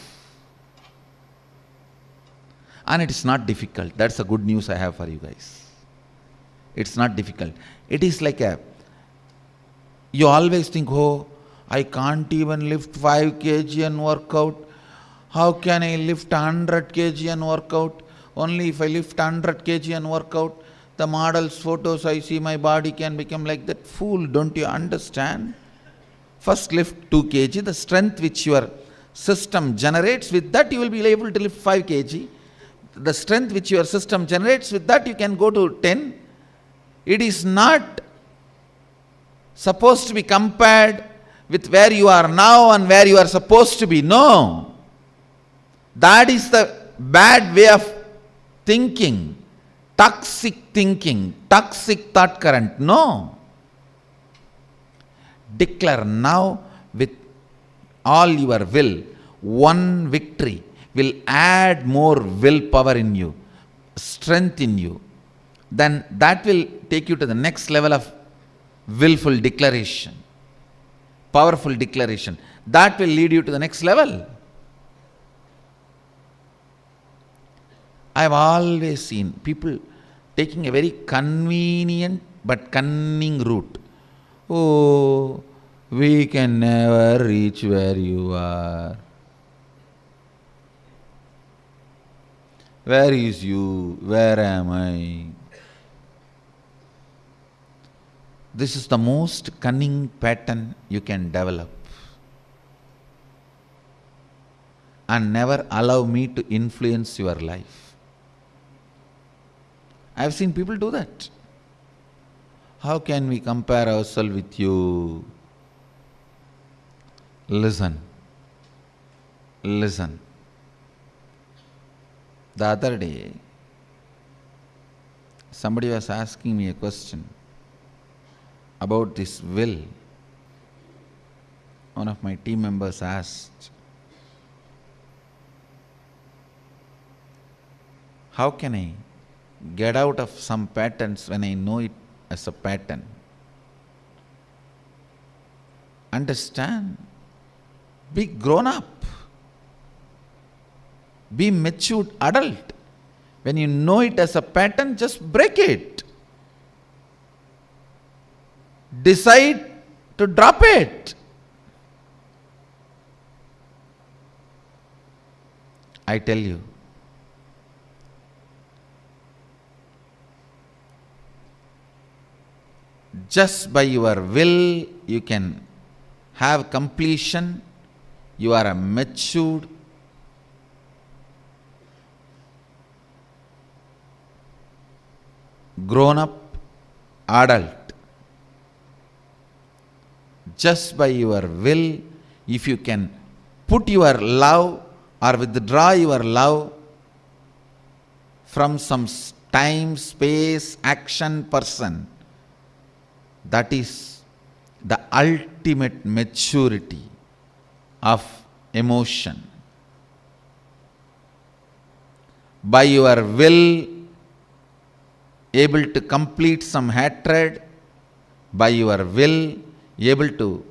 And it is not difficult. That's the good news I have for you guys. It's not difficult. It is like you always think, oh, I can't even lift 5 kg and work out. How can I lift 100 kg and work out? Only if I lift 100 kg and work out, the model's photos I see, my body can become like that. Fool, don't you understand? First lift 2 kg, the strength which your system generates, with that you will be able to lift 5 kg. The strength which your system generates, with that you can go to 10. It is not supposed to be compared with where you are now and where you are supposed to be. No. That is the bad way of thinking. Toxic thinking, toxic thought current. No. Declare now with all your will. One victory will add more willpower in you, strength in you. Then that will take you to the next level of willful declaration, powerful declaration. That will lead you to the next level. I have always seen people taking a very convenient but cunning route. Oh, we can never reach where you are. Where is you? Where am I? This is the most cunning pattern you can develop. And never allow me to influence your life. I have seen people do that. How can we compare ourselves with you? Listen. Listen. The other day, somebody was asking me a question about this will. One of my team members asked, how can I get out of some patterns when I know it as a pattern? Understand. Be grown up. Be matured adult. When you know it as a pattern, just break it. Decide to drop it. I tell you, just by your will you can have completion. You are a matured, grown-up adult. Just by your will, if you can put your love or withdraw your love from some time, space, action, person, that is the ultimate maturity of emotion. By your will, able to complete some hatred, by your will, able to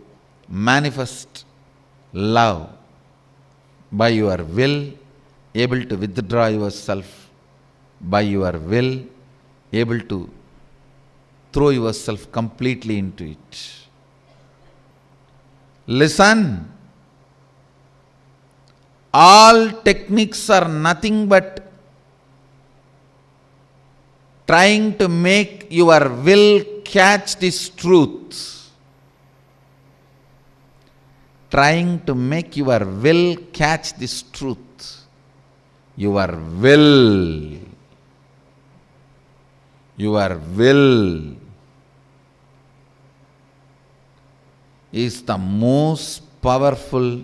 manifest love, by your will, able to withdraw yourself, by your will, able to throw yourself completely into it. Listen, all techniques are nothing but trying to make your will catch this truth. Trying to make your will catch this truth. Your will is the most powerful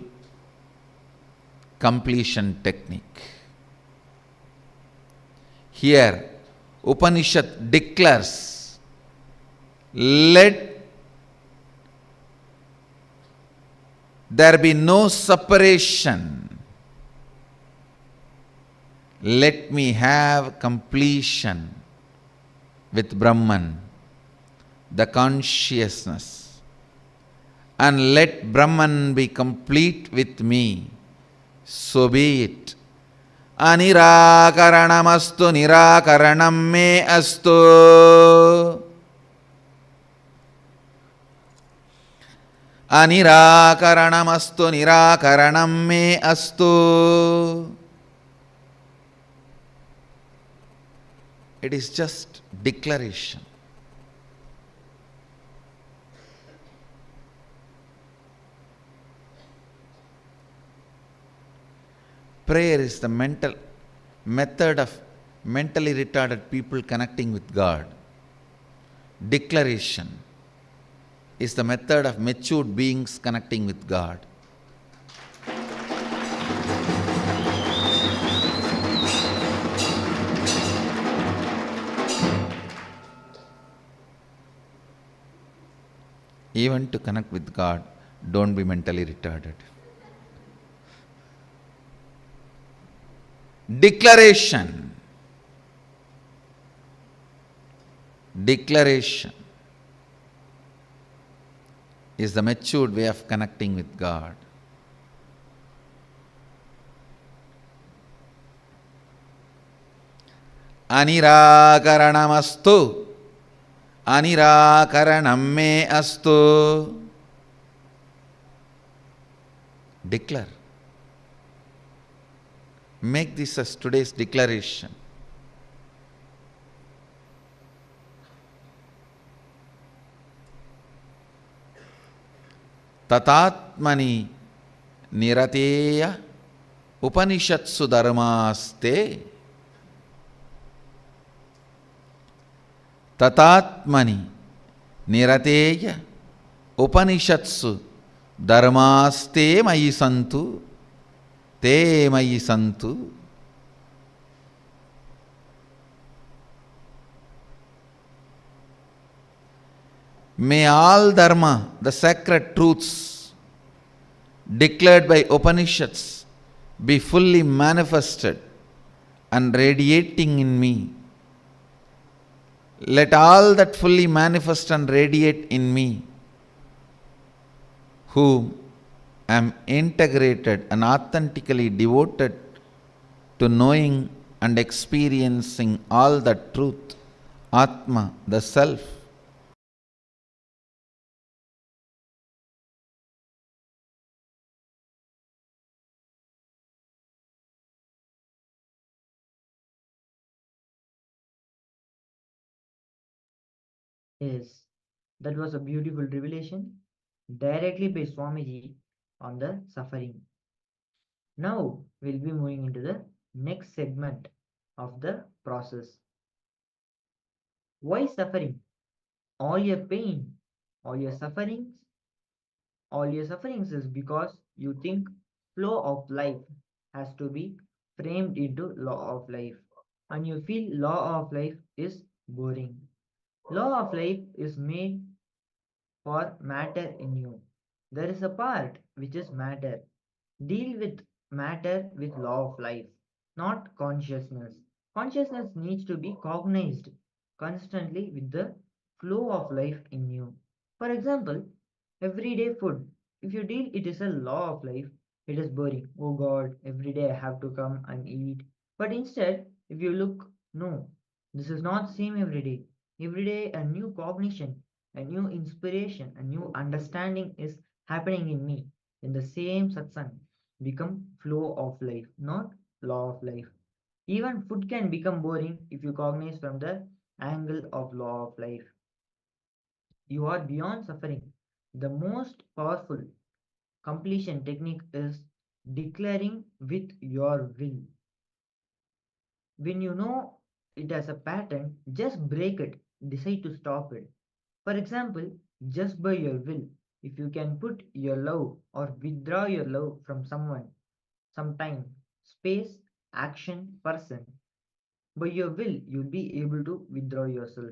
completion technique. Here, Upanishad declares, let there be no separation. Let me have completion with Brahman, the consciousness, and let Brahman be complete with me. So be it. Anirakaranamastu nirakaranam me astu. Anirakaranamastu nirakaranam me astu. It is just declaration. Prayer is the method of mentally retarded people connecting with God. Declaration is the method of matured beings connecting with God. Even to connect with God, don't be mentally retarded. Declaration is the matured way of connecting with God. Anirakaranamastu anirakaranam me astu. Declare. Make this as today's declaration. Tatatmani nirateya upanishatsu dharmaste. Tatatmani nirateya upanishatsu dharmaste mayi santu. Te mayi santu. May all dharma, the sacred truths declared by Upanishads, be fully manifested and radiating in me. Let all that fully manifest and radiate in me, whom am integrated and authentically devoted to knowing and experiencing all the truth, Atma, the Self.
Yes, that was a beautiful revelation directly by Swamiji on the suffering. Now we'll be moving into the next segment of the process. Why suffering? All your pain, all your sufferings, all your sufferings is because you think flow of life has to be framed into law of life, and you feel law of life is boring. Law of life is made for matter in you. There is a part which is matter. Deal with matter with law of life, not consciousness. Consciousness needs to be cognized constantly with the flow of life in you. For example, everyday food. If you deal it is a law of life, it is boring. Oh God, every day I have to come and eat. But instead, if you look, no, this is not same every day. Every day a new cognition, a new inspiration, a new understanding is happening in me. In the same satsang become flow of life, not law of life. Even food can become boring if you cognize from the angle of law of life. You are beyond suffering. The most powerful completion technique is declaring with your will. When you know it as a pattern, just break it, decide to stop it. For example, just by your will, if you can put your love or withdraw your love from someone, some time, space, action, person, by your will, you'll be able to withdraw yourself.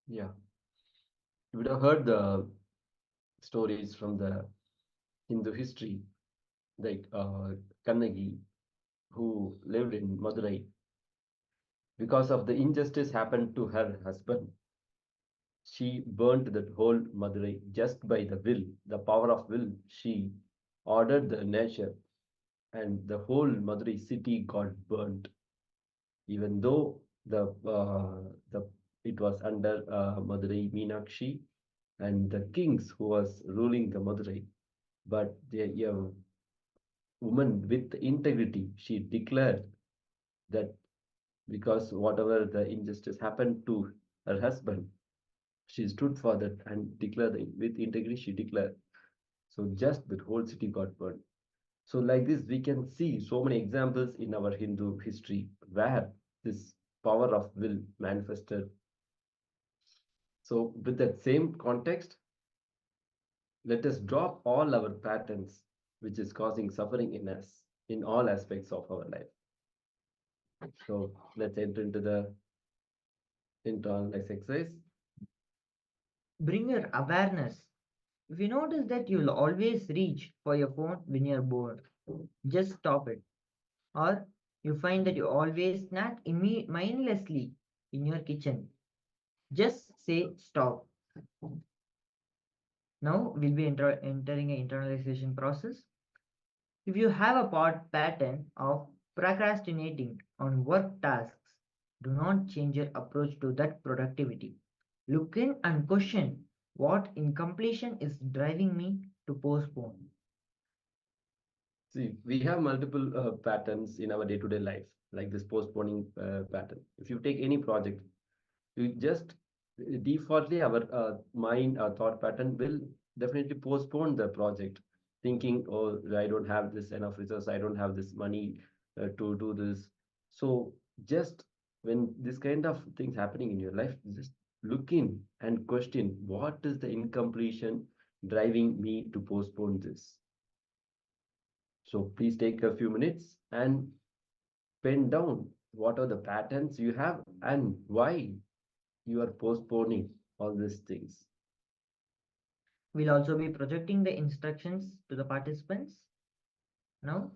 Yeah, you would have heard the stories from the Hindu history, like Kannagi, who lived in Madurai. Because of the injustice happened to her husband, she burnt that whole Madurai just by the will, the power of will. She ordered the nature, and the whole Madurai city got burnt, even though the it was under Madurai Meenakshi and the kings who was ruling the Madurai. But the woman with integrity, she declared that because whatever the injustice happened to her husband, she stood for that and declared with integrity. She declared. So just the whole city got burned. So like this, we can see so many examples in our Hindu history where this power of will manifested. So with that same context, let us drop all our patterns which is causing suffering in us in all aspects of our life. So let's enter into the internal exercise.
Bring your awareness. If you notice that you'll always reach for your phone when you're bored, just stop it. Or you find that you always snack mindlessly in your kitchen, just say stop. Now we'll be entering an internalization process. If you have a pattern of procrastinating on work tasks, do not change your approach to that productivity. Look in and question what incompletion is driving me to postpone.
See, we have multiple patterns in our day-to-day life, like this postponing pattern. If you take any project, you just defaultly our mind, our thought pattern will definitely postpone the project, thinking, oh, I don't have this enough resource, I don't have this money to do this. So just when this kind of things happening in your life, just look in and question what is the incompletion driving me to postpone this. So please take a few minutes and pen down what are the patterns you have and why you are postponing all these things.
We'll also be projecting the instructions to the participants. Now,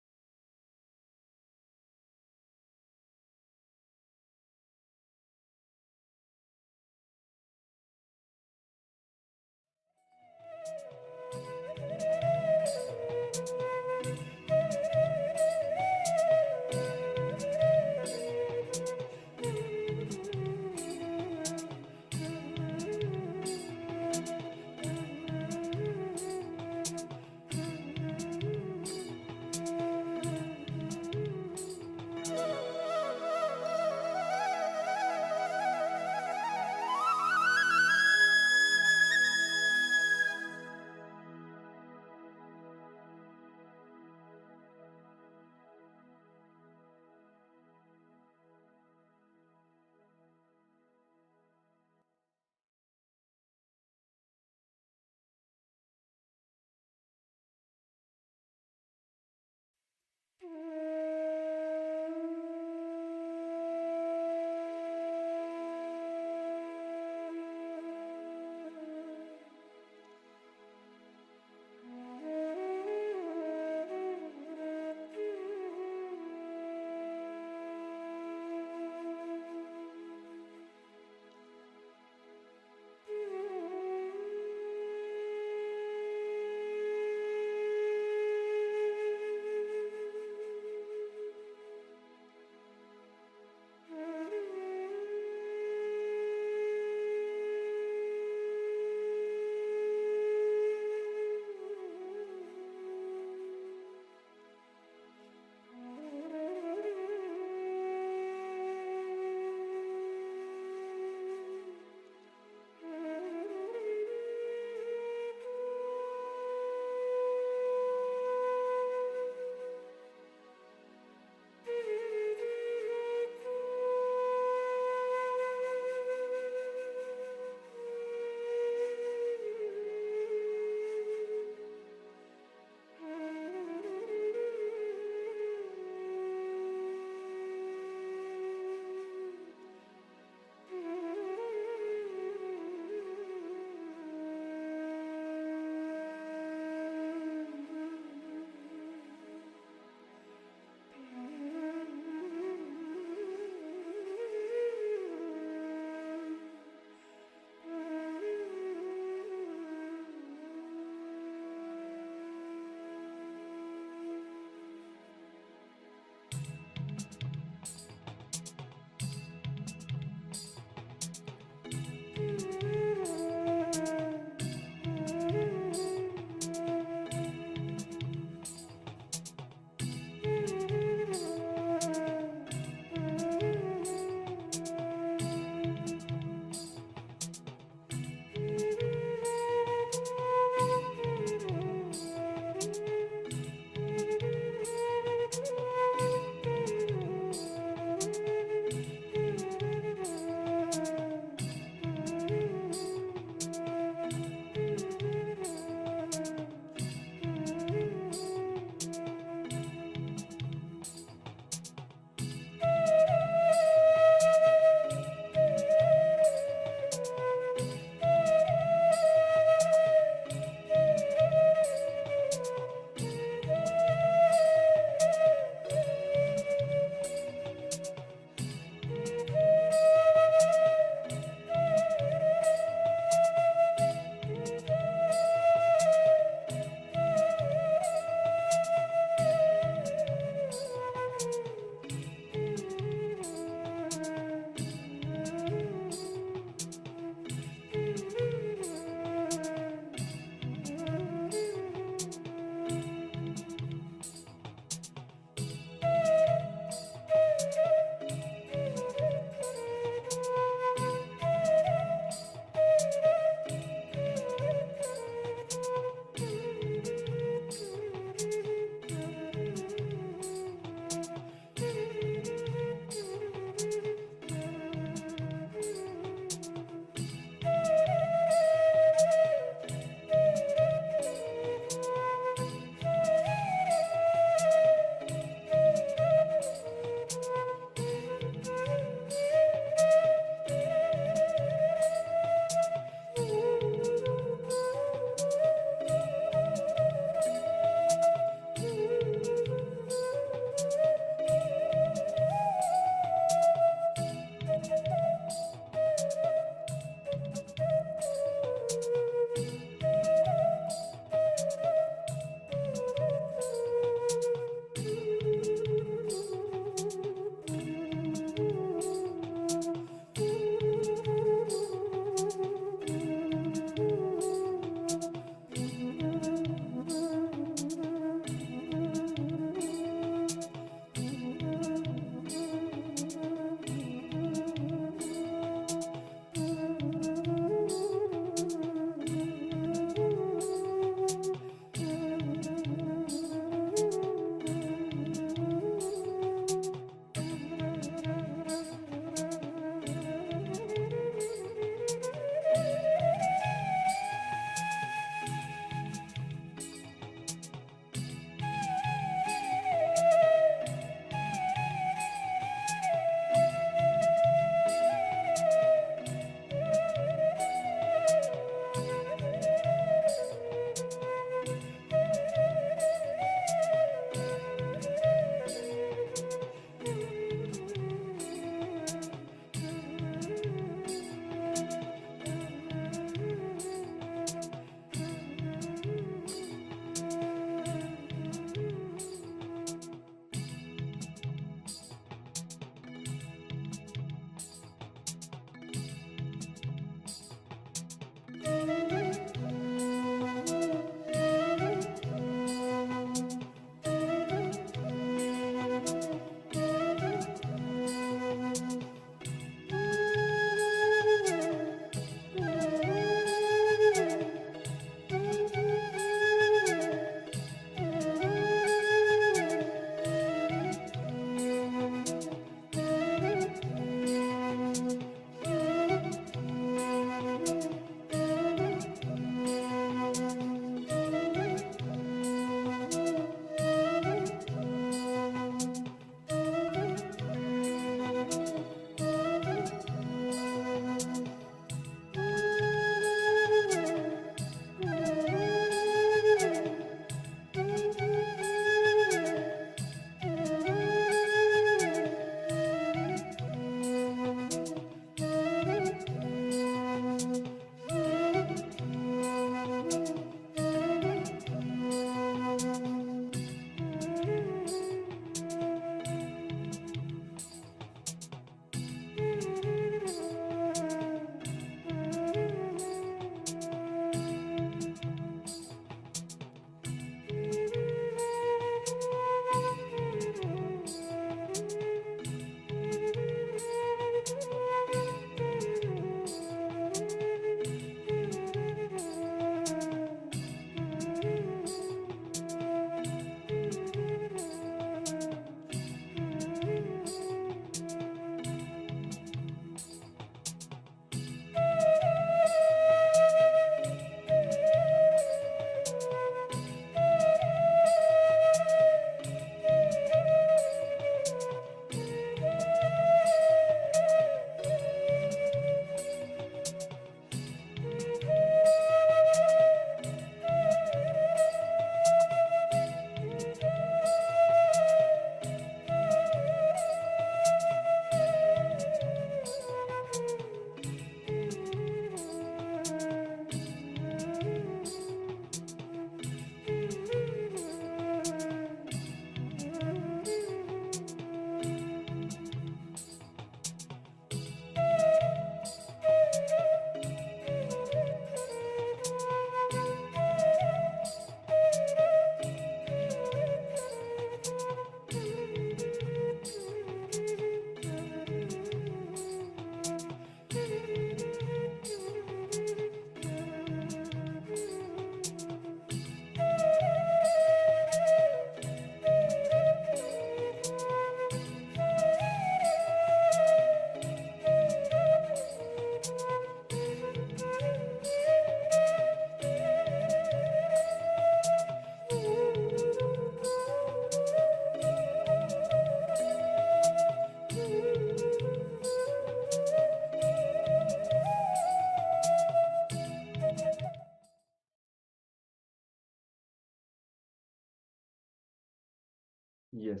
Yes.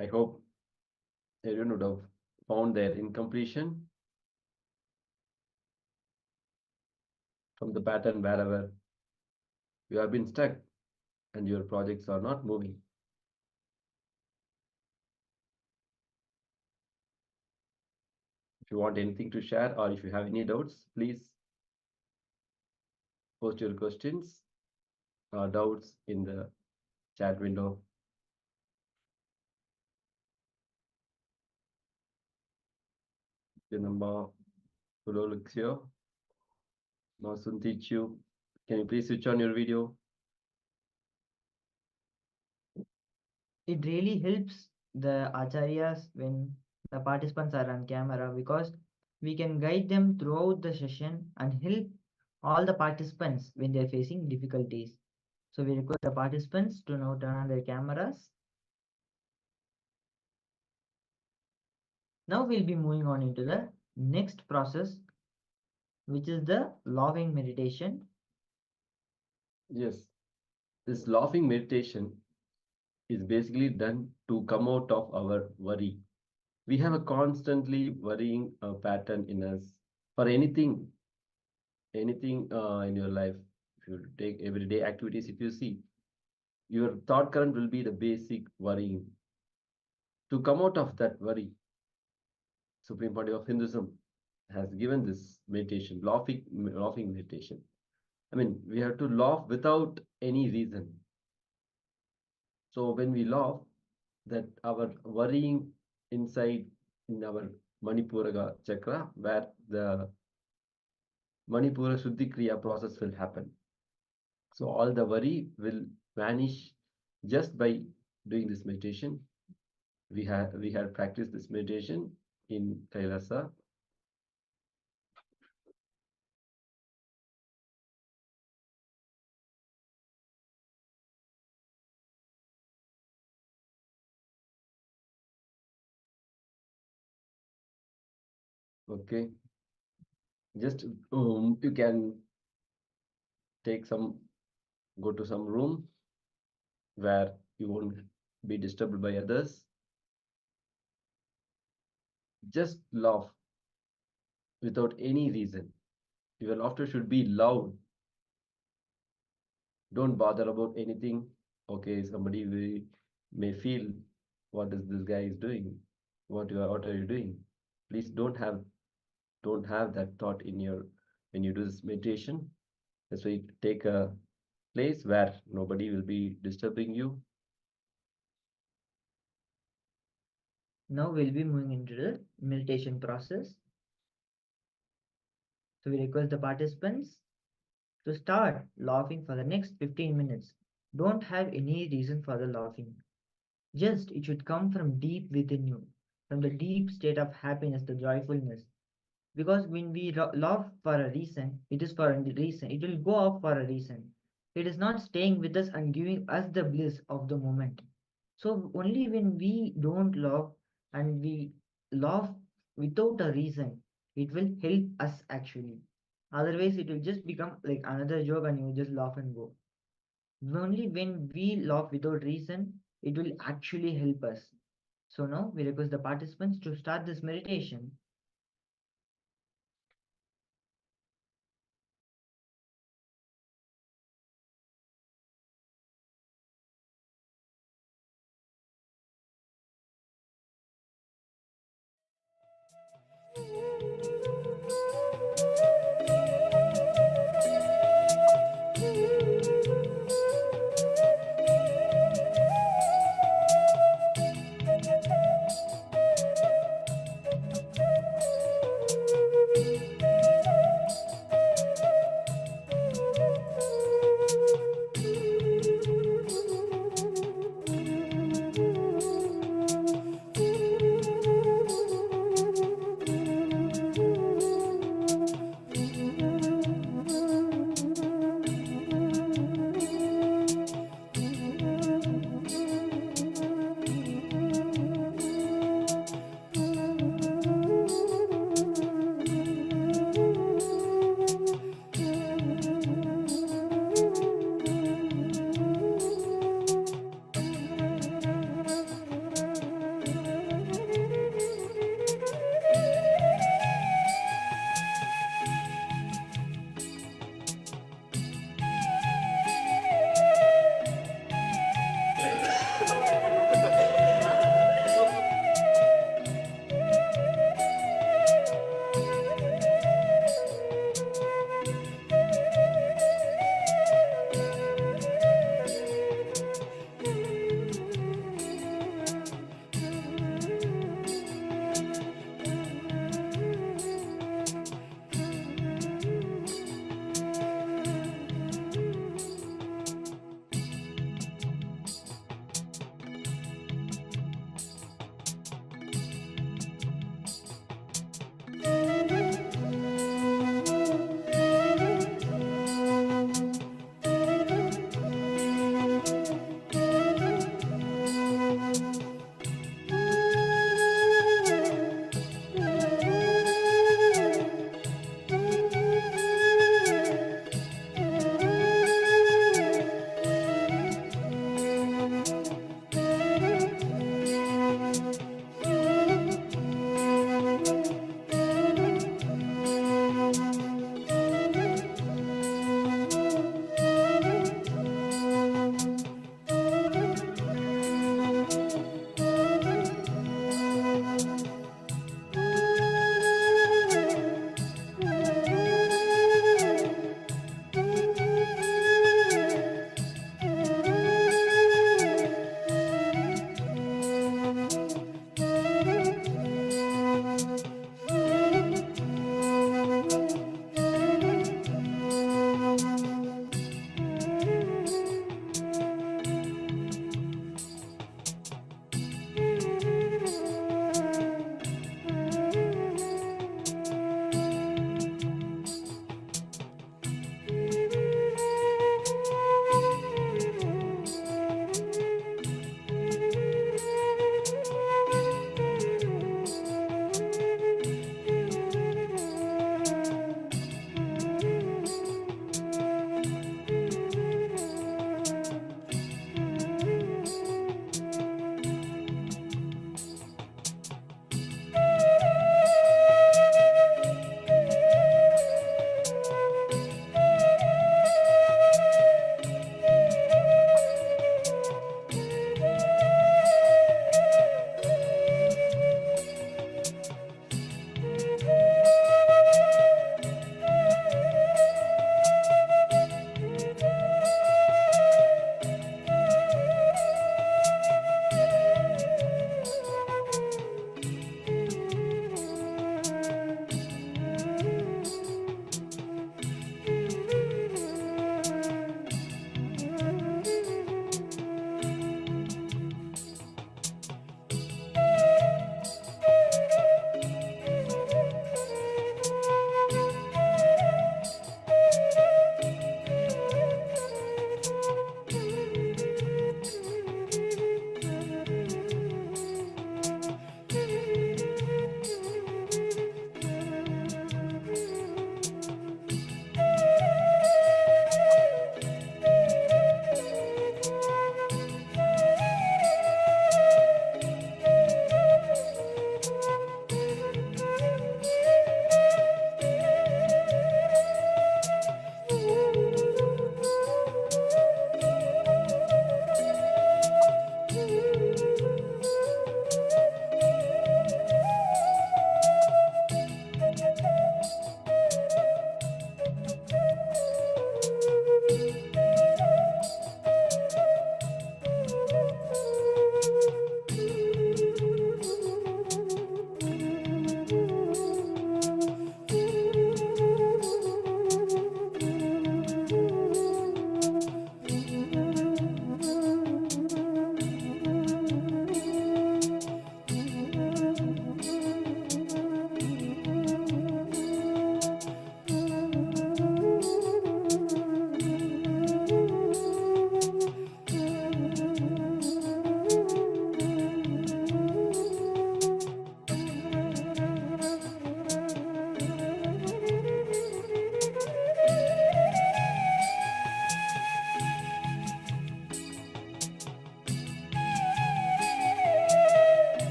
I hope everyone would have found their incompletion from the pattern wherever you have been stuck and your projects are not moving. If you want anything to share or if you have any doubts, please post your questions or doubts in the chat window. Janamba, hello Luxio, Masuntichu, can you please switch on your video?
It really helps the acharyas when the participants are on camera, because we can guide them throughout the session and help all the participants when they are facing difficulties. So we request the participants to now turn on their cameras. Now we'll be moving on into the next process, which is the laughing meditation.
Yes, this laughing meditation is basically done to come out of our worry. We have a constantly worrying pattern in us for anything in your life. If you take everyday activities, if you see, your thought current will be the basic worrying. To come out of that worry, Supreme Pontiff of Hinduism has given this meditation, laughing meditation. I mean, we have to laugh without any reason. So when we laugh, that our worrying inside in our Manipura chakra, where the Manipura Shuddhi Kriya process will happen. So all the worry will vanish just by doing this meditation. We had practiced this meditation in Kailasa. Okay, just you can go to some room where you won't be disturbed by others. Just laugh without any reason. Your laughter should be loud. Don't bother about anything. Okay, somebody may feel, what is this guy is doing? What are you doing? Please don't have that thought in your when you do this meditation. That's why take a place where nobody will be disturbing you.
Now we'll be moving into the meditation process. So we request the participants to start laughing for the next 15 minutes. Don't have any reason for the laughing. Just it should come from deep within you, from the deep state of happiness, the joyfulness. Because when we laugh for a reason, it is for a reason. It will go off for a reason. It is not staying with us and giving us the bliss of the moment. So only when we don't laugh and we laugh without a reason, it will help us actually. Otherwise, it will just become like another joke and you just laugh and go. Only when we laugh without reason, it will actually help us. So now we request the participants to start this meditation.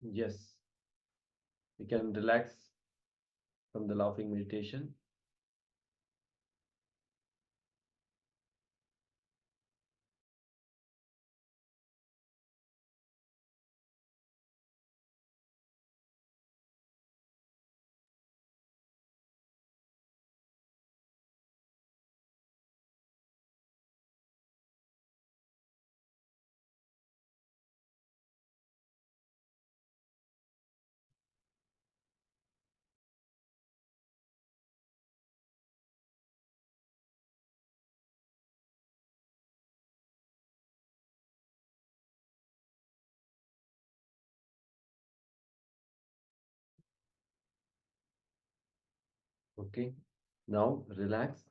Yes, you can relax from the laughing meditation. Okay, now relax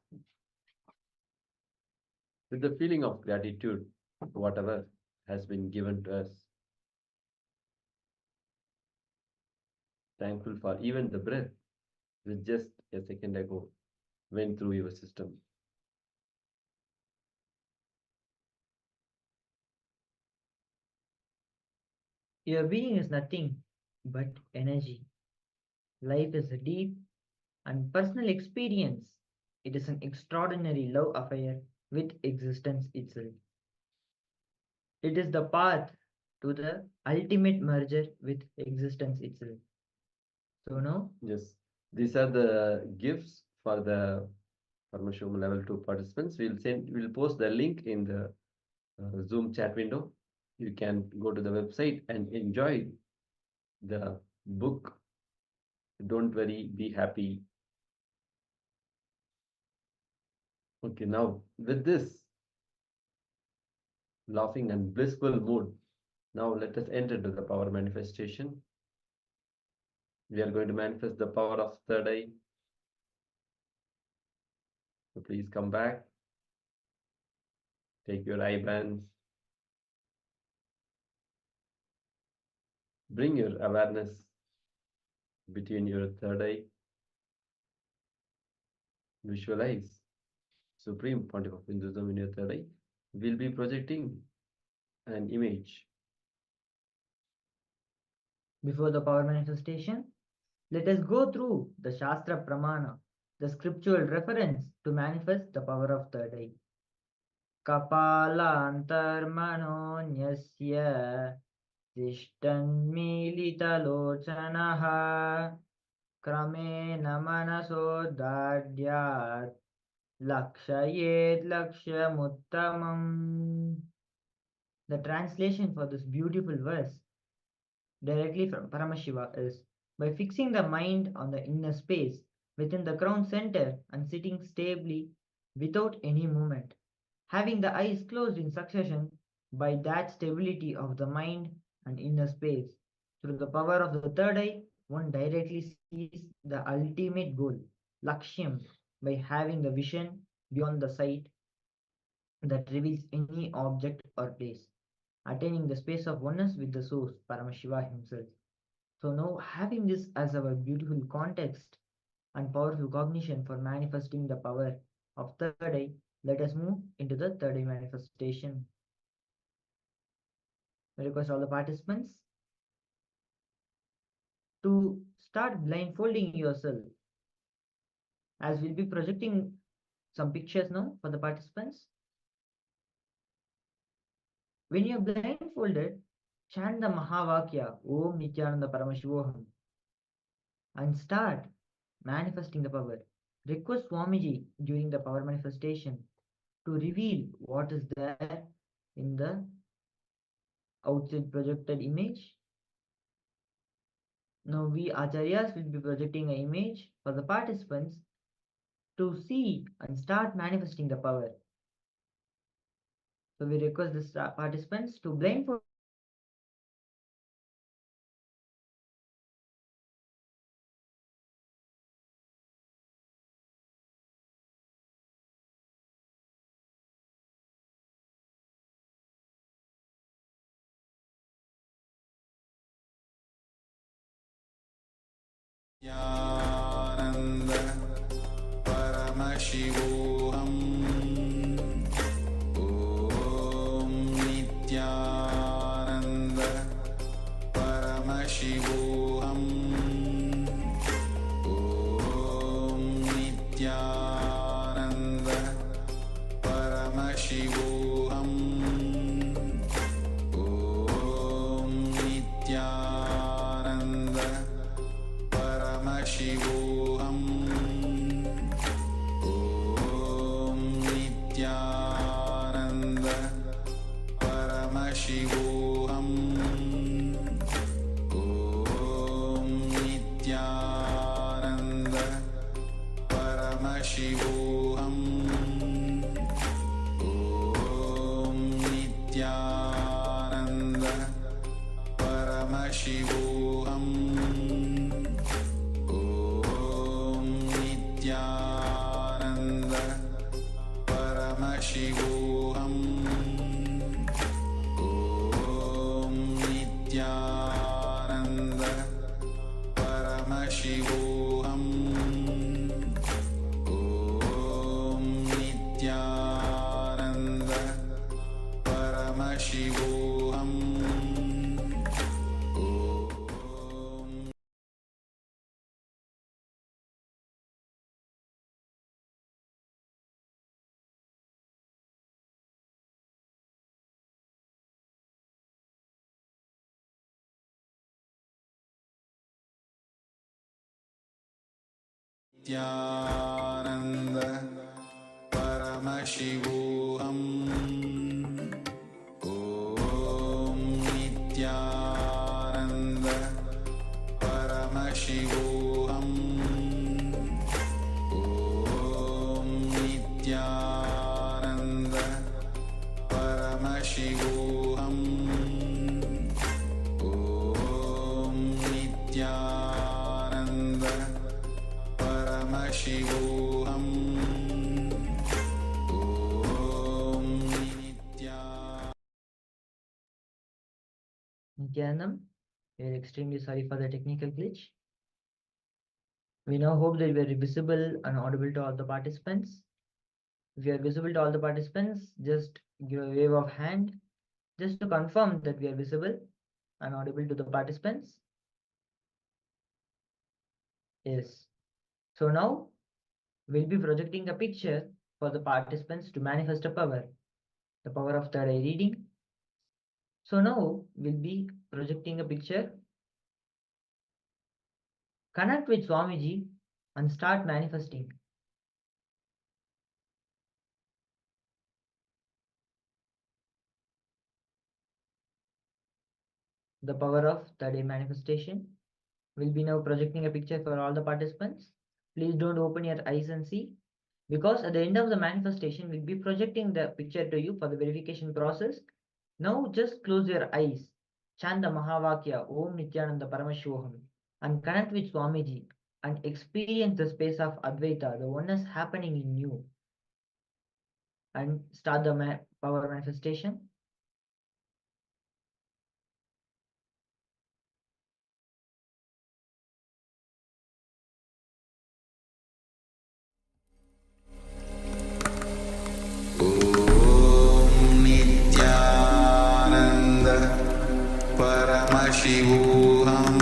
with the feeling of gratitude, whatever has been given to us. Thankful for even the breath that just a second ago went through your system.
Your being is nothing but energy. Life is a deep and personal experience. It is an extraordinary love affair with existence itself. It is the path to the ultimate merger with existence itself. So now,
Yes, these are the gifts for the Paramashivoham Level 2 participants. We'll post the link in the Zoom chat window. You can go to the website and enjoy the book. Don't worry, be happy. Okay, now with this laughing and blissful mood, now let us enter into the power manifestation. We are going to manifest the power of third eye. So please come back. Take your eye bands. Bring your awareness between your third eye. Visualize Supreme Pontiff of Hinduism in your third eye. We'll be projecting an image.
before the power manifestation, let us go through the Shastra Pramana, the scriptural reference to manifest the power of third eye. Kapalantarmanonyasya Tishtanmilitalochanaha Kramena Manasodadyat Lakshayet Lakshamuttamam. The translation for this beautiful verse directly from Paramashiva is by fixing the mind on the inner space within the crown center and sitting stably without any movement, having the eyes closed in succession, by that stability of the mind and inner space, through the power of the third eye, one directly sees the ultimate goal, Lakshyam, by having the vision beyond the sight that reveals any object or place, attaining the space of oneness with the source, Paramashiva himself. So now, having this as our beautiful context and powerful cognition for manifesting the power of third eye, let us move into the third eye manifestation. I request all the participants to start blindfolding yourself, as we'll be projecting some pictures now for the participants. When you're blindfolded, chant the Mahavakya, Om Nityananda Paramashivoham, and start manifesting the power. Request Swamiji during the power manifestation to reveal what is there in the outside projected image. Now we Acharyas will be projecting an image for the participants to see and start manifesting the power. So we request the participants to blindfold
Nanda Paramashivoham Om Nityananda Paramashivoham
Paramashivoham Om Nityananda Paramashivoham Om Nityananda Paramashivoham Om Nityananda Paramashivoham Om Nityananda Paramashivoham Om Nityananda Paramashivoham Om Nityananda Paramashivoham Om Nityananda Paramashivoham Om Nityananda Paramashivoham Nityananda Paramashivoham Om Nityananda Paramashivoham Om Nityananda Paramashivoham Om Nityananda Paramashivoham Om
Nityanam, we are extremely sorry for the technical glitch. We now hope that we are visible and audible to all the participants. If you are visible to all the participants, just give a wave of hand just to confirm that we are visible and audible to the participants. Yes. So now we'll be projecting a picture for the participants to manifest a power, the power of third eye reading. So now we'll be projecting a picture. Connect with Swamiji and start manifesting. The power of third eye manifestation. We'll be now projecting a picture for all the participants. Please don't open your eyes and see, because at the end of the manifestation, we'll be projecting the picture to you for the verification process. Now just close your eyes, chant the Mahavakya Om Nityananda Paramashivoham and connect with Swamiji and experience the space of Advaita, the oneness happening in you, and start the power manifestation.
Om Nityananda Paramashivoham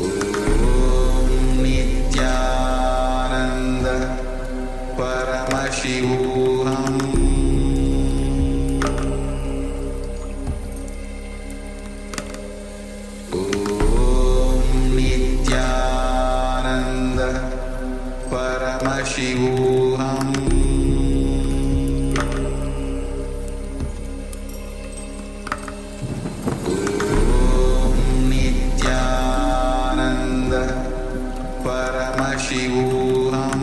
Om Nityananda Paramashivoham Om Nityananda Paramashivoham Om Nityananda Paramashivoham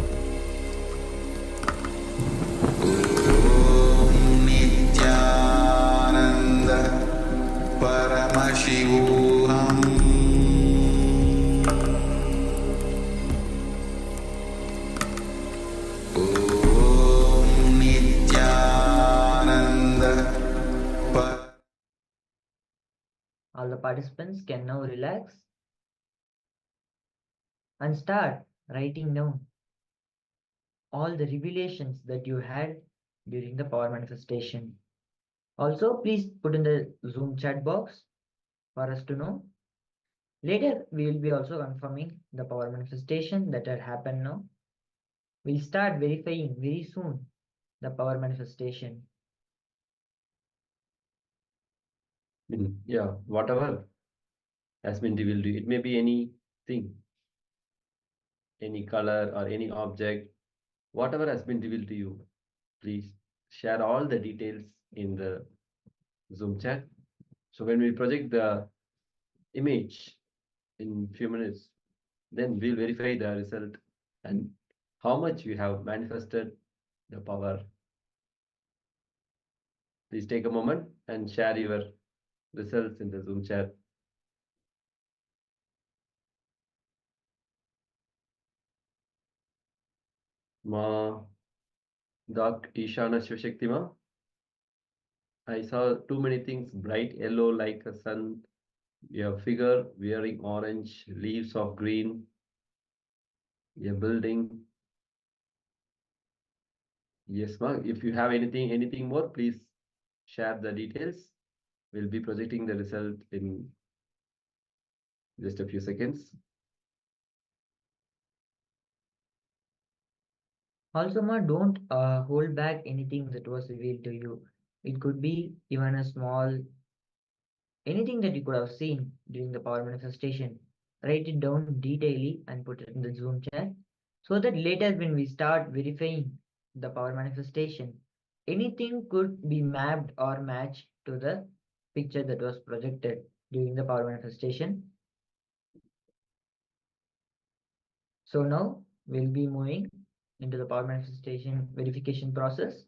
participants can now relax and start writing down all the revelations that you had during the power manifestation. Also, please put in the Zoom chat box for us to know. Later, we will be also confirming the power manifestation that had happened now. We'll start verifying very soon the power manifestation.
Yeah, whatever has been revealed to you, it may be anything, any color or any object, whatever has been revealed to you, please share all the details in the Zoom chat. So when we project the image in few minutes, then we'll verify the result and how much you have manifested the power. Please take a moment and share your results in the Zoom chat. Ma Dak Ishana Shivashaktima. I saw too many things, bright yellow like a sun, a figure wearing orange, leaves of green, a building. Yes, ma. If you have anything more, please share the details. We'll be projecting the result in just a few seconds.
Also, ma, don't hold back anything that was revealed to you. It could be even a small, anything that you could have seen during the power manifestation. Write it down detailedly and put it in the Zoom chat so that later when we start verifying the power manifestation, anything could be mapped or matched to the picture that was projected during the power manifestation. So now we'll be moving into the power manifestation verification process.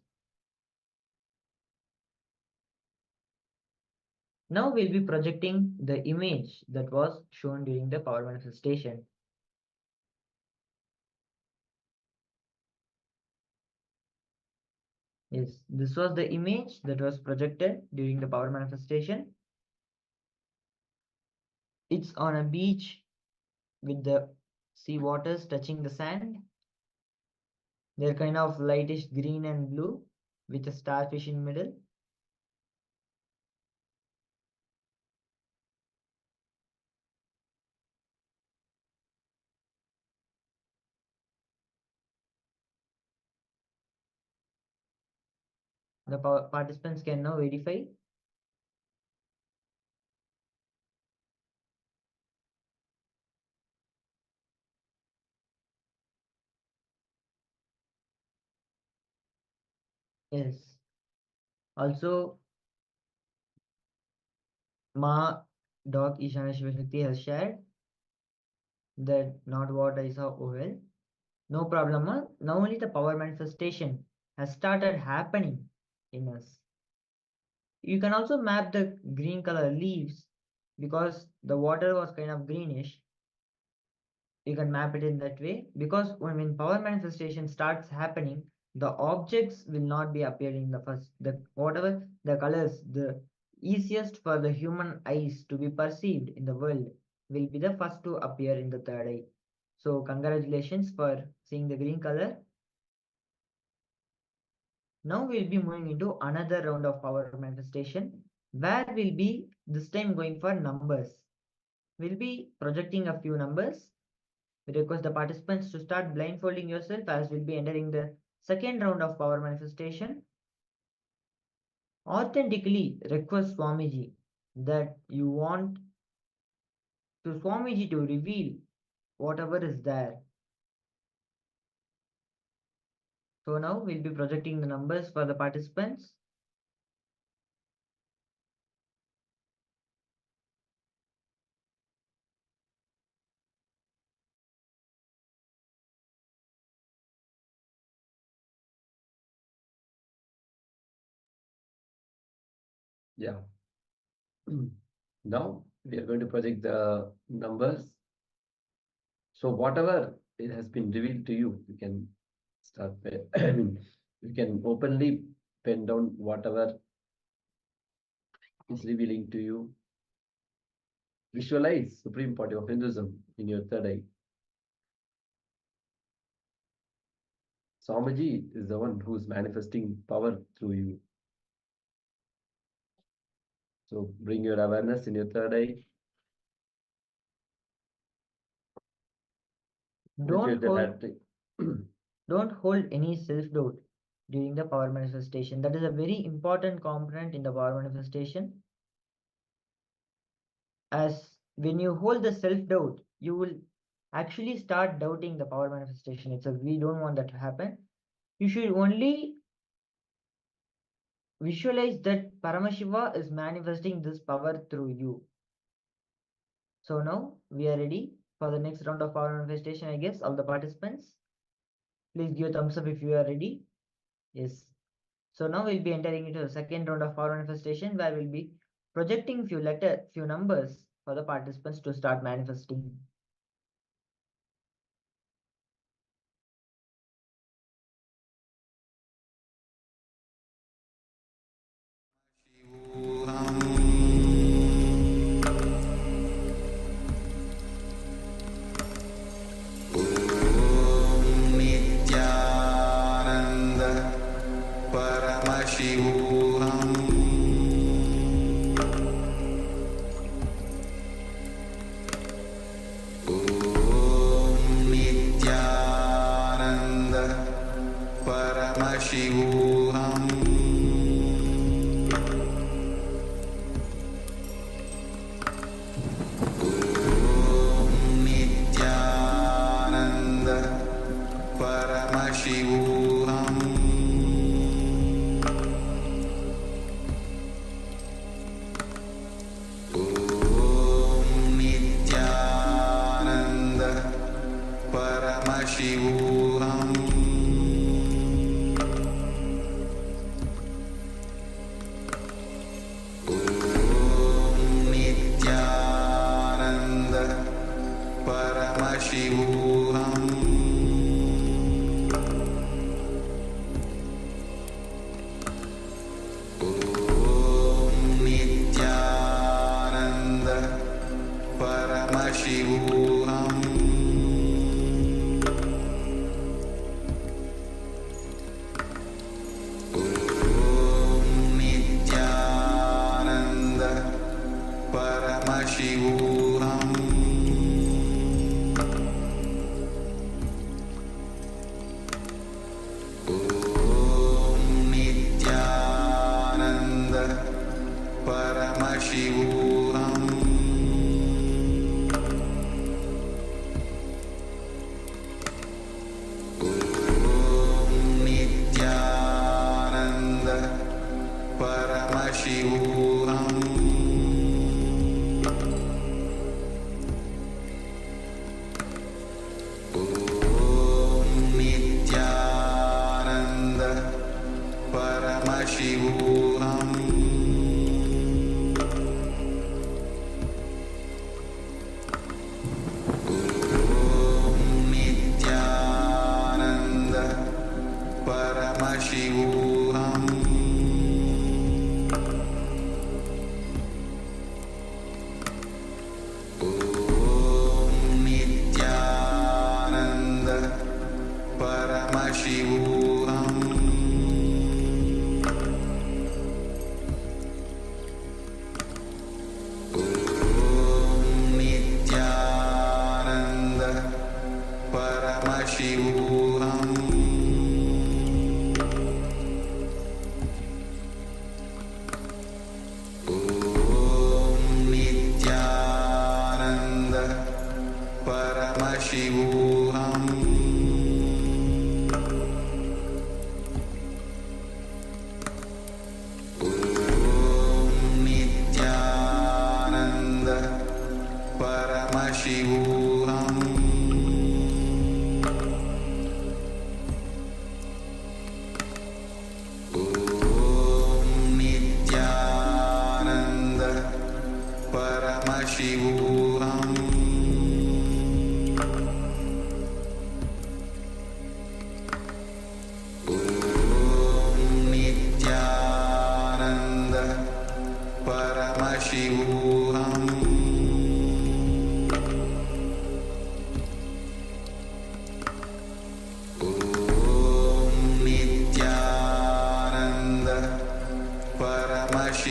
Now we'll be projecting the image that was shown during the power manifestation. Yes, this was the image that was projected during the power manifestation. It's on a beach with the sea waters touching the sand. They're kind of lightish green and blue with a starfish in middle. The participants can now verify. Yes. Also, Ma Dog Ishana Shivashakti has shared that not what I saw well. No problem, ma. Now only the power manifestation has started happening in us. You can also map the green color leaves because the water was kind of greenish. You can map it in that way because when power manifestation starts happening, the objects will not be appearing the first. Whatever the colors, the easiest for the human eyes to be perceived in the world will be the first to appear in the third eye. So congratulations for seeing the green color. Now we'll be moving into another round of power manifestation where we'll be this time going for numbers. We'll be projecting a few numbers. We request the participants to start blindfolding yourself as we'll be entering the second round of power manifestation. Authentically request Swamiji that you want to Swamiji to reveal whatever is there. So now we'll be projecting the numbers for the participants.
Yeah. Now we are going to project the numbers. So whatever it has been revealed to you, you can start. I mean, you can openly pen down whatever is revealing to you. Visualize Supreme Pontiff of Hinduism in your third eye. Swamiji is the one who is manifesting power through you. So bring your awareness in your third eye.
Don't hold any self-doubt during the power manifestation. That is a very important component in the power manifestation. As when you hold the self-doubt, you will actually start doubting the power manifestation. We don't want that to happen. You should only visualize that Paramashiva is manifesting this power through you. So now we are ready for the next round of power manifestation, I guess. All the participants, please give a thumbs up if you are ready. Yes. So now we'll be entering into the second round of power manifestation, where we'll be projecting few numbers for the participants to start manifesting.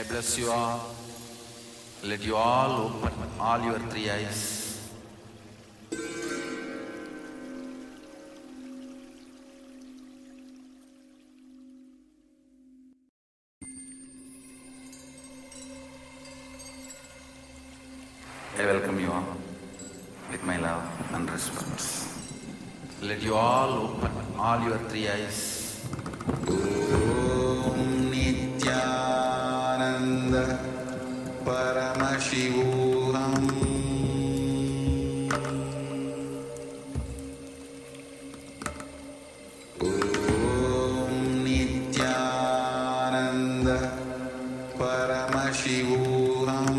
I bless you all. Let you all open all your three eyes. I welcome you all with my love and respect. Let you all open all your three eyes. Om Nityananda Paramashivoham Om Nityananda Paramashivoham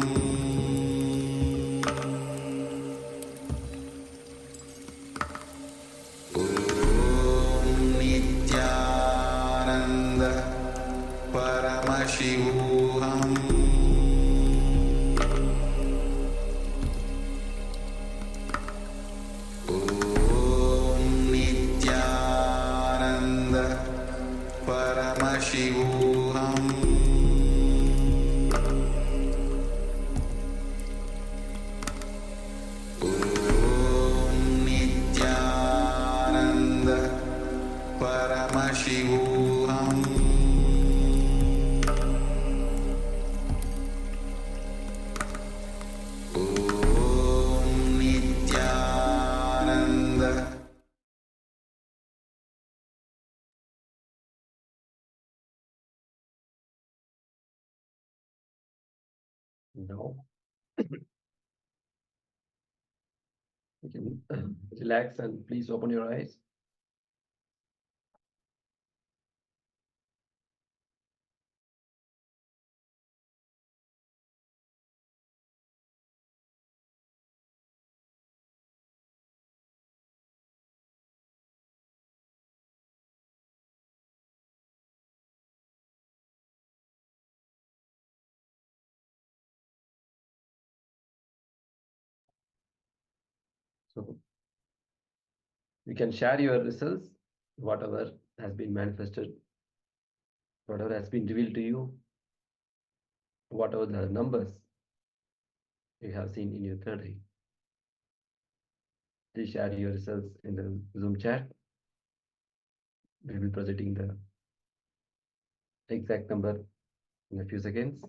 Om Nityananda Paramashivoham Om Nityananda Paramashivoham Om Nityananda Paramashivoham Om Nityananda.
Now you can relax and please open your eyes. So you can share your results, whatever has been manifested, whatever has been revealed to you, whatever the numbers you have seen in your third eye. Please share your results in the Zoom chat. We will be presenting the exact number in a few seconds.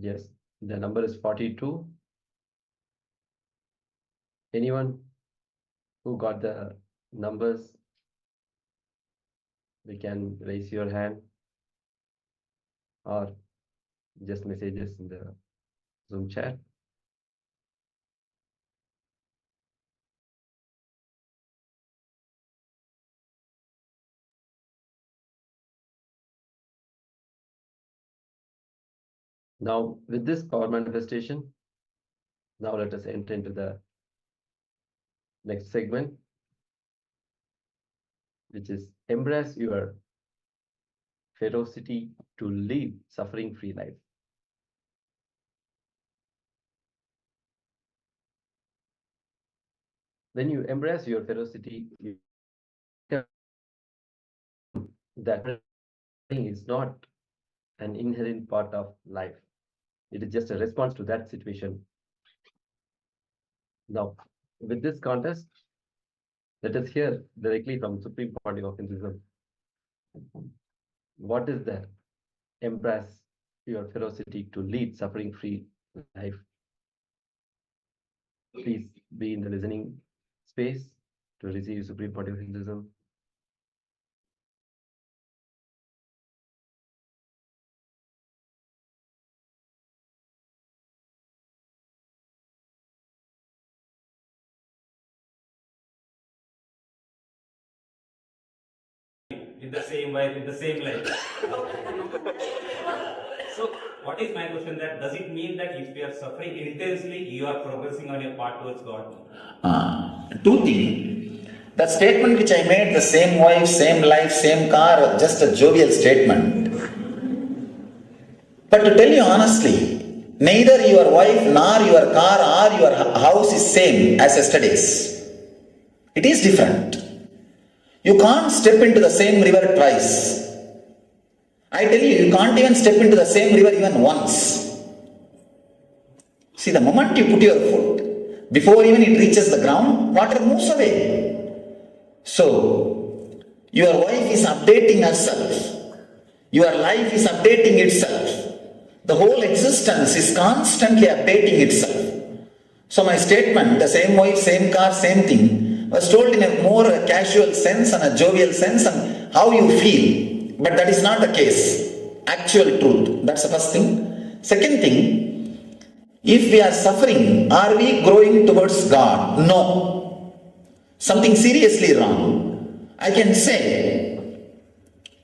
Yes, the number is 42. Anyone who got the numbers, we can raise your hand or just messages in the Zoom chat. Now, with this power manifestation, now let us enter into the next segment, which is embrace your ferocity to live suffering-free life. When you embrace your ferocity, that is not an inherent part of life. It is just a response to that situation. Now, with this contest, let us hear directly from Supreme Pontiff of Hinduism. What is the embrace your ferocity to lead suffering-free life? Please be in the listening space to receive Supreme Pontiff of Hinduism.
In the same way, in the same light. So what is my question, that does it mean that if we are suffering intensely, you are progressing on your path towards God?
Two things. The statement which I made, the same wife, same life, same car, just a jovial statement. But to tell you honestly, neither your wife nor your car or your house is same as yesterday's. It is different. You can't step into the same river twice. I tell you, you can't even step into the same river even once. See, the moment you put your foot, before even it reaches the ground, water moves away. So, your wife is updating herself. Your life is updating itself. The whole existence is constantly updating itself. So my statement, the same wife, same car, same thing, was told in a more casual sense and a jovial sense and how you feel. But that is not the case. Actual truth. That's the first thing. Second thing, if we are suffering, are we growing towards God? No. Something seriously wrong. I can say,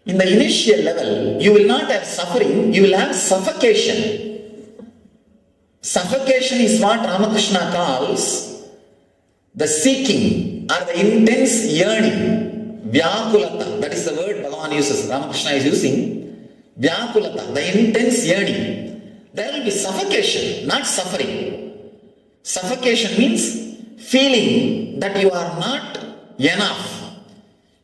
in the initial level, you will not have suffering, you will have suffocation. Suffocation is what Ramakrishna calls the seeking or the intense yearning. Vyakulata, that is the word Bhagavan uses, Ramakrishna is using. Vyakulata, the intense yearning. There will be suffocation, not suffering. Suffocation means feeling that you are not enough.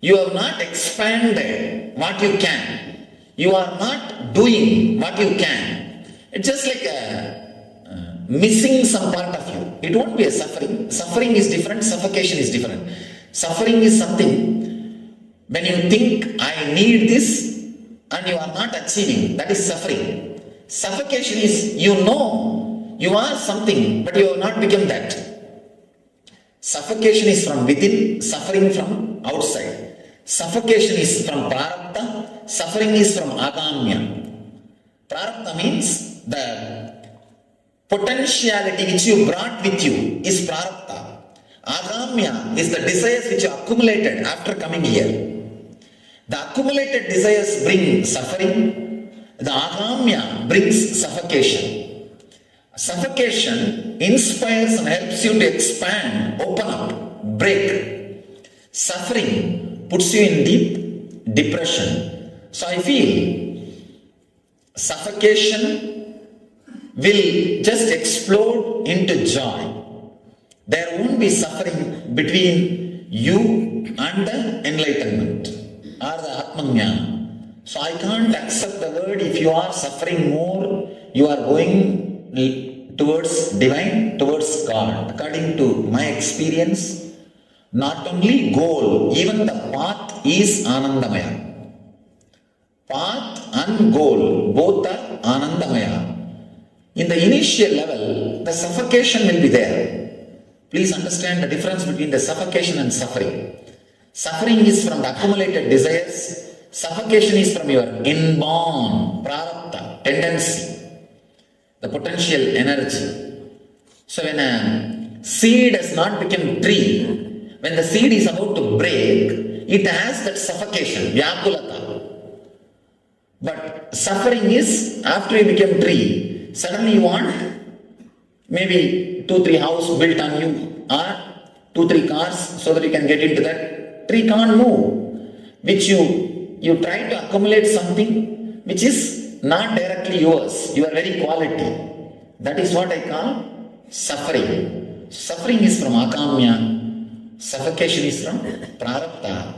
You have not expanded what you can. You are not doing what you can. It's just like missing some part of you. It won't be a suffering. Suffering is different, suffocation is different. Suffering is something when you think, I need this, and you are not achieving. That is suffering. Suffocation is, you know, you are something, but you have not become that. Suffocation is from within, suffering from outside. Suffocation is from prarabdha, suffering is from agamya. Prarabdha means the potentiality which you brought with you is prarabdha. Agamya is the desires which you accumulated after coming here. The accumulated desires bring suffering, the agamya brings suffocation. Suffocation inspires and helps you to expand, open up, break. Suffering puts you in deep depression. So I feel suffocation will just explode into joy. There won't be suffering between you and the enlightenment or the Atmanyana. So I can't accept the word, if you are suffering more, you are going towards divine, towards God. According to my experience, not only goal, even the path is Anandamaya. Path and goal, both are Anandamaya. In the initial level, the suffocation will be there. Please understand the difference between the suffocation and suffering. Suffering is from the accumulated desires. Suffocation is from your inborn prarabdha, tendency, the potential energy. So when a seed has not become tree, when the seed is about to break, it has that suffocation, vyakulata. But suffering is, after you become tree, suddenly you want maybe 2-3 houses built on you, or 2-3 cars so that you can get into that. Tree can't move, which you try to accumulate something which is not directly yours, your very quality. That is what I call suffering. Suffering is from akamya. Suffocation is from prarabdha.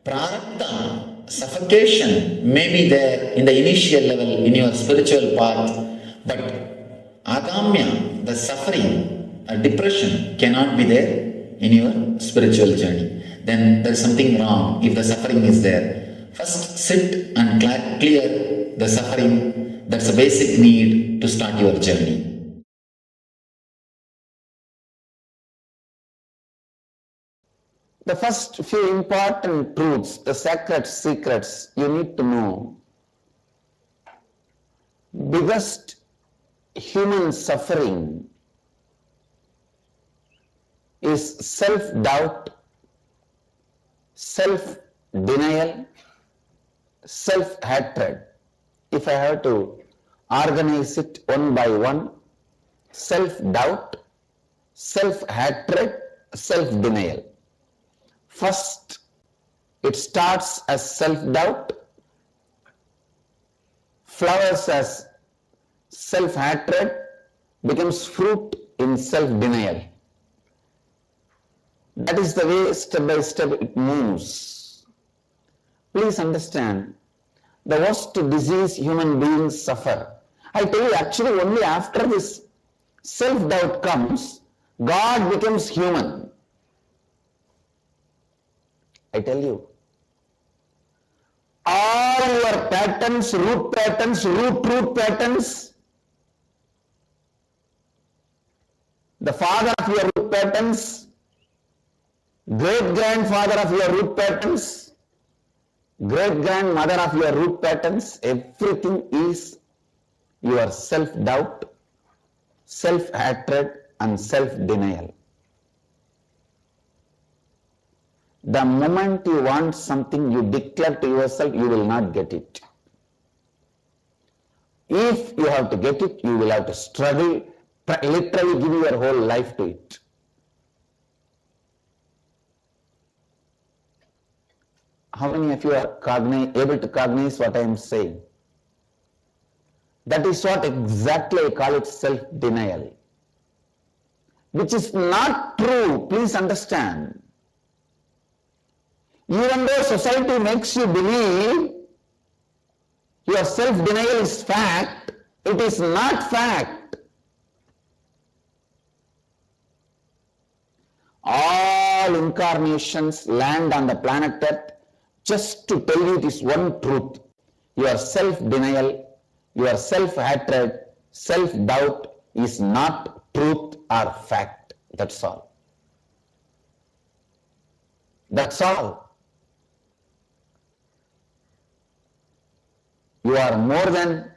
Prarabdha, suffocation may be there in the initial level in your spiritual path, but agamya, the suffering, depression cannot be there in your spiritual journey. Then there is something wrong if the suffering is there. First sit and clear the suffering. That's a basic need to start your journey.
The first few important truths, the sacred secrets you need to know. Biggest human suffering is self-doubt, self-denial, self-hatred. If I have to organize it one by one. Self-doubt, self-hatred, self-denial. First, it starts as self-doubt, flowers as self-hatred, becomes fruit in self-denial. That is the way step by step it moves. Please understand, the worst disease human beings suffer. I tell you, actually only after this self-doubt comes, God becomes human. I tell you, all your patterns, root patterns, the father of your root patterns, great-grandfather of your root patterns, great-grandmother of your root patterns, everything is your self-doubt, self-hatred and self-denial. The moment you want something, you declare to yourself, you will not get it. If you have to get it, you will have to struggle, literally give your whole life to it. How many of you are able to cognize what I am saying? That is what exactly I call it, self-denial. Which is not true, please understand. Even though society makes you believe your self-denial is fact, it is not fact. All incarnations land on the planet Earth just to tell you this one truth. Your self-denial, your self-hatred, self-doubt is not truth or fact. That's all. That's all. You are more than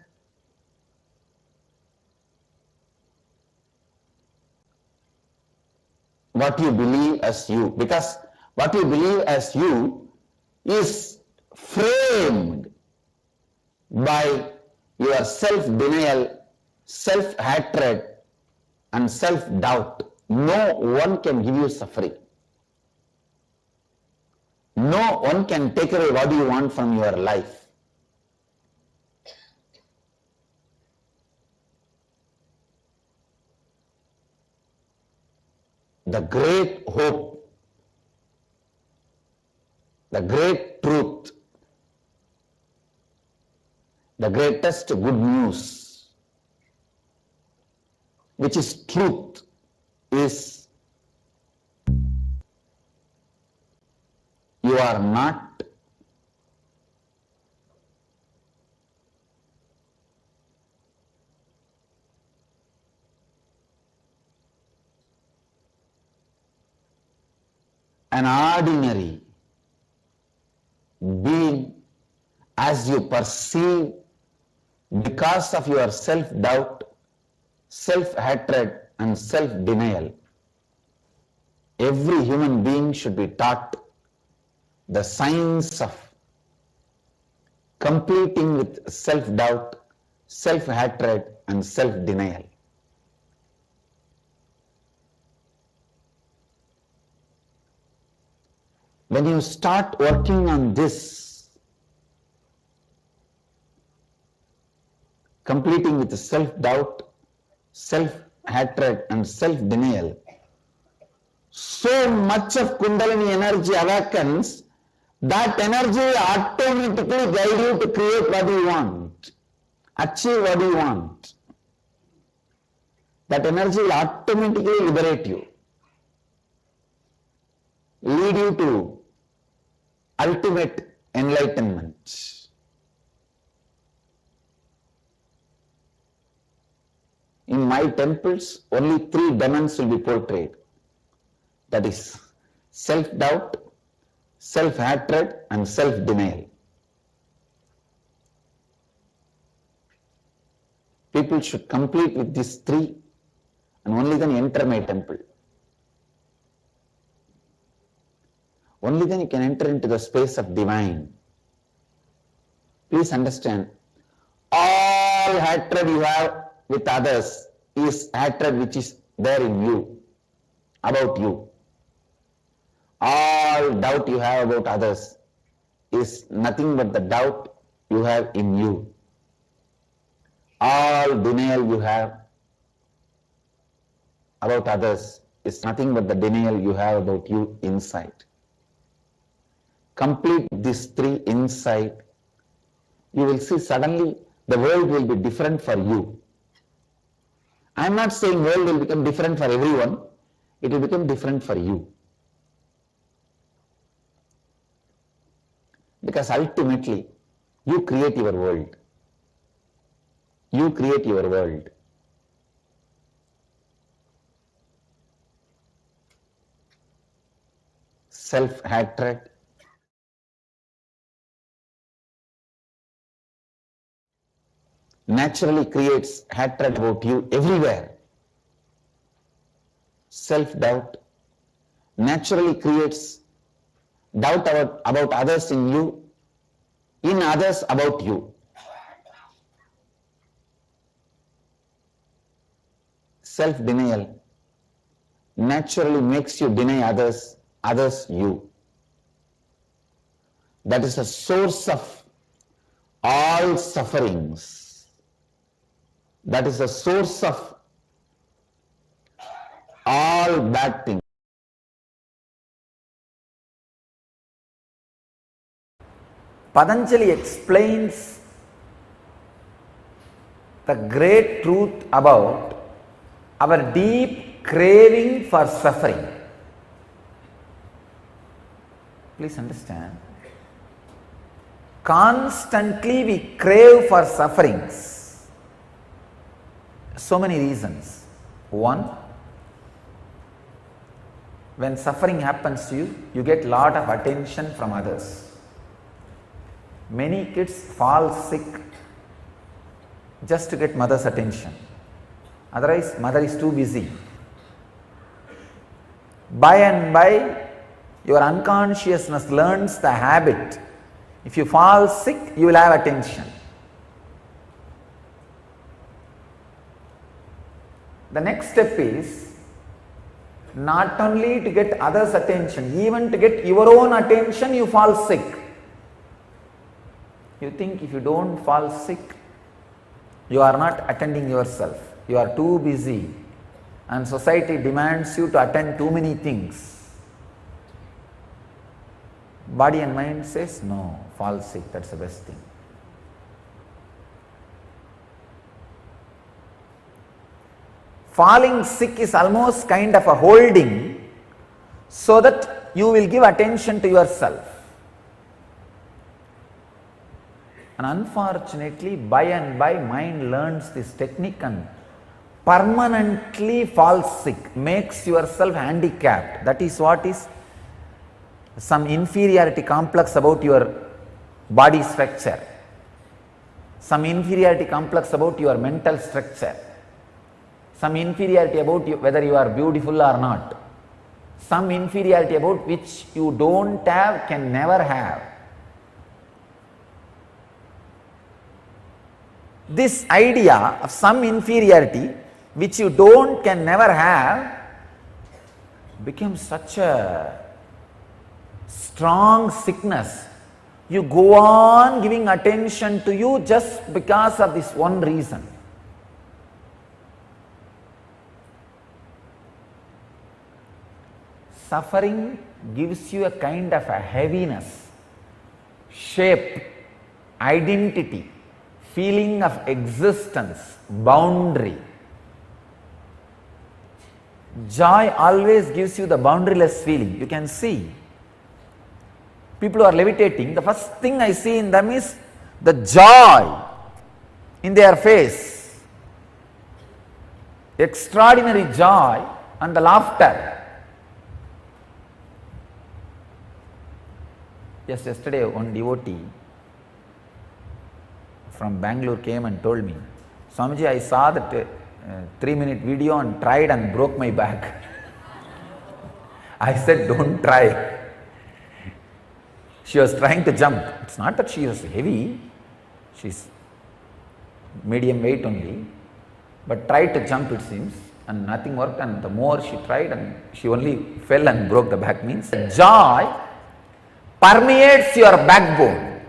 what you believe as you, because what you believe as you is framed by your self-denial, self-hatred and self-doubt. No one can give you suffering. No one can take away what you want from your life. The great hope, the great truth, the greatest good news, which is truth, is you are not an ordinary being as you perceive because of your self-doubt, self-hatred and self-denial. Every human being should be taught the science of completing with self-doubt, self-hatred and self-denial. When you start working on this, completing with self-doubt, self-hatred and self-denial, so much of Kundalini energy awakens, that energy will automatically guide you to create what you want, achieve what you want. That energy will automatically liberate you, lead you to ultimate enlightenment. In my temples, only 3 demons will be portrayed. That is self-doubt, self-hatred and self-denial. People should complete with these 3 and only then enter my temple. Only then you can enter into the space of divine. Please understand, all hatred you have with others is hatred which is there in you, about you. All doubt you have about others is nothing but the doubt you have in you. All denial you have about others is nothing but the denial you have about you inside. Complete these three inside, you will see suddenly the world will be different for you. I am not saying world will become different for everyone, it will become different for you. Because ultimately, you create your world. You create your world. Self-hatred, naturally creates hatred about you everywhere. Self-doubt naturally creates doubt about others in you, in others about you. Self-denial naturally makes you deny others, others you. That is the source of all sufferings. That is the source of all bad things.
Patanjali explains the great truth about our deep craving for suffering. Please understand. Constantly we crave for sufferings. So many reasons. One, when suffering happens to you, you get lot of attention from others. Many kids fall sick just to get mother's attention. Otherwise, mother is too busy. By and by, your unconsciousness learns the habit. If you fall sick, you will have attention. The next step is not only to get others' attention, even to get your own attention, you fall sick. You think if you don't fall sick, you are not attending yourself. You are too busy and society demands you to attend too many things. Body and mind says, no, fall sick, that's the best thing. Falling sick is almost kind of a holding so that you will give attention to yourself. And unfortunately, by and by, mind learns this technique and permanently falls sick, makes yourself handicapped. That is what is some inferiority complex about your body structure, some inferiority complex about your mental structure, some inferiority about you, whether you are beautiful or not, some inferiority about which you don't have, can never have. This idea of some inferiority which you don't, can never have, becomes such a strong sickness. You go on giving attention to you just because of this one reason. Suffering gives you a kind of a heaviness, shape, identity, feeling of existence, boundary. Joy always gives you the boundaryless feeling. You can see people who are levitating, the first thing I see in them is the joy in their face, extraordinary joy and the laughter. Just yesterday one devotee from Bangalore came and told me, Swamiji, I saw that 3-minute video and tried and broke my back. I said, don't try. She was trying to jump. It's not that she was heavy. medium weight only, but tried to jump, it seems, and nothing worked, and the more she tried and she only fell and broke the back. Means joy permeates your backbone,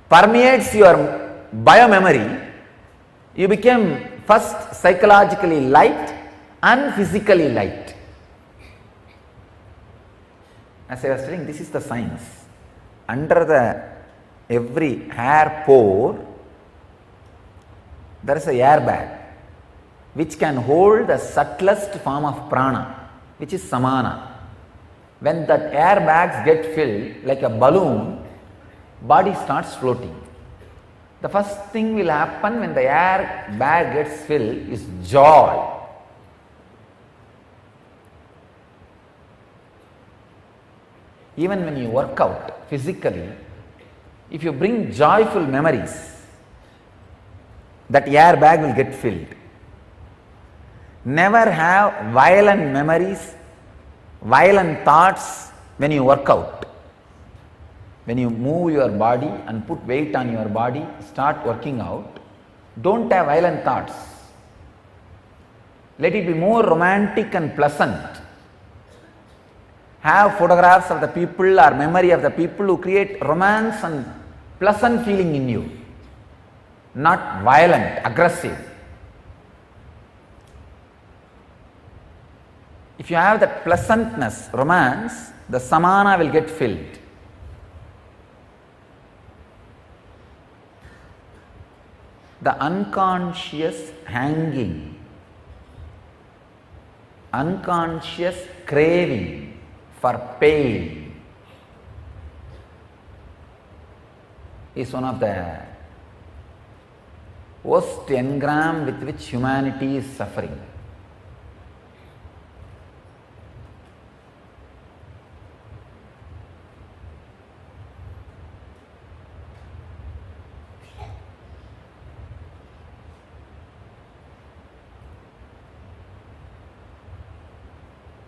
permeates your biomemory. You became first psychologically light and physically light. As I was telling, this is the science. Under the every hair pore, there is a airbag which can hold the subtlest form of prana, which is samana. When that airbags get filled like a balloon, body starts floating. The first thing will happen when the air bag gets filled is joy. Even when you work out physically, if you bring joyful memories, that air bag will get filled. Never have violent memories, violent thoughts when you work out. When you move your body and put weight on your body, start working out, don't have violent thoughts. Let it be more romantic and pleasant. Have photographs of the people or memory of the people who create romance and pleasant feeling in you, not violent, aggressive. If you have that pleasantness, romance, the samana will get filled. The unconscious hanging, unconscious craving for pain is one of the worst engram with which humanity is suffering.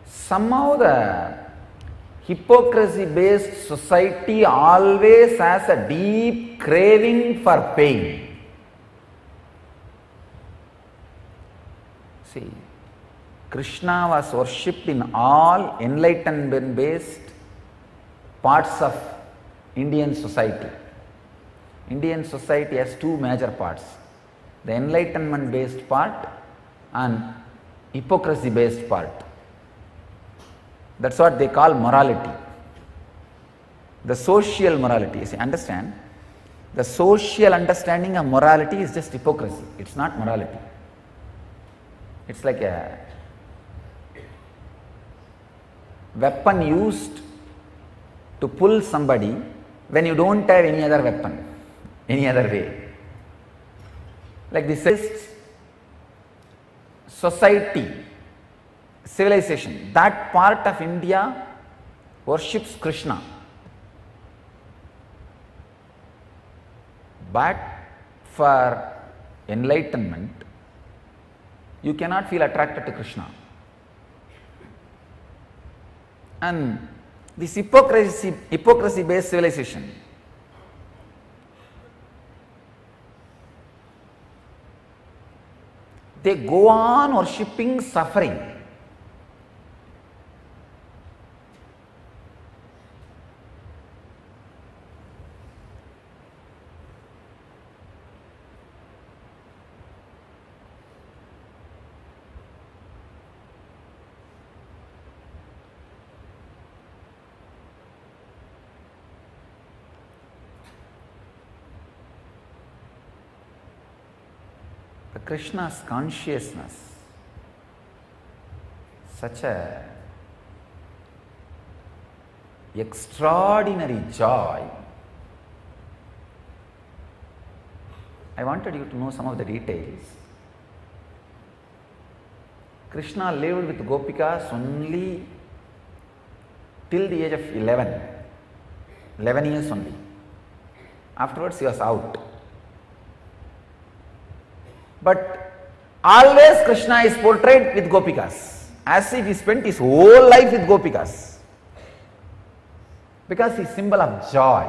Somehow the hypocrisy-based society always has a deep craving for pain. See, Krishna was worshipped in all enlightenment-based parts of Indian society. Indian society has two major parts, the enlightenment-based part and hypocrisy-based part. That's what they call morality. The social morality. You see, understand, the social understanding of morality is just hypocrisy. It's not morality. It's like a weapon used to pull somebody when you don't have any other weapon, any other way. Like this society, civilization, that part of India worships Krishna. But for enlightenment, you cannot feel attracted to Krishna. And this hypocrisy-based civilization, they go on worshipping suffering. Krishna's consciousness, such a extraordinary joy. I wanted you to know some of the details. Krishna lived with Gopikas only till the age of 11 years only. Afterwards he was out. But always Krishna is portrayed with Gopikas, as if he spent his whole life with Gopikas, because he is symbol of joy.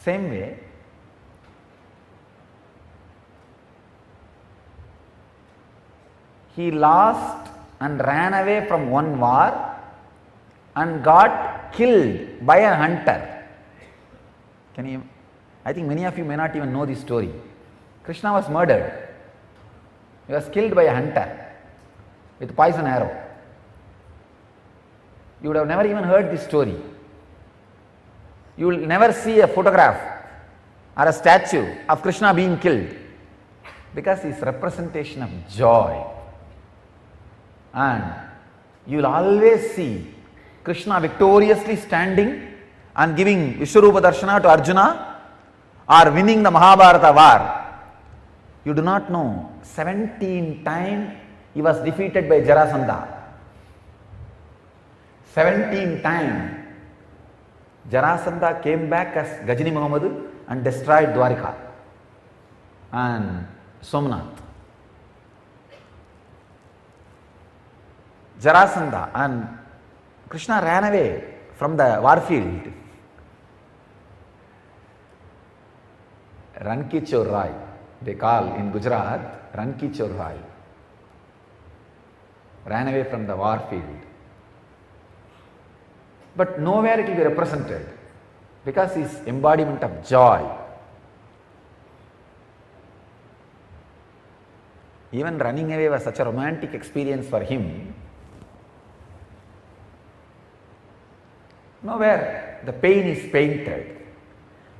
Same way, he lost and ran away from one war and got killed by a hunter. Can you? I think many of you may not even know this story. Krishna was murdered. He was killed by a hunter with poison arrow. You would have never even heard this story. You will never see a photograph or a statue of Krishna being killed, because he is representation of joy. And you will always see Krishna victoriously standing and giving Vishwarupa Darshana to Arjuna, or winning the Mahabharata war. You do not know, 17 times he was defeated by Jarasandha. 17 times Jarasandha came back as Gajini Muhammadu and destroyed Dwarika and Somnath. Jarasandha, and Krishna ran away from the war field. Ranki Chor Rai, they call in Gujarat, Ranki Chor Rai. Ran away from the war field. But nowhere it will be represented, because he is embodiment of joy. Even running away was such a romantic experience for him. Nowhere the pain is painted,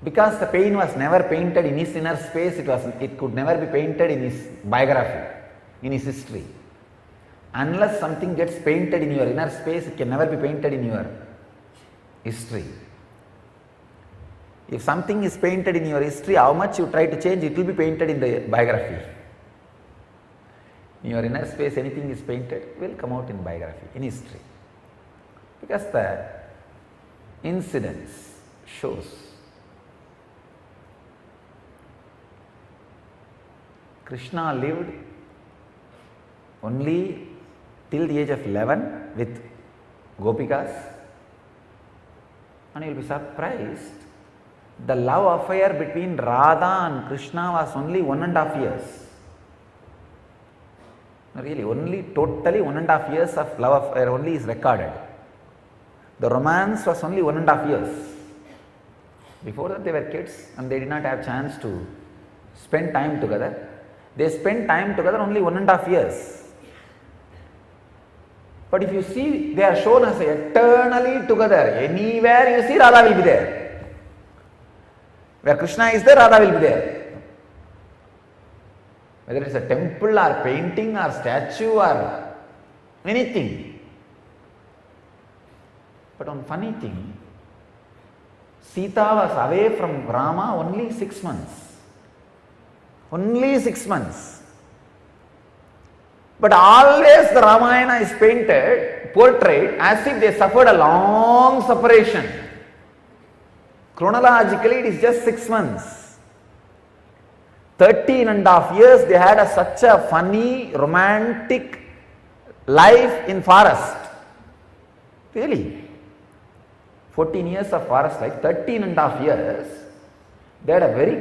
because the pain was never painted in his inner space. It could never be painted in his biography, in his history. Unless something gets painted in your inner space, it can never be painted in your history. If something is painted in your history, how much you try to change, it will be painted in the biography. In your inner space, anything is painted, will come out in biography, in history. Because the incidence shows. Krishna lived only till the age of 11 with Gopikas, and you will be surprised, the love affair between Radha and Krishna was only 1.5 years. Really, only totally 1.5 years of love affair only is recorded. The romance was only 1.5 years. Before that they were kids and they did not have chance to spend time together. They spent time together only 1.5 years. But if you see, they are shown as eternally together. Anywhere you see, Radha will be there. Where Krishna is there, Radha will be there. Whether it is a temple or painting or statue or anything. But one funny thing, Sita was away from Rama only 6 months. Only 6 months. But always the Ramayana is portrayed as if they suffered a long separation. Chronologically, it is just 6 months. 13.5 years they had such a funny, romantic life in forest. Really. 14 years of forest life, 13.5 years, they had a very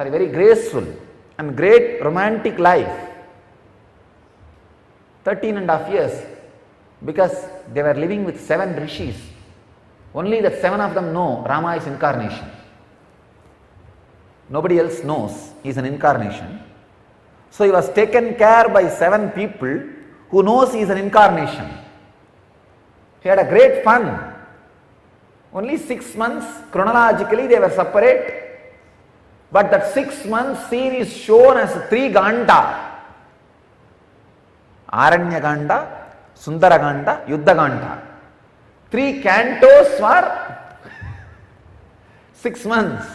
very graceful and great romantic life. 13.5 years, because they were living with 7 rishis. Only that 7 of them know Rama is incarnation. Nobody else knows he is an incarnation. So he was taken care by 7 people who knows he is an incarnation. He had a great fun. Only 6 months chronologically they were separate. But that 6 months scene is shown as 3 Ganda. Aranya Ganda, Sundara Ganda, Yuddha Ganda. 3 cantos for 6 months.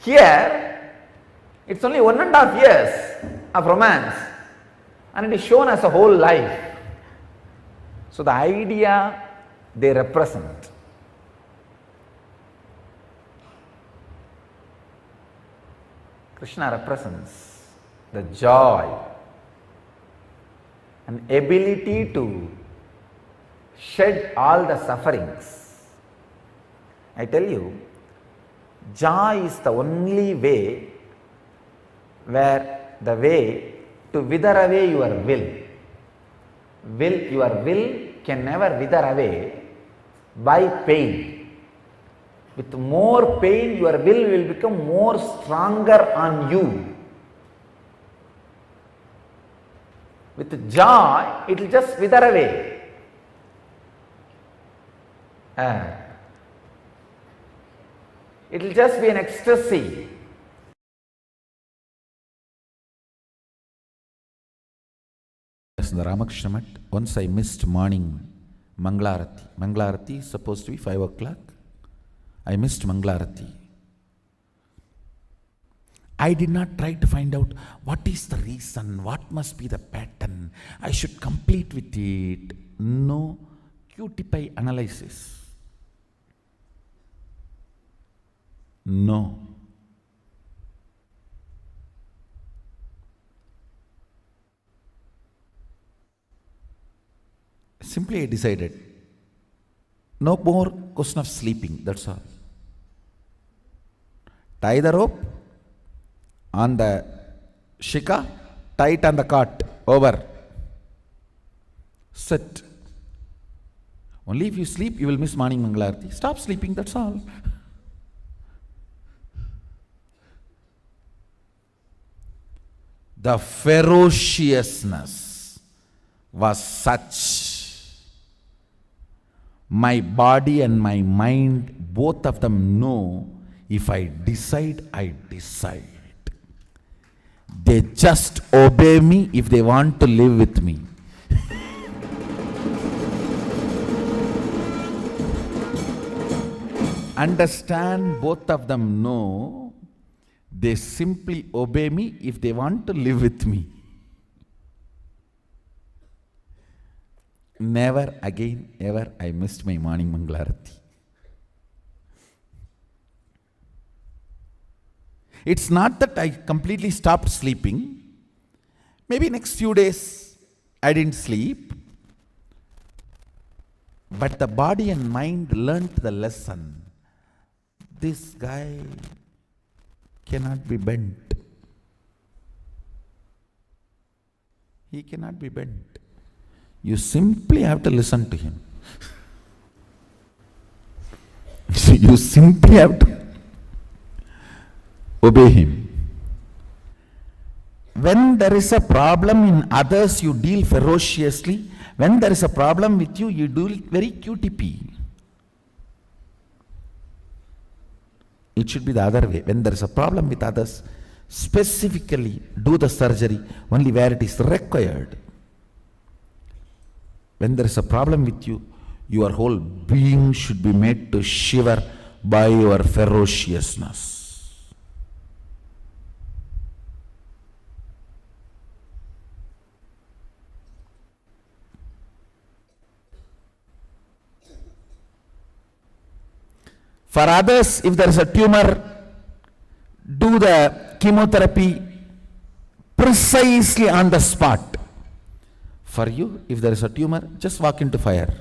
Here, it's only 1.5 years of romance, and it is shown as a whole life. So the idea they represent. Krishna represents the joy and ability to shed all the sufferings. I tell you, Joy is the only way where the way to wither away your will. Your will can never wither away by pain. With more pain, your will become more stronger on you. With joy, it will just wither away. It will just be an ecstasy.
In the Ramakrishna Mat, once I missed morning Manglarati. Manglarati is supposed to be 5 o'clock. I missed Manglarati. I did not try to find out what is the reason, what must be the pattern, I should complete with it. No QTPI analysis. No. Simply I decided, no more question of sleeping, that's all. Tie the rope on the shika, tie it on the cart, over. Sit. Only if you sleep, you will miss morning Mangalarti. Stop sleeping, that's all. The ferociousness was such. My body and my mind, both of them know, if I decide, I decide. They just obey me if they want to live with me. Understand, both of them know, they simply obey me if they want to live with me. Never again, ever, I missed my morning Mangalarati. It's not that I completely stopped sleeping. Maybe next few days I didn't sleep. But the body and mind learnt the lesson. This guy cannot be bent. He cannot be bent. You simply have to listen to him. You simply have to obey him. When there is a problem in others, you deal ferociously. When there is a problem with you, you do it very QTP. It should be the other way. When there is a problem with others, specifically do the surgery only where it is required. When there is a problem with you, your whole being should be made to shiver by your ferociousness. For others, if there is a tumor, do the chemotherapy precisely on the spot. For you, if there is a tumor, just walk into fire.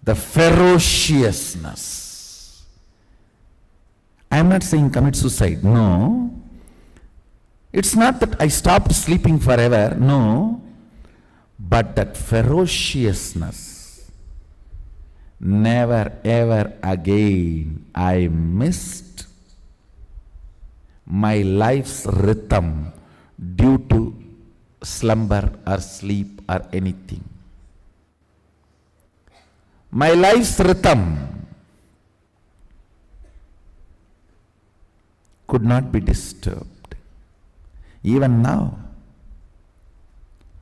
The ferociousness. I am not saying commit suicide. No. It's not that I stopped sleeping forever. No. But that ferociousness. Never ever again I missed my life's rhythm due to slumber or sleep or anything. My life's rhythm could not be disturbed. Even now,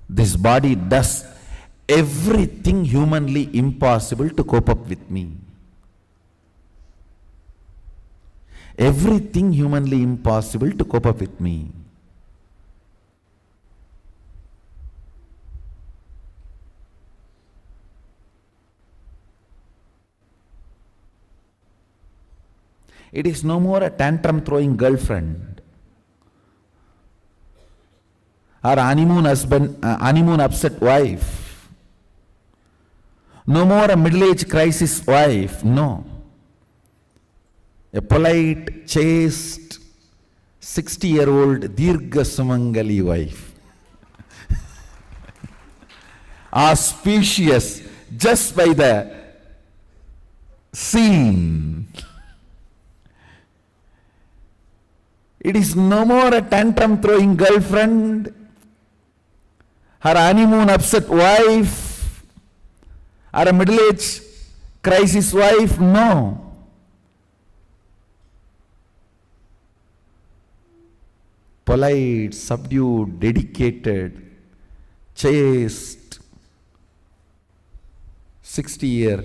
this body does everything humanly impossible to cope up with me. Everything humanly impossible to cope up with me. It is no more a tantrum throwing girlfriend or honeymoon husband, honeymoon upset wife. No more a middle-aged crisis wife, no. A polite, chaste, 60-year-old Dirgha Sumangali wife. Auspicious just by the scene. It is no more a tantrum throwing girlfriend, her honeymoon upset wife, or a middle-aged crisis wife, no. Polite, subdued, dedicated, chaste, 60-year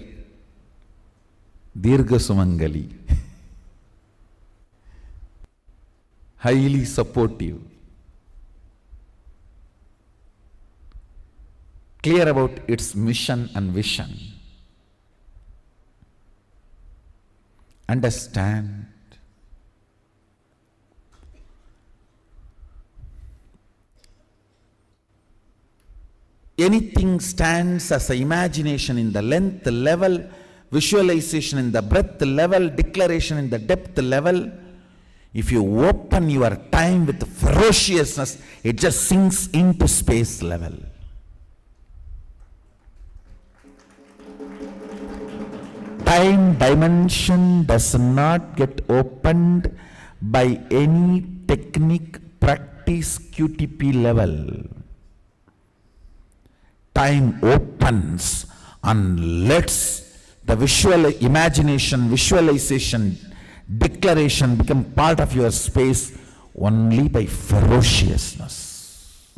Dirgha Sumangali. Highly supportive. Clear about its mission and vision. Understand. Anything stands as an imagination in the length level, visualization in the breadth level, declaration in the depth level. If you open your time with ferociousness, it just sinks into space level. Time dimension does not get opened by any technique, practice, QTP level. Time opens and lets the visual imagination, visualization, declaration become part of your space only by ferociousness.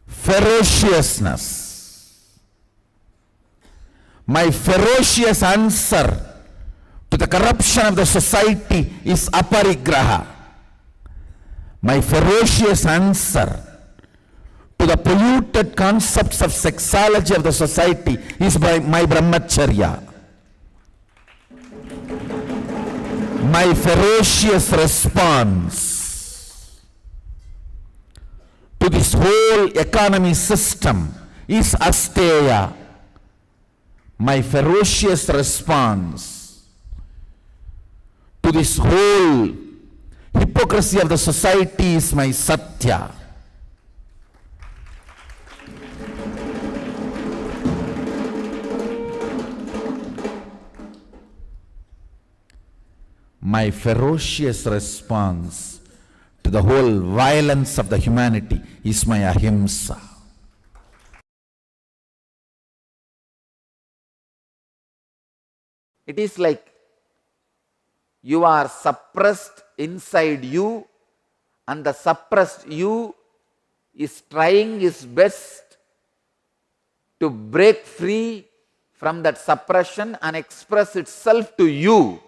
Ferociousness. My ferocious answer to the corruption of the society is aparigraha. My ferocious answer to the polluted concepts of sexuality of the society is by my brahmacharya. My ferocious response to this whole economy system is asteya. My ferocious response to this whole hypocrisy of the society is my satya. My ferocious response to the whole violence of the humanity is my ahimsa.
It is like you are suppressed inside you, and the suppressed you is trying his best to break free from that suppression and express itself to you.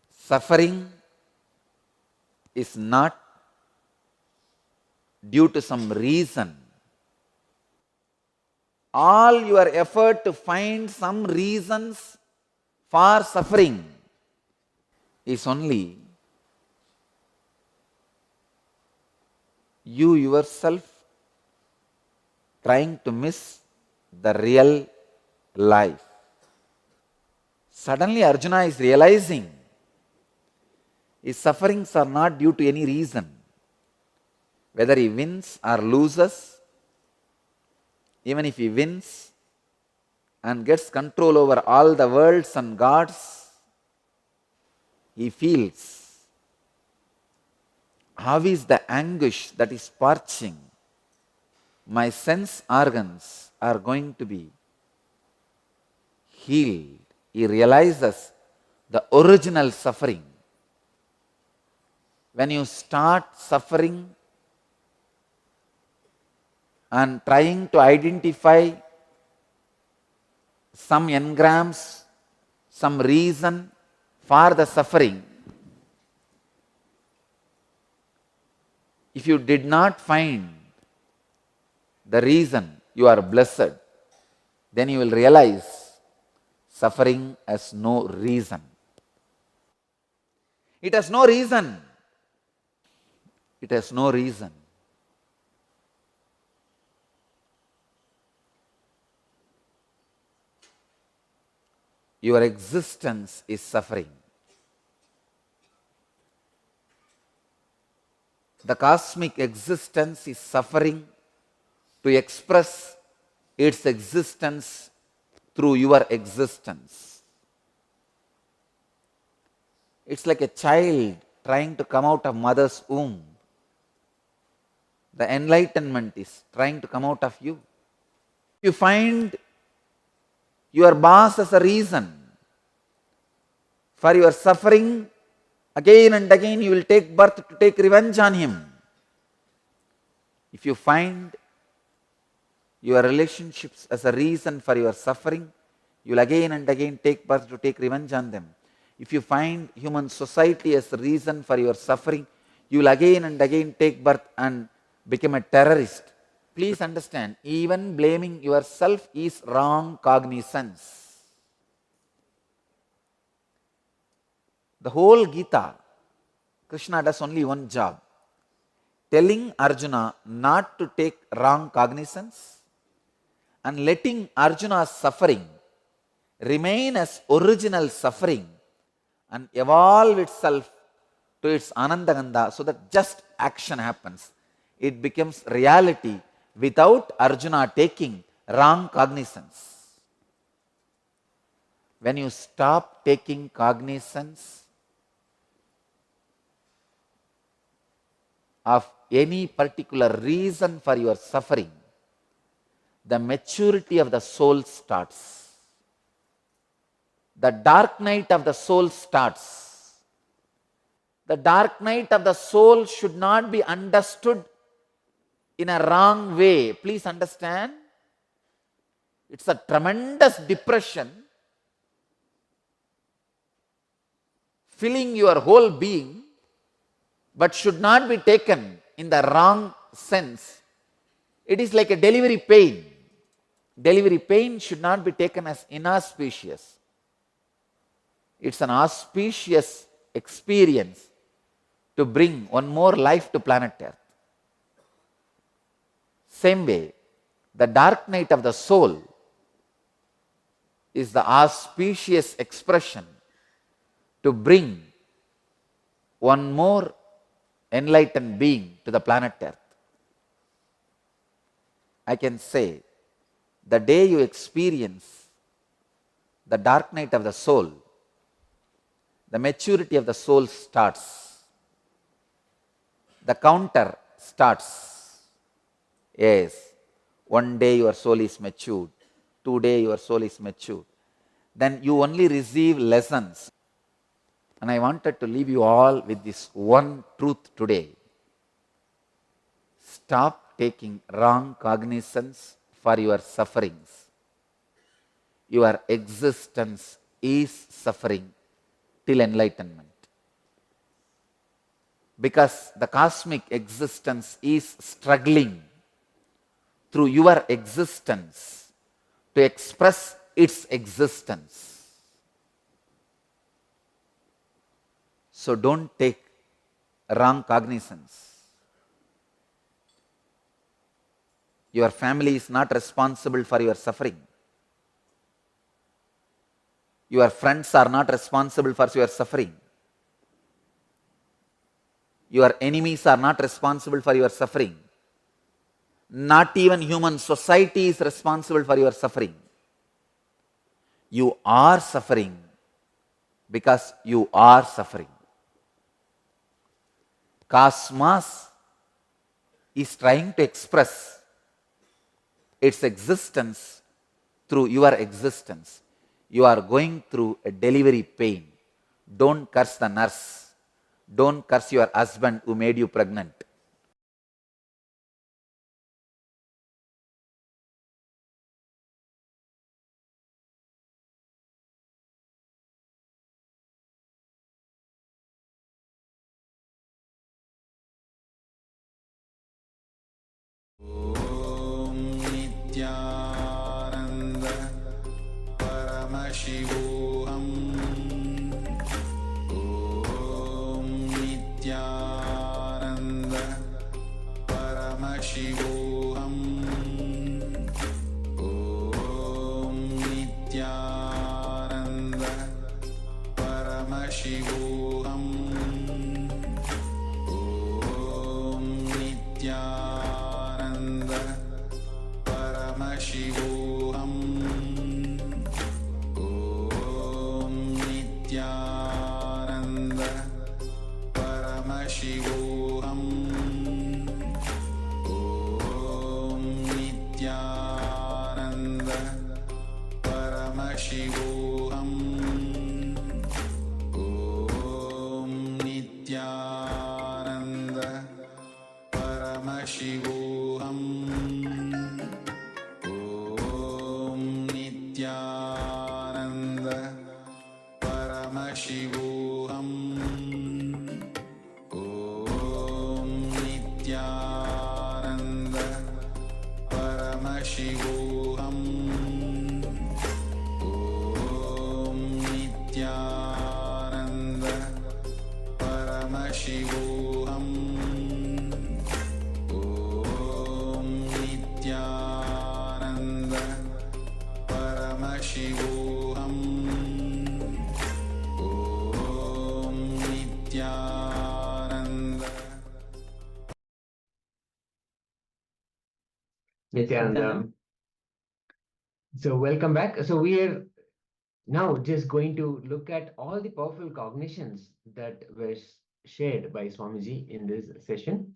Suffering is not due to some reason. All your effort to find some reasons for suffering is only you yourself trying to miss the real life. Suddenly Arjuna is realizing his sufferings are not due to any reason. Whether he wins or loses, even if he wins and gets control over all the worlds and gods, he feels how is the anguish that is parching. My sense organs are going to be healed. He realizes the original suffering. When you start suffering and trying to identify some engrams, some reason for the suffering, if you did not find the reason you are blessed, then you will realize suffering has no reason. It has no reason. It has no reason. your existence is suffering. The cosmic existence is suffering to express its existence through your existence. It's like a child trying to come out of mother's womb. The enlightenment is trying to come out of you. You find your boss as a reason for your suffering, again and again you will take birth to take revenge on him. If you find your relationships as a reason for your suffering, you will again and again take birth to take revenge on them. If you find human society as a reason for your suffering, you will again and again take birth and become a terrorist. Please understand, even blaming yourself is wrong cognizance. The whole Gita, Krishna does only one job, telling Arjuna not to take wrong cognizance and letting Arjuna's suffering remain as original suffering and evolve itself to its Anandagandha so that just action happens. It becomes reality without Arjuna taking wrong cognizance. When you stop taking cognizance of any particular reason for your suffering, the maturity of the soul starts. The dark night of the soul starts. The dark night of the soul should not be understood in a wrong way. Please understand, it's a tremendous depression filling your whole being, but should not be taken in the wrong sense. It is like a delivery pain. Delivery pain should not be taken as inauspicious. It's an auspicious experience to bring one more life to planet Earth. Same way, the dark night of the soul is the auspicious expression to bring one more enlightened being to the planet Earth. I can say, the day you experience the dark night of the soul, the maturity of the soul starts. The counter starts. Yes, one day your soul is matured, 2 days your soul is matured. Then you only receive lessons. And I wanted to leave you all with this one truth today. Stop taking wrong cognizance for your sufferings. Your existence is suffering till enlightenment. Because the cosmic existence is struggling through your existence to express its existence. So don't take wrong cognizance. Your family is not responsible for your suffering. Your friends are not responsible for your suffering. Your enemies are not responsible for your suffering. Not even human society is responsible for your suffering. You are suffering because you are suffering. Cosmos is trying to express its existence through your existence. You are going through a delivery pain. Don't curse the nurse. Don't curse your husband who made you pregnant.
Nityananda Paramashivoham Om Nityananda Paramashivoham Om Nityananda
Paramashivoham Om Nityananda Paramashivoham Om Nityananda Paramashivoham Om Nityananda Paramashivoham Om Nityananda Paramashivoham Om Nityananda Paramashivoham Om Nityananda Paramashivoham Om Nityananda Paramashivoham Om Nityananda.
Nityananda. So welcome back. So we are now just going to look at all the powerful cognitions that were shared by Swamiji in this session.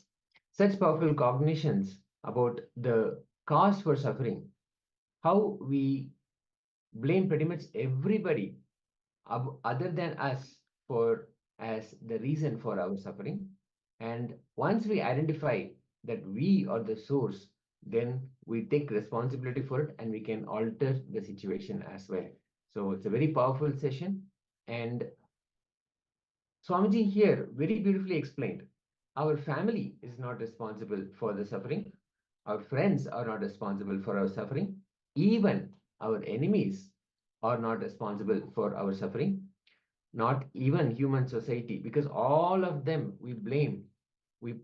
Such powerful cognitions about the cause for suffering, how we blame pretty much everybody other than us for as the reason for our suffering. And once we identify that we are the source, then we take responsibility for it and we can alter the situation as well. So it's a very powerful session. And Swamiji here very beautifully explained, our family is not responsible for the suffering. Our friends are not responsible for our suffering. Even our enemies are not responsible for our suffering. Not even human society, because all of them we blame, we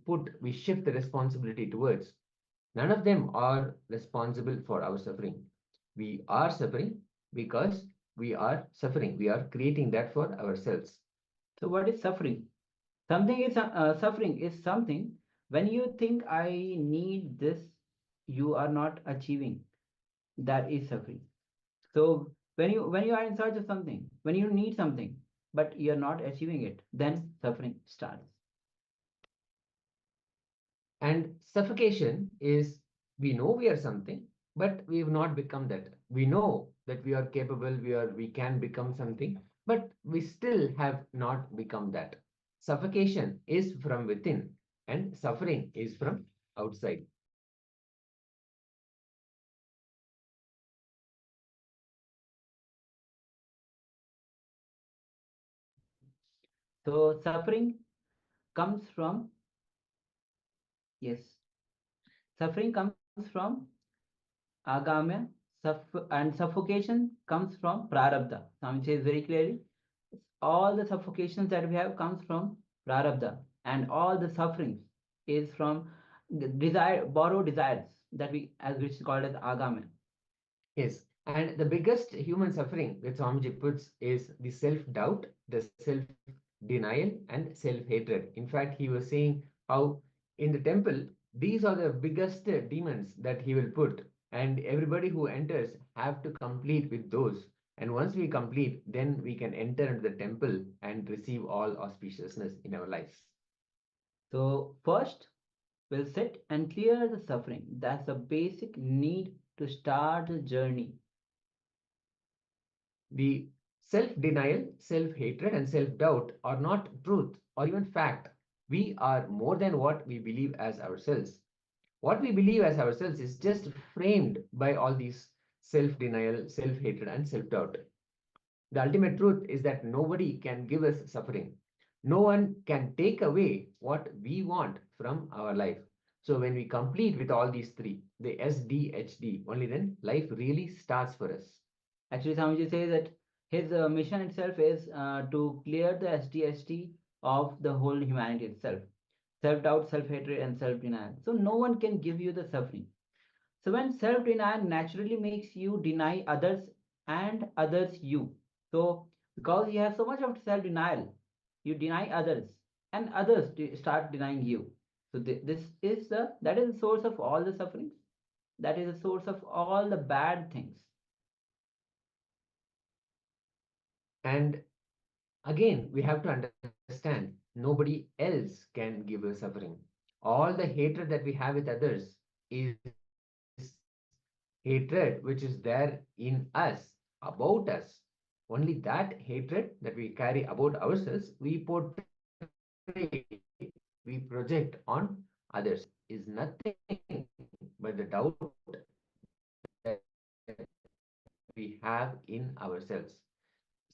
shift the responsibility towards. None of them are responsible for our suffering. We are suffering because we are suffering. We are creating that for ourselves.
So what is suffering? Suffering is something when you think I need this, you are not achieving. That is suffering. So when you are in search of something, when you need something, but you're not achieving it, then suffering starts.
And suffocation is, we know we are something, but we have not become that. We know that we are capable, we can become something, but we still have not become that. Suffocation is from within and suffering is from outside.
So suffering comes from, suffering comes from agamya, and suffocation comes from prarabdha. Swami says very clearly, all the suffocations that we have comes from prarabdha, and all the sufferings is from borrowed desires that we, as which is called as agamya.
Yes, and the biggest human suffering that Swamiji puts is the self-doubt, the self-denial, and self-hatred. In fact, he was saying how in the temple, these are the biggest demons that he will put, and everybody who enters have to complete with those. And once we complete, then we can enter into the temple and receive all auspiciousness in our lives.
So first, we'll sit and clear the suffering. That's a basic need to start the journey.
The self-denial, self-hatred, and self-doubt are not truth or even fact. We are more than what we believe as ourselves. What we believe as ourselves is just framed by all these self-denial, self-hatred, and self-doubt. The ultimate truth is that nobody can give us suffering. No one can take away what we want from our life. So when we complete with all these three, the SDHD, only then life really starts for us.
Actually, Swamiji says that his mission itself is to clear the SDHD of the whole humanity itself. Self-doubt, self-hatred, and self-denial. So no one can give you the suffering. So when self-denial naturally makes you deny others and others you. So because you have so much of self-denial, you deny others and others start denying you. So that is the source of all the sufferings. that is the source of all the bad things.
And again, we have to understand nobody else can give us suffering. All the hatred that we have with others is hatred which is there in us, about us. Only that hatred that we carry about ourselves, we portray, we project on others, is nothing but the doubt that we have in ourselves.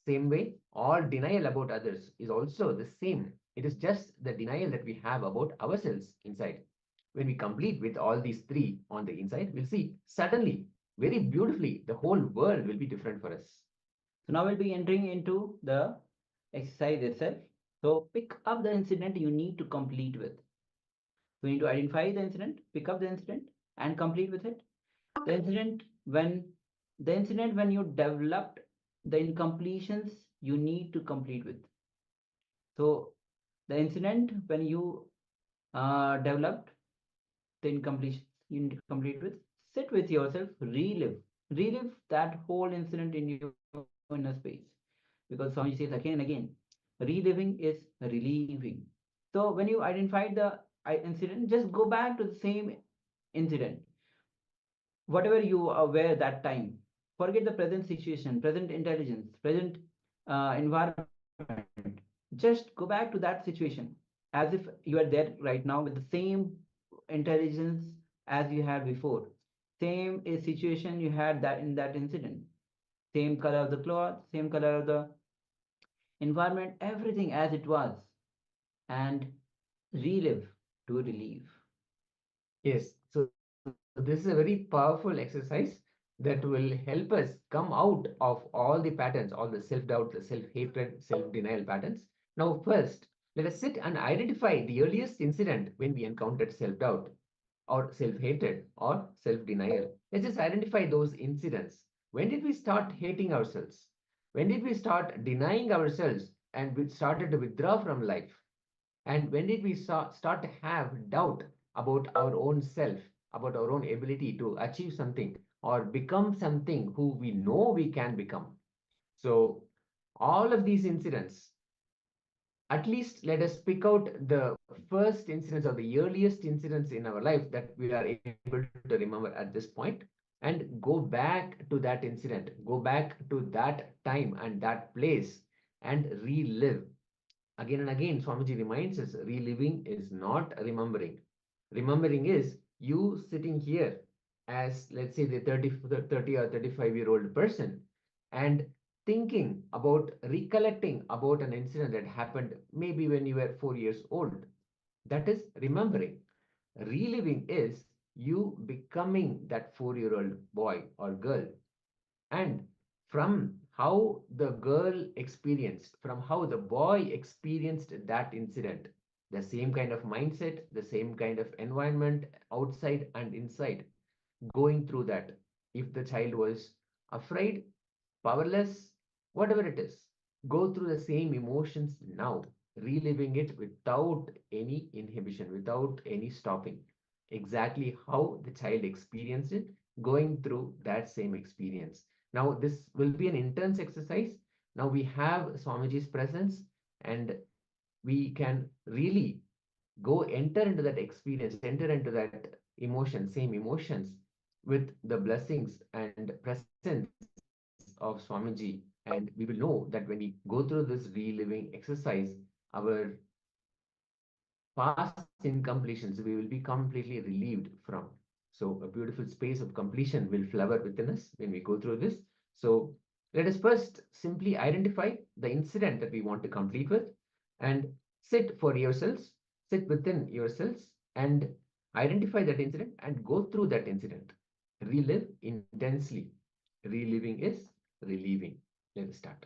Same way, all denial about others is also the same. It is just the denial that we have about ourselves inside. When we complete with all these three on the inside, we'll see suddenly, very beautifully, the whole world will be different for us.
So now we'll be entering into the exercise itself. So pick up the incident you need to complete with. So you need to identify the incident, pick up the incident, and complete with it. The incident when you developed the incompletions you need to complete with. So the incident when you developed the incompletions you need to complete with, sit with yourself, relive that whole incident in your inner space. Because Swami says again and again, reliving is relieving. So when you identified the incident, just go back to the same incident, whatever you were that time. Forget the present situation, present intelligence, present environment. Just go back to that situation as if you are there right now with the same intelligence as you had before. Same situation you had that in that incident. Same color of the cloth, same color of the environment, everything as it was. And relive to relieve.
Yes, so this is a very powerful exercise that will help us come out of all the patterns, all the self-doubt, the self-hatred, self-denial patterns. Now, first, let us sit and identify the earliest incident when we encountered self-doubt or self-hatred or self-denial. Let's just identify those incidents. When did we start hating ourselves? When did we start denying ourselves and we started to withdraw from life? And when did we start to have doubt about our own self, about our own ability to achieve something or become something who we know we can become? So, all of these incidents, at least let us pick out the first incidents or the earliest incidents in our life that we are able to remember at this point and go back to that incident, go back to that time and that place and relive. Again and again, Swamiji reminds us reliving is not remembering. Remembering is you sitting here as, let's say, the 30 or 35-year-old person and thinking about, recollecting about an incident that happened maybe when you were 4 years old. That is remembering. Reliving is you becoming that 4-year-old boy or girl. And from how the girl experienced, from how the boy experienced that incident, the same kind of mindset, the same kind of environment outside and inside, going through that. If the child was afraid, powerless, whatever it is, go through the same emotions now, reliving it without any inhibition, without any stopping. Exactly how the child experienced it, going through that same experience. Now, this will be an intense exercise. Now we have Swamiji's presence and we can really go enter into that experience, enter into that emotion, same emotions with the blessings and presence of Swamiji. And we will know that when we go through this reliving exercise, our past incompletions we will be completely relieved from. So a beautiful space of completion will flower within us when we go through this. So let us first simply identify the incident that we want to complete with and sit for yourselves, sit within yourselves and identify that incident and go through that incident. Relive intensely. Reliving is relieving. Let us start.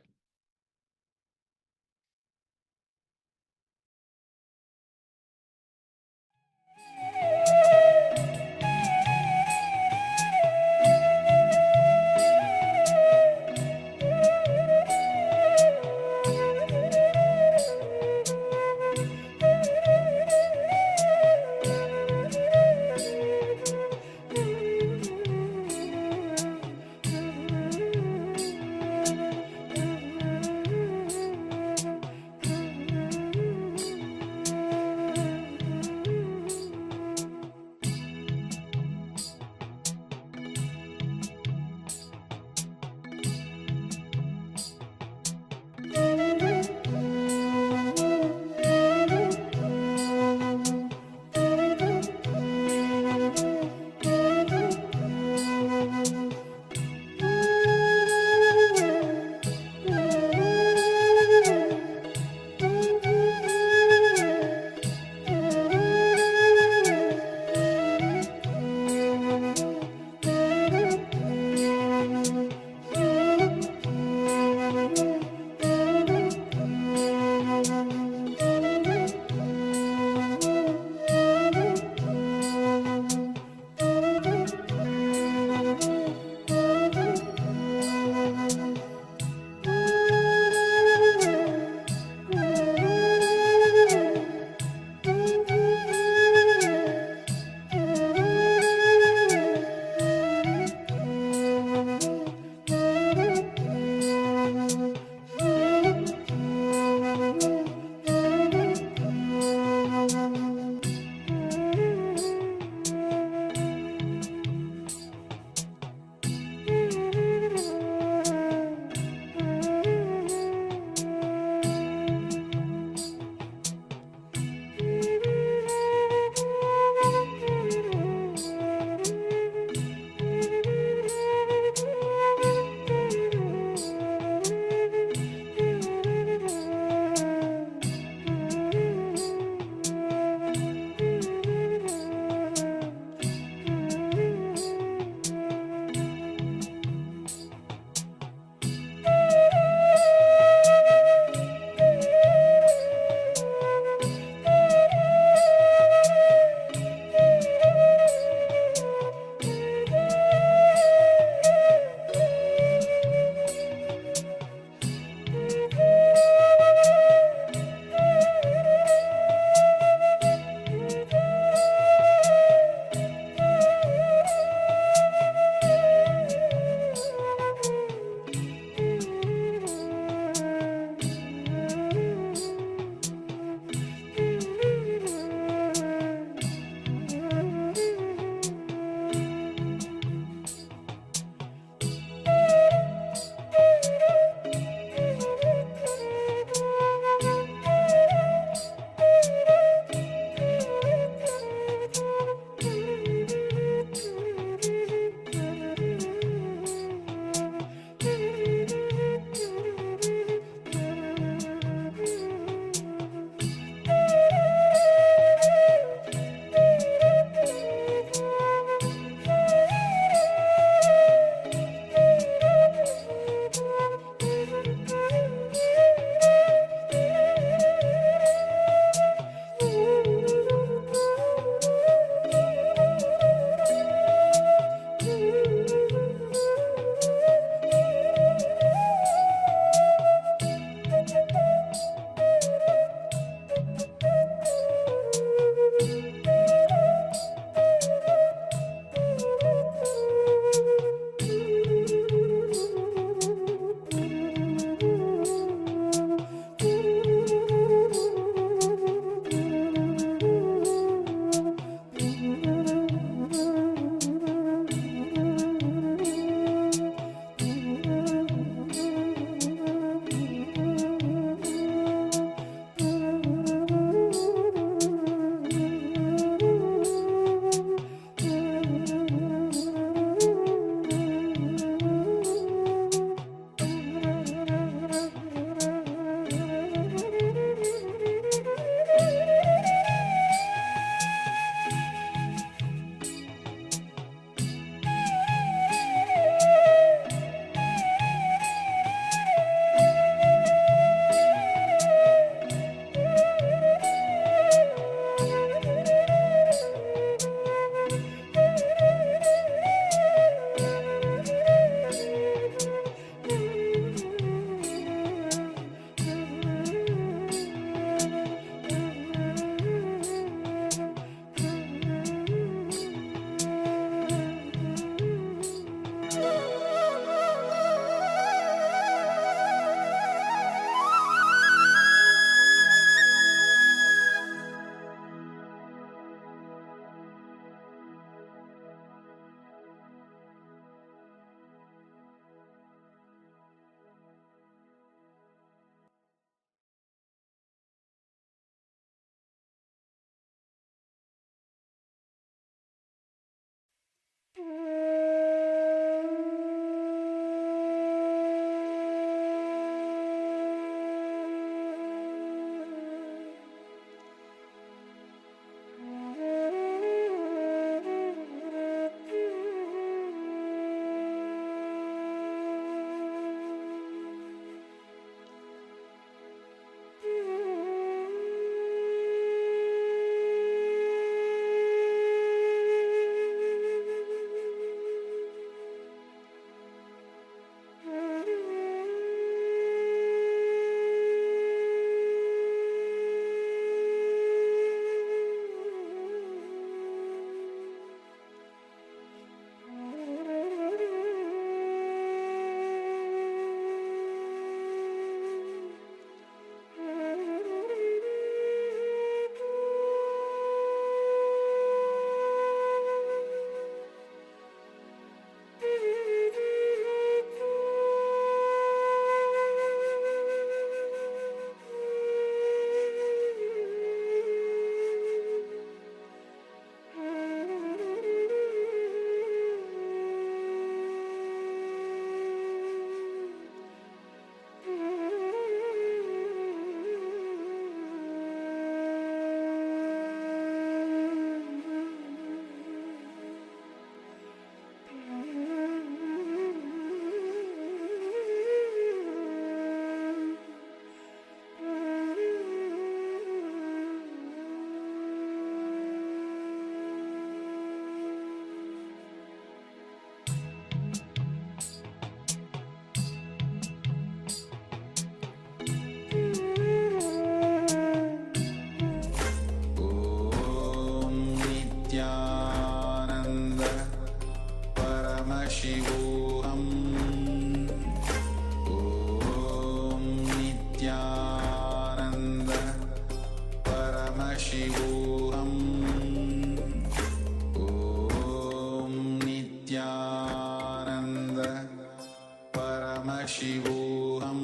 Paramashivoham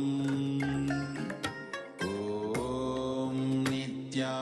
Om Nityananda.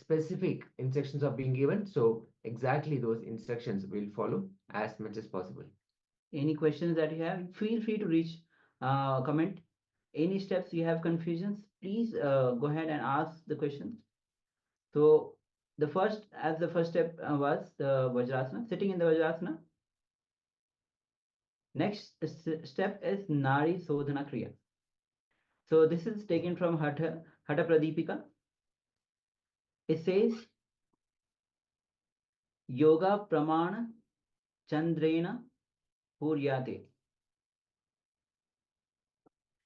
specific instructions are being given, so exactly those instructions will follow as much as possible.
Any questions that you have, feel free to reach, comment. Any steps you have confusions, please go ahead and ask the questions. So the first step was the Vajrasana, sitting in the Vajrasana. Next step is Nari Sodhana Kriya. So this is taken from Hatha Pradipika. It says, Yoga Pramana Chandrena Puryate.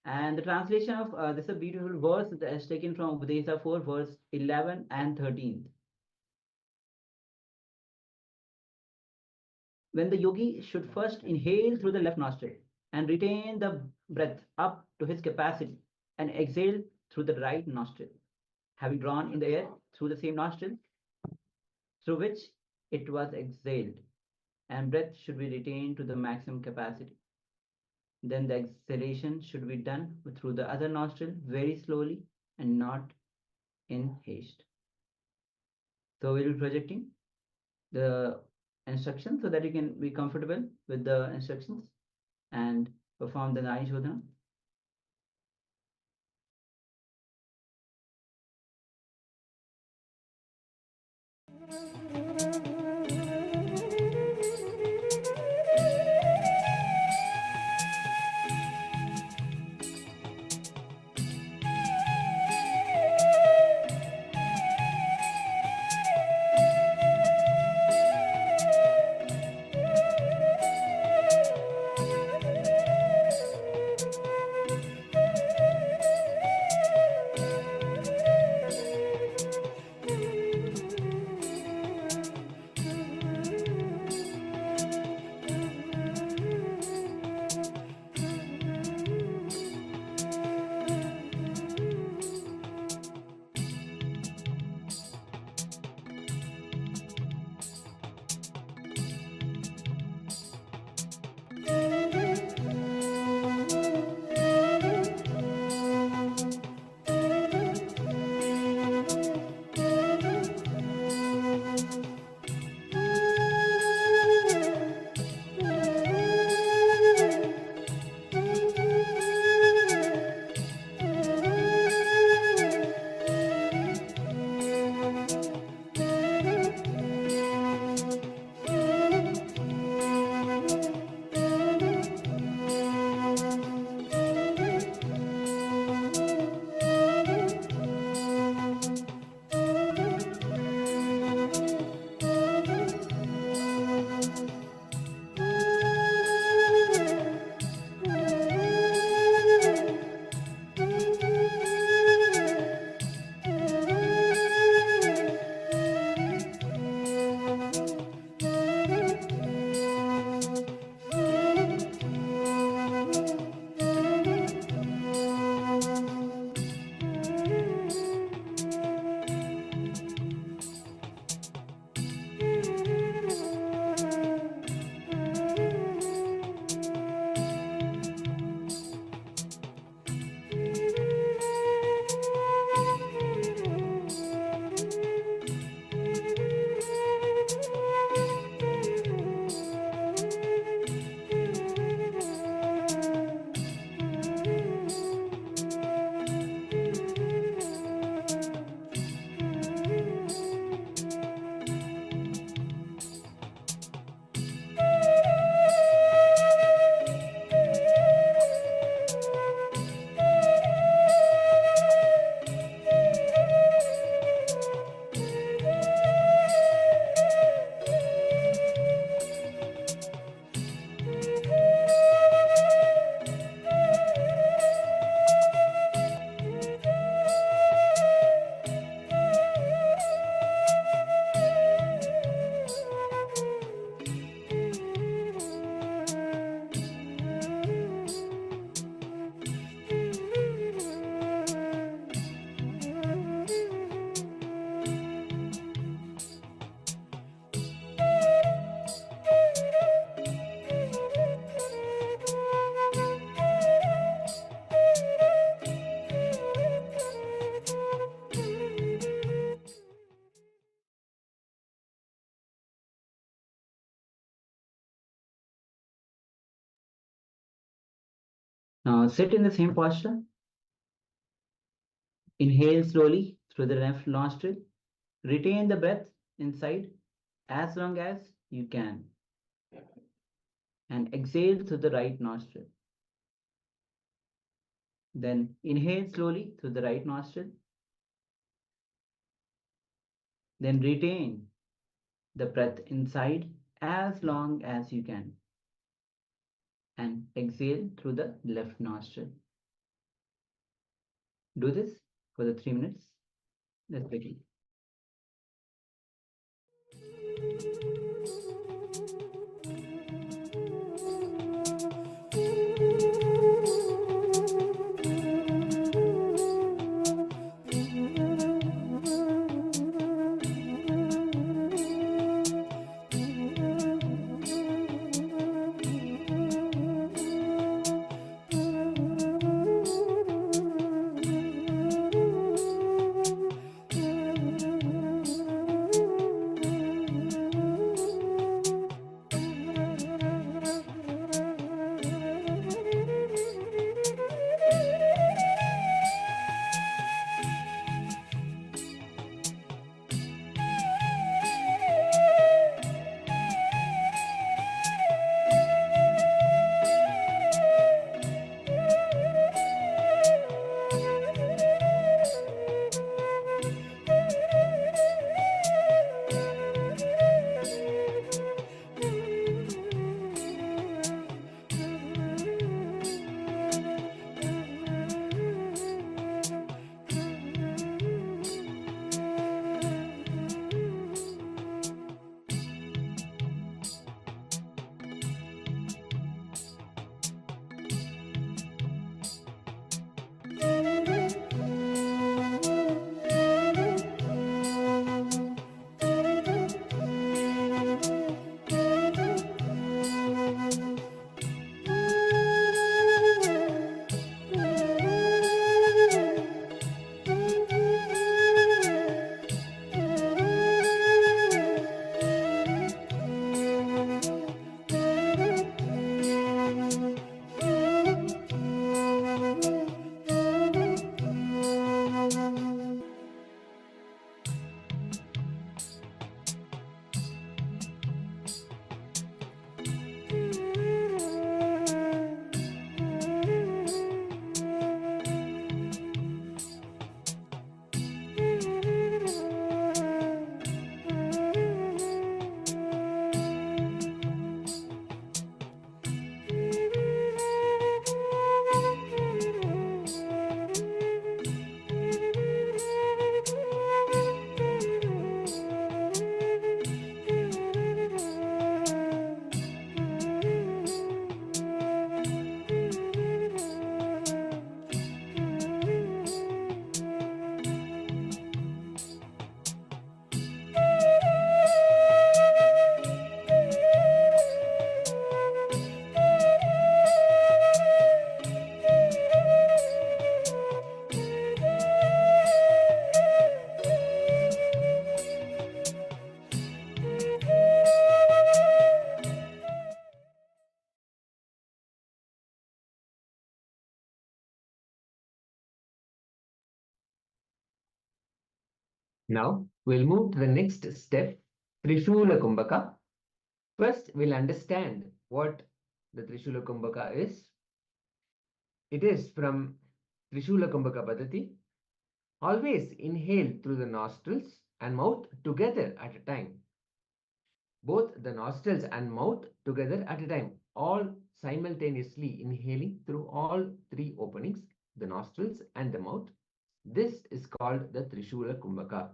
And the translation of this is a beautiful verse that is taken from Upadesa 4, verse 11 and 13. When the yogi should first inhale through the left nostril and retain the breath up to his capacity and exhale through the right nostril, having drawn in the air through the same nostril through which it was exhaled, and breath should be retained to the maximum capacity. Then the exhalation should be done through the other nostril very slowly and not in haste. So we will be projecting the instructions so that you can be comfortable with the instructions and perform the Nari Shodhana. Now sit in the same posture. Inhale slowly through the left nostril. Retain the breath inside as long as you can. And exhale through the right nostril. Then inhale slowly through the right nostril. Then retain the breath inside as long as you can. And exhale through the left nostril. Do this for the 3 minutes. Let's begin.
Now we'll move to the next step, Trishula Kumbhaka. First, we'll understand what the Trishula Kumbhaka is. It is from Trishula Kumbhaka Paddhati. Always inhale through the nostrils and mouth together at a time. Both the nostrils and mouth together at a time, all simultaneously inhaling through all three openings, the nostrils and the mouth. This is called the Trishula Kumbhaka,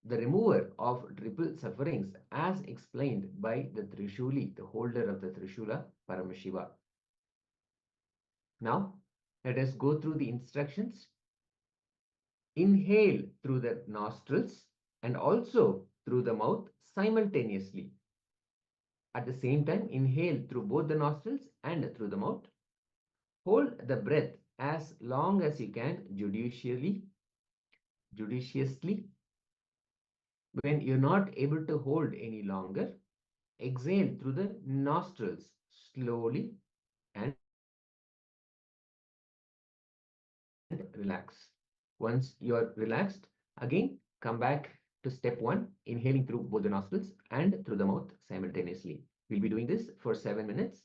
the remover of triple sufferings, as explained by the Trishuli, the holder of the Trishula, Paramashiva. Now, let us go through the instructions. Inhale through the nostrils and also through the mouth simultaneously. At the same time, inhale through both the nostrils and through the mouth. Hold the breath as long as you can judiciously. When you're not able to hold any longer, exhale through the nostrils slowly and relax. Once you're relaxed, again come back to step 1, inhaling through both the nostrils and through the mouth simultaneously. We'll be doing this for 7 minutes.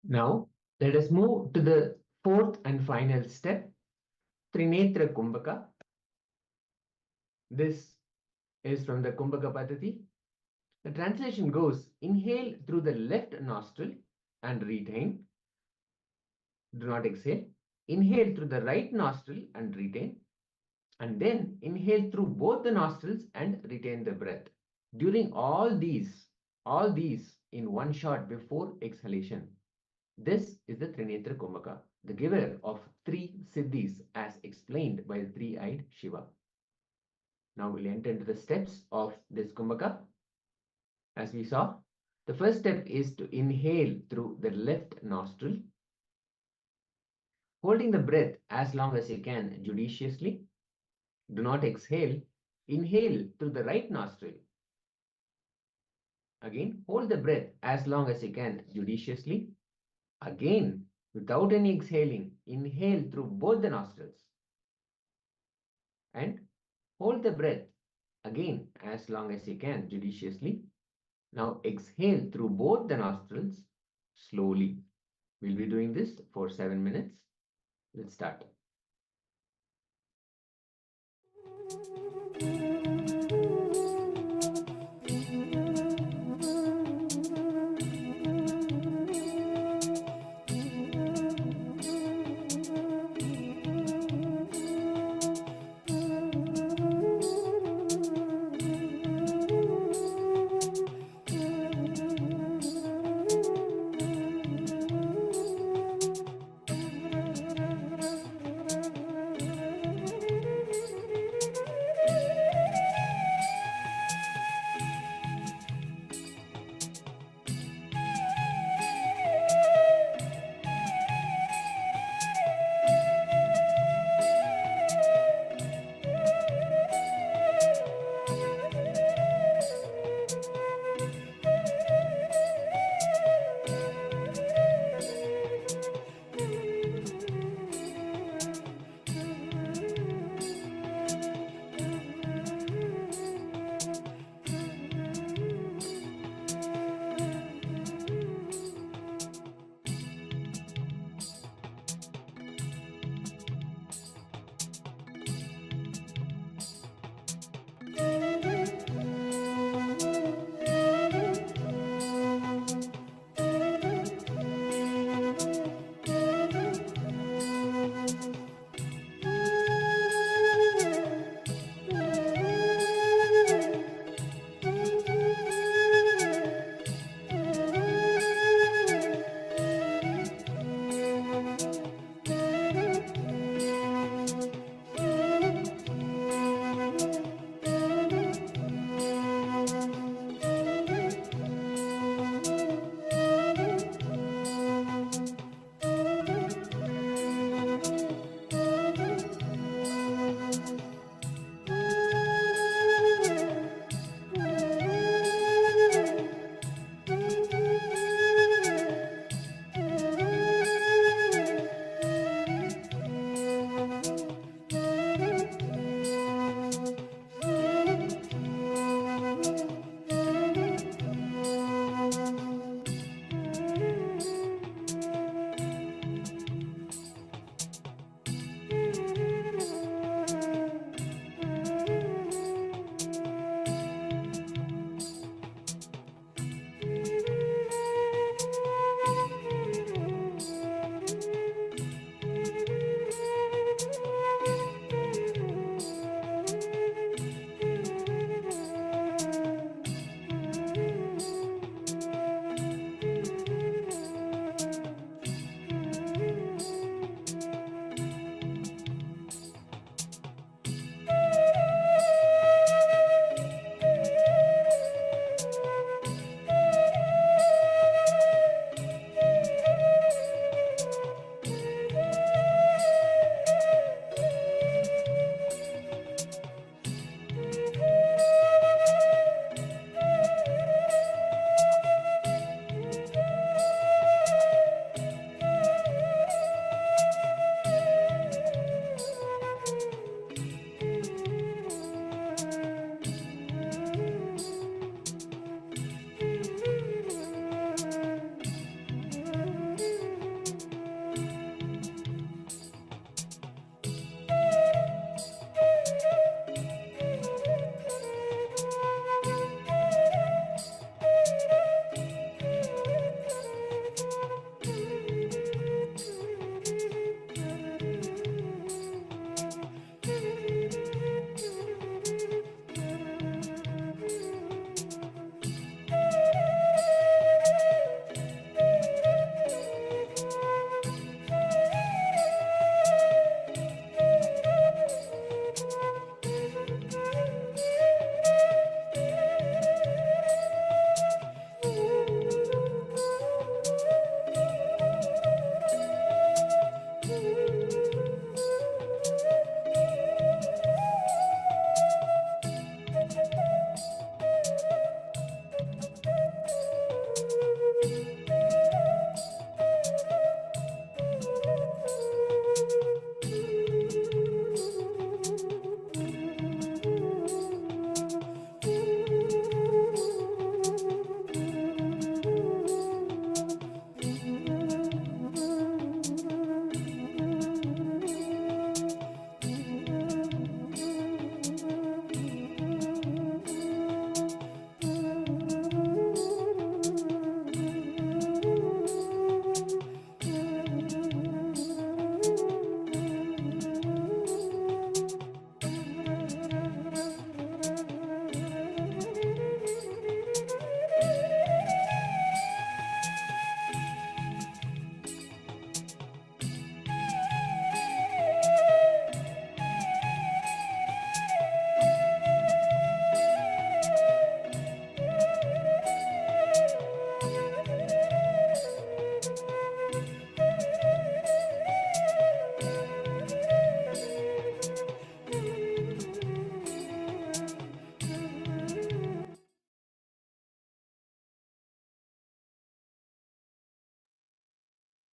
Now, let us move to the fourth and final step, Trinetra Kumbhaka. This is from the Kumbhaka Paddhati. The translation goes, inhale through the left nostril and retain. Do not exhale. Inhale through the right nostril and retain. And then inhale through both the nostrils and retain the breath. During all these in one shot before exhalation. This is the Trinetra Kumbhaka, the giver of 3 siddhis as explained by the three-eyed Shiva. Now we'll enter into the steps of this Kumbhaka. As we saw, the first step is to inhale through the left nostril, holding the breath as long as you can judiciously. Do not exhale. Inhale through the right nostril. Again, hold the breath as long as you can judiciously. Again, without any exhaling, inhale through both the nostrils. And hold the breath again as long as you can judiciously. Now exhale through both the nostrils slowly. We'll be doing this for 7 minutes. Let's start.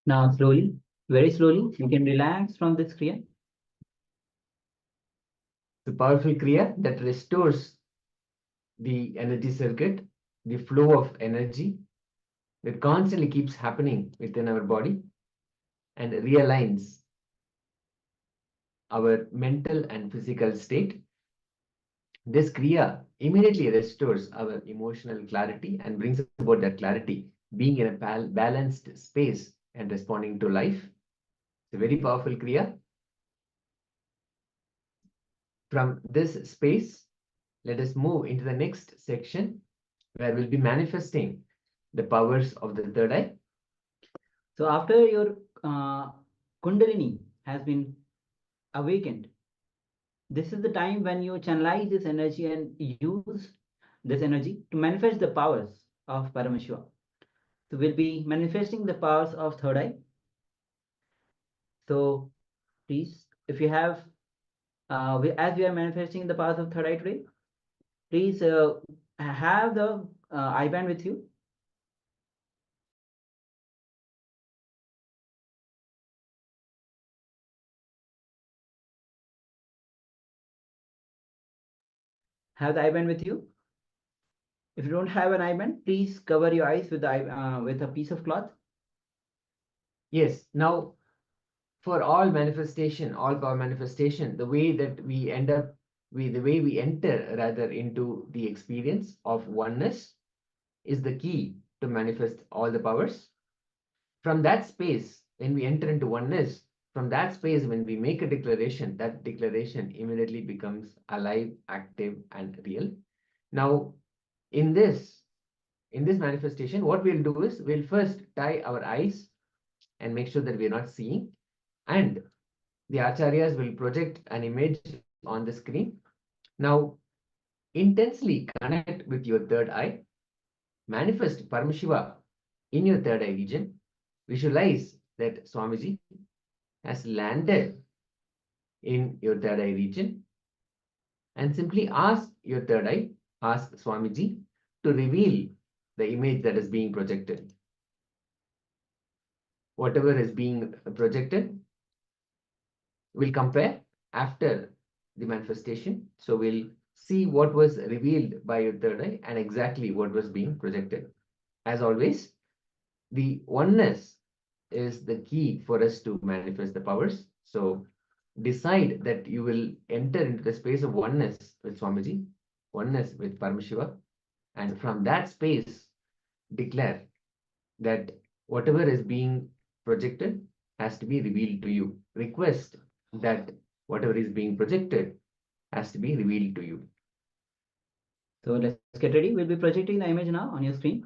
Now slowly, very slowly, you can relax from this Kriya.
The powerful Kriya that restores the energy circuit, the flow of energy that constantly keeps happening within our body and realigns our mental and physical state. This Kriya immediately restores our emotional clarity and brings about that clarity, being in a balanced space and responding to life. It's a very powerful Kriya. From this space, let us move into the next section where we'll be manifesting the powers of the third eye.
So after your Kundalini has been awakened, this is the time when you channelize this energy and use this energy to manifest the powers of Paramashiva. So we'll be manifesting the powers of third eye. So please, if you have, as we are manifesting the powers of third eye today, please have the eye band with you. Have the eye band with you. If you don't have an eye band, please cover your eyes with the with a piece of cloth.
Yes. Now, for all manifestation, all power manifestation, the way that we end up, the way we enter rather into the experience of oneness is the key to manifest all the powers. From that space, when we enter into oneness, from that space, when we make a declaration, that declaration immediately becomes alive, active, and real. Now, in this manifestation, what we'll do is we'll first tie our eyes and make sure that we're not seeing. And the acharyas will project an image on the screen. Now, intensely connect with your third eye. Manifest Paramashiva in your third eye region. Visualize that Swamiji has landed in your third eye region. And simply ask your third eye, ask Swamiji to reveal the image that is being projected. Whatever is being projected, we'll compare after the manifestation. So we'll see what was revealed by your third eye and exactly what was being projected. As always, the oneness is the key for us to manifest the powers. So decide that you will enter into the space of oneness with Swamiji, oneness with Paramashiva, and from that space, declare that whatever is being projected has to be revealed to you. Request that whatever is being projected has to be revealed to you.
So let's get ready. We'll be projecting the image now on your screen.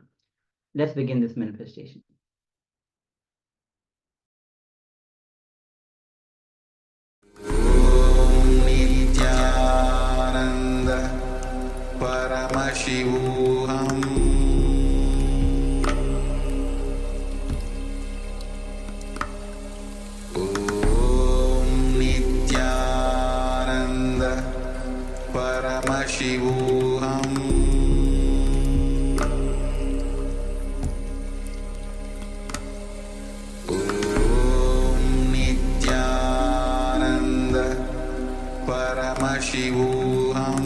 Let's begin this manifestation.
Nityananda Paramashivoham Nityananda Paramashivoham Nityananda Paramashivoham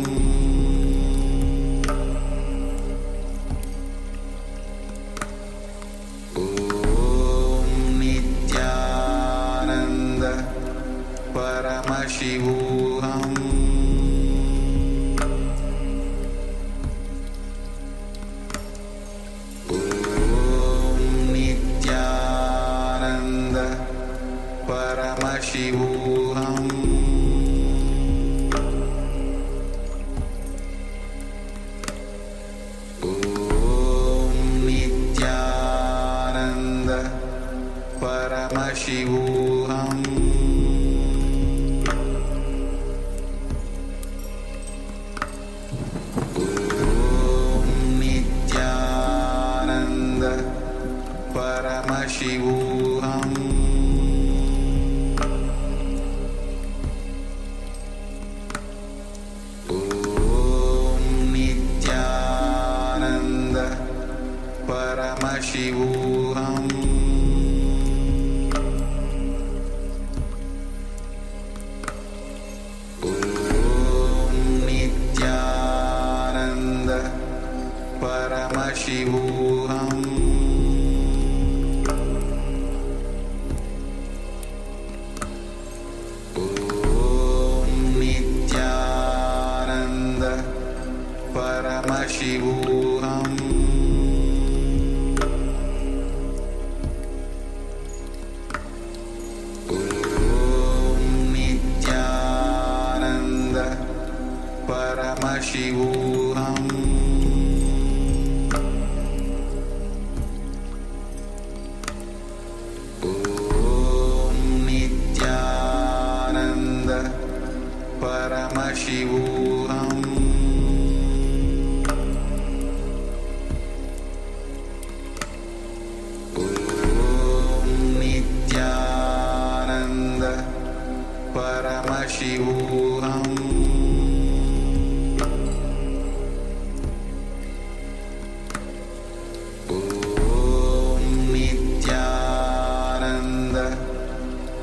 Nityananda Paramashivoham Nityananda Paramashivoham Nityananda Paramashivoham Nityananda Paramashivoham Nityananda Paramashivoham
Paramashivoham Om Nityananda Paramashivoham Om Nityananda Paramashivoham Om Nityananda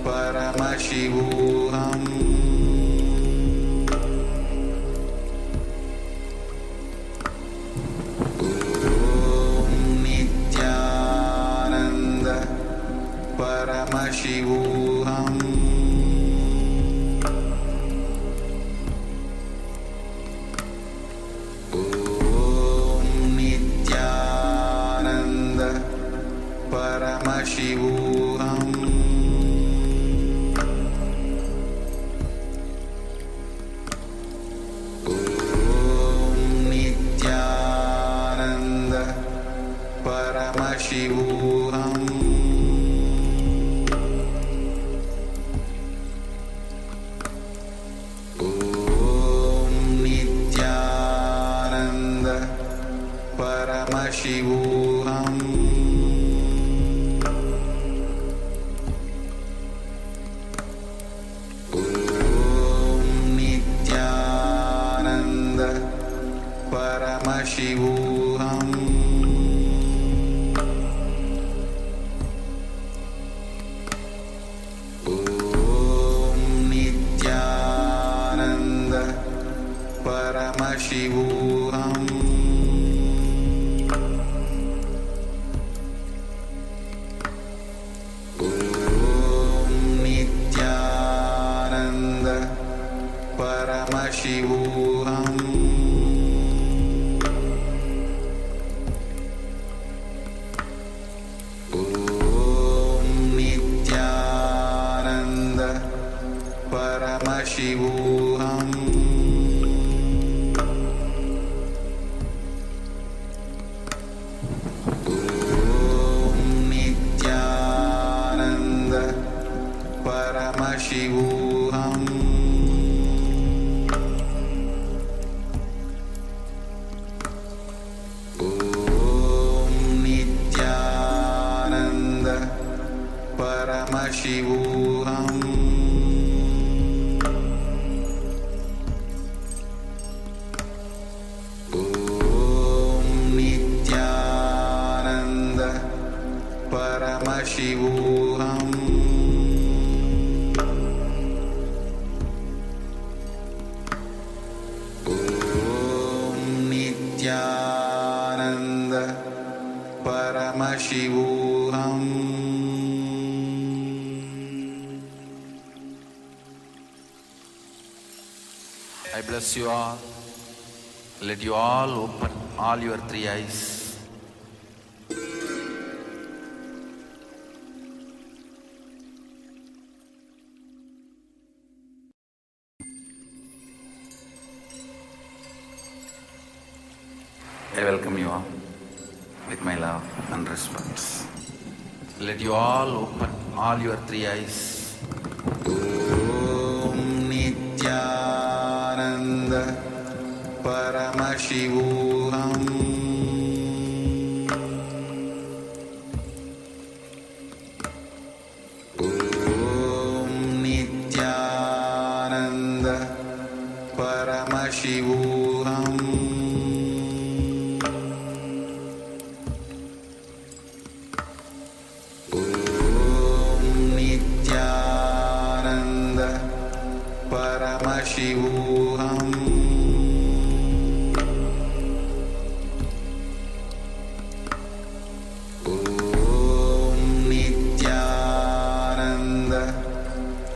Paramashivoham Om Nityananda Paramashivoham Om Nityananda Paramashivoham Om Nityananda Paramashivoham Om Nityananda Paramashivoham Om Nityananda Paramashivoham Om Nityananda Paramashivoham Om Nityananda Paramashivoham Om Nityananda Paramashivoham Om Nityananda Paramashivoham Om Nityananda Paramashivoham Om Nityananda Paramashivoham Om Nityananda Paramashivoham I bless you all. Let you all open all your three eyes. I welcome you all with my love and respect. Let you all open all your three eyes. Om Nityananda Paramashivoham Om Nityananda Paramashivoham Om Nityananda Paramashivoham Om Nityananda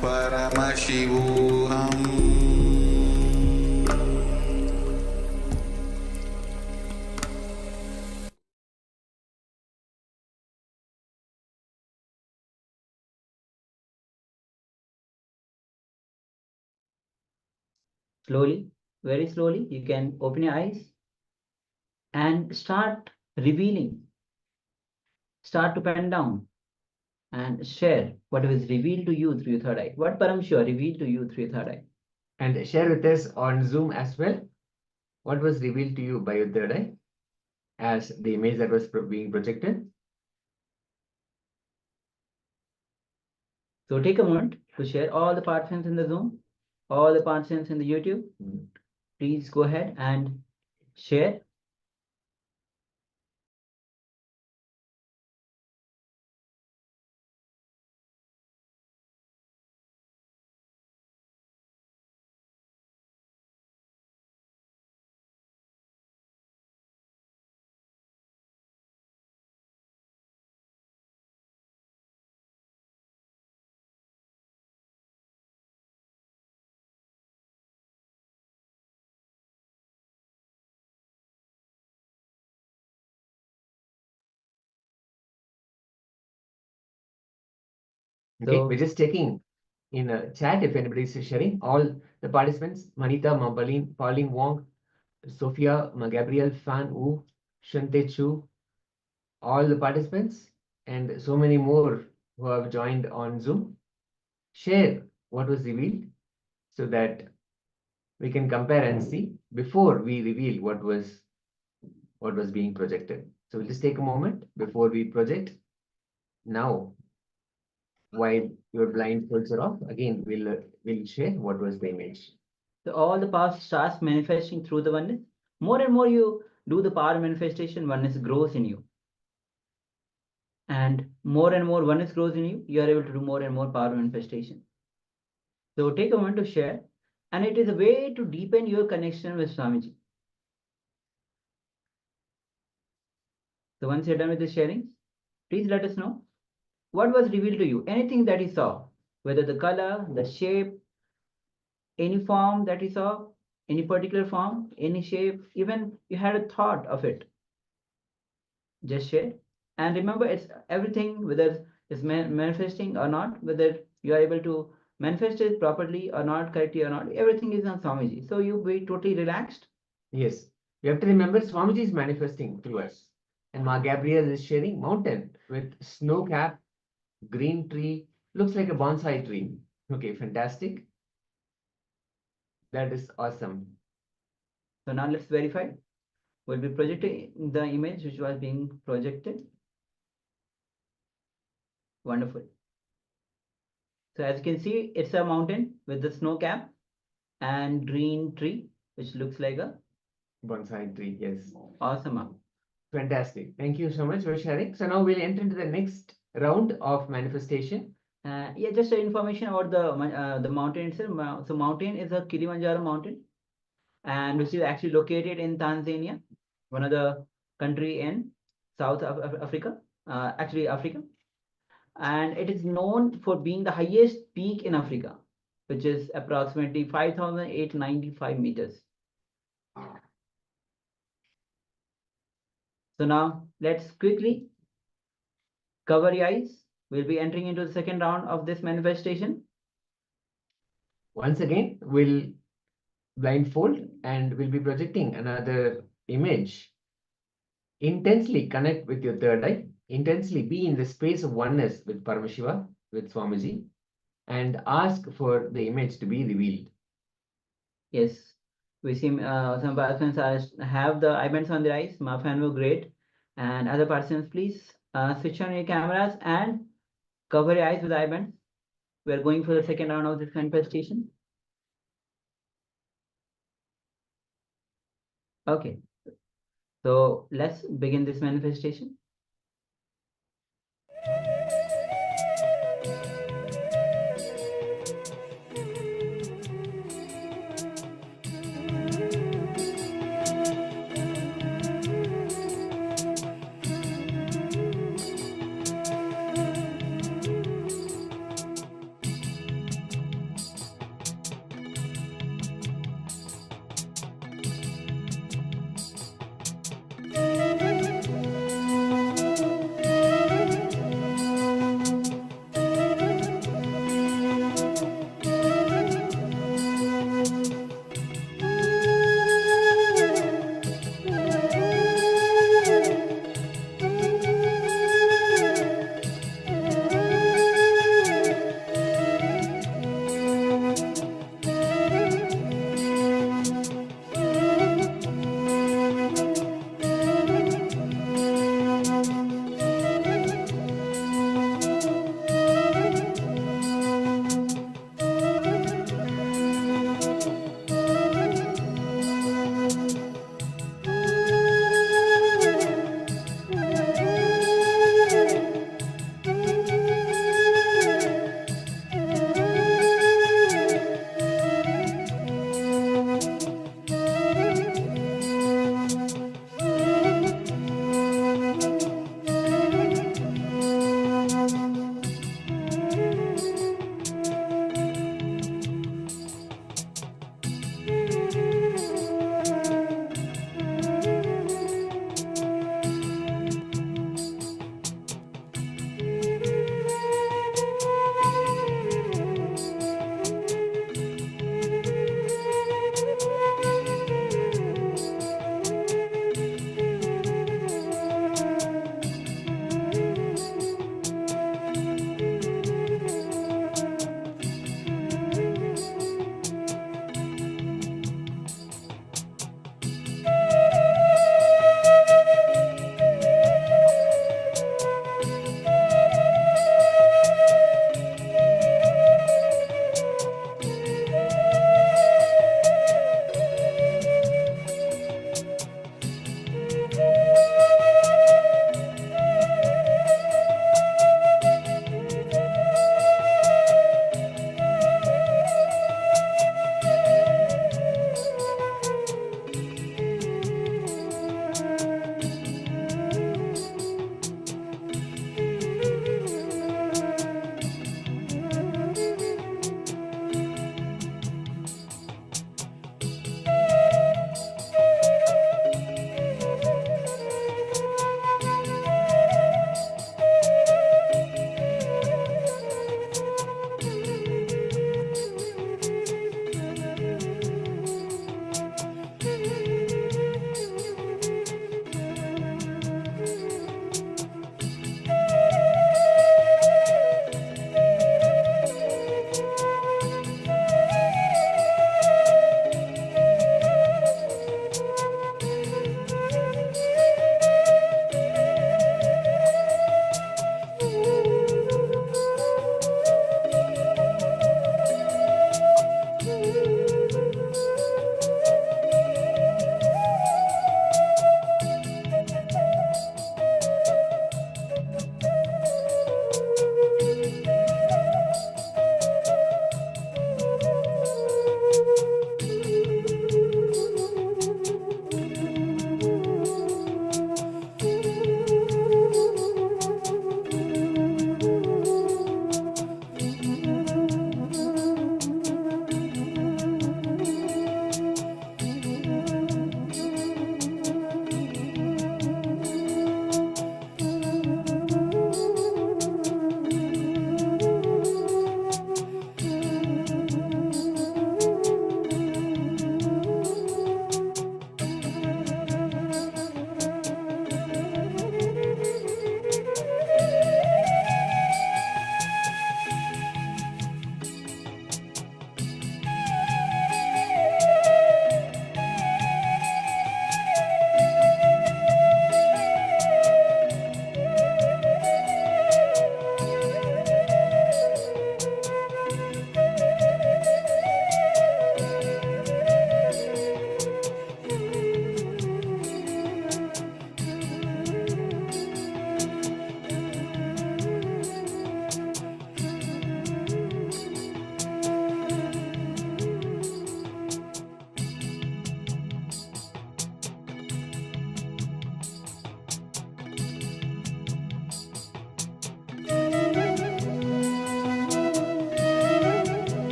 Paramashivoham
Slowly very slowly. You can open your eyes and start revealing. Start to pen down and share what was revealed to you through your third eye. What Paramashivah revealed to you through your third eye.
And share with us on Zoom as well what was revealed to you by your third eye as the image that was being projected.
So take a moment to share all the participants in the Zoom, all the participants in the YouTube. Please go ahead and share.
Okay,
So-
we're just checking in a chat if anybody is sharing. All the participants, Manita, Pauline Wong, Sophia, Gabriel, Fan Wu, Shante Chu, all the participants, and so many more who have joined on Zoom. Share what was revealed so that we can compare and see before we reveal what was being projected. So we'll just take a moment before we project. Now, while your blindfolds are off, again, we'll share what was the image.
So all the power starts manifesting through the oneness. More and more you do the power manifestation, oneness grows in you. And more oneness grows in you, you are able to do more and more power manifestation. So take a moment to share, and it is a way to deepen your connection with Swamiji. So once you're done with the sharing, please let us know what was revealed to you, anything that you saw, whether the color, the shape, any form that you saw, any particular form, any shape, even you had a thought of it. Just share. And remember, it's everything, whether it's manifesting or not, whether you are able to manifest it properly or not, correctly or not, everything is on Swamiji. So you be totally relaxed.
Yes, you have to remember Swamiji is manifesting through us. And Ma Gabriel is sharing mountain with snow cap, green tree, looks like a bonsai tree. Okay, fantastic. That is awesome.
So now let's verify. We'll be projecting the image which was being projected. Wonderful. So as you can see, it's a mountain with the snow cap and green tree, which looks like a
bonsai tree. Yes.
Awesome.
Fantastic. Thank you so much for sharing. So now we'll enter into the next round of manifestation.
Yeah, just information about the mountain itself. So mountain is a Kilimanjaro mountain, and which is actually located in Tanzania, one of the country in South Africa, actually Africa. And it is known for being the highest peak in Africa, which is approximately 5,895 meters. So now let's quickly cover your eyes. We'll be entering into the second round of this manifestation.
Once again, we'll blindfold and we'll be projecting another image. Intensely connect with your third eye. Intensely be in the space of oneness with Paramashiva, with Swamiji, and ask for the image to be revealed.
Yes, we see some participants have the eye bands on their eyes. Mafan were great. And other participants, please switch on your cameras and cover your eyes with eye bands. We're going for the second round of this manifestation. Okay, so let's begin this manifestation.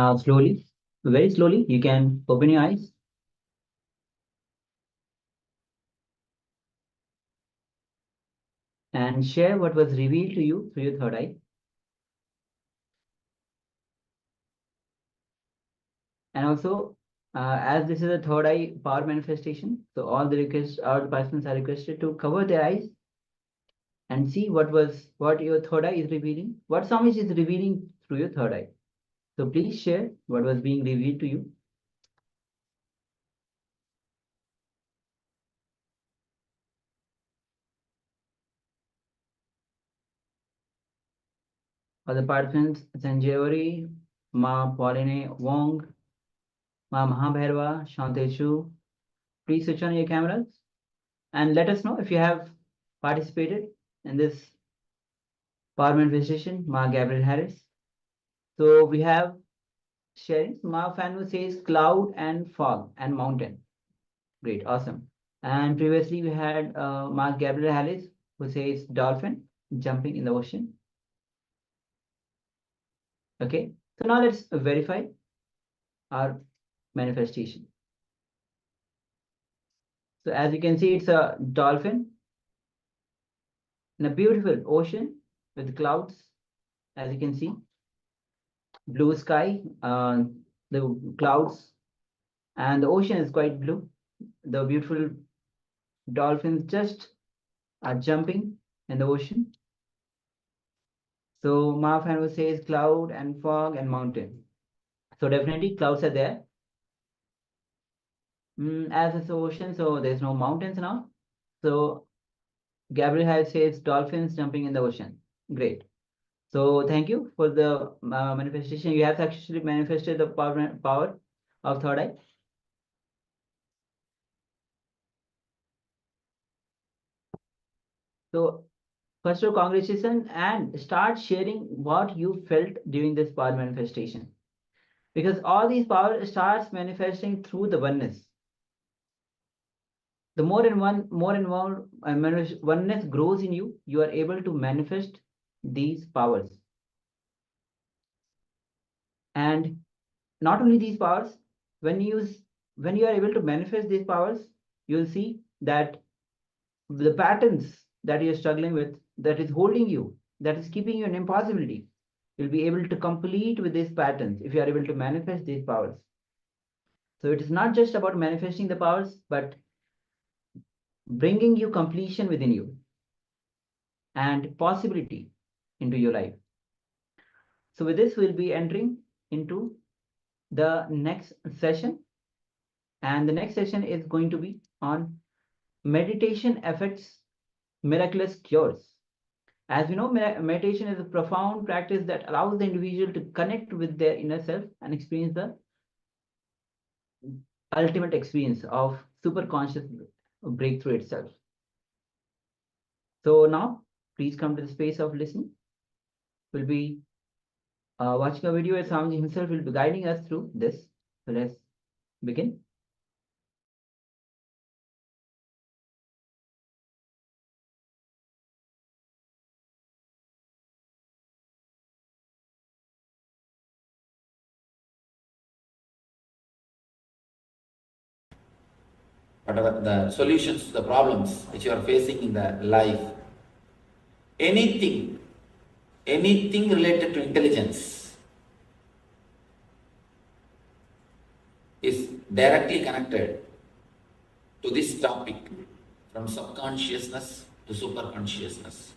Now slowly, very slowly, you can open your eyes. And share what was revealed to you through your third eye. And also, as this is a third eye power manifestation, so all the participants are requested to cover their eyes and see what your third eye is revealing, what Swamiji is revealing through your third eye. So please share what was being revealed to you. For the participants, Sanjayori, Ma Pauline Wong, Ma Mahabhairava, Shanteshu, please switch on your cameras and let us know if you have participated in this power manifestation. Ma Gabriel Harris. So we have sharing. Ma Fanu says cloud and fog and mountain. Great, awesome. And previously we had Ma Gabriel Harris who says dolphin jumping in the ocean. Okay, so now let's verify our manifestation. So as you can see, it's a dolphin in a beautiful ocean with clouds, as you can see, blue sky, the clouds, and the ocean is quite blue. The beautiful dolphins just are jumping in the ocean. So Ma Fan says cloud and fog and mountain. So definitely clouds are there. As it's ocean, so there's no mountains now. So Gabriel Hyde says dolphins jumping in the ocean. Great. So thank you for the manifestation. You have actually manifested the power of third eye. So first of all, congratulations, and start sharing what you felt during this power manifestation. Because all these power starts manifesting through the oneness. The more oneness grows in you, you are able to manifest these powers. And not only these powers, when you are able to manifest these powers, you'll see that the patterns that you're struggling with, that is holding you, that is keeping you in impossibility, you'll be able to complete with these patterns if you are able to manifest these powers. So it is not just about manifesting the powers, but bringing you completion within you and possibility into your life. So with this, we'll be entering into the next session. And the next session is going to be on meditation affects miraculous cures. As we know, meditation is a profound practice that allows the individual to connect with their inner self and experience the ultimate experience of superconscious breakthrough itself. So now, please come to the space of listening. We'll be watching a video, as Swamiji himself will be guiding us through this. So let's begin.
Whatever the solutions to the problems which you are facing in the life, anything related to intelligence is directly connected to this topic, from subconsciousness to superconsciousness.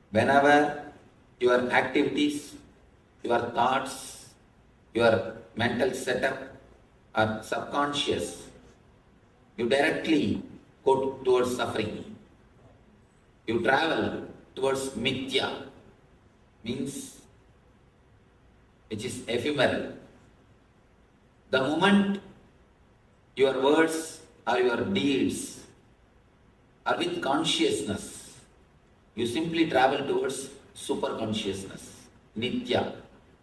Whenever your activities, your thoughts, your mental setup are subconscious, you directly go towards suffering. You travel towards mithya, means which is ephemeral. The moment your words or your deeds are with consciousness, you simply travel towards superconsciousness, nitya,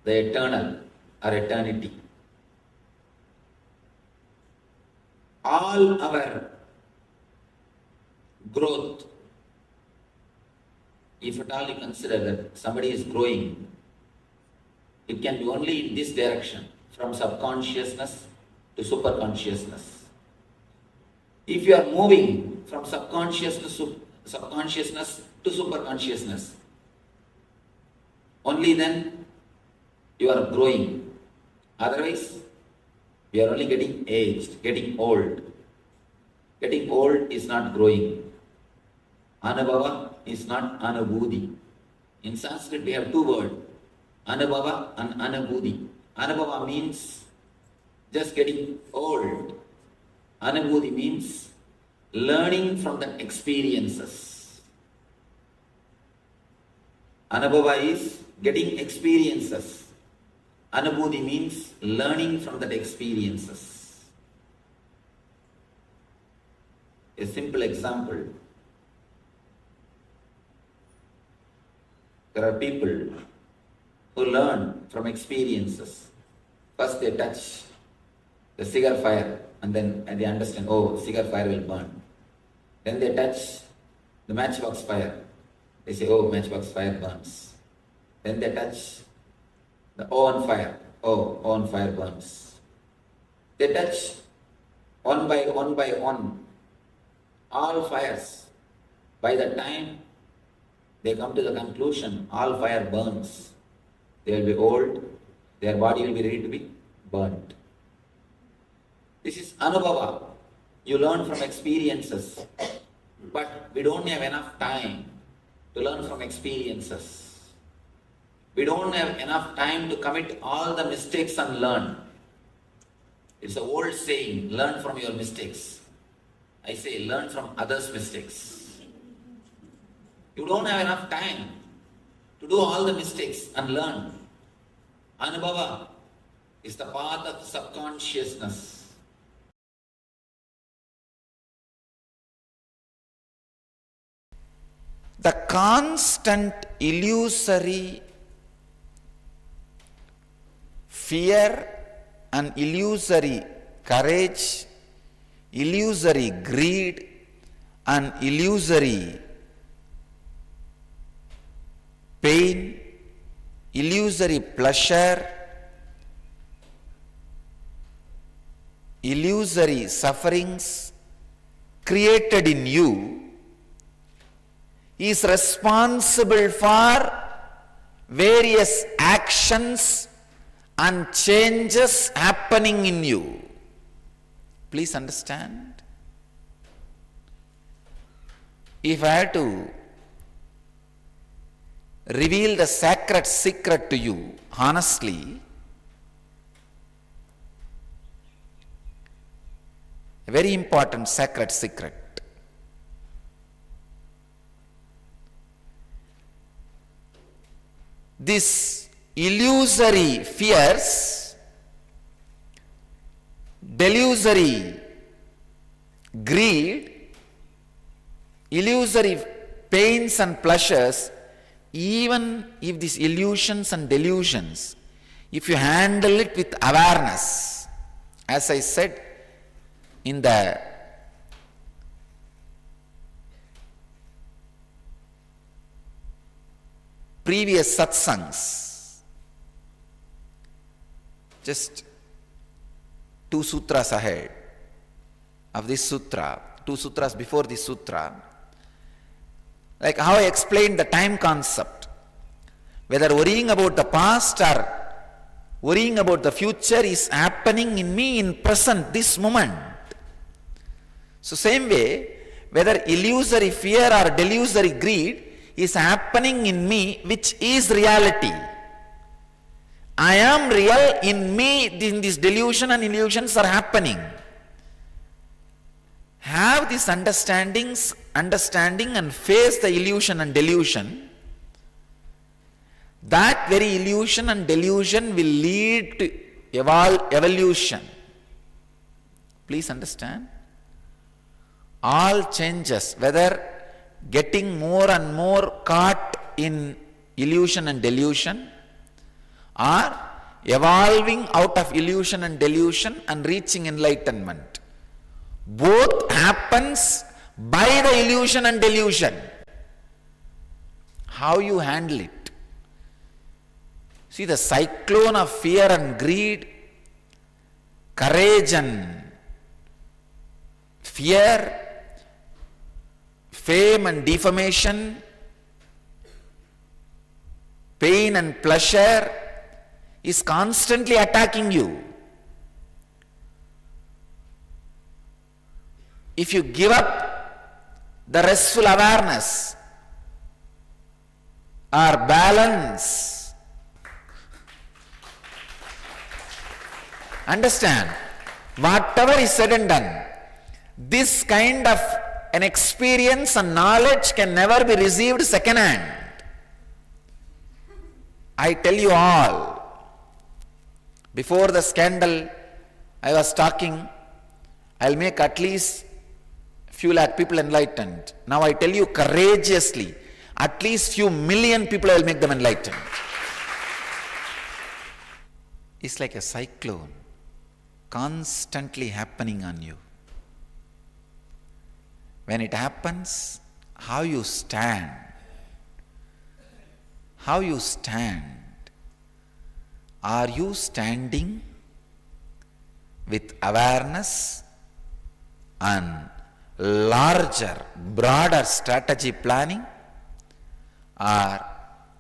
the eternal or eternity. All our growth, if at all you consider that somebody is growing, It can be only in this direction, from subconsciousness to superconsciousness. If you are moving from subconsciousness to superconsciousness, only then you are growing. Otherwise, you are only getting aged, getting old. Getting old is not growing. Anubhava is not anubhuti. In Sanskrit, we have two words, anubhava and anubhuti. Anubhava means just getting old. Anubhuti means learning from the experiences. Anubhava is getting experiences. Anubhuti means learning from that experiences. A simple example. There are people who learn from experiences. First they touch the cigar fire and then they understand, oh, cigar fire will burn. Then they touch the matchbox fire. They say, oh, matchbox fire burns. Then they touch the oven fire. Oh, oven fire burns. They touch one by one all fires. By the time they come to the conclusion, all fire burns. They will be old, their body will be ready to be burnt. This is anubhava. You learn from experiences. But we don't have enough time to learn from experiences. We don't have enough time to commit all the mistakes and learn. It's an old saying, learn from your mistakes. I say, learn from others' mistakes. You don't have enough time to do all the mistakes and learn. Anubhava is the path of subconsciousness.
The constant illusory fear and illusory courage, illusory greed and illusory pain, illusory pleasure, illusory sufferings created in you is responsible for various actions and changes happening in you. Please understand. If I had to reveal the sacred secret to you, honestly, a very important sacred secret. This illusory fears, delusory greed, illusory pains and pleasures, even if these illusions and delusions, if you handle it with awareness, as I said in the previous satsangs, just 2 sutras ahead of this sutra, 2 sutras before this sutra, like how I explained the time concept, whether worrying about the past or worrying about the future is happening in me in present, this moment. So same way, whether illusory fear or delusory greed is happening in me, which is reality. I am real, in me in this delusion and illusions are happening. Have this understanding and face the illusion and delusion. That very illusion and delusion will lead to evolution. Please understand. All changes, whether getting more and more caught in illusion and delusion, or evolving out of illusion and delusion and reaching enlightenment, both happens by the illusion and delusion. How you handle it?
See, the cyclone of fear and greed, courage and fear, fame and defamation, pain and pleasure is constantly attacking you. If you give up the restful awareness or balance, understand, whatever is said and done, this kind of an experience and knowledge can never be received second hand. I tell you all, before the scandal, I was talking, I'll make at least few lakh people enlightened. Now I tell you courageously, at least few million people I will make them enlightened. It's like a cyclone constantly happening on you. When it happens, how you stand. How you stand. Are you standing with awareness and larger, broader strategy planning, or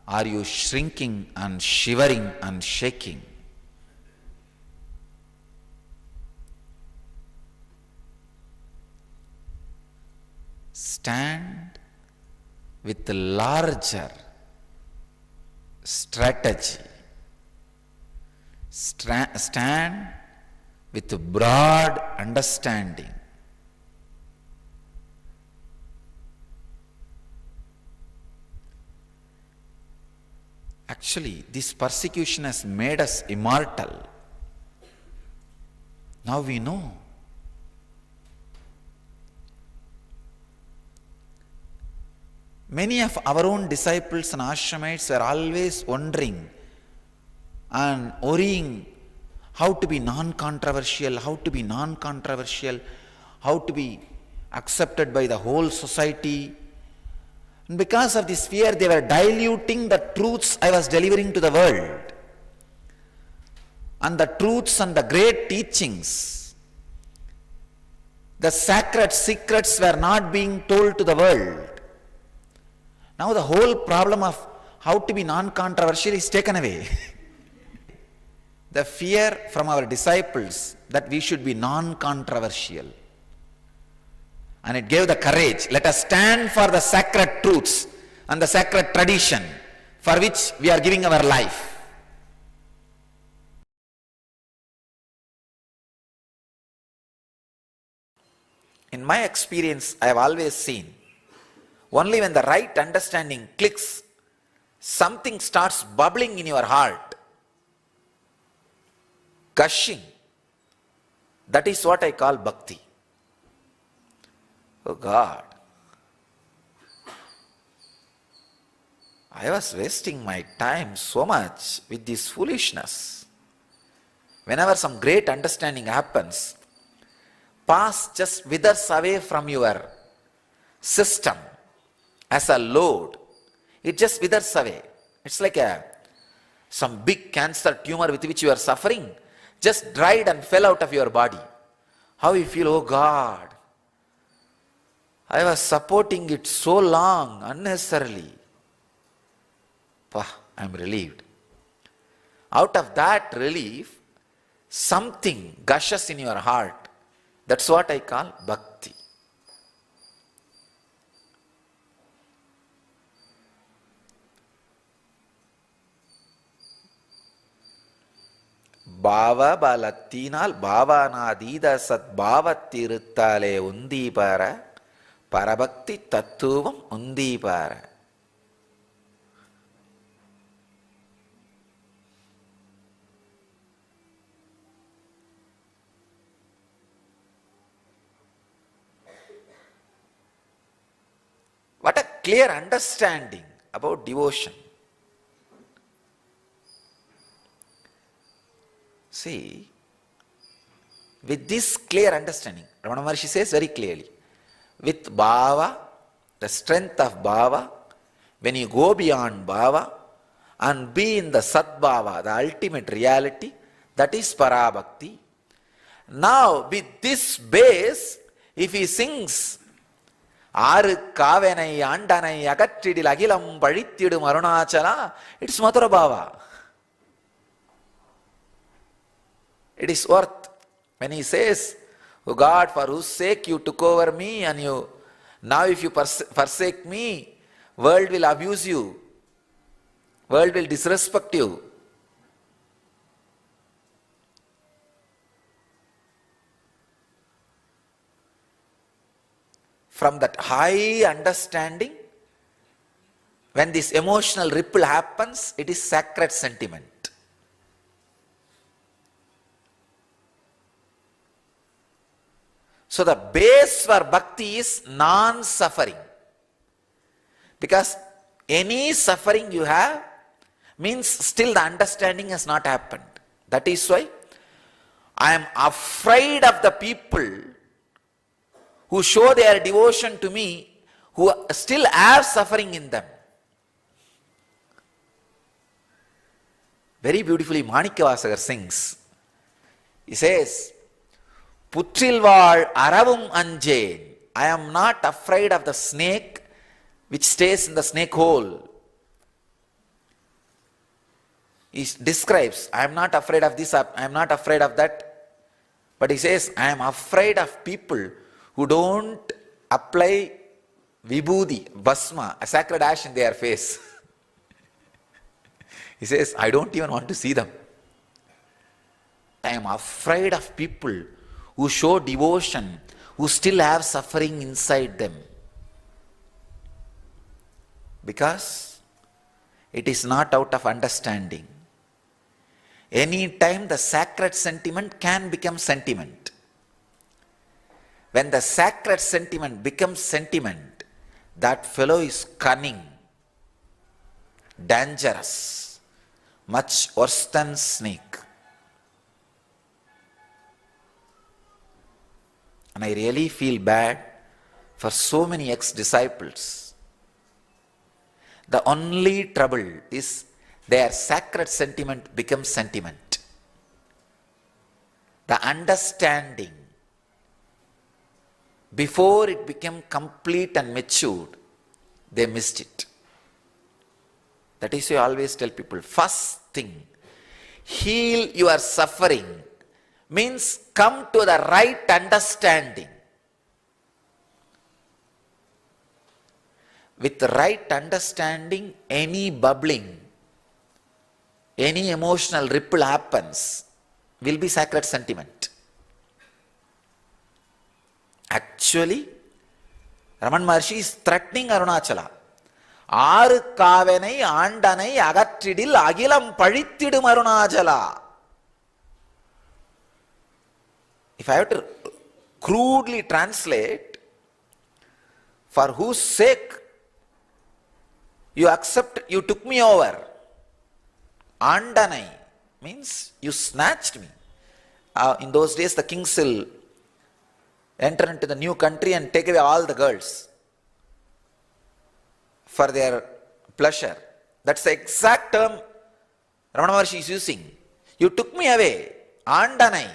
are you shrinking and shivering and shaking? Stand with the larger strategy. Stand with a broad understanding. Actually, this persecution has made us immortal. Now we know. Many of our own disciples and ashramites are always wondering and worrying how to be non-controversial, how to be non-controversial, how to be accepted by the whole society. And because of this fear, they were diluting the truths I was delivering to the world. And the truths and the great teachings, the sacred secrets were not being told to the world. Now the whole problem of how to be non-controversial is taken away. The fear from our disciples that we should be non-controversial. And it gave the courage. Let us stand for the sacred truths and the sacred tradition for which we are giving our life. In my experience, I have always seen, only when the right understanding clicks, something starts bubbling in your heart, gushing. That is what I call bhakti. Oh God, I was wasting my time so much with this foolishness. Whenever some great understanding happens, past just withers away from your system as a load. It just withers away. It's like some big cancer tumor with which you are suffering, just dried and fell out of your body. How you feel, oh God, I was supporting it so long, unnecessarily. I'm relieved. Out of that relief, something gushes in your heart. That's what I call bhakti. Bhava balathinal bhavanadida sat bhavathirutthale undipara parabhakti tattvam undipara. What a clear understanding about devotion. See, with this clear understanding, Ramana Maharshi says very clearly, with bhava, the strength of bhava, when you go beyond bhava, and be in the Sadbhava, the ultimate reality, that is Parabhakti. Now, with this base, if he sings, Aru Kavenai Andanai Agatridil Agilam Paritidum Arunachala, it's Mathura Bhava. It is worth. When he says, "Oh God, for whose sake you took over me, and now if you forsake me, world will abuse you, world will disrespect you." From that high understanding, when this emotional ripple happens, it is sacred sentiment. So the base for bhakti is non-suffering. Because any suffering you have means still the understanding has not happened. That is why I am afraid of the people who show their devotion to me, who still have suffering in them. Very beautifully Manikavasagar sings. He says, Putrilval aravum anjen. I am not afraid of the snake which stays in the snake hole. He describes, I am not afraid of this, I am not afraid of that. But he says, I am afraid of people who don't apply vibhuti, bhasma, a sacred ash in their face. He says, I don't even want to see them. I am afraid of people who show devotion, who still have suffering inside them. Because it is not out of understanding. Any time the sacred sentiment can become sentiment. When the sacred sentiment becomes sentiment, that fellow is cunning, dangerous, much worse than snake. And I really feel bad for so many ex-disciples. The only trouble is their sacred sentiment becomes sentiment. The understanding, before it became complete and matured, they missed it. That is why I always tell people, first thing, heal your suffering means come to the right understanding. With the right understanding, any bubbling, any emotional ripple happens, will be sacred sentiment. Actually, Raman Maharshi is threatening Arunachala. Aru Kavenai Andanai Agatridil Agilam Paritidum Arunachala. If I have to crudely translate, for whose sake you took me over. Andanai means you snatched me. In those days the kings will enter into the new country and take away all the girls for their pleasure. That's the exact term Ramana Maharshi is using. You took me away. Andanai.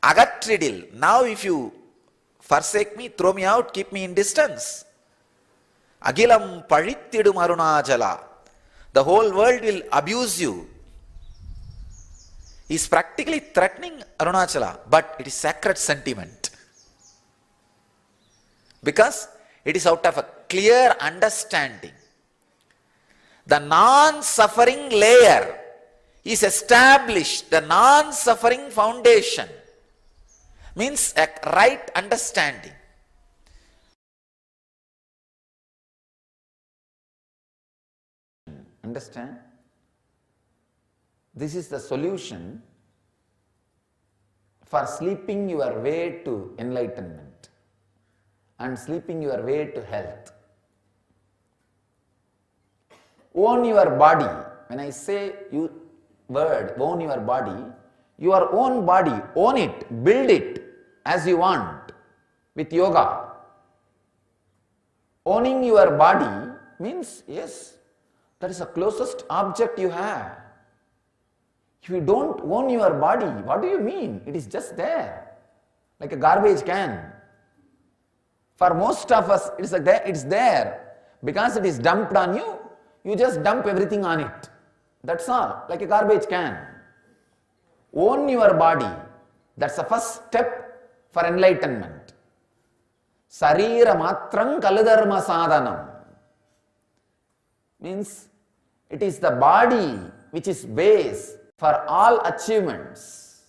Agatridil. Now if you forsake me, throw me out, keep me in distance. Agilam Paritidum Arunachala. The whole world will abuse you. He is practically threatening Arunachala, but it is sacred sentiment. Because it is out of a clear understanding. The non-suffering layer is established, the non-suffering foundation means a right understanding. Understand? This is the solution for sleeping your way to enlightenment and sleeping your way to health. Own your body. When I say word, own your body, your own body, own it, build it as you want with yoga. Owning your body means, yes, That is the closest object you have. If you don't own your body, what do you mean? It is just there, like a garbage can. For most of us, it's there. Because it is dumped on you, you just dump everything on it. That's all, like a garbage can. Own your body. That's the first step for enlightenment. Sarira matrang kaladharma sadhanam. Means it is the body which is base for all achievements.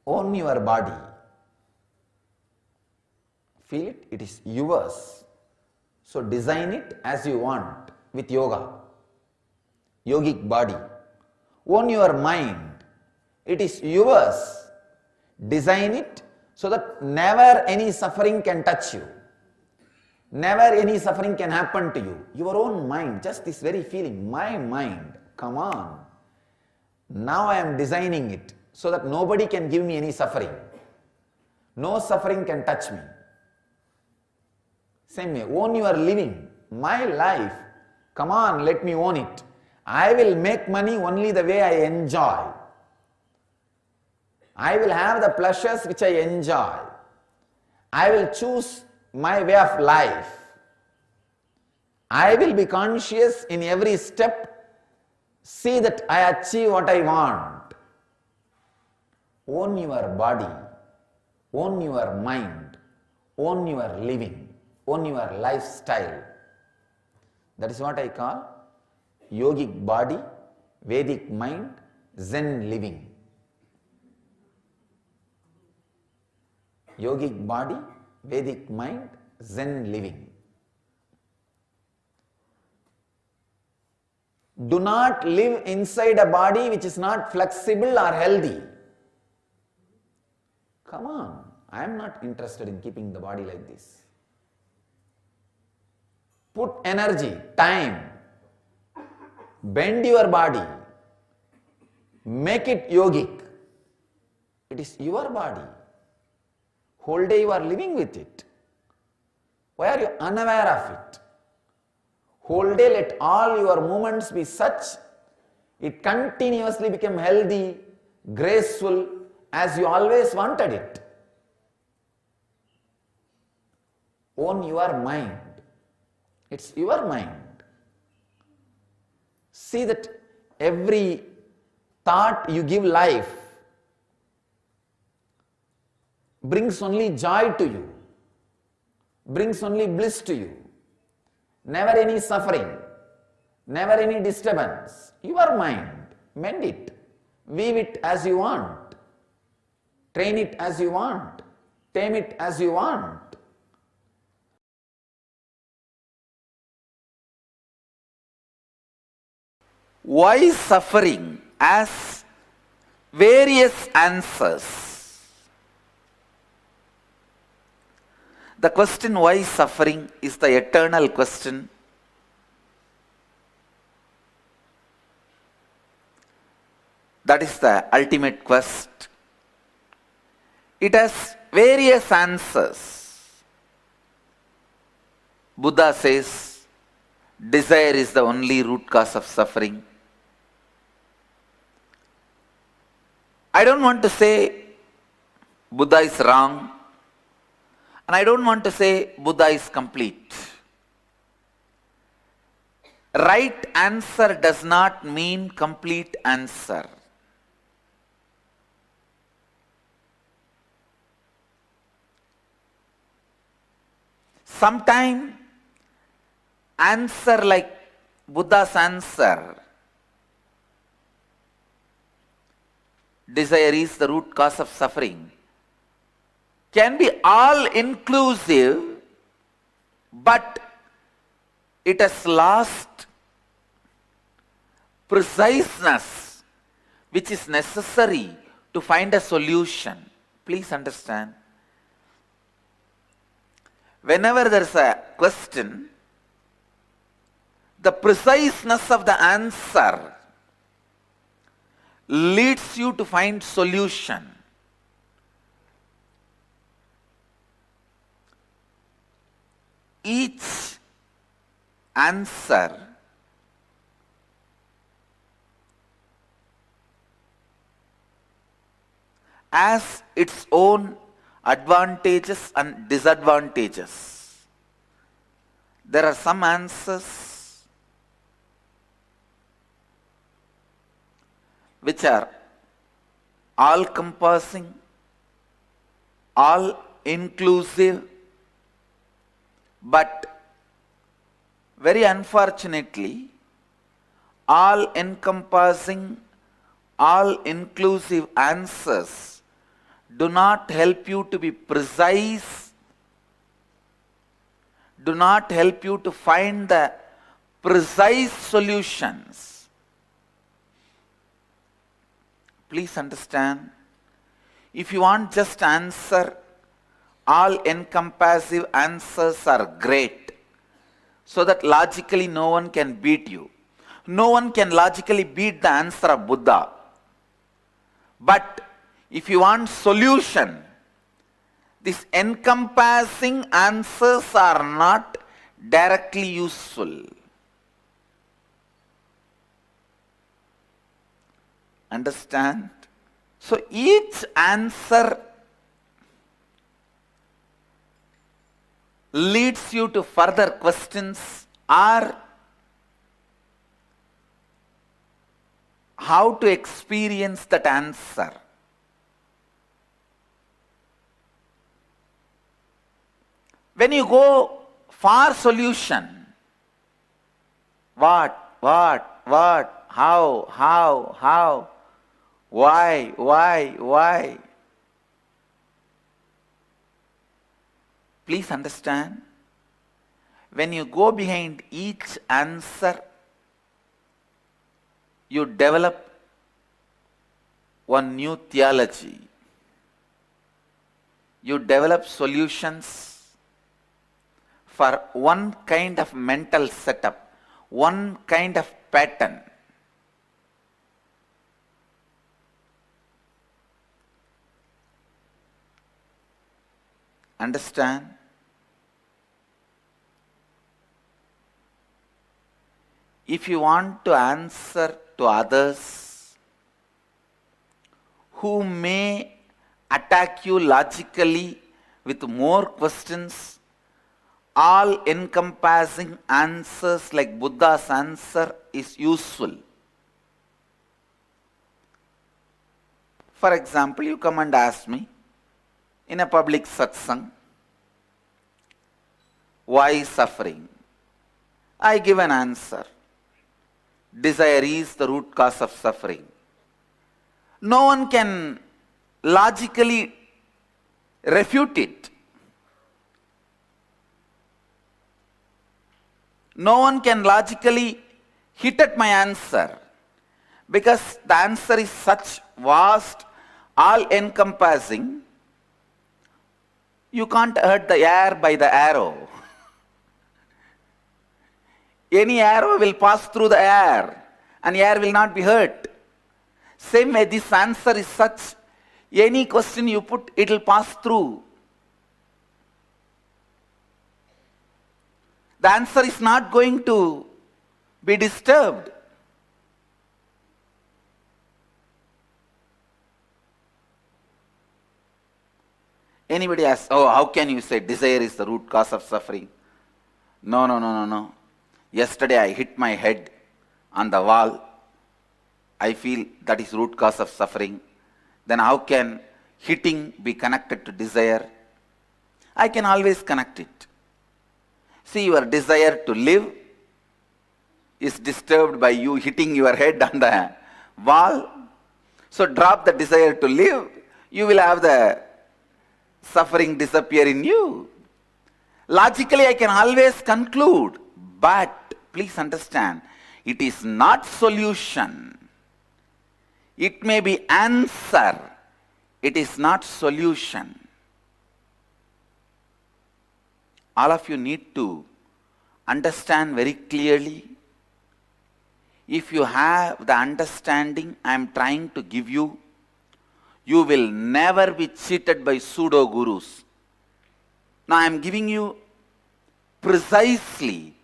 Own your body. Feel it, it is yours. So design it as you want with yoga. Yogic body. Own your mind. It is yours. Design it so that never any suffering can touch you. Never any suffering can happen to you. Your own mind, just this very feeling, my mind, come on. Now I am designing it so that nobody can give me any suffering. No suffering can touch me. Same way, own your living. My life, come on, let me own it. I will make money only the way I enjoy. I will have the pleasures which I enjoy. I will choose my way of life. I will be conscious in every step. See that I achieve what I want. Own your body. Own your mind. Own your living. Own your lifestyle. That is what I call yogic body, Vedic mind, Zen living. Yogic body, Vedic mind, Zen living. Do not live inside a body which is not flexible or healthy. Come on, I am not interested in keeping the body like this. Put energy, time, bend your body, make it yogic. It is your body. Whole day you are living with it. Why are you unaware of it? Whole day let all your movements be such, it continuously become healthy, graceful, as you always wanted it. Own your mind. It's your mind. See that every thought you give life brings only joy to you, brings only bliss to you. Never any suffering, never any disturbance. Your mind, mend it, weave it as you want, train it as you want, tame it as you want.
Why suffering? As various answers. The question why suffering is the eternal question. That is the ultimate quest. It has various answers. Buddha says, desire is the only root cause of suffering. I don't want to say Buddha is wrong, and I don't want to say Buddha is complete. Right answer does not mean complete answer. Sometimes answer like Buddha's answer, desire is the root cause of suffering, can be all inclusive, but it has lost preciseness which is necessary to find a solution. Please understand. Whenever there is a question, the preciseness of the answer leads you to find solution. Each answer has its own advantages and disadvantages. There are some answers which are all-compassing, all-inclusive, but very unfortunately, all-encompassing, all-inclusive answers do not help you to be precise, do not help you to find the precise solutions. Please understand, if you want just answer, all-encompassive answers are great, so that logically no one can beat you. No one can logically beat the answer of Buddha. But if you want solution, these encompassing answers are not directly useful. Understand? So each answer leads you to further questions or how to experience that answer. When you go for solution, what, how, why? Please understand, when you go behind each answer, you develop one new theology. You develop solutions for one kind of mental setup, one kind of pattern. Understand? If you want to answer to others who may attack you logically with more questions, all-encompassing answers like Buddha's answer is useful. For example, you come and ask me in a public satsang, why suffering? I give an answer. Desire is the root cause of suffering. No one can logically refute it. No one can logically hit at my answer, because the answer is such vast, all-encompassing, you can't hurt the air by the arrow. Any arrow will pass through the air and air will not be hurt. Same way, this answer is such, any question you put, it will pass through. The answer is not going to be disturbed. Anybody asks, oh, how can you say desire is the root cause of suffering? No. Yesterday I hit my head on the wall. I feel that is root cause of suffering. Then how can hitting be connected to desire? I can always connect it. See, your desire to live is disturbed by you hitting your head on the wall. So drop the desire to live, you will have the suffering disappear in you. Logically, I can always conclude, but please understand, it is not solution. It may be answer. It is not solution. All of you need to understand very clearly. If you have the understanding I am trying to give you, you will never be cheated by pseudo-gurus. Now I am giving you precisely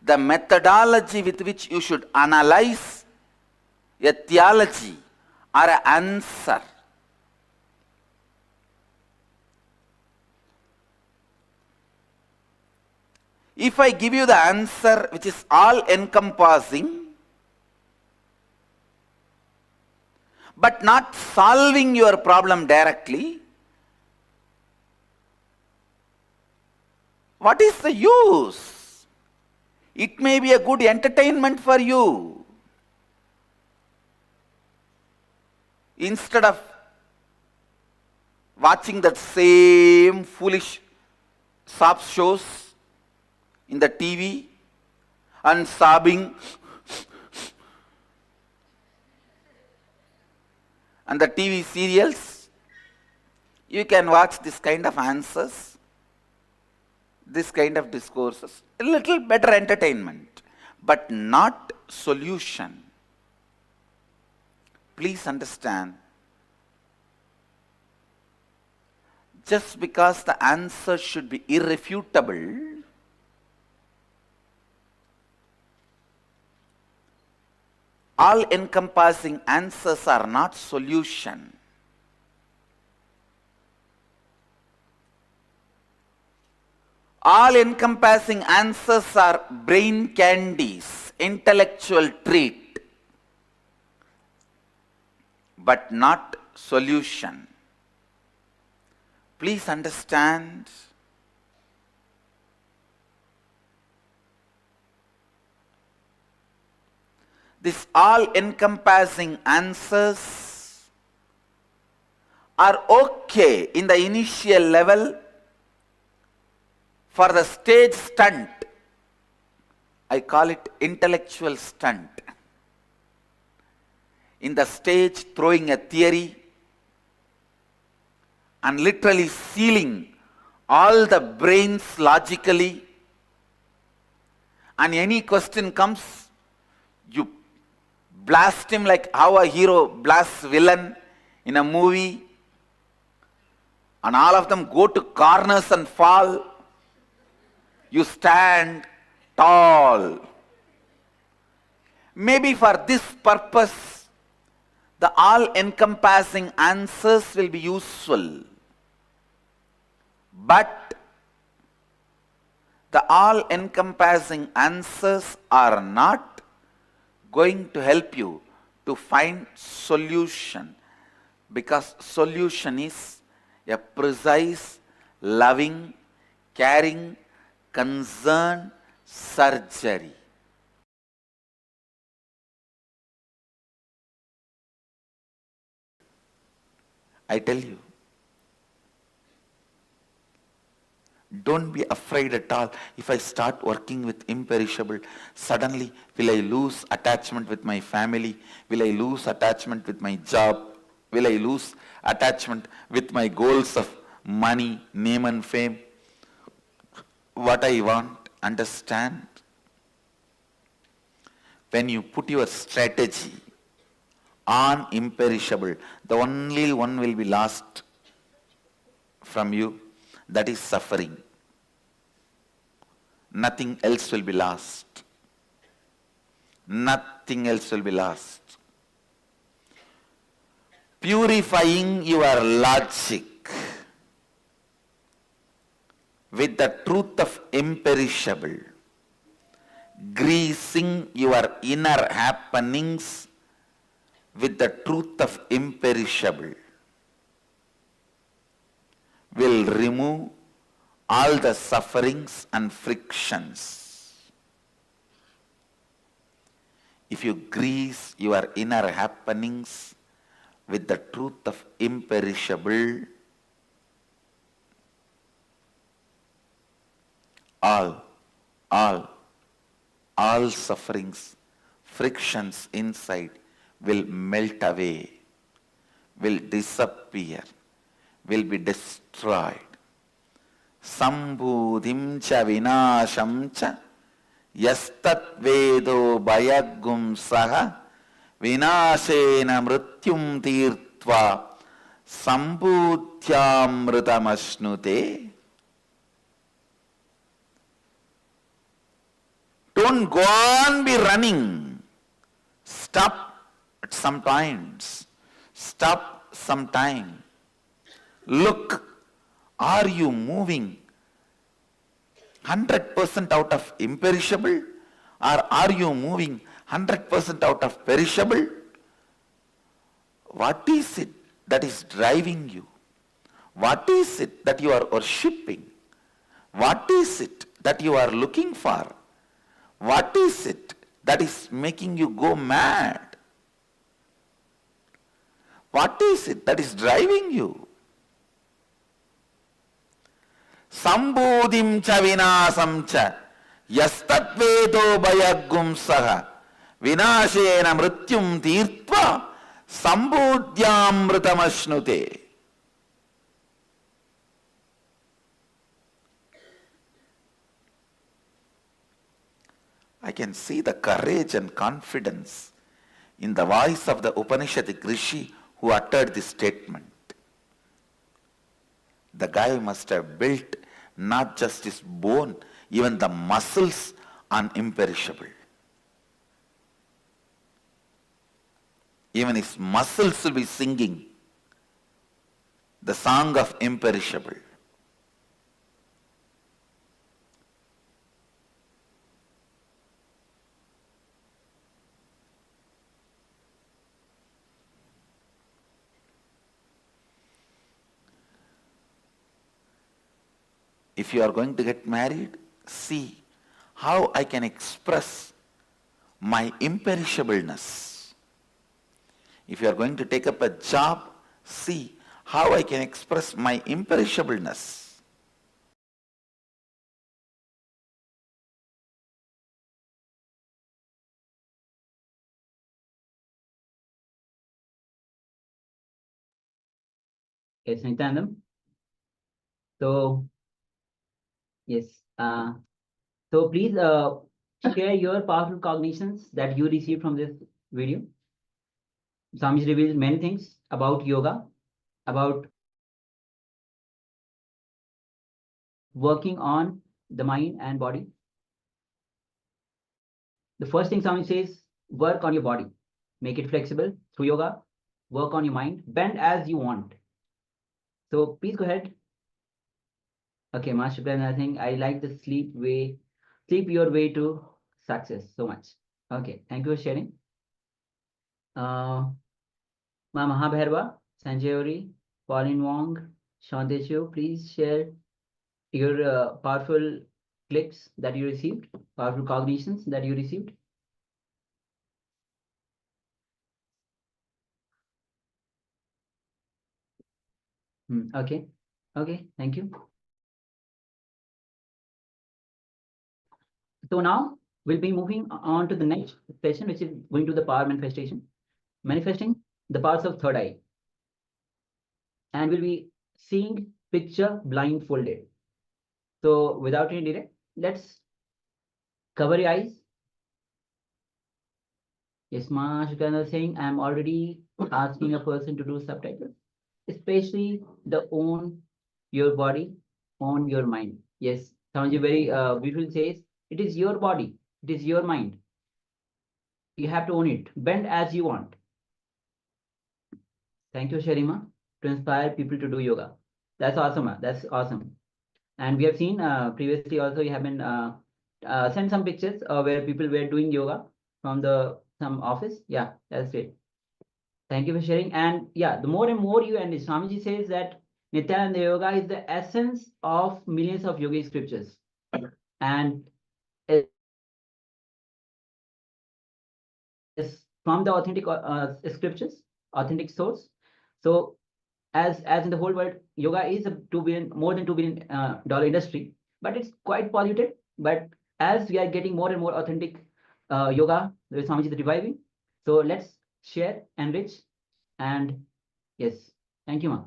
the methodology with which you should analyze a theology or an answer. If I give you the answer which is all encompassing, but not solving your problem directly, what is the use? It may be a good entertainment for you. Instead of watching that same foolish sob shows in the TV and sobbing and the TV serials, you can watch this kind of answers, this kind of discourses, a little better entertainment, but not solution. Please understand, just because the answer should be irrefutable, all-encompassing answers are not solution. All-encompassing answers are brain candies, intellectual treat, but not solution. Please understand, these all-encompassing answers are okay in the initial level for the stage stunt. I call it intellectual stunt. In the stage, throwing a theory and literally sealing all the brains logically, and any question comes, you blast him like how a hero blasts villain in a movie, and all of them go to corners and fall. You stand tall. Maybe for this purpose, the all-encompassing answers will be useful. But the all-encompassing answers are not going to help you to find solution, because solution is a precise, loving, caring, concerned surgery. I tell you, don't be afraid at all. If I start working with imperishable, suddenly will I lose attachment with my family? Will I lose attachment with my job? Will I lose attachment with my goals of money, name and fame? What I want, understand? When you put your strategy on imperishable, the only one will be lost from you, that is suffering. Nothing else will be lost. Nothing else will be lost. Purifying your logic with the truth of imperishable, greasing your inner happenings with the truth of imperishable, will remove all the sufferings and frictions. If you grease your inner happenings with the truth of imperishable, all sufferings, frictions inside will melt away, will disappear, will be destroyed. Sambudhim cha vinasham cha yastat vedo bayagum saha vinashena mrityum tirtva sambudhyamritam ashnute. To Don't go on be running. Stop at some times. Stop some time. Look, are you moving 100% out of imperishable, or are you moving 100% out of perishable? What is it that is driving you? What is it that you are worshipping? What is it that you are looking for? What is it that is making you go mad? What is it that is driving you? Sambodhim cha vinasam cha yastatvedo bayagum saha vinashena mrityum tirtva sambodhyamritamashnude. I can see the courage and confidence in the voice of the Upanishadic Rishi who uttered this statement. The guy must have built not just his bone, even the muscles on imperishable. Even his muscles will be singing the song of imperishable. If you are going to get married, see how I can express my imperishableness. If you are going to take up a job, see how I can express my imperishableness.
Yes, Nityanam. So, yes. So please share your powerful cognitions that you received from this video. Swamiji revealed many things about yoga, about working on the mind and body. The first thing Swamiji says, work on your body. Make it flexible through yoga. Work on your mind. Bend as you want. So please go ahead. Okay, Master Plan, I think I like the sleep your way to success so much. Okay, thank you for sharing. Ma Mahabhairava, Sanjay Ori, Pauline Wong, Shantechu, please share your powerful clips that you received, powerful cognitions that you received. Okay, thank you. So now we'll be moving on to the next session, which is going to the power manifestation, manifesting the parts of third eye. And we'll be seeing picture blindfolded. So without any delay, let's cover your eyes. Yes, Shukana saying I'm already asking a person to do subtitles, especially the own your body, own your mind. Yes, Sanji very beautiful says it is your body, it is your mind. You have to own it. Bend as you want. Thank you, Sharima, to inspire people to do yoga. That's awesome. That's awesome. And we have seen previously also you have been sent some pictures where people were doing yoga from some office. Yeah, that's great. Thank you for sharing. And yeah, the more and more you, and Swamiji says that Nityananda Yoga is the essence of millions of yogic scriptures. And is from the authentic scriptures, authentic source. So as in the whole world, yoga is a more than $2 billion industry, but it's quite polluted. But as we are getting more and more authentic yoga, Swamiji is reviving. So let's share, enrich, and yes, thank you, ma'am.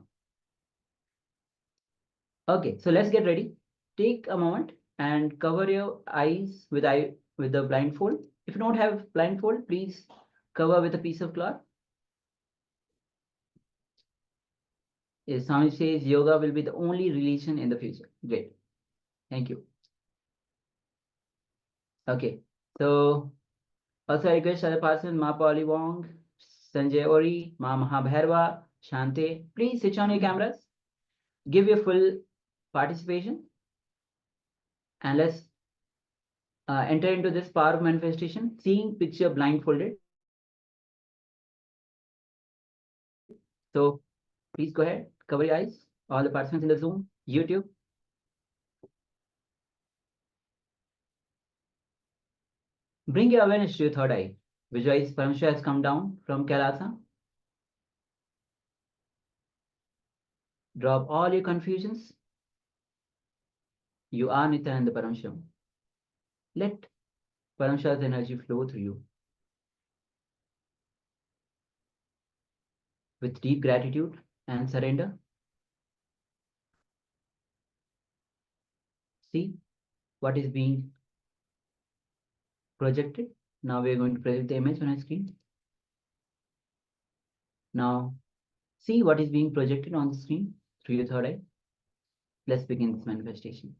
Okay, so let's get ready. Take a moment and cover your eyes with the blindfold. If you don't have blindfold, please cover with a piece of cloth. Yes, Swami says yoga will be the only religion in the future. Great. Thank you. Okay. So also I request other participants, Ma Polly Wong, Sanjay Ori, Ma Mahabhairva, Shante, please switch on your cameras, give your full participation, and let's enter into this power of manifestation, seeing picture blindfolded. So please go ahead, cover your eyes, all the participants in the Zoom, YouTube. Bring your awareness to your third eye. Visualize Paramashiva has come down from Kailasa. Drop all your confusions. You are Nityananda Paramashivam. Let Paramashiva's energy flow through you. With deep gratitude and surrender, see what is being projected. Now we are going to project the image on our screen. Now see what is being projected on the screen through your third eye. Let's begin this manifestation.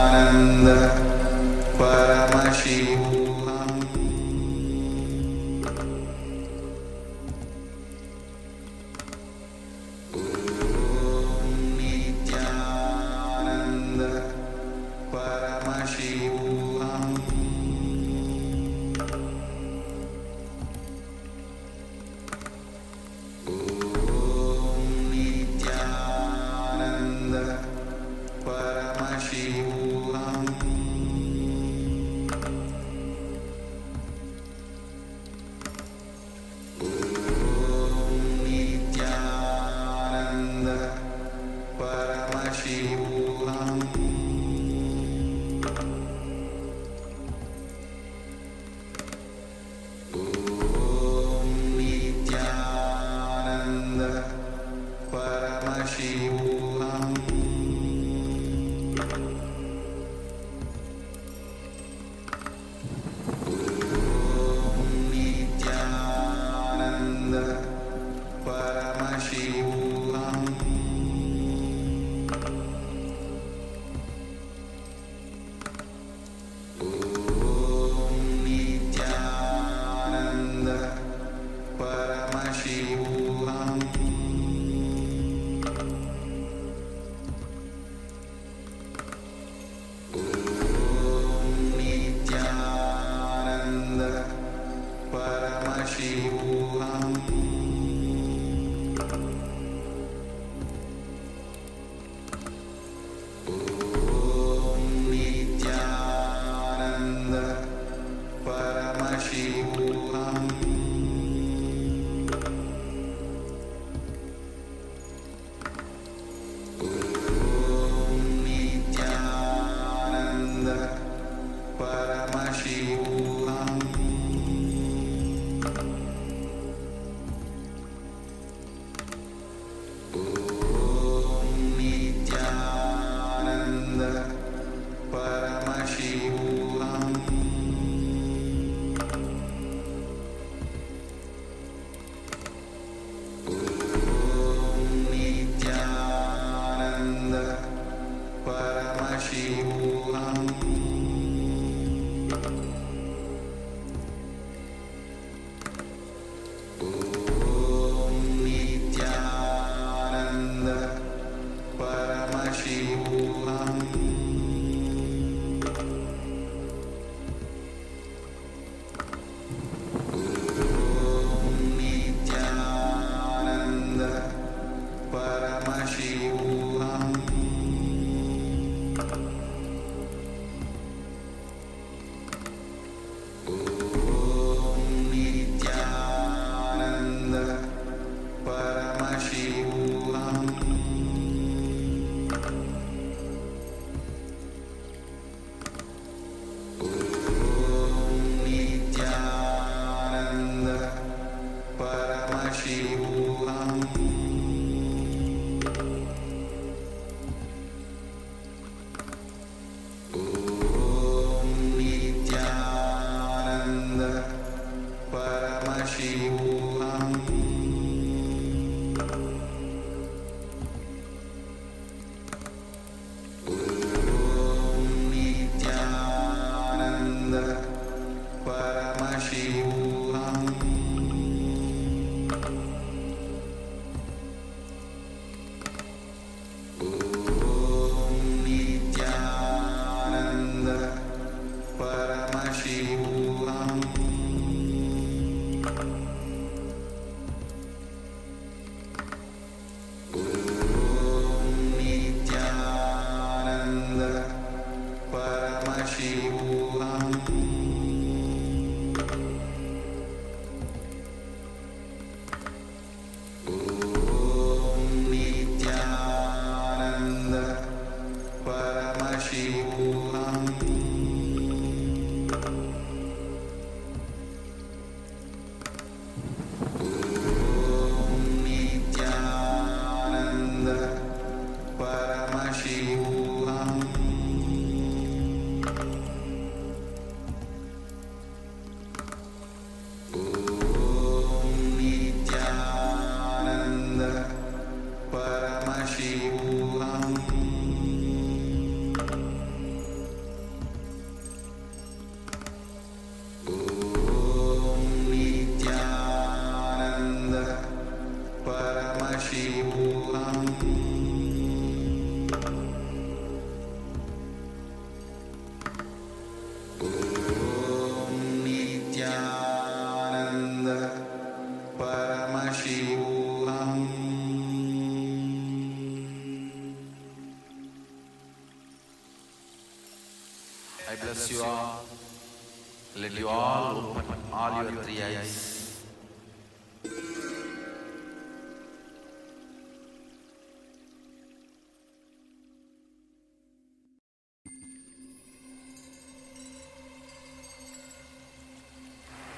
Nityananda Paramashivoham Nityananda Paramashivoham Nityananda Paramashivoham Nityananda Paramashivoham Nityananda Paramashivoham Nityananda Paramashivoham Nityananda Paramashivoham Nityananda Paramashivoham
Paramashivoham Om Nityananda Paramashivoham. I bless you all. Let you all open all your three eyes.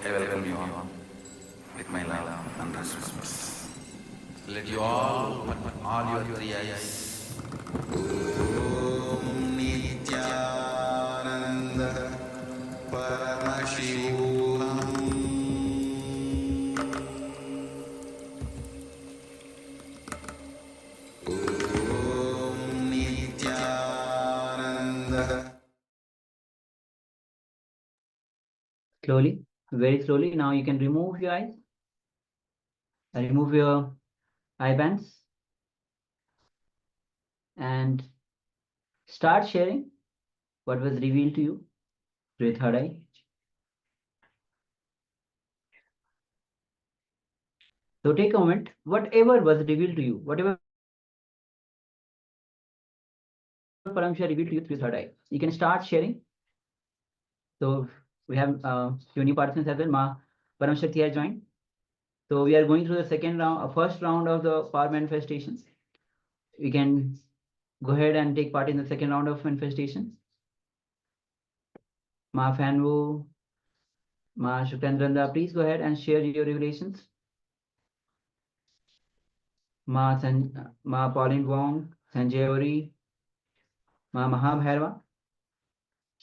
I welcome you all with my love and respect. Let you all open all your three eyes. Om Nityananda Paramashivoham Om Nityananda.
Slowly, very slowly. Now you can remove your eyes. Remove your eye bands. And start sharing what was revealed to you through your third eye. So take a moment, whatever was revealed to you, whatever Paramashiva revealed to you through your third eye, you can start sharing. So we have few new participants as well. Ma Paramashiva has joined. So we are going through the second round, first round of the power manifestations. We can go ahead and take part in the second round of manifestations. Ma Fanwu, Ma Shukrendranda, please go ahead and share your revelations. Ma Pauline Wong, Sanjay Ori, Ma Mahabhairava,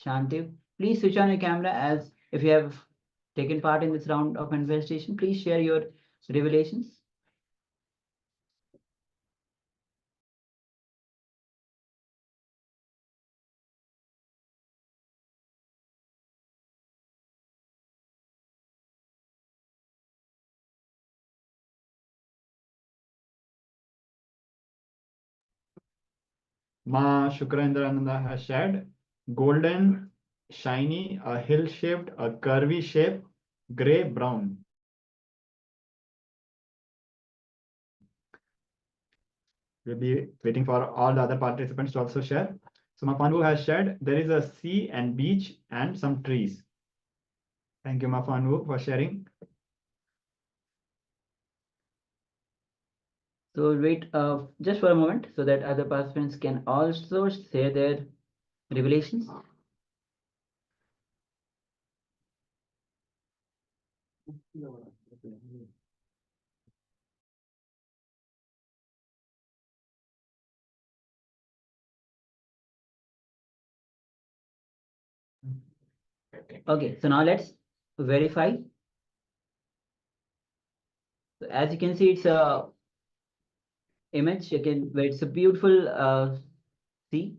Shanti, please switch on your camera as if you have taken part in this round of manifestation. Please share your revelations.
Ma Shukrendraananda has shared golden, shiny, a hill-shaped, a curvy shape, gray, brown. We'll be waiting for all the other participants to also share. So Ma Fanwu has shared there is a sea and beach and some trees. Thank you, Ma Fanwu, for sharing.
So wait just for a moment so that other participants can also share their revelations. Okay, so now let's verify. So as you can see, it's a image again where it's a beautiful sea,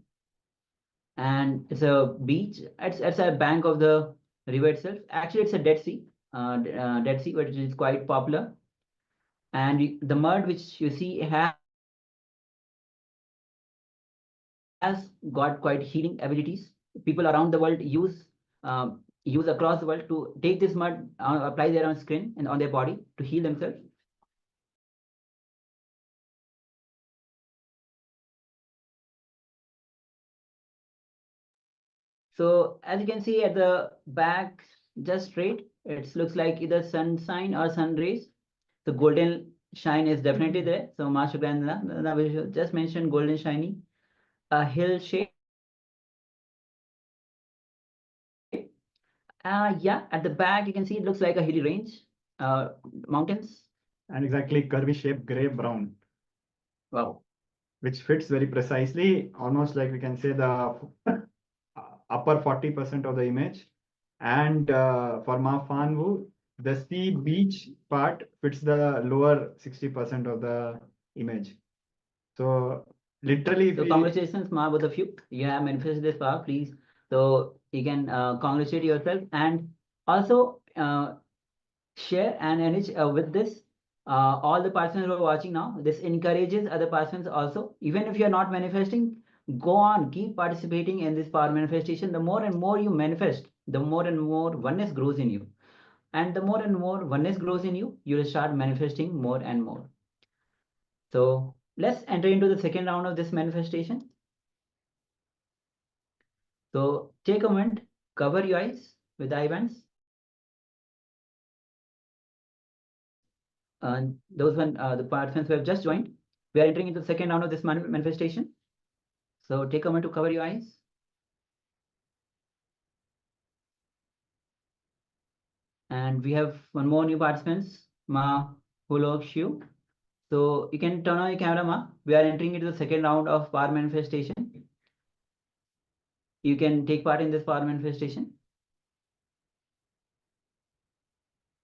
and it's a beach. It's a bank of the river itself. Actually, it's a Dead Sea, which is quite popular. And the mud which you see has got quite healing abilities. People around the world use across the world to take this mud, apply their own skin and on their body to heal themselves. So as you can see at the back, just straight, it looks like either sunshine or sun rays. The golden shine is definitely there. So Master Grandana just mentioned golden shiny, a hill shape. Yeah, at the back you can see it looks like a hilly range, mountains.
And exactly curvy shape, gray, brown.
Wow.
Which fits very precisely, almost like we can say the upper 40% of the image. And for Ma Fanwu, the sea beach part fits the lower 60% of the image. So literally,
so congratulations, Ma, both of you. You have manifested this power, please. So you can congratulate yourself and also share an image with this all the participants who are watching now, this encourages other participants also. Even if you are not manifesting, go on, keep participating in this power manifestation. The more and more you manifest, the more and more oneness grows in you. And the more and more oneness grows in you, you will start manifesting more and more. So let's enter into the second round of this manifestation. So take a moment, cover your eyes with the eye bands. Those one, the participants who have just joined, we are entering into the second round of this manifestation. So take a moment to cover your eyes. And we have one more new participants, Ma Hulok Shiu. So you can turn on your camera, Ma. We are entering into the second round of power manifestation. You can take part in this power manifestation.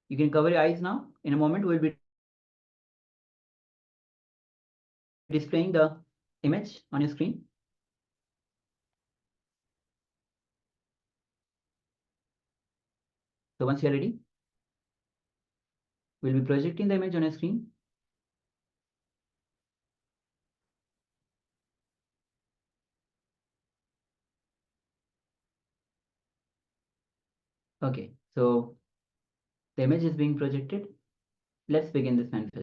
You can cover your eyes now. In a moment, we'll be displaying the image on your screen. So once you're ready, we'll be projecting the image on your screen. Okay, so the image is being projected. Let's begin this manifestation.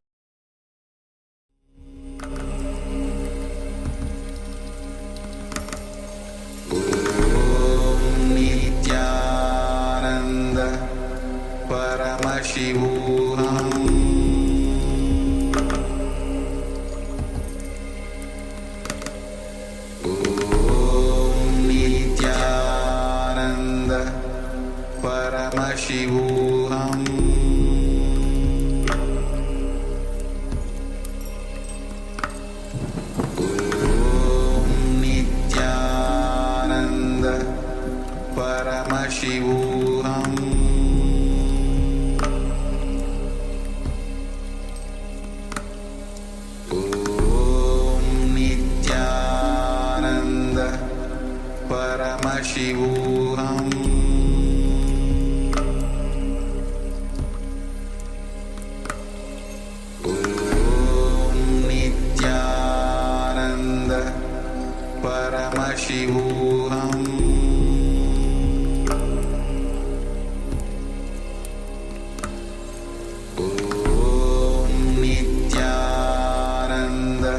Nityananda Paramashivoham Nityananda Paramashivoham Nityananda Paramashivoham Nityananda Paramashivoham Nityananda Paramashivoham Nityananda Paramashivoham Nityananda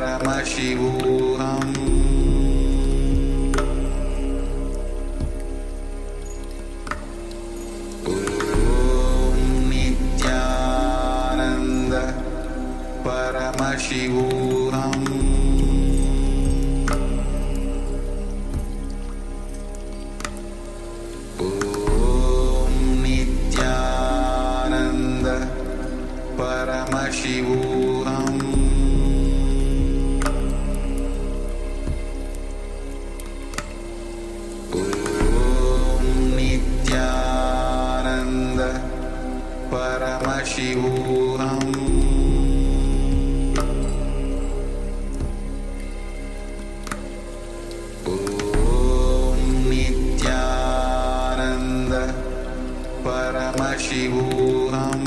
Paramashivoham Nityananda Paramashivoham Nityananda Paramashivoham Nityananda Paramashivoham Nityananda Paramashivoham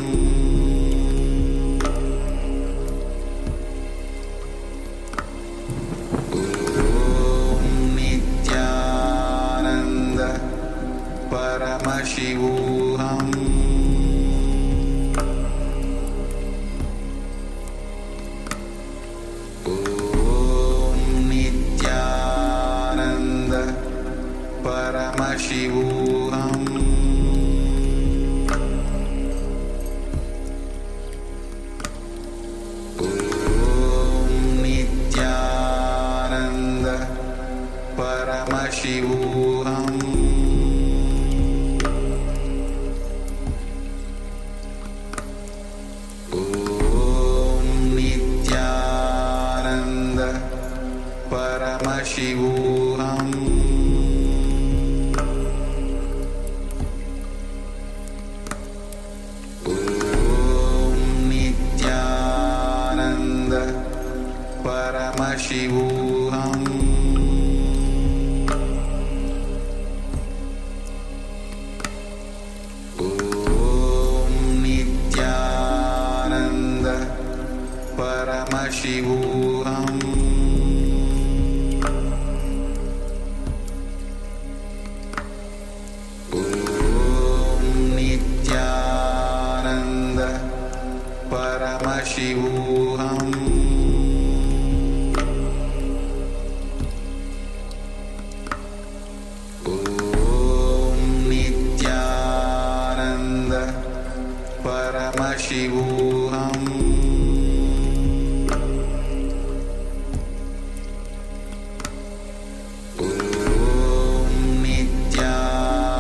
Nityananda Paramashivoham Nityananda Paramashivoham Nityananda Paramashivoham Nityananda Paramashivoham Nityananda Paramashivoham Om Nityananda Paramashivoham Om Nityananda Paramashivoham Om Nityananda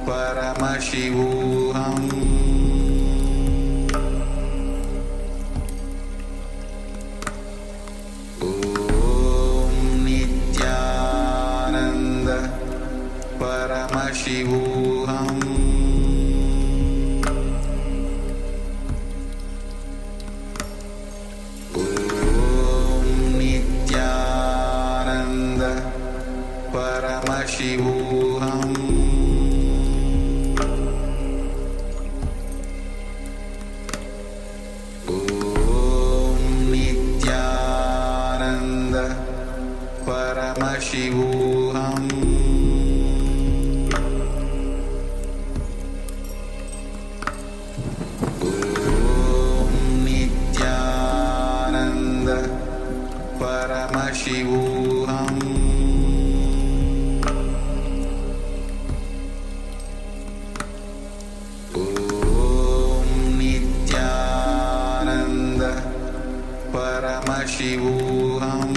Paramashivoham Om Nityananda Paramashivoham Om Nityananda Paramashivoham Om Nityananda Paramashivoham Om Nityananda Paramashivoham Om Nityananda Paramashivoham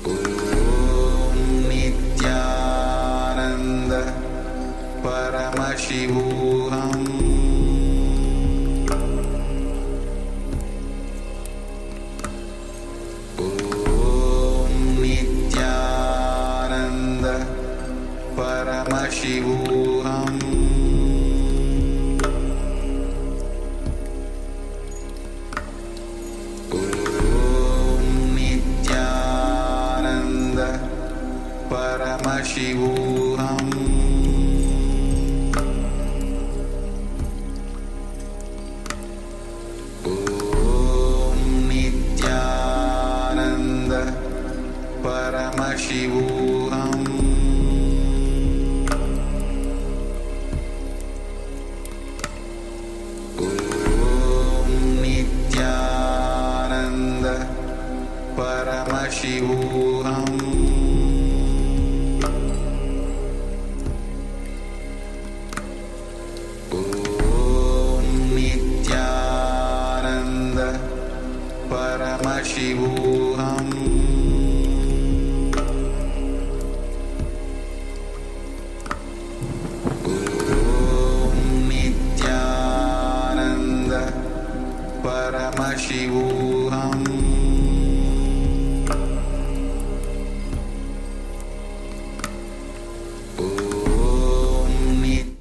Om Nityananda Paramashivoham Om Nityananda Paramashivoham Om Nityananda Paramashivoham Om Nityananda Paramashivoham Om Nityananda Paramashivoham Om Nityananda Paramashivoham Om Nityananda Paramashivoham Om Nityananda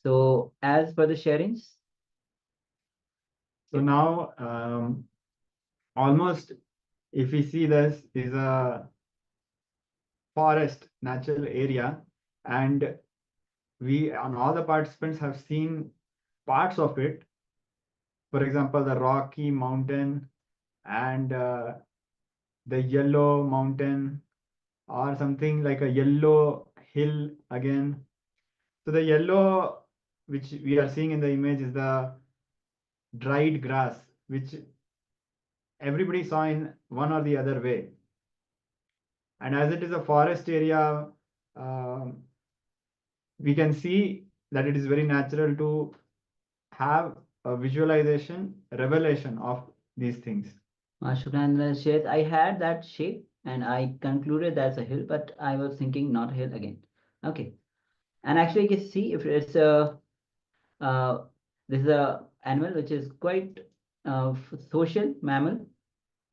So as per the sharings.
So now, almost, if we see this is a forest natural area, and we on all the participants have seen parts of it. For example, the Rocky Mountain and the Yellow Mountain, or something like a yellow hill again. So the yellow, which we are seeing in the image, is the dried grass, which everybody saw in one or the other way. And as it is a forest area, we can see that it is very natural to have a visualization, revelation of these things.
Shukran shares. I had that shape and I concluded that's a hill, but I was thinking not a hill again. Okay. And actually you can see if it's a this is a animal which is quite social mammal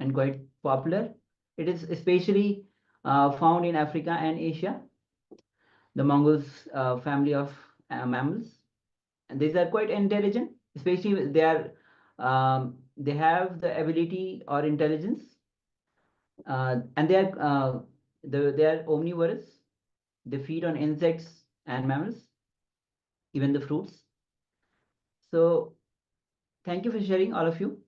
and quite popular. It is especially found in Africa and Asia. The mongoose family of mammals, and these are quite intelligent, especially they have the ability or intelligence, and they are omnivorous. They feed on insects and mammals, even the fruits. So thank you for sharing, all of you.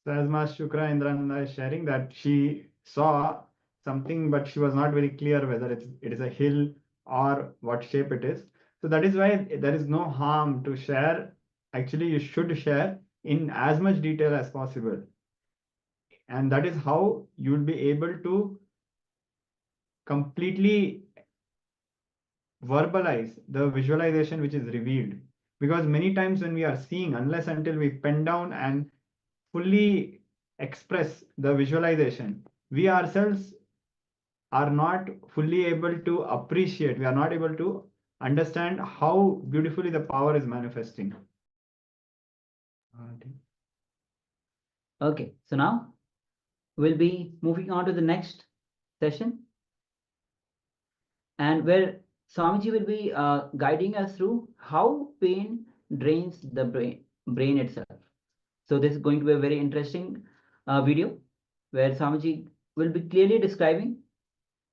So as Ma Shukra Indrananda is sharing that she saw something, but she was not very clear whether it is a hill or what shape it is. So that is why there is no harm to share. Actually, you should share in as much detail as possible. And that is how you will be able to completely verbalize the visualization which is revealed. Because many times when we are seeing, unless until we pen down and fully express the visualization, we ourselves are not fully able to appreciate, we are not able to understand how beautifully the power is manifesting.
Okay, so now we'll be moving on to the next session, and where Swamiji will be guiding us through how pain drains the brain itself. So this is going to be a very interesting video where Swamiji will be clearly describing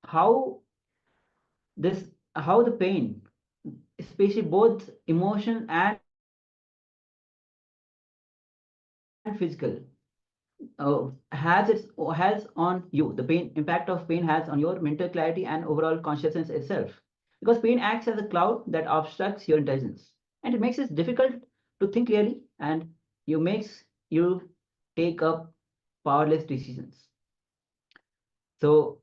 how the pain, especially both emotional and physical, has on you. The pain impact of pain has on your mental clarity and overall consciousness itself. Because pain acts as a cloud that obstructs your intelligence, and it makes it difficult to think clearly, and makes you take up powerless decisions. So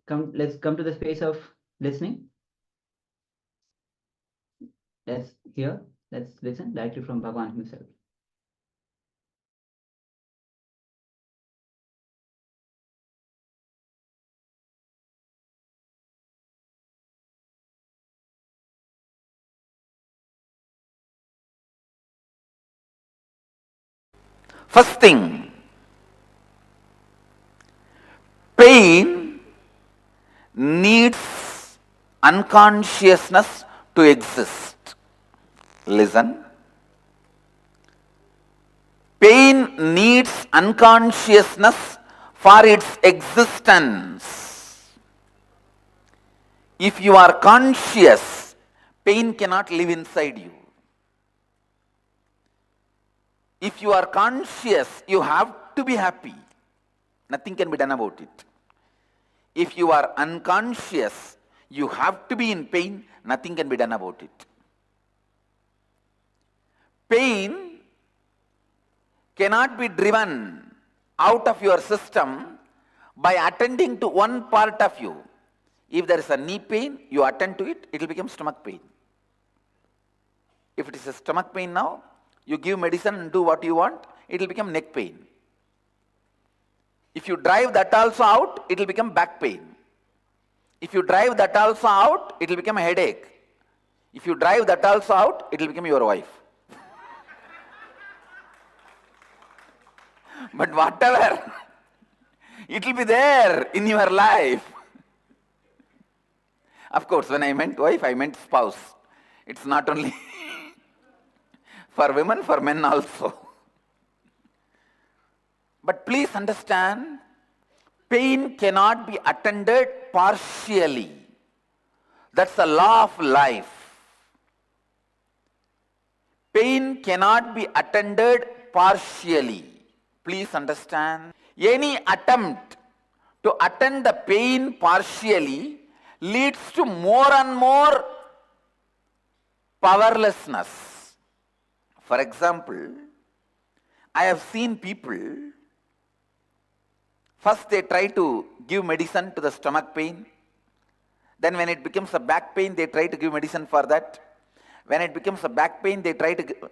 let's come to the space of listening. Let's listen directly from Bhagwan himself.
First thing, pain needs unconsciousness to exist. Listen. Pain needs unconsciousness for its existence. If you are conscious, pain cannot live inside you. If you are conscious, you have to be happy. Nothing can be done about it. If you are unconscious, you have to be in pain. Nothing can be done about it. Pain cannot be driven out of your system by attending to one part of you. If there is a knee pain, you attend to it, it will become stomach pain. If it is a stomach pain now, you give medicine and do what you want, it will become neck pain. If you drive that also out, it will become back pain. If you drive that also out, it will become a headache. If you drive that also out, it will become your wife. But whatever, it will be there in your life. Of course, when I meant wife, I meant spouse. It's not only for women, for men also. But please understand, pain cannot be attended partially. That's the law of life. Pain cannot be attended partially. Please understand. Any attempt to attend the pain partially leads to more and more powerlessness. For example, I have seen people, first they try to give medicine to the stomach pain. Then when it becomes a back pain, they try to give medicine for that. When it becomes a back pain, they try to,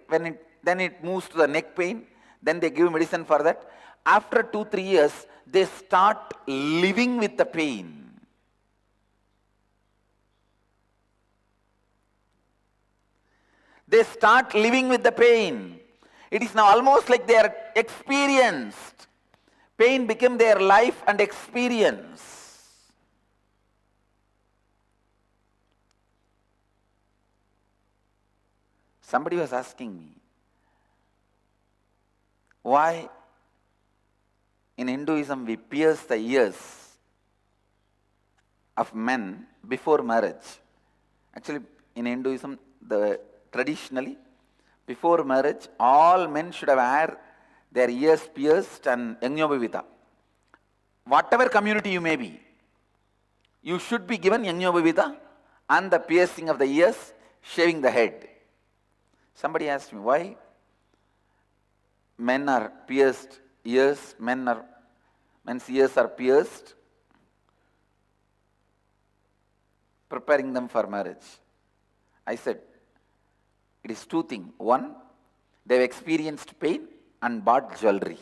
then it moves to the neck pain, then they give medicine for that. After 2-3 years, they start living with the pain. They start living with the pain. It is now almost like they are experienced. Pain became their life and experience. Somebody was asking me, why in Hinduism we pierce the ears of men before marriage. Actually, in Hinduism, traditionally, before marriage, all men should have had their ears pierced and yajñopavita. Whatever community you may be, you should be given yajñopavita and the piercing of the ears, shaving the head. Somebody asked me, why men are pierced ears, men's ears are pierced, preparing them for marriage. I said, it is two things. One, they've experienced pain and bought jewelry.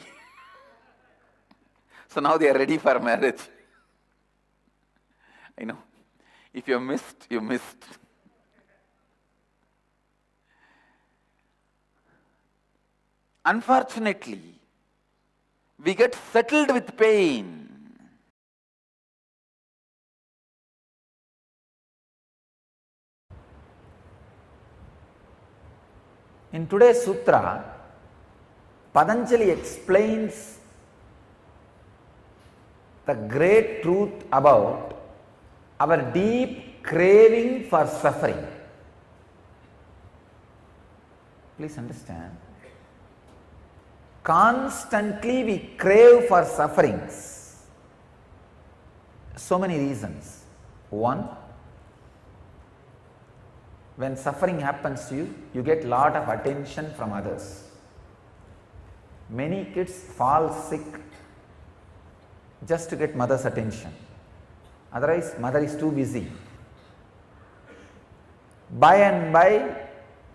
So now they are ready for marriage. I know. If you missed, you missed. Unfortunately, we get settled with pain.
In today's sutra, Patanjali explains the great truth about our deep craving for suffering. Please understand. Constantly we crave for sufferings. So many reasons. One, when suffering happens to you, you get a lot of attention from others. Many kids fall sick just to get mother's attention. Otherwise, mother is too busy. By and by,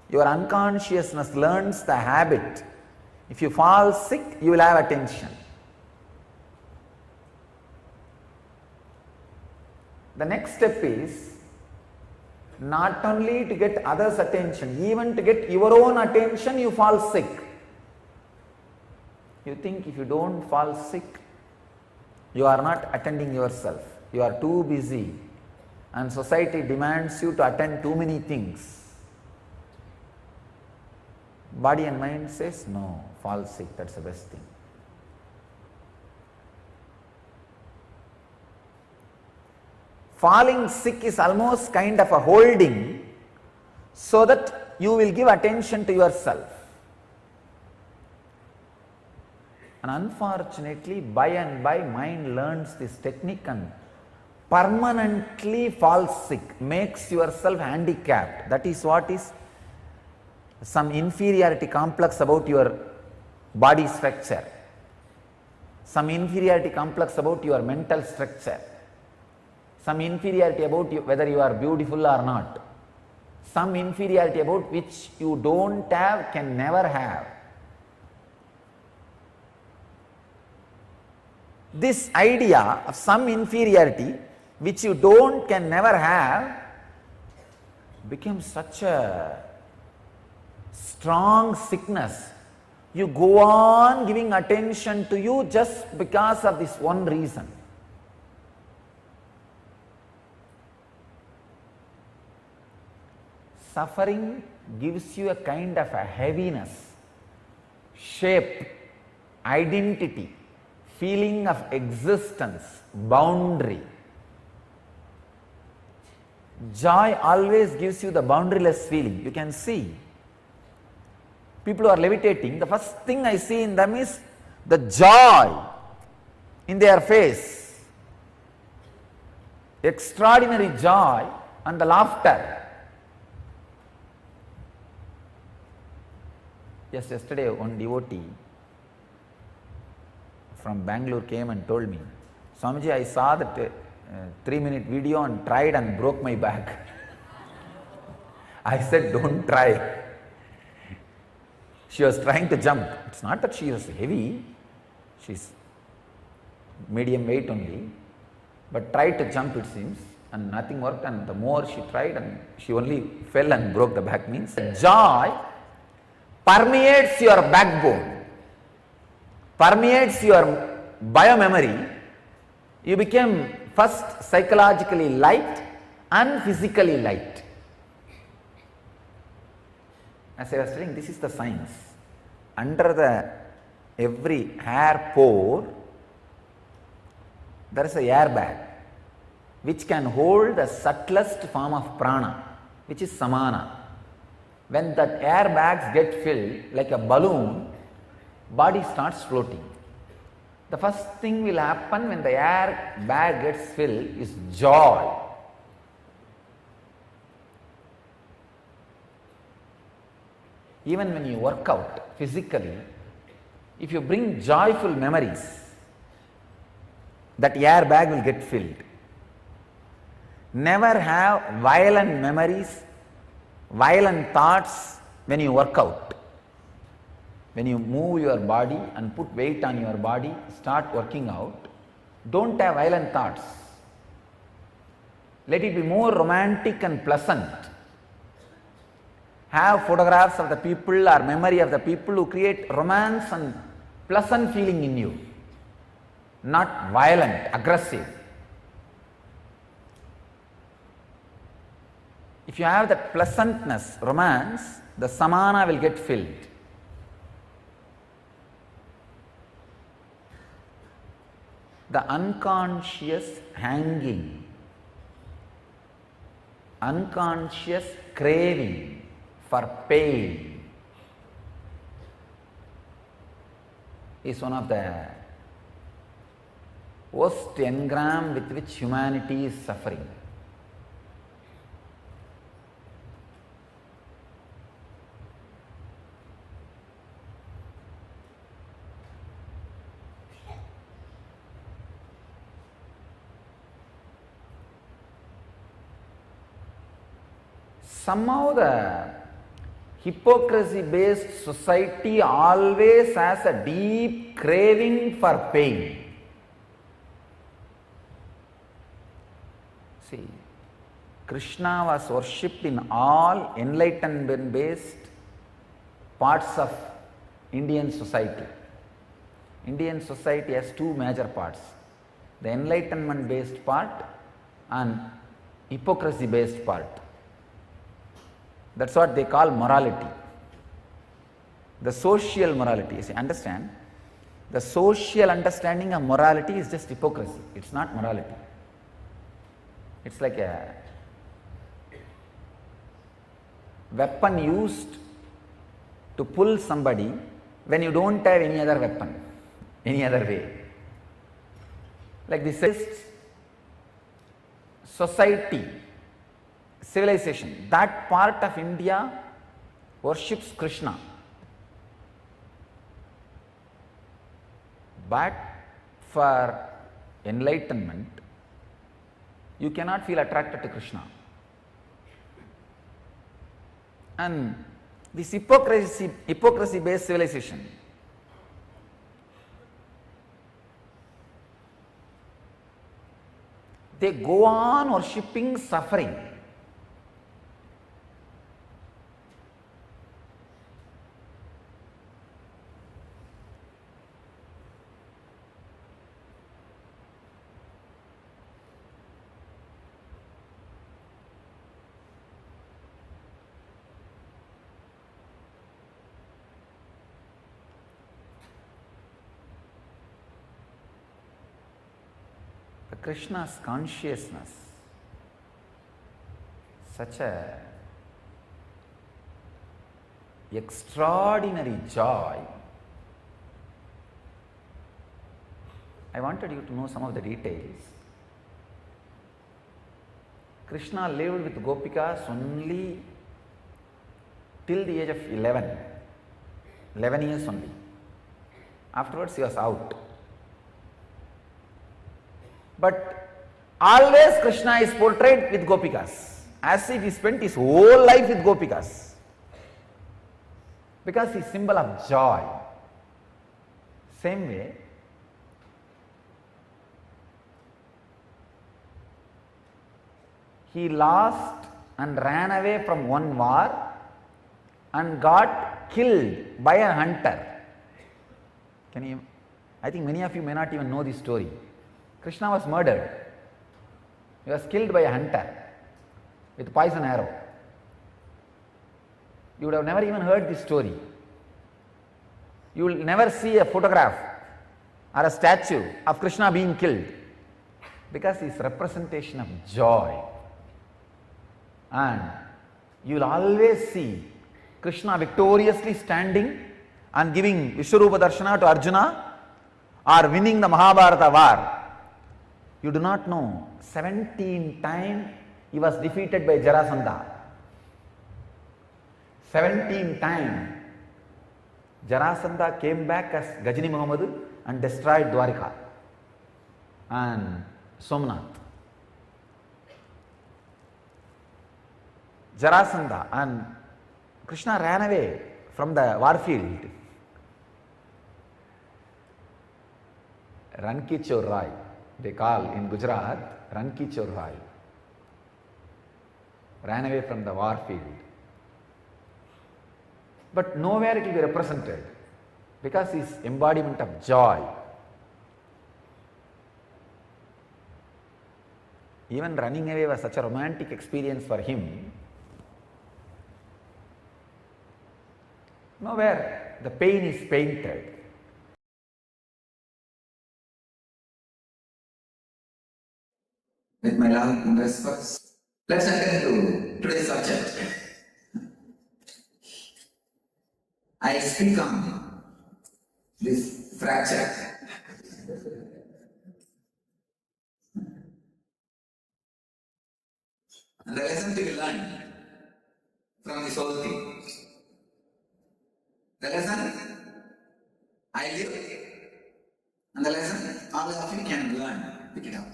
your unconsciousness learns the habit. If you fall sick, you will have attention. The next step is not only to get others' attention, even to get your own attention, you fall sick. You think if you don't fall sick, you are not attending yourself. You are too busy and society demands you to attend too many things. Body and mind says, no, fall sick, that's the best thing. Falling sick is almost kind of a holding so that you will give attention to yourself. And unfortunately, by and by, mind learns this technique and permanently falls sick, makes yourself handicapped. That is what is some inferiority complex about your body structure, some inferiority complex about your mental structure, some inferiority about whether you are beautiful or not, some inferiority about which you don't have, can never have. This idea of some inferiority which you don't, can never have becomes such a strong sickness. You go on giving attention to you just because of this one reason. Suffering gives you a kind of a heaviness, shape, identity, feeling of existence, boundary. Joy always gives you the boundaryless feeling. You can see people who are levitating, the first thing I see in them is the joy in their face, extraordinary joy and the laughter. Yes, yesterday one devotee from Bangalore came and told me, Swamiji, I saw that 3-minute video and tried and broke my back. I said, don't try. She was trying to jump. It's not that she was heavy, she's medium weight only, but tried to jump, it seems, and nothing worked, and the more she tried and she only fell and broke the back. Means joy permeates your backbone, permeates your biomemory. You became first psychologically light and physically light. As I was saying, this is the science. Under every hair pore, there is a airbag which can hold the subtlest form of prana, which is samana. When that airbags get filled like a balloon, body starts floating. The first thing will happen when the air bag gets filled is joy. Even when you work out physically, if you bring joyful memories, that air bag will get filled. Never have violent memories, violent thoughts when you work out. When you move your body and put weight on your body, start working out, don't have violent thoughts. Let it be more romantic and pleasant. Have photographs of the people or memory of the people who create romance and pleasant feeling in you, not violent, aggressive. If you have that pleasantness, romance, the samana will get filled. The unconscious hanging, unconscious craving for pain is one of the worst engram with which humanity is suffering. Somehow the hypocrisy-based society always has a deep craving for pain. See, Krishna was worshipped in all enlightenment-based parts of Indian society. Indian society has two major parts, the enlightenment-based part and hypocrisy-based part. That's what they call morality. The social morality. You see, understand, the social understanding of morality is just hypocrisy. It's not morality. It's like a weapon used to pull somebody when you don't have any other weapon, any other way. Like this society, civilization, that part of India worships Krishna. But for enlightenment, you cannot feel attracted to Krishna. And this hypocrisy-based civilization, they go on worshipping suffering. Krishna's consciousness, such a extraordinary joy. I wanted you to know some of the details. Krishna lived with Gopikas only till the age of 11 years only. Afterwards he was out. But always Krishna is portrayed with Gopikas, as if he spent his whole life with Gopikas, because he is symbol of joy. Same way, he lost and ran away from one war and got killed by a hunter. I think many of you may not even know this story. Krishna was murdered. He was killed by a hunter with poison arrow. You would have never even heard this story. You will never see a photograph or a statue of Krishna being killed, because he is representation of joy. And you will always see Krishna victoriously standing and giving Vishwarupa Darshana to Arjuna, or winning the Mahabharata war. You do not know, 17 times he was defeated by Jarasandha. 17 times Jarasandha came back as Gajini Muhammad and destroyed Dwarika and Somnath. Jarasandha, and Krishna ran away from the war field. Ranki Chor Rai, they call in Gujarat, Ranki Chor Rai. Ran away from the war field. But nowhere it will be represented, because he is embodiment of joy. Even running away was such a romantic experience for him. Nowhere the pain is painted.
With my love and respect, let's enter into today's subject. I speak on this fracture. And the lesson to be learned from this whole thing. The lesson I live, and the lesson all of you can learn, pick it up.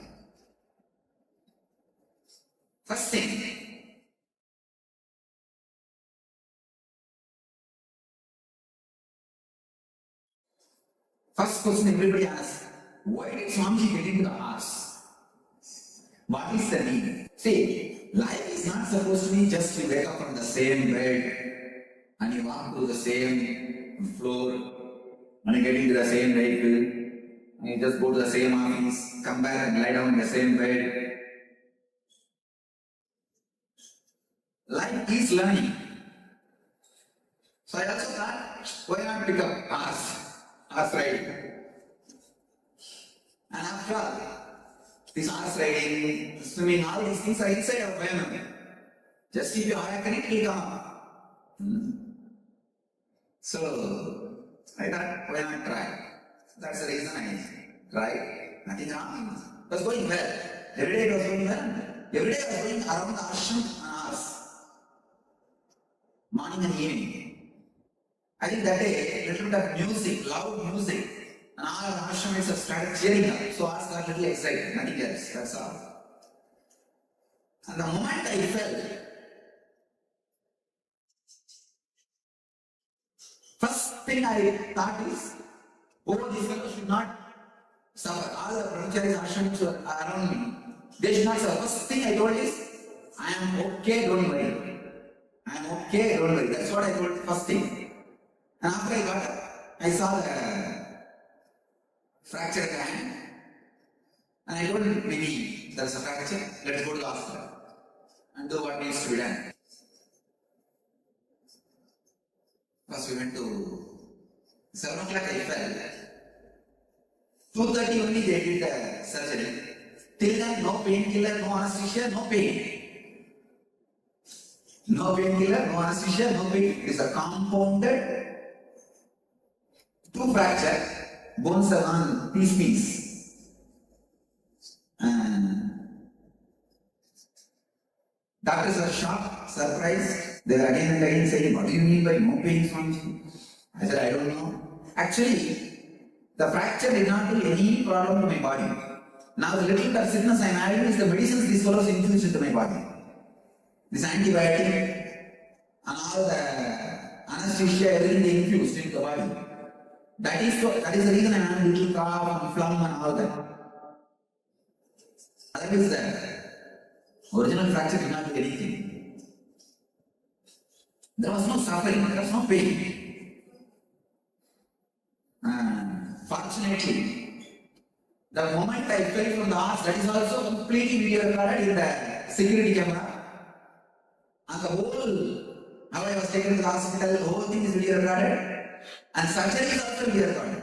First thing, first question everybody asks, why did Swamiji get into the horse? What is the need? See, life is not supposed to be just you wake up from the same bed and you walk to the same floor and you get into the same vehicle and you just go to the same office, come back and lie down in the same bed. Life is learning. So I also thought, why not pick up horse riding? And after all, this horse riding, swimming, all these things are inside our brain. Just keep your eye on it, it will come up. So I thought, why not try? That's the reason I tried. Nothing wrong. It was going well. Every day it was going well. Every day I was going around the ashram on horse. Morning and evening. I think that day, a little bit of music, loud music, and all our ashramites have started cheering up. So I got a little excited, nothing else, that's all. And the moment I felt, first thing I thought is, oh, these fellows should not suffer. All the brahmacharis ashramites around me, they should not suffer. First thing I told is, I am okay, don't worry. I am okay, don't worry. That's what I told first thing. And after I got up, I saw the fractured hand. And I told him, maybe there's a fracture, let's go to the hospital and do what needs to be done. First we went to 7 o'clock I fell. 2:30 only they did the surgery. Till then, no painkiller, no anesthesia, no pain. No painkiller, no anesthesia, no pain. It is a compounded 2 fracture, bones are on piece. Doctors are shocked, surprised. They were again and again saying, what do you mean by no pain, Swamiji? I said, I don't know. Actually, the fracture did not do any problem to my body. Now the little bit of sickness I am having is the medicines these fellows infused into my body. This antibiotic and all the anesthesia, everything they infused into the body. That is the reason I am having little cough and phlegm and all that. Otherwise, the original fracture did not do anything. There was no suffering, there was no pain. Fortunately, the moment I fell from the horse, that is also completely video recorded in the security camera. And the whole, how I was taken to the hospital, the whole thing is video recorded. And surgery is also video recorded.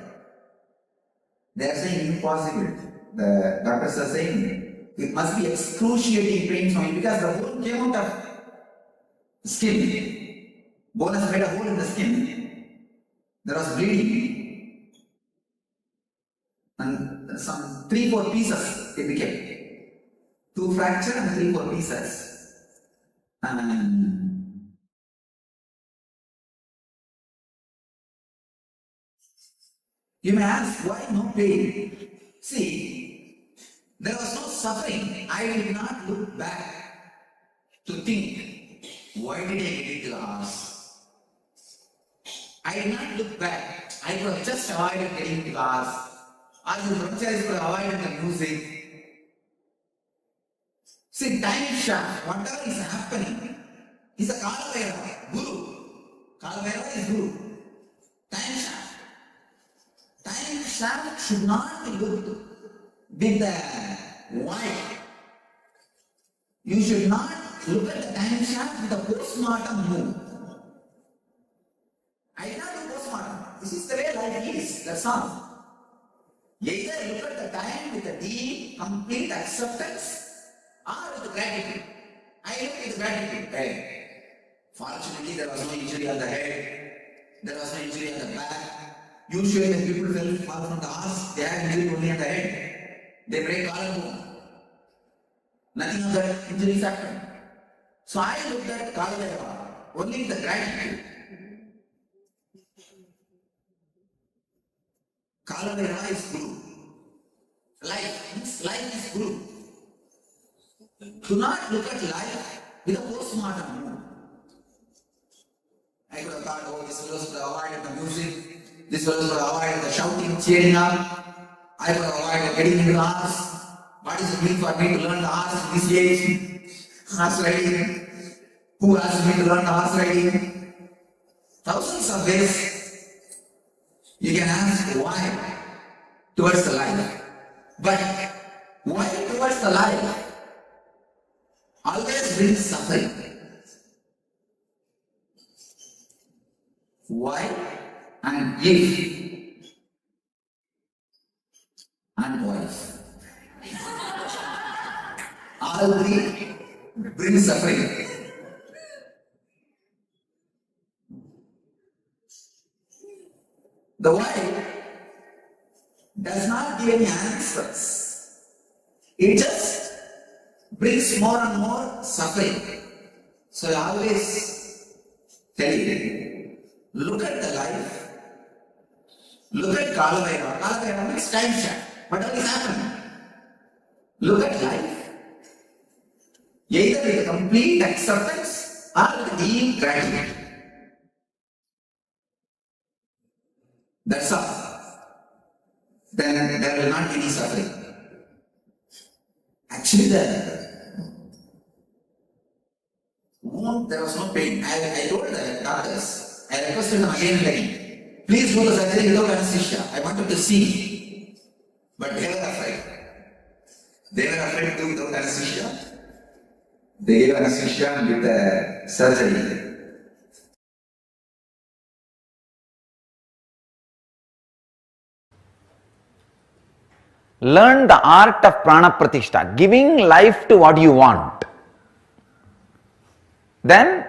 They are saying impossible. The doctors are saying it must be excruciating pain for me because the bone came out of the skin. Bone has made a hole in the skin. There was bleeding. And some 3-4 pieces it became. 2 fracture and 3-4 pieces. You may ask, why no pain? See, there was no suffering. I did not look back to think, why did I get into the house? I did not look back. I could have just avoided getting into the house. Or the brahmacharis could have avoided the music. See, time shaft, whatever is happening, is a Kalavera, Guru. Kalavera is Guru. Time shaft. Time shaft should not look with the white. You should not look at the time shaft with a postmortem move. I did not do postmortem. This is the way life is. That's all. Either look at the time with a deep, complete acceptance or with gratitude. I look with gratitude. Hey, fortunately, there was no injury on the head. There was no injury on the back. Usually when people fall from the horse, they have injury only on the head. They break collarbone. Nothing of that injuries happen. So I looked at Kalavera only with the gratitude. Kalavera is Guru. Life is Guru. Do not look at life with a postmortem mood. I could have thought, oh, this fellow could have avoided the music. This fellow could have avoided the shouting, cheering up. I could have avoided getting into the horse. What is it mean for me to learn the horse at this age? Horse riding. Who asked me to learn the horse riding? Thousands of ways you can ask why towards the life. But why towards the life always brings suffering. Why and if and wife. All three bring suffering. The wife does not give any answers. It just brings more and more suffering. So I always tell you, look at the life, look at Kalavera. Kalavera means time shaft. Whatever is happening. Look at life, either with complete acceptance or with deep gratitude. That's all. Then there will not be any suffering. Actually, there was no pain. I told the doctors, I requested them again and again, please do the surgery without anesthesia. I wanted to see. But they were afraid. They were afraid to do without anesthesia. They gave anesthesia with the surgery.
learn the art of prana pratishta, giving life to what you want, then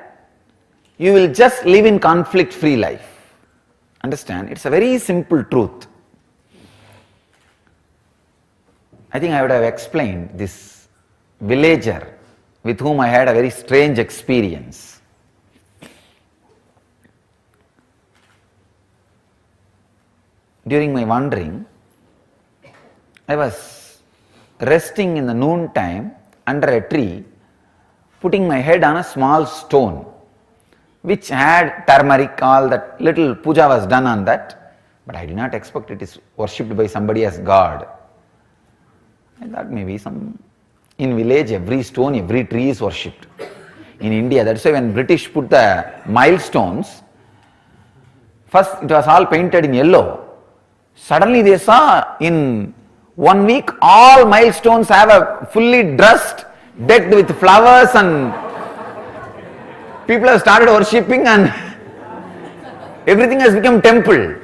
you will just live in conflict-free life. Understand? It's a very simple truth. I think I would have explained this villager with whom I had a very strange experience. During my wandering, I was resting in the noon time under a tree, putting my head on a small stone, which had turmeric, all that little puja was done on that, but I did not expect it is worshipped by somebody as God. I thought maybe in village every stone, every tree is worshipped. In India, that's why when British put the milestones, first it was all painted in yellow. Suddenly they saw in 1 week all milestones have a fully dressed, decked with flowers, and people have started worshipping and everything has become temple.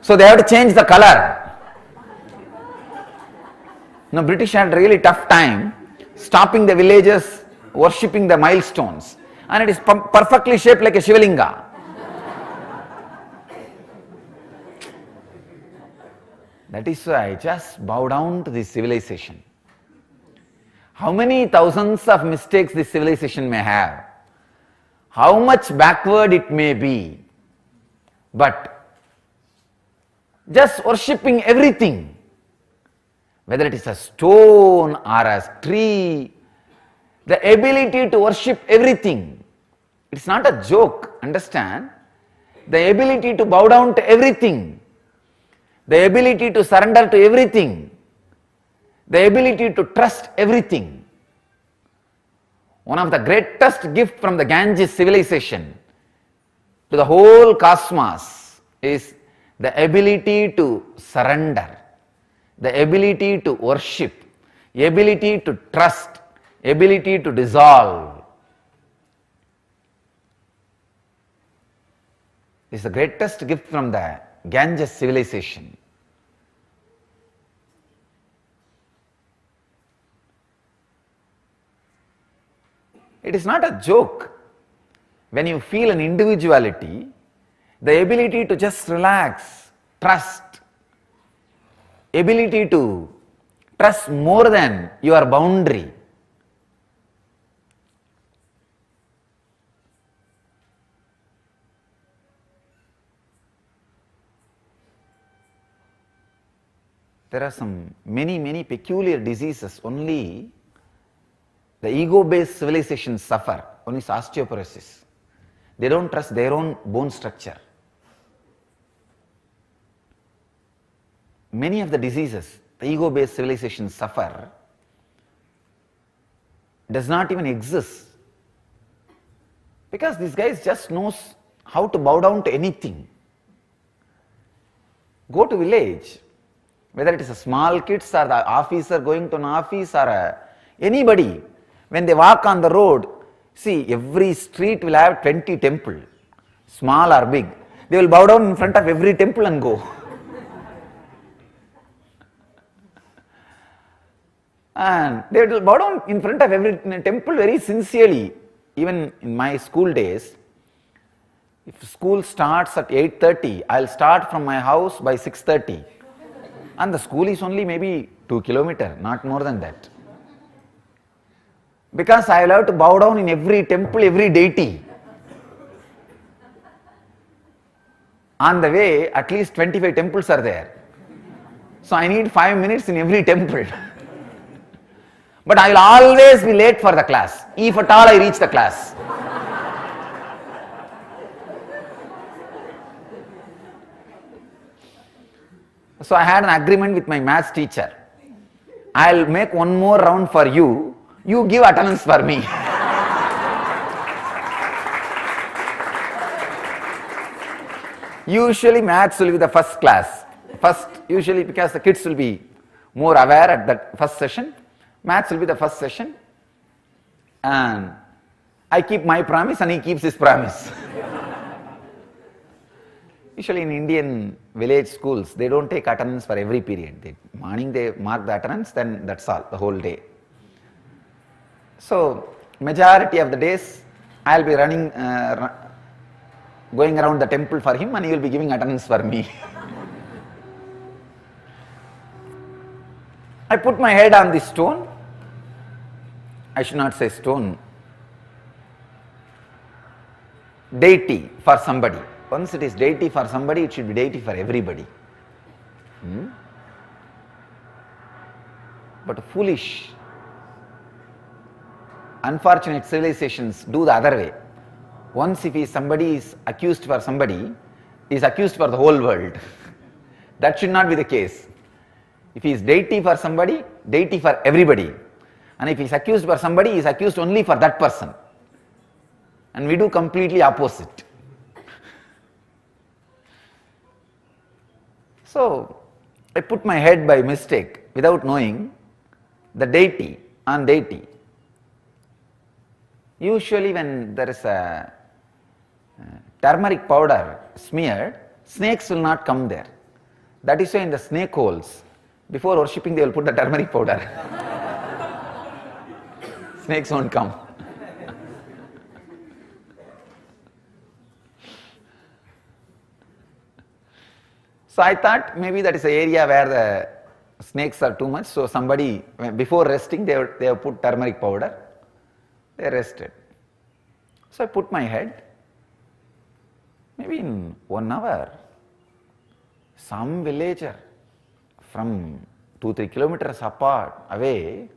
So they have to change the color. Now British had really tough time stopping the villagers worshipping the milestones, and it is perfectly shaped like a Shivalinga. That is why I just bow down to this civilization. How many thousands of mistakes this civilization may have, how much backward it may be, but just worshipping everything, whether it is a stone or a tree, the ability to worship everything, it's not a joke, understand? The ability to bow down to everything, the ability to surrender to everything, the ability to trust everything. One of the greatest gifts from the Ganges civilization to the whole cosmos is the ability to surrender, the ability to worship, the ability to trust, ability to dissolve. This is the greatest gift from the Ganges civilization. It is not a joke. When you feel an individuality, the ability to just relax, trust, ability to trust more than your boundary. There are many peculiar diseases only the ego-based civilizations suffer. One is osteoporosis. They don't trust their own bone structure. Many of the diseases the ego-based civilizations suffer does not even exist, because these guys just knows how to bow down to anything. Go to village, whether it is a small kids or the officer going to an office or anybody, when they walk on the road, see, every street will have 20 temples, small or big. They will bow down in front of every temple and go. And they will bow down in front of every temple very sincerely. Even in my school days, if school starts at 8:30, I'll start from my house by 6:30. And the school is only maybe 2 kilometers, not more than that. Because I will have to bow down in every temple, every deity. On the way, at least 25 temples are there. So I need 5 minutes in every temple. But I will always be late for the class, if at all I reach the class. So I had an agreement with my maths teacher. I'll make one more round for you. You give attendance for me. Usually maths will be the first class. Usually because the kids will be more aware at that first session. Maths will be the first session. And I keep my promise and he keeps his promise. Usually in Indian village schools, they don't take attendance for every period. Morning they mark the attendance, then that's all, the whole day. So majority of the days, I'll be running, going around the temple for him, and he will be giving attendance for me. I put my head on this stone. I should not say stone. Deity for somebody. Once it is deity for somebody, it should be deity for everybody. But foolish, unfortunate civilizations do the other way. Once if somebody is accused for somebody, he is accused for the whole world. That should not be the case. If he is deity for somebody, deity for everybody. And if he is accused for somebody, he is accused only for that person. And we do completely opposite. So, I put my head by mistake, without knowing, the deity on deity. Usually when there is a turmeric powder smeared, snakes will not come there. That is why in the snake holes, before worshipping they will put the turmeric powder. Snakes won't come. So I thought maybe that is an area where the snakes are too much. So somebody, before resting, they have put turmeric powder. They rested. So I put my head. Maybe in 1 hour, some villager from 2-3 kilometers apart, away,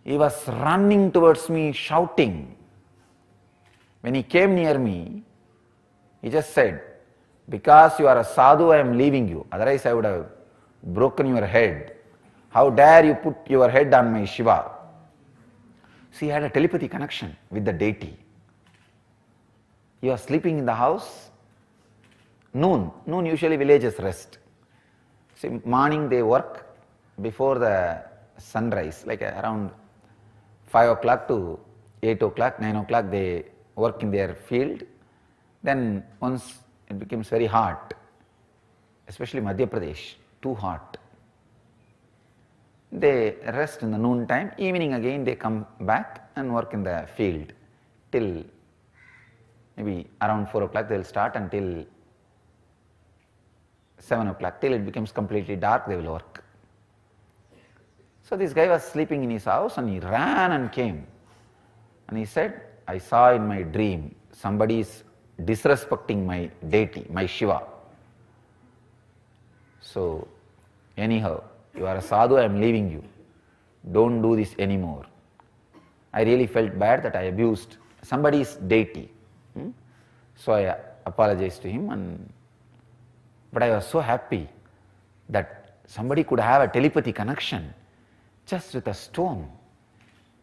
he was running towards me, shouting. When he came near me, he just said, "Because you are a sadhu, I am leaving you. Otherwise I would have broken your head. How dare you put your head on my Shiva?" So he had a telepathy connection with the deity. He was sleeping in the house. Noon usually villages rest. See, morning they work before the sunrise, like around 5 o'clock to 8 o'clock, 9 o'clock they work in their field. Then once it becomes very hot, especially Madhya Pradesh, too hot. They rest in the noon time. Evening again they come back and work in the field till maybe around 4 o'clock they will start until 7 o'clock. Till it becomes completely dark they will work. So this guy was sleeping in his house and he ran and came. And he said, "I saw in my dream somebody is disrespecting my deity, my Shiva. So anyhow, you are a sadhu, I am leaving you. Don't do this anymore." I really felt bad that I abused somebody's deity. So I apologized to him, but I was so happy that somebody could have a telepathy connection just with a stone.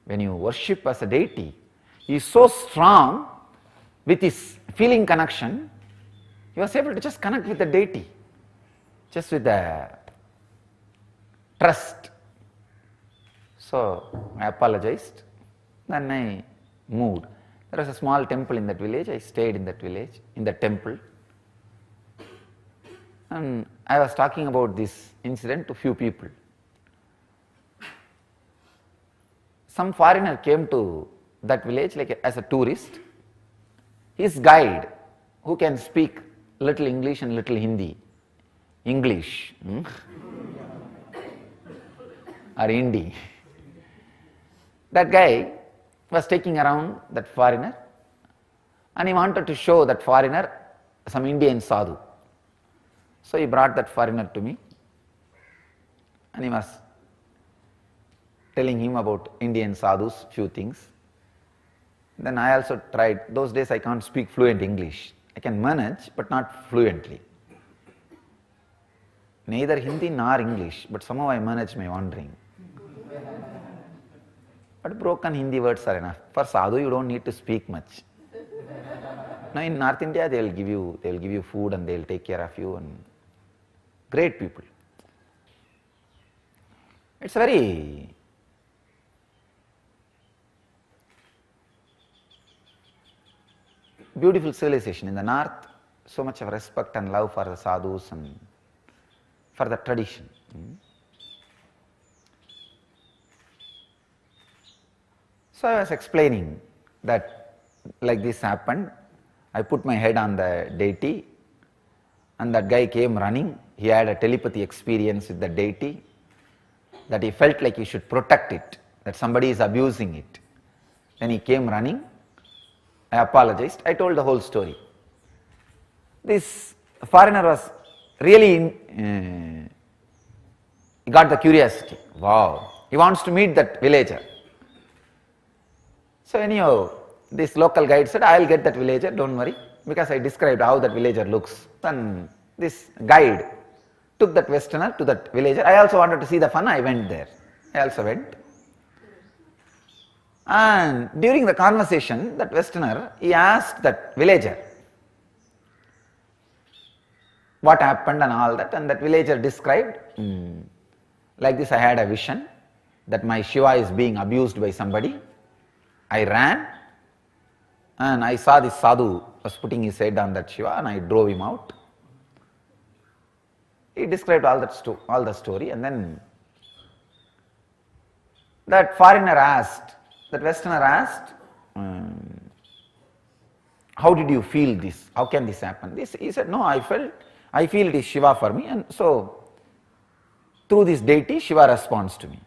When you worship as a deity, he is so strong with his feeling connection, he was able to just connect with the deity, just with the trust. So I apologized, then I moved. There was a small temple in that village. I stayed in that village, in the temple. And I was talking about this incident to few people. Some foreigner came to that village like as a tourist. His guide, who can speak little English and little Hindi, English or Hindi. That guy was taking around that foreigner and he wanted to show that foreigner some Indian sadhu. So he brought that foreigner to me and he was telling him about Indian sadhus, few things. Then I also tried. Those days I can't speak fluent English. I can manage but not fluently. Neither Hindi nor English, but somehow I manage my wandering. But broken Hindi words are enough. For sadhu you don't need to speak much. Now in North India they will give you food and they will take care of you, and great people. It's a very beautiful civilization. In the north so much of respect and love for the sadhus and for the tradition. So I was explaining that like this happened. I put my head on the deity and that guy came running. He had a telepathy experience with the deity that he felt like he should protect it, that somebody is abusing it. Then he came running. I apologized. I told the whole story. This foreigner was really, he got the curiosity. Wow, he wants to meet that villager. So anyhow, this local guide said, I will get that villager, don't worry, because I described how that villager looks. Then this guide took that Westerner to that villager. I also wanted to see the fun, I went there. I also went. And during the conversation, that Westerner, he asked that villager what happened and all that, and that villager described, like this, I had a vision that my Shiva is being abused by somebody. I ran and I saw this sadhu was putting his head on that Shiva and I drove him out. He described all the story, and then that foreigner asked, that Westerner asked, how did you feel this? How can this happen? He said, no, I feel it is Shiva for me, and so through this deity Shiva responds to me.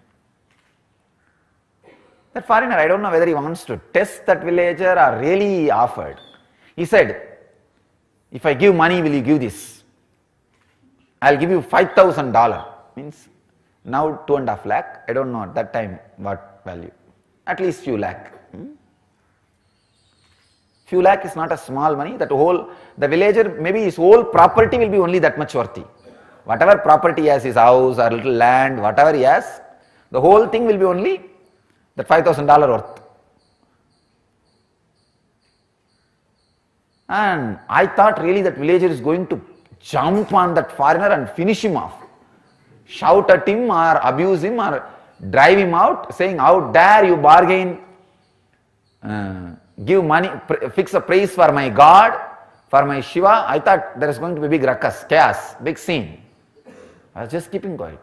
That foreigner, I don't know whether he wants to test that villager or really offered. He said, if I give money, will you give this? I'll give you $5,000. Means now 2.5 lakh. I don't know at that time what value. At least few lakh. Few lakh is not a small money. That whole, the villager, maybe his whole property will be only that much worthy. Whatever property he has, his house or little land, whatever he has, the whole thing will be only that $5,000 worth. And I thought really that villager is going to jump on that foreigner and finish him off. Shout at him or abuse him or drive him out, saying, how dare you bargain, give money, fix a price for my God, for my Shiva. I thought there is going to be big ruckus, chaos, big scene. I was just keeping quiet.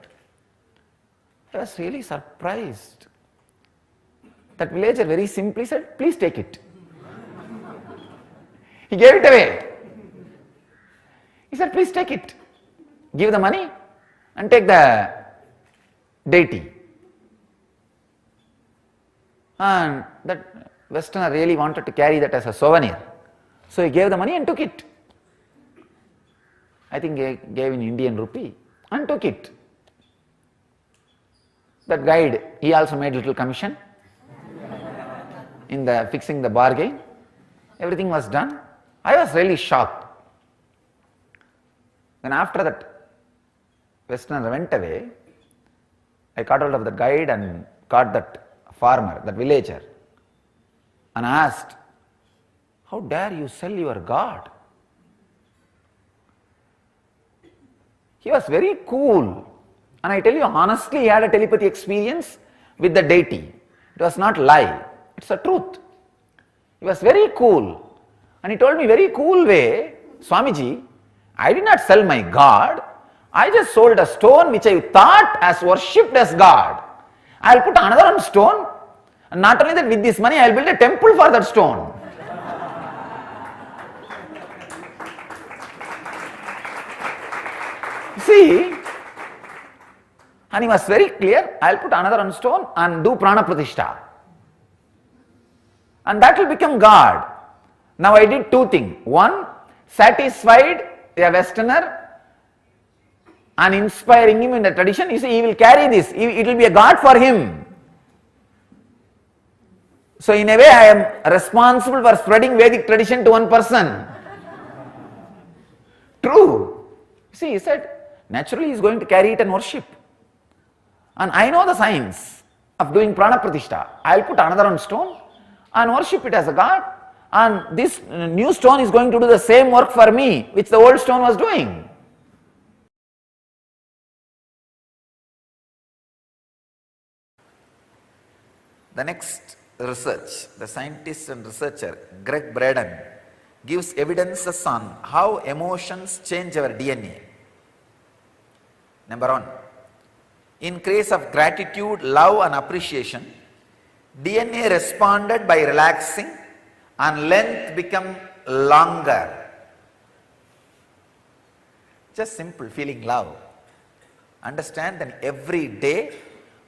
I was really surprised. That villager very simply said, please take it. He gave it away. He said, please take it. Give the money and take the deity. And that Westerner really wanted to carry that as a souvenir. So he gave the money and took it. I think he gave in Indian rupee and took it. That guide, he also made little commission in the fixing the bargain. Everything was done. I was really shocked. Then after that Westerner went away, I caught hold of the guide and caught that farmer, that villager, and asked, how dare you sell your God? He was very cool. And I tell you honestly, he had a telepathy experience with the deity. It was not lie, it's a truth. He was very cool. And he told me very cool way, Swamiji, I did not sell my God. I just sold a stone which I thought as worshipped as God. I will put another stone, and not only that, with this money I will build a temple for that stone. See, and he was very clear, I will put another stone and do prana pratishtha. And that will become God. Now I did two things. One, satisfied a Westerner and inspiring him in the tradition. You see, he will carry this, it will be a God for him. So in a way I am responsible for spreading Vedic tradition to one person. True. See, he said, naturally he is going to carry it and worship. And I know the science of doing prana pratishtha. I will put another one stone and worship it as a God. And this new stone is going to do the same work for me which the old stone was doing. The next research, the scientist and researcher Greg Braden, gives evidences on how emotions change our DNA. Number one, in case of gratitude, love and appreciation, DNA responded by relaxing and length become longer. Just simple, feeling love. Understand that every day,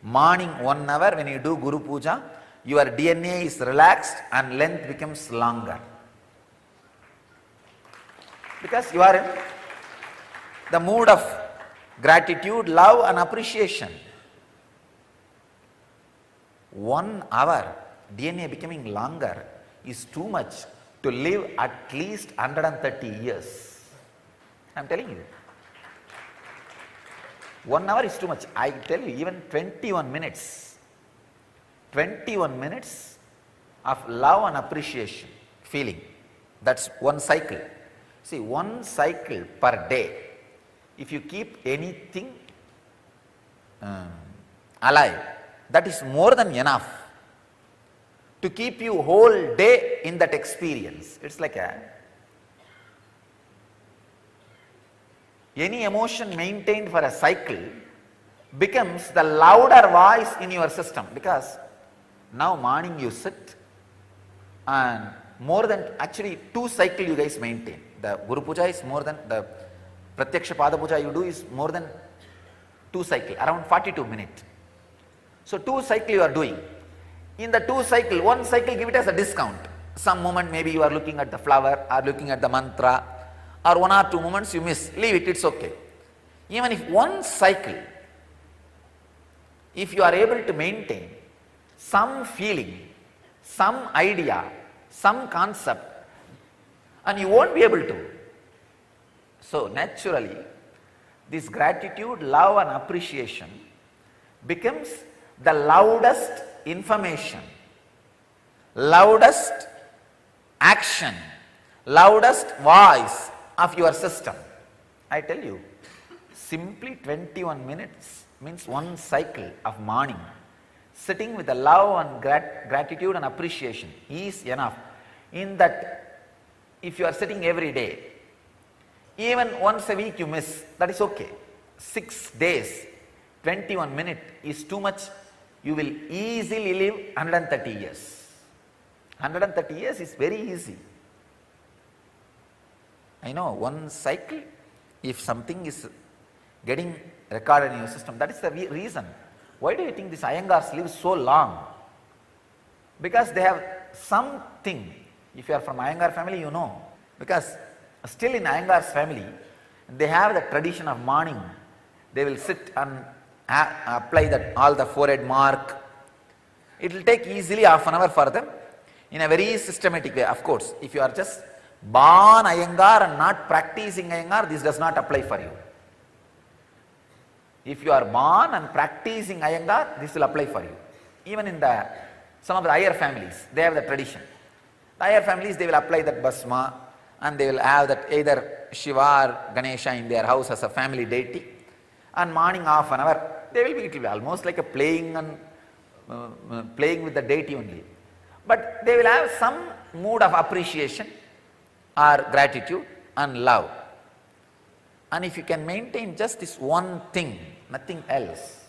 morning 1 hour when you do Guru Puja, your DNA is relaxed and length becomes longer. Because you are in the mood of gratitude, love and appreciation. 1 hour, DNA becoming longer is too much to live at least 130 years. I am telling you. 1 hour is too much. I tell you, even 21 minutes. 21 minutes of love and appreciation, feeling. That's one cycle. See, one cycle per day. If you keep anything alive, that is more than enough to keep you whole day in that experience. It's like any emotion maintained for a cycle becomes the louder voice in your system, because now morning you sit and more than actually 2 cycles you guys maintain. The Guru Puja is more than, the Pratyaksha Pada Puja you do is more than 2 cycles, around 42 minutes. So 2 cycles you are doing. In the 2 cycles, 1 cycle give it as a discount. Some moment maybe you are looking at the flower or looking at the mantra, or 1 or 2 moments you miss, leave it, it's okay. Even if 1 cycle, if you are able to maintain some feeling, some idea, some concept, and you won't be able to. So naturally, this gratitude, love and appreciation becomes the loudest information, loudest action, loudest voice of your system. I tell you, simply 21 minutes means 1 cycle of morning, sitting with the love and gratitude and appreciation is enough. In that, if you are sitting every day, even once a week you miss, that is okay. 6 days, 21 minutes is too much. You will easily live 130 years. 130 years is very easy. I know 1 cycle, if something is getting recorded in your system, that is the reason. Why do you think these Iyengars live so long? Because they have something. If you are from Iyengar family, you know. Because still in Iyengar's family, they have the tradition of morning. They will sit and apply that all the forehead mark. It will take easily half an hour for them in a very systematic way. Of course, if you are just born Iyengar and not practicing Iyengar, this does not apply for you. If you are born and practicing Iyengar, this will apply for you. Even in some of the higher families, they have the tradition. The higher families, they will apply that basma and they will have that either Shiva or Ganesha in their house as a family deity. And morning half an hour, it will be almost like a playing with the deity only. But they will have some mood of appreciation or gratitude and love. And if you can maintain just this one thing, nothing else,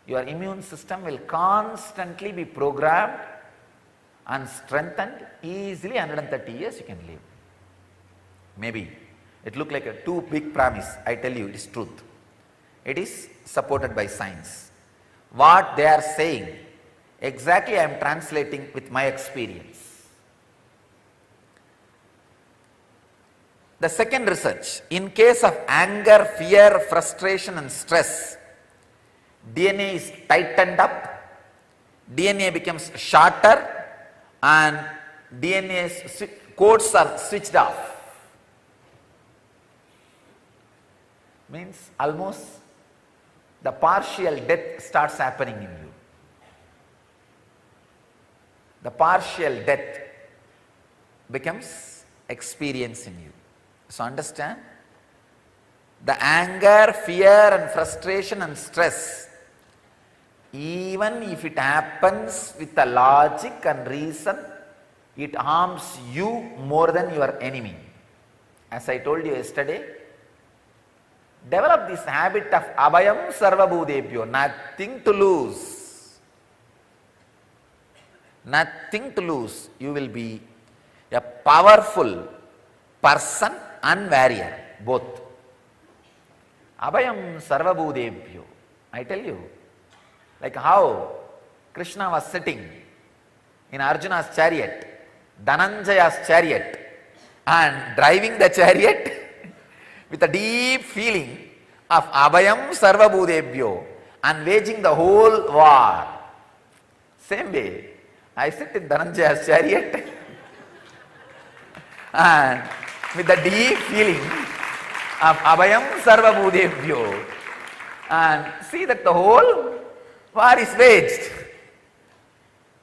your immune system will constantly be programmed and strengthened. Easily 130 years you can live. Maybe it look like a too big promise. I tell you, it is truth. It is supported by science. What they are saying, exactly I am translating with my experience. The second research, in case of anger, fear, frustration and stress, DNA is tightened up, DNA becomes shorter and DNA's codes are switched off. Means almost the partial death starts happening in you. The partial death becomes experience in you. So understand, the anger, fear and frustration and stress, even if it happens with the logic and reason, it harms you more than your enemy. As I told you yesterday, develop this habit of abhayam sarvabhutebhyo, nothing to lose. Nothing to lose. You will be a powerful person and warrior, both. Abhayam sarvabhutebhyo. I tell you, like how Krishna was sitting in Arjuna's chariot, Dhananjaya's chariot, and driving the chariot with a deep feeling of abhayam sarvabhutebhyo and waging the whole war. Same way, I sit in Dhananjaya's chariot and with the deep feeling of abhayam sarvabhutebhyo and see that the whole war is waged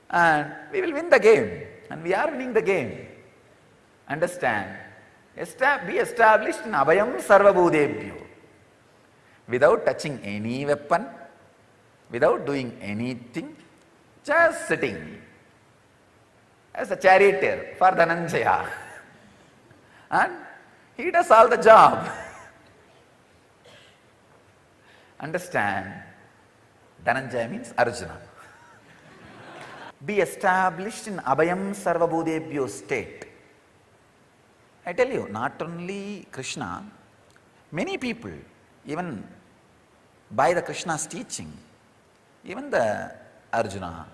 and we will win the game, and we are winning the game. Understand? Be established in abhayam sarvabhutebhyo without touching any weapon, without doing anything, just sitting as a charioteer for Dhananjaya, and he does all the job. Understand? Dhananjaya means Arjuna. Be established in abhayam sarvabhutebhyo state. I tell you, not only Krishna, many people, even by the Krishna's teaching, even the Arjuna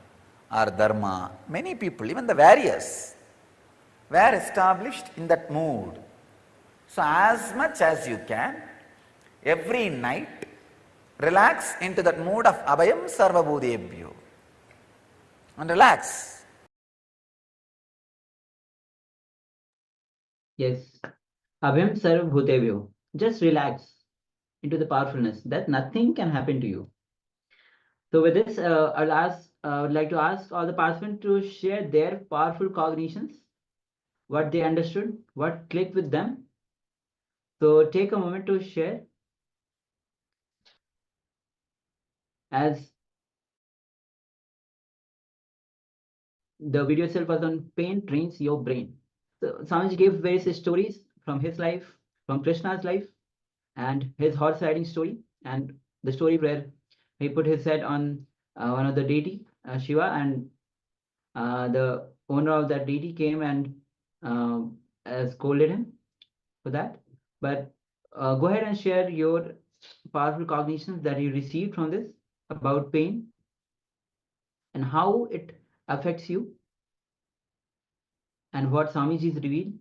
or Dharma, many people, even the warriors, were established in that mood. So as much as you can, every night, relax into that mood of abhayam sarvabhutebhyo and relax.
Yes. Abhyam sarv bhutevyo. Just relax into the powerfulness that nothing can happen to you. So with this, I would like to ask all the participants to share their powerful cognitions, what they understood, what clicked with them. So take a moment to share. As the video itself was on pain trains your brain. So Swamiji gave various stories from his life, from Krishna's life, and his horse riding story, and the story where he put his head on one of the deity, Shiva, and the owner of that deity came and scolded him for that. But go ahead and share your powerful cognitions that you received from this about pain and how it affects you and what Swamiji's revealed.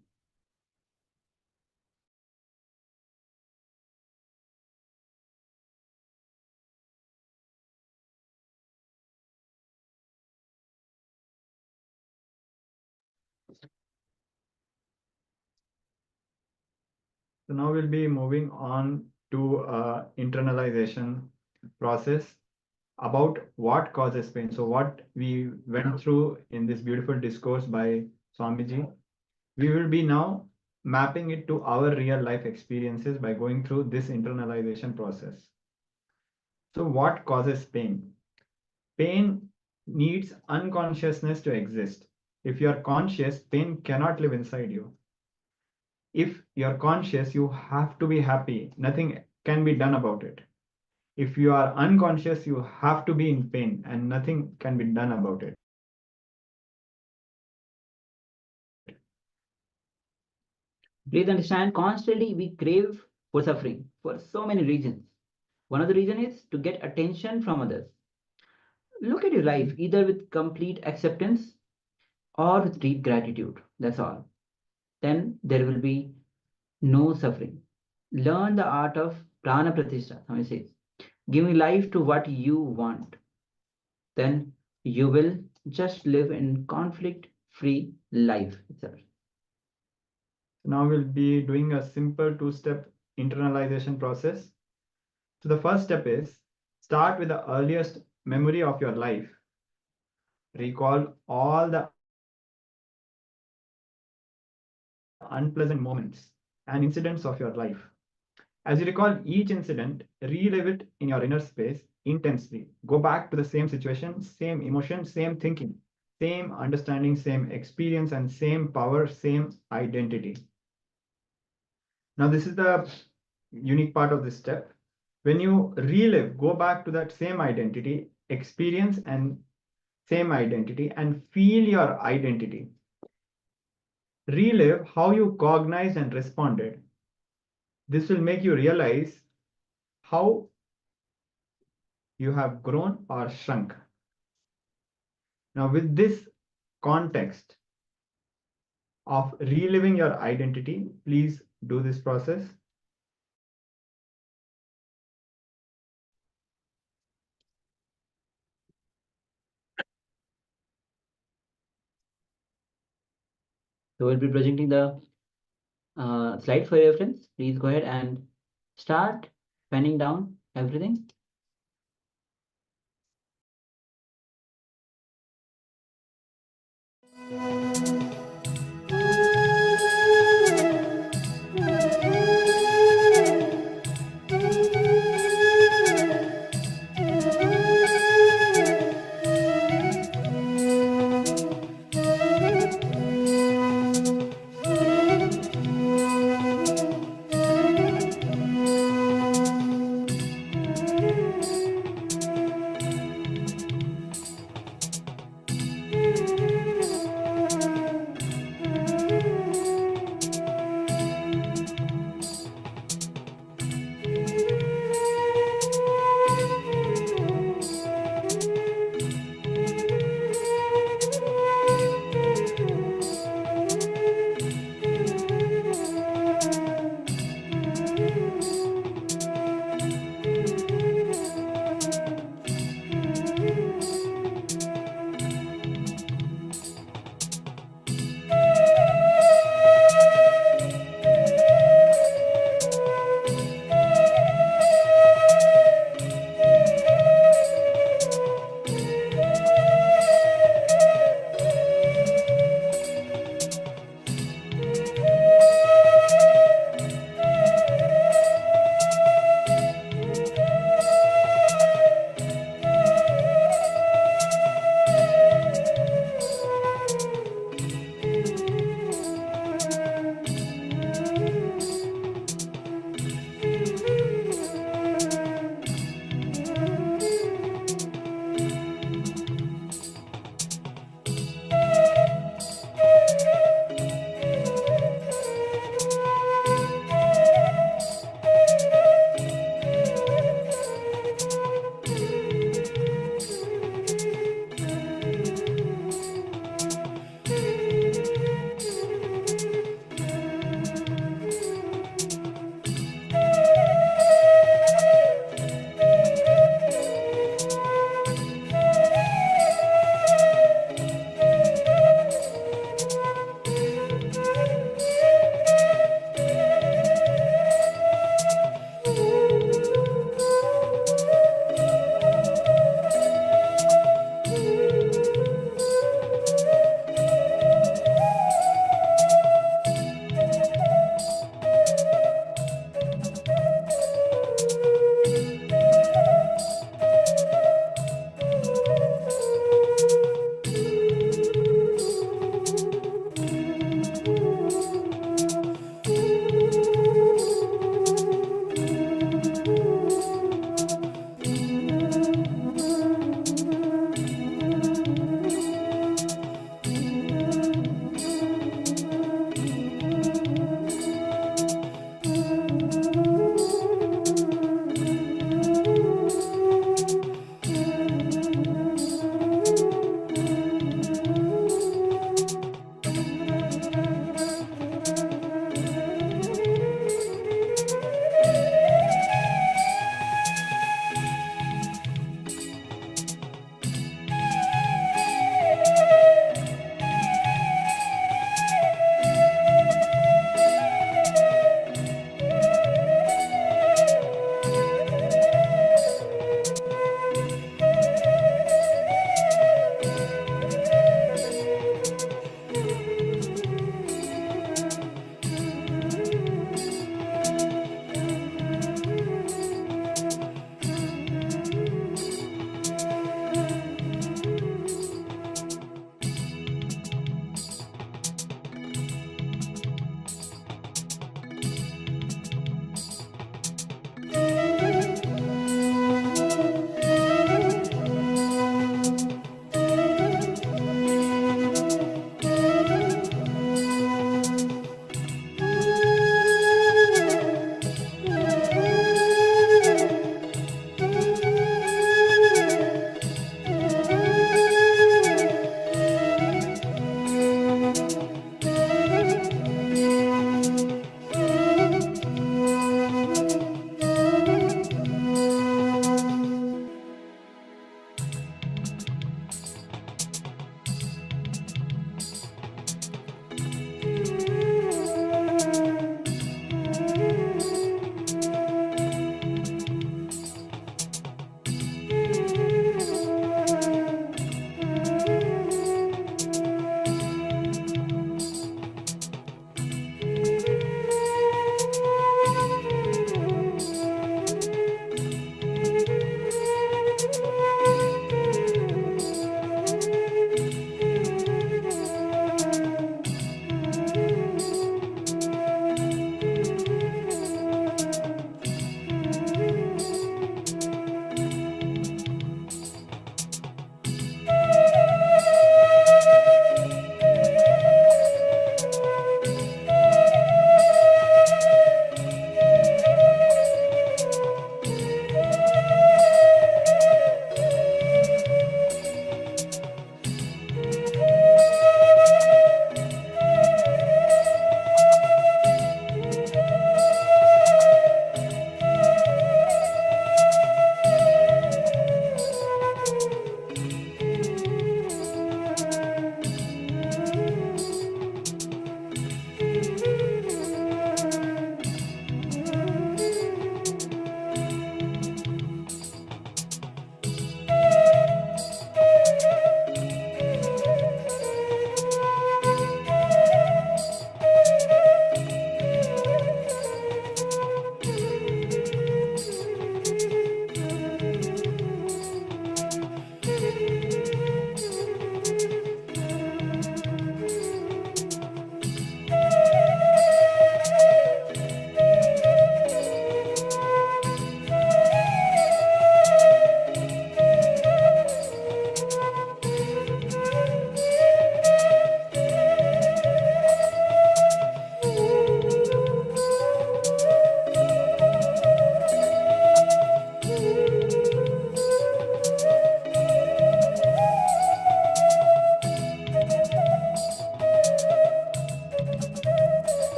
So now we'll be moving on to internalization process about what causes pain. So what we went through in this beautiful discourse by Swamiji, we will be now mapping it to our real life experiences by going through this internalization process. So what causes pain? Pain needs unconsciousness to exist. If you are conscious, pain cannot live inside you. If you're conscious, you have to be happy. Nothing can be done about it. If you are unconscious, you have to be in pain and nothing can be done about it.
Please understand, constantly we crave for suffering for so many reasons. One of the reasons is to get attention from others. Look at your life either with complete acceptance or with deep gratitude. That's all. Then there will be no suffering. Learn the art of prana pratishtha, Swami says, giving life to what you want. Then you will just live in conflict-free life itself.
Now we'll be doing a simple two-step internalization process. So the first step is start with the earliest memory of your life. Recall all the unpleasant moments and incidents of your life. As you recall each incident, relive it in your inner space intensely. Go back to the same situation, same emotion, same thinking. same understanding, same experience, and same power, same identity. Now, this is the unique part of this step. When you relive, go back to that same identity, experience and same identity, and feel your identity. Relive how you cognized and responded. This will make you realize how you have grown or shrunk. Now, with this context of reliving your identity, please do this process.
So we'll be presenting the slide for your reference. Please go ahead and start penning down everything.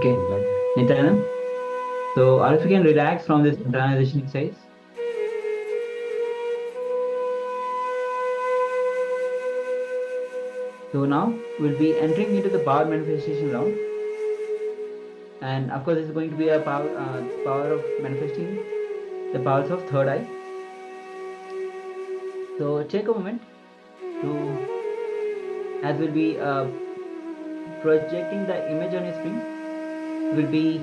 Okay, Nityanand. So, or if you can relax from this internalization exercise. So now we'll be entering into the power manifestation round, and of course, this is going to be a power of manifesting the powers of third eye. So take a moment to, as we'll be projecting the image on your screen, we'll be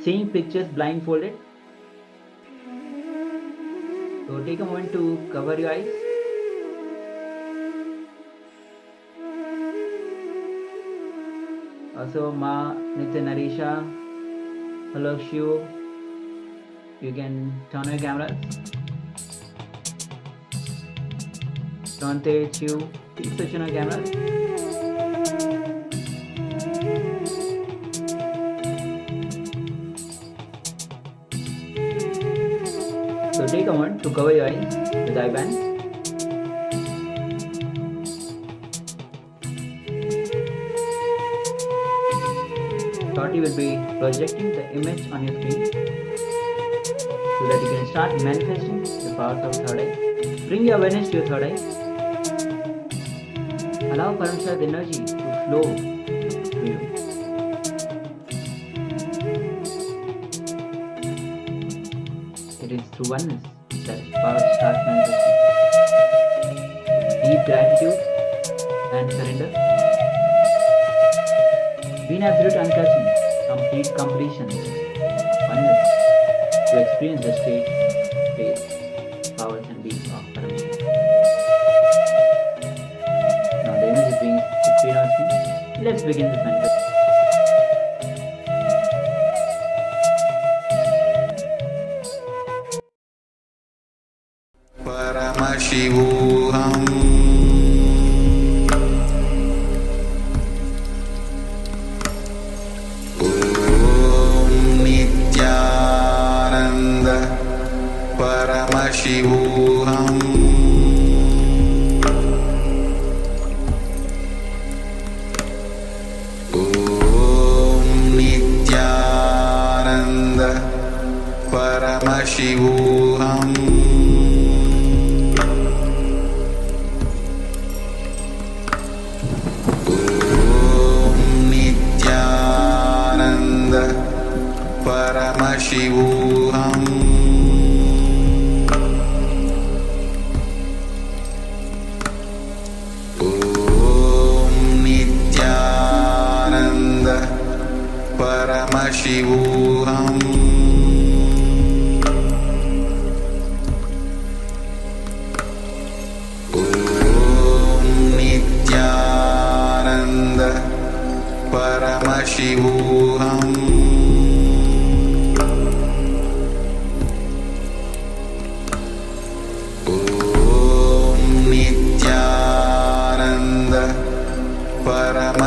seeing pictures blindfolded. So take a moment to cover your eyes. Also, Ma, Nitya, Narisha, hello, Shiv. You can turn your cameras. Dante, Shiv, please switch on your cameras. So take a moment to cover your eyes with eye bands. Shorty will be projecting the image on your screen so that you can start manifesting the powers of third eye. Bring your awareness to your third eye. Allow Paramashivoham's energy to flow through you. It is through oneness that power starts manifesting. Deep gratitude and surrender. Be in absolute untouching, complete completion, oneness to experience the state, space, powers and beings of Paramashivoham. Now the image is being displayed on screen. Let's begin this manifestation.
Paramashivoham Om Nityananda Paramashivoham Om Nityananda Paramashivoham Paramashivoham Om Nityananda Paramashivoham Om Nityananda Paramashivoham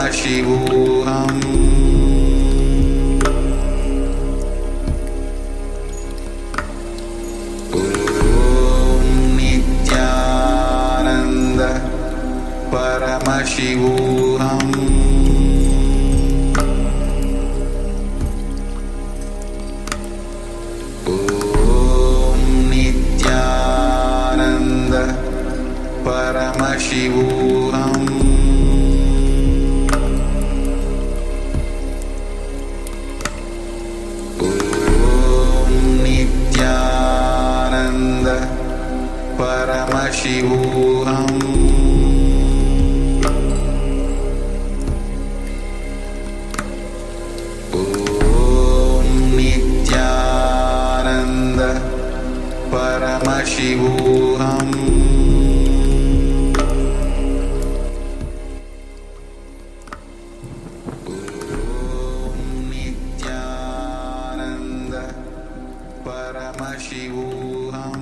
Paramashivoham Om Nityananda Paramashivoham Om Nityananda Paramashivoham Paramashivoham Om Nityananda Paramashivoham Om Nityananda Paramashivoham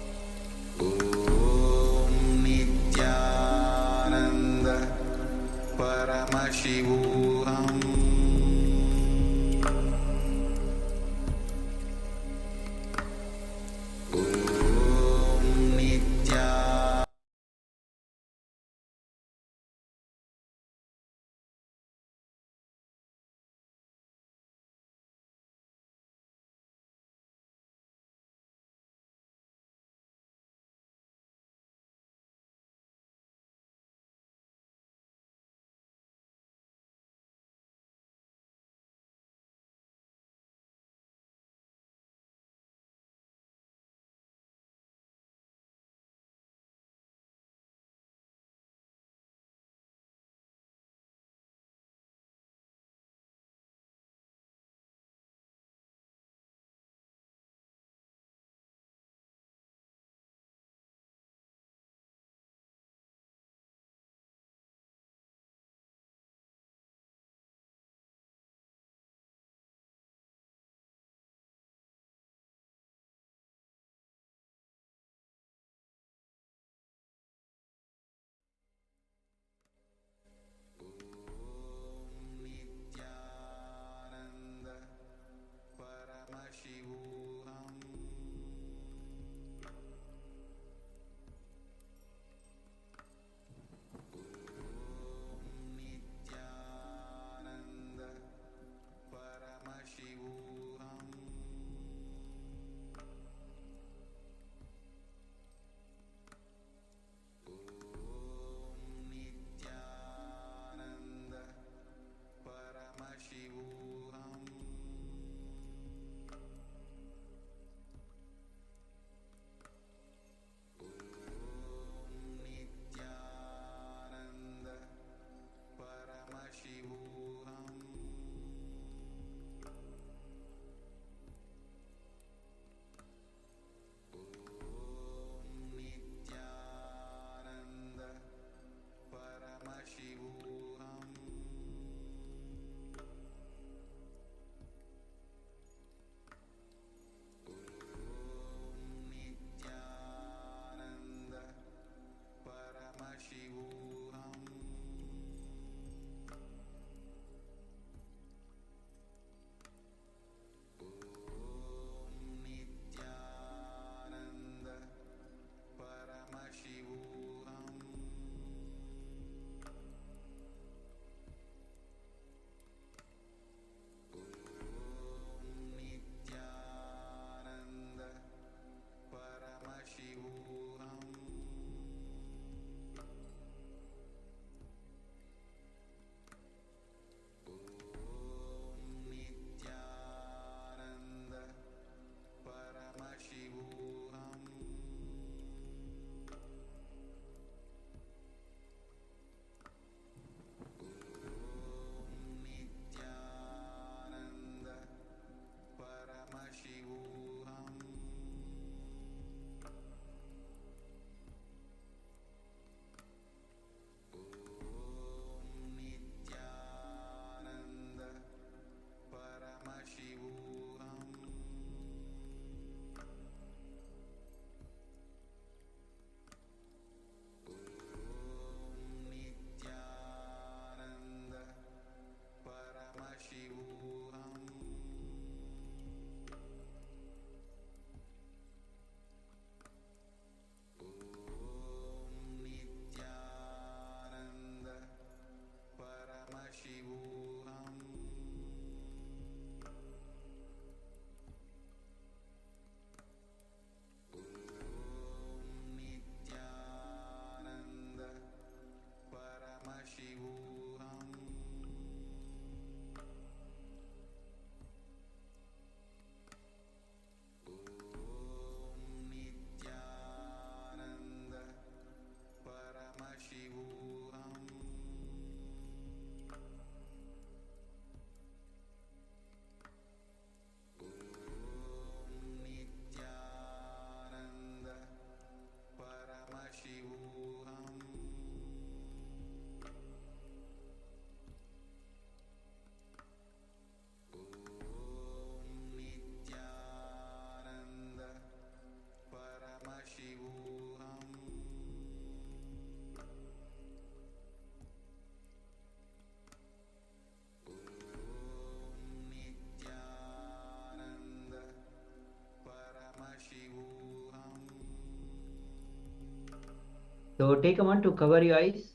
So take a moment to cover your eyes.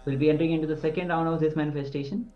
We'll be entering into the second round of this manifestation.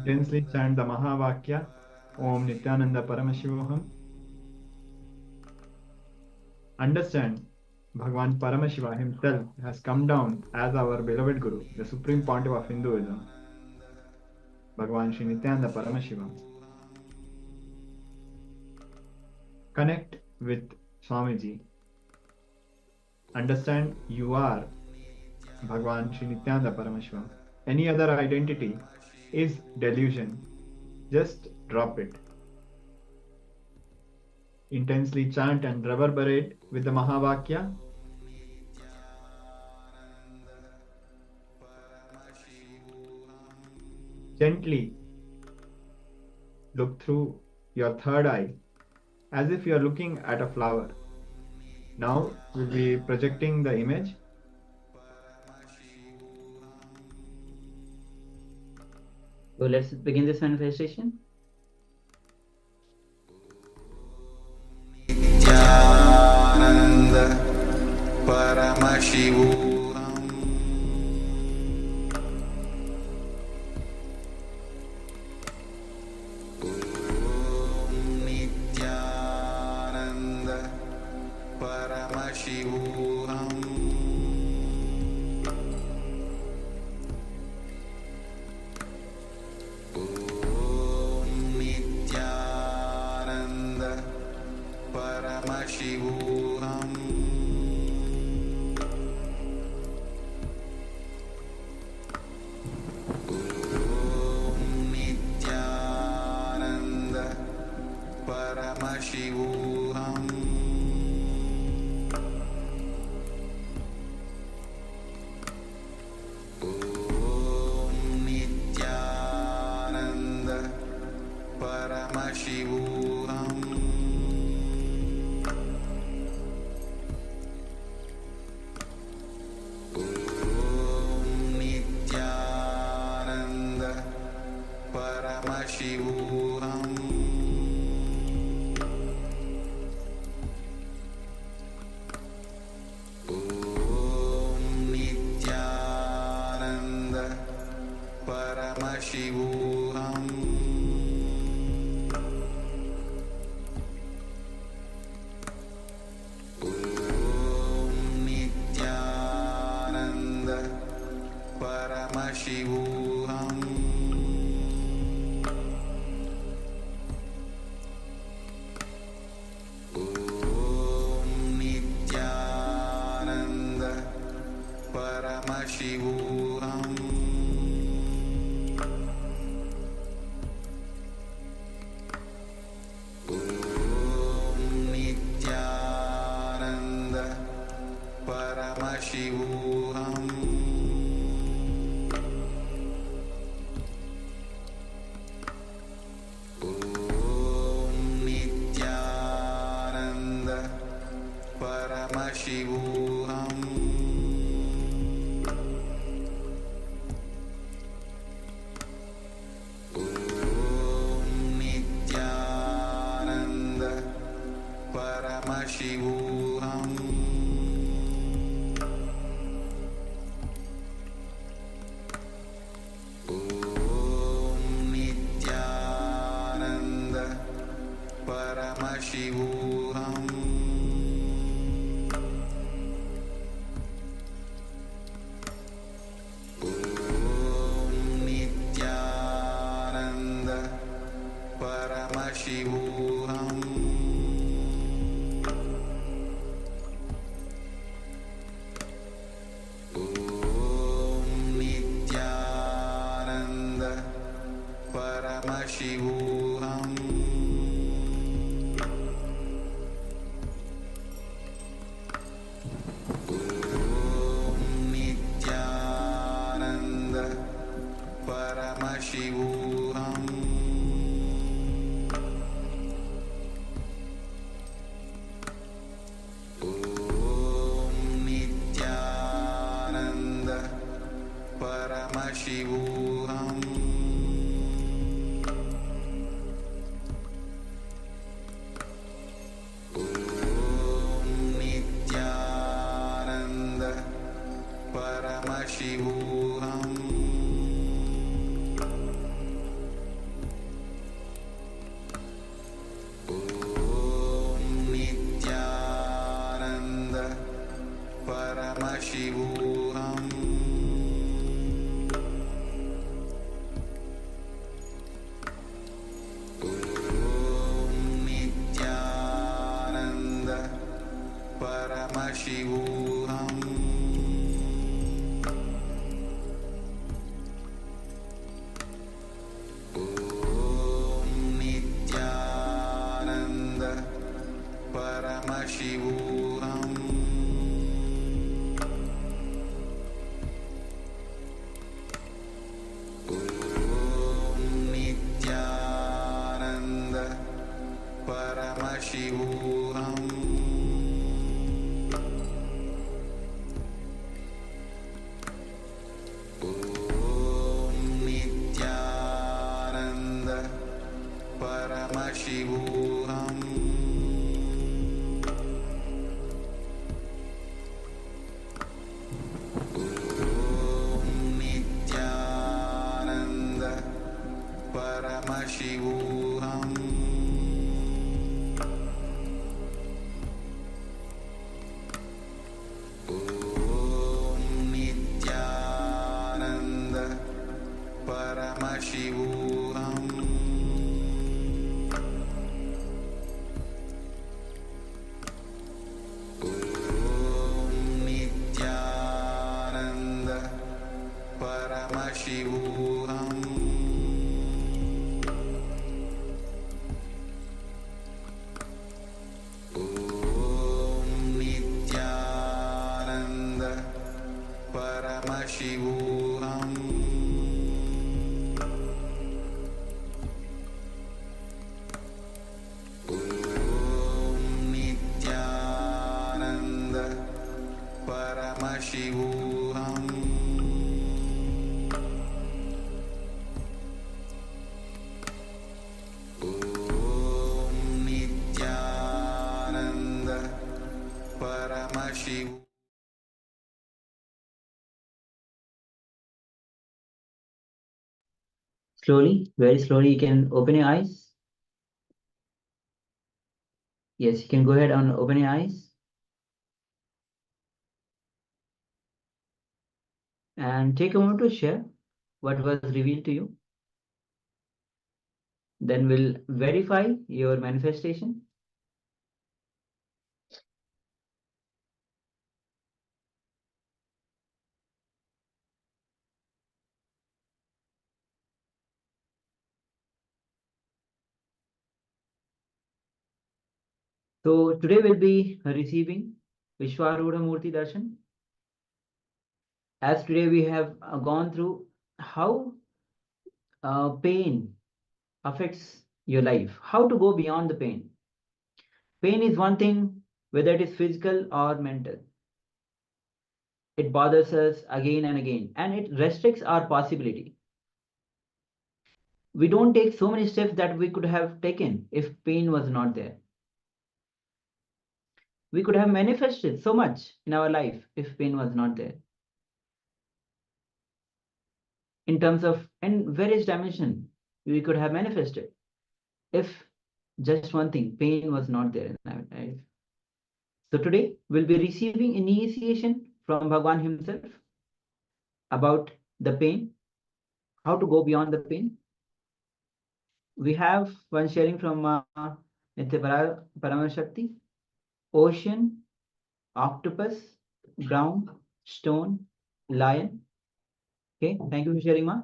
Intensely chant the Mahavakya, Om Nityananda Paramashivoham. Understand, Bhagwan Paramashiva himself has come down as our beloved Guru, the Supreme Pontiff of Hinduism, Bhagwan Sri Nityananda Paramashiva. Connect with Swamiji. Understand you are Bhagwan Sri Nityananda Paramashiva. Any other identity is delusion. Just drop it. Intensely chant and reverberate with the Mahavakya. Gently look through your third eye as if you are looking at a flower. Now we'll be projecting the image.
So let's begin this manifestation.
Nityananda Paramashivoham Nityananda Paramashivoham Nityananda Paramashivoham Nityananda Paramashivoham Nityananda Paramashivoham Nityananda Paramashivoham Nityananda Paramashivoham Nityananda Paramashivoham Nityananda Paramashivoham Nityananda Paramashivoham Nityananda Paramashivoham Nityananda Paramashivoham Nityananda Paramashivoham Nityananda Paramashivoham Nityananda Paramashivoham Om Nityananda Paramashivoham Om Nityananda Paramashivoham Om Nityananda Paramashivoham Om Nityananda Paramashivoham Om Nityananda Paramashivoham Om Nityananda Paramashivoham Om Nityananda Paramashivoham Om Nityananda Paramashivoham Om Nityananda Paramashivoham Om Nityananda Paramashivoham Om Nityananda Paramashivoham
Slowly, very slowly, you can open your eyes. Yes, you can go ahead and open your eyes. And take a moment to share what was revealed to you. Then we'll verify your manifestation. So today we'll be receiving Vishwarudha Murti Darshan. As today we have gone through how pain affects your life, how to go beyond the pain. Pain is one thing, whether it is physical or mental. It bothers us again and again, and it restricts our possibility. We don't take so many steps that we could have taken if pain was not there. We could have manifested so much in our life if pain was not there. In terms of in various dimensions, we could have manifested if just one thing, pain was not there in our life. So today we'll be receiving initiation from Bhagwan himself about the pain, how to go beyond the pain. We have one sharing from Nitya Paramashakti, ocean, octopus, brown, stone, lion. Okay, thank you for sharing, Ma.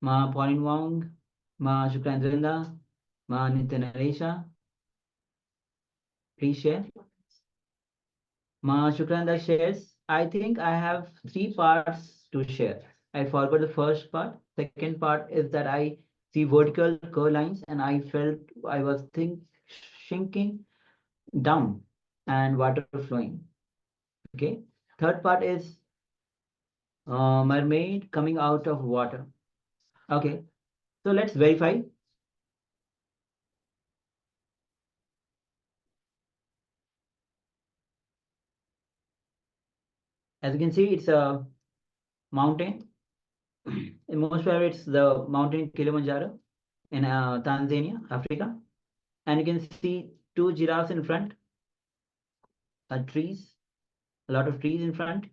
Ma Pauline Wong, Ma Shukrandrinda, Ma Nitya Naresha. Please share. Ma Shukranda shares, I think I have 3 parts to share. I forgot the first part. Second part is that I see vertical curl lines and I felt I was sinking down and water flowing. Okay. Third part is mermaid coming out of water. Okay. So let's verify. As you can see, it's a mountain. In most where it's the mountain Kilimanjaro in Tanzania, Africa. And you can see two giraffes in front, trees, a lot of trees in front.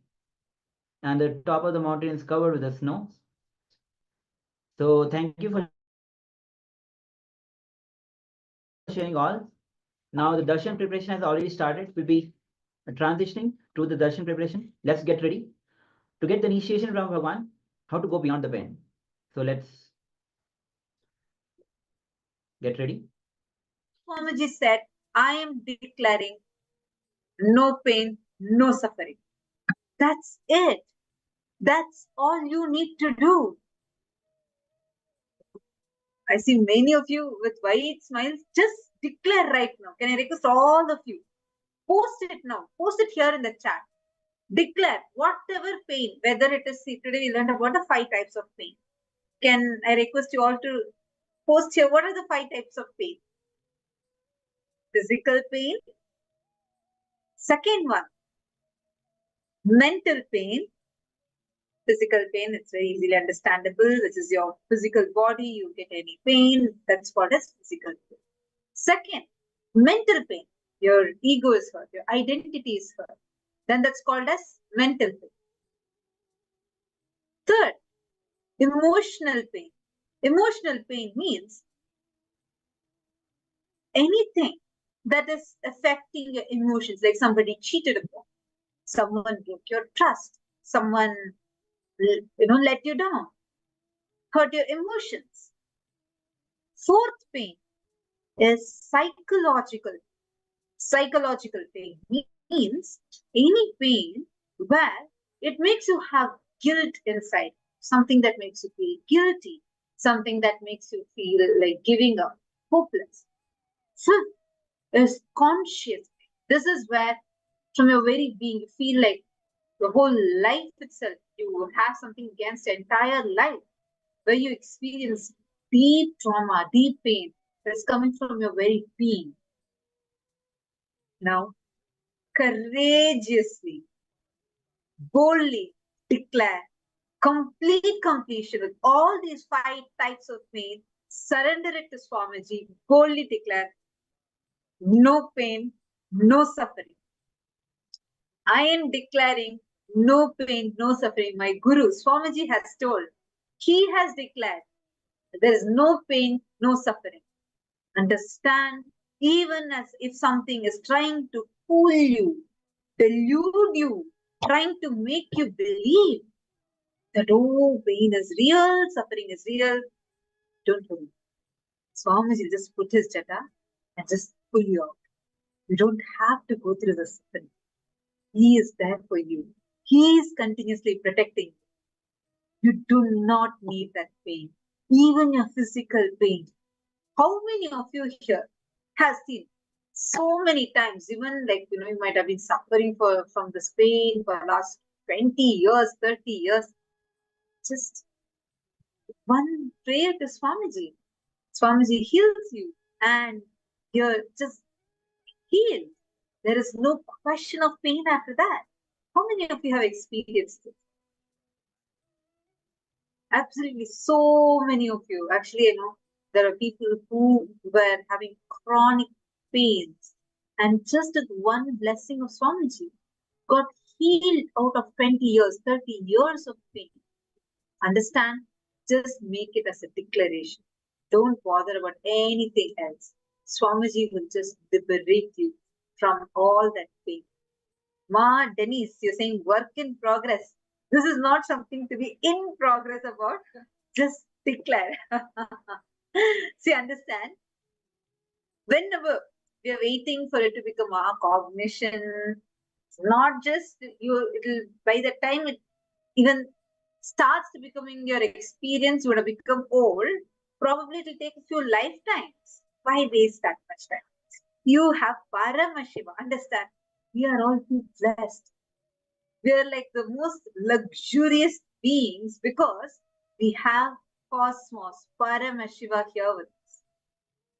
And the top of the mountain is covered with the snow. So thank you for sharing all. Now the darshan preparation has already started. We'll be transitioning to the darshan preparation. Let's get ready to get the initiation from Bhagwan, how to go beyond the pain. So let's get ready.
Swamiji said, I am declaring no pain, no suffering. That's it. That's all you need to do. I see many of you with wide smiles. Just declare right now. Can I request all of you? Post it now. Post it here in the chat. Declare whatever pain, whether it is, see, today we learned about the 5 types of pain. Can I request you all to post here? What are the 5 types of pain? Physical pain. Second one, mental pain. Physical pain, it's very easily understandable. This is your physical body. You get any pain, that's called as physical pain. Second, mental pain. Your ego is hurt. Your identity is hurt. Then that's called as mental pain. Third, emotional pain. Emotional pain means anything that is affecting your emotions, like somebody cheated upon, someone broke your trust, someone let you down, hurt your emotions. Fourth pain is psychological. Psychological pain means any pain where it makes you have guilt inside, something that makes you feel guilty, something that makes you feel like giving up, hopeless. Fifth is conscious pain. This is where from your very being you feel like the whole life itself, you have something against the entire life, where you experience deep trauma, deep pain that's coming from your very being. Now, courageously, boldly declare complete completion with all these 5 types of pain. Surrender it to Swamiji. Boldly declare no pain, no suffering. I am declaring no pain, no suffering. My Guru, Swamiji, has told. He has declared there is no pain, no suffering. Understand, even as if something is trying to fool you, delude you, trying to make you believe that, oh, pain is real, suffering is real. Don't worry. Swamiji will just put his jata and just pull you out. You don't have to go through the suffering. He is there for you. He is continuously protecting you. You do not need that pain. Even your physical pain. How many of you here have seen so many times, even like, you might have been suffering from this pain for the last 20 years, 30 years. Just one prayer to Swamiji. Swamiji heals you and you're just healed. There is no question of pain after that. How many of you have experienced it? Absolutely, so many of you. Actually, there are people who were having chronic pains, and just with one blessing of Swamiji, got healed out of 20 years, 30 years of pain. Understand? Just make it as a declaration. Don't bother about anything else. Swamiji will just liberate you from all that pain. Ma Denise, you're saying work in progress. This is not something to be in progress about. Just declare. See, understand? Whenever we are waiting for it to become our cognition, it's not just it'll by the time it even starts to becoming your experience, you would have become old. Probably it will take a few lifetimes. Why waste that much time? You have Paramashiva. Understand? We are all too blessed. We are like the most luxurious beings because we have Cosmos, Paramashiva here with us.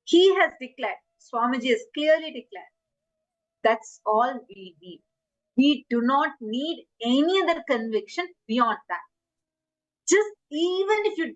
He has declared, Swamiji has clearly declared, that's all we need. We do not need any other conviction beyond that. Just even if you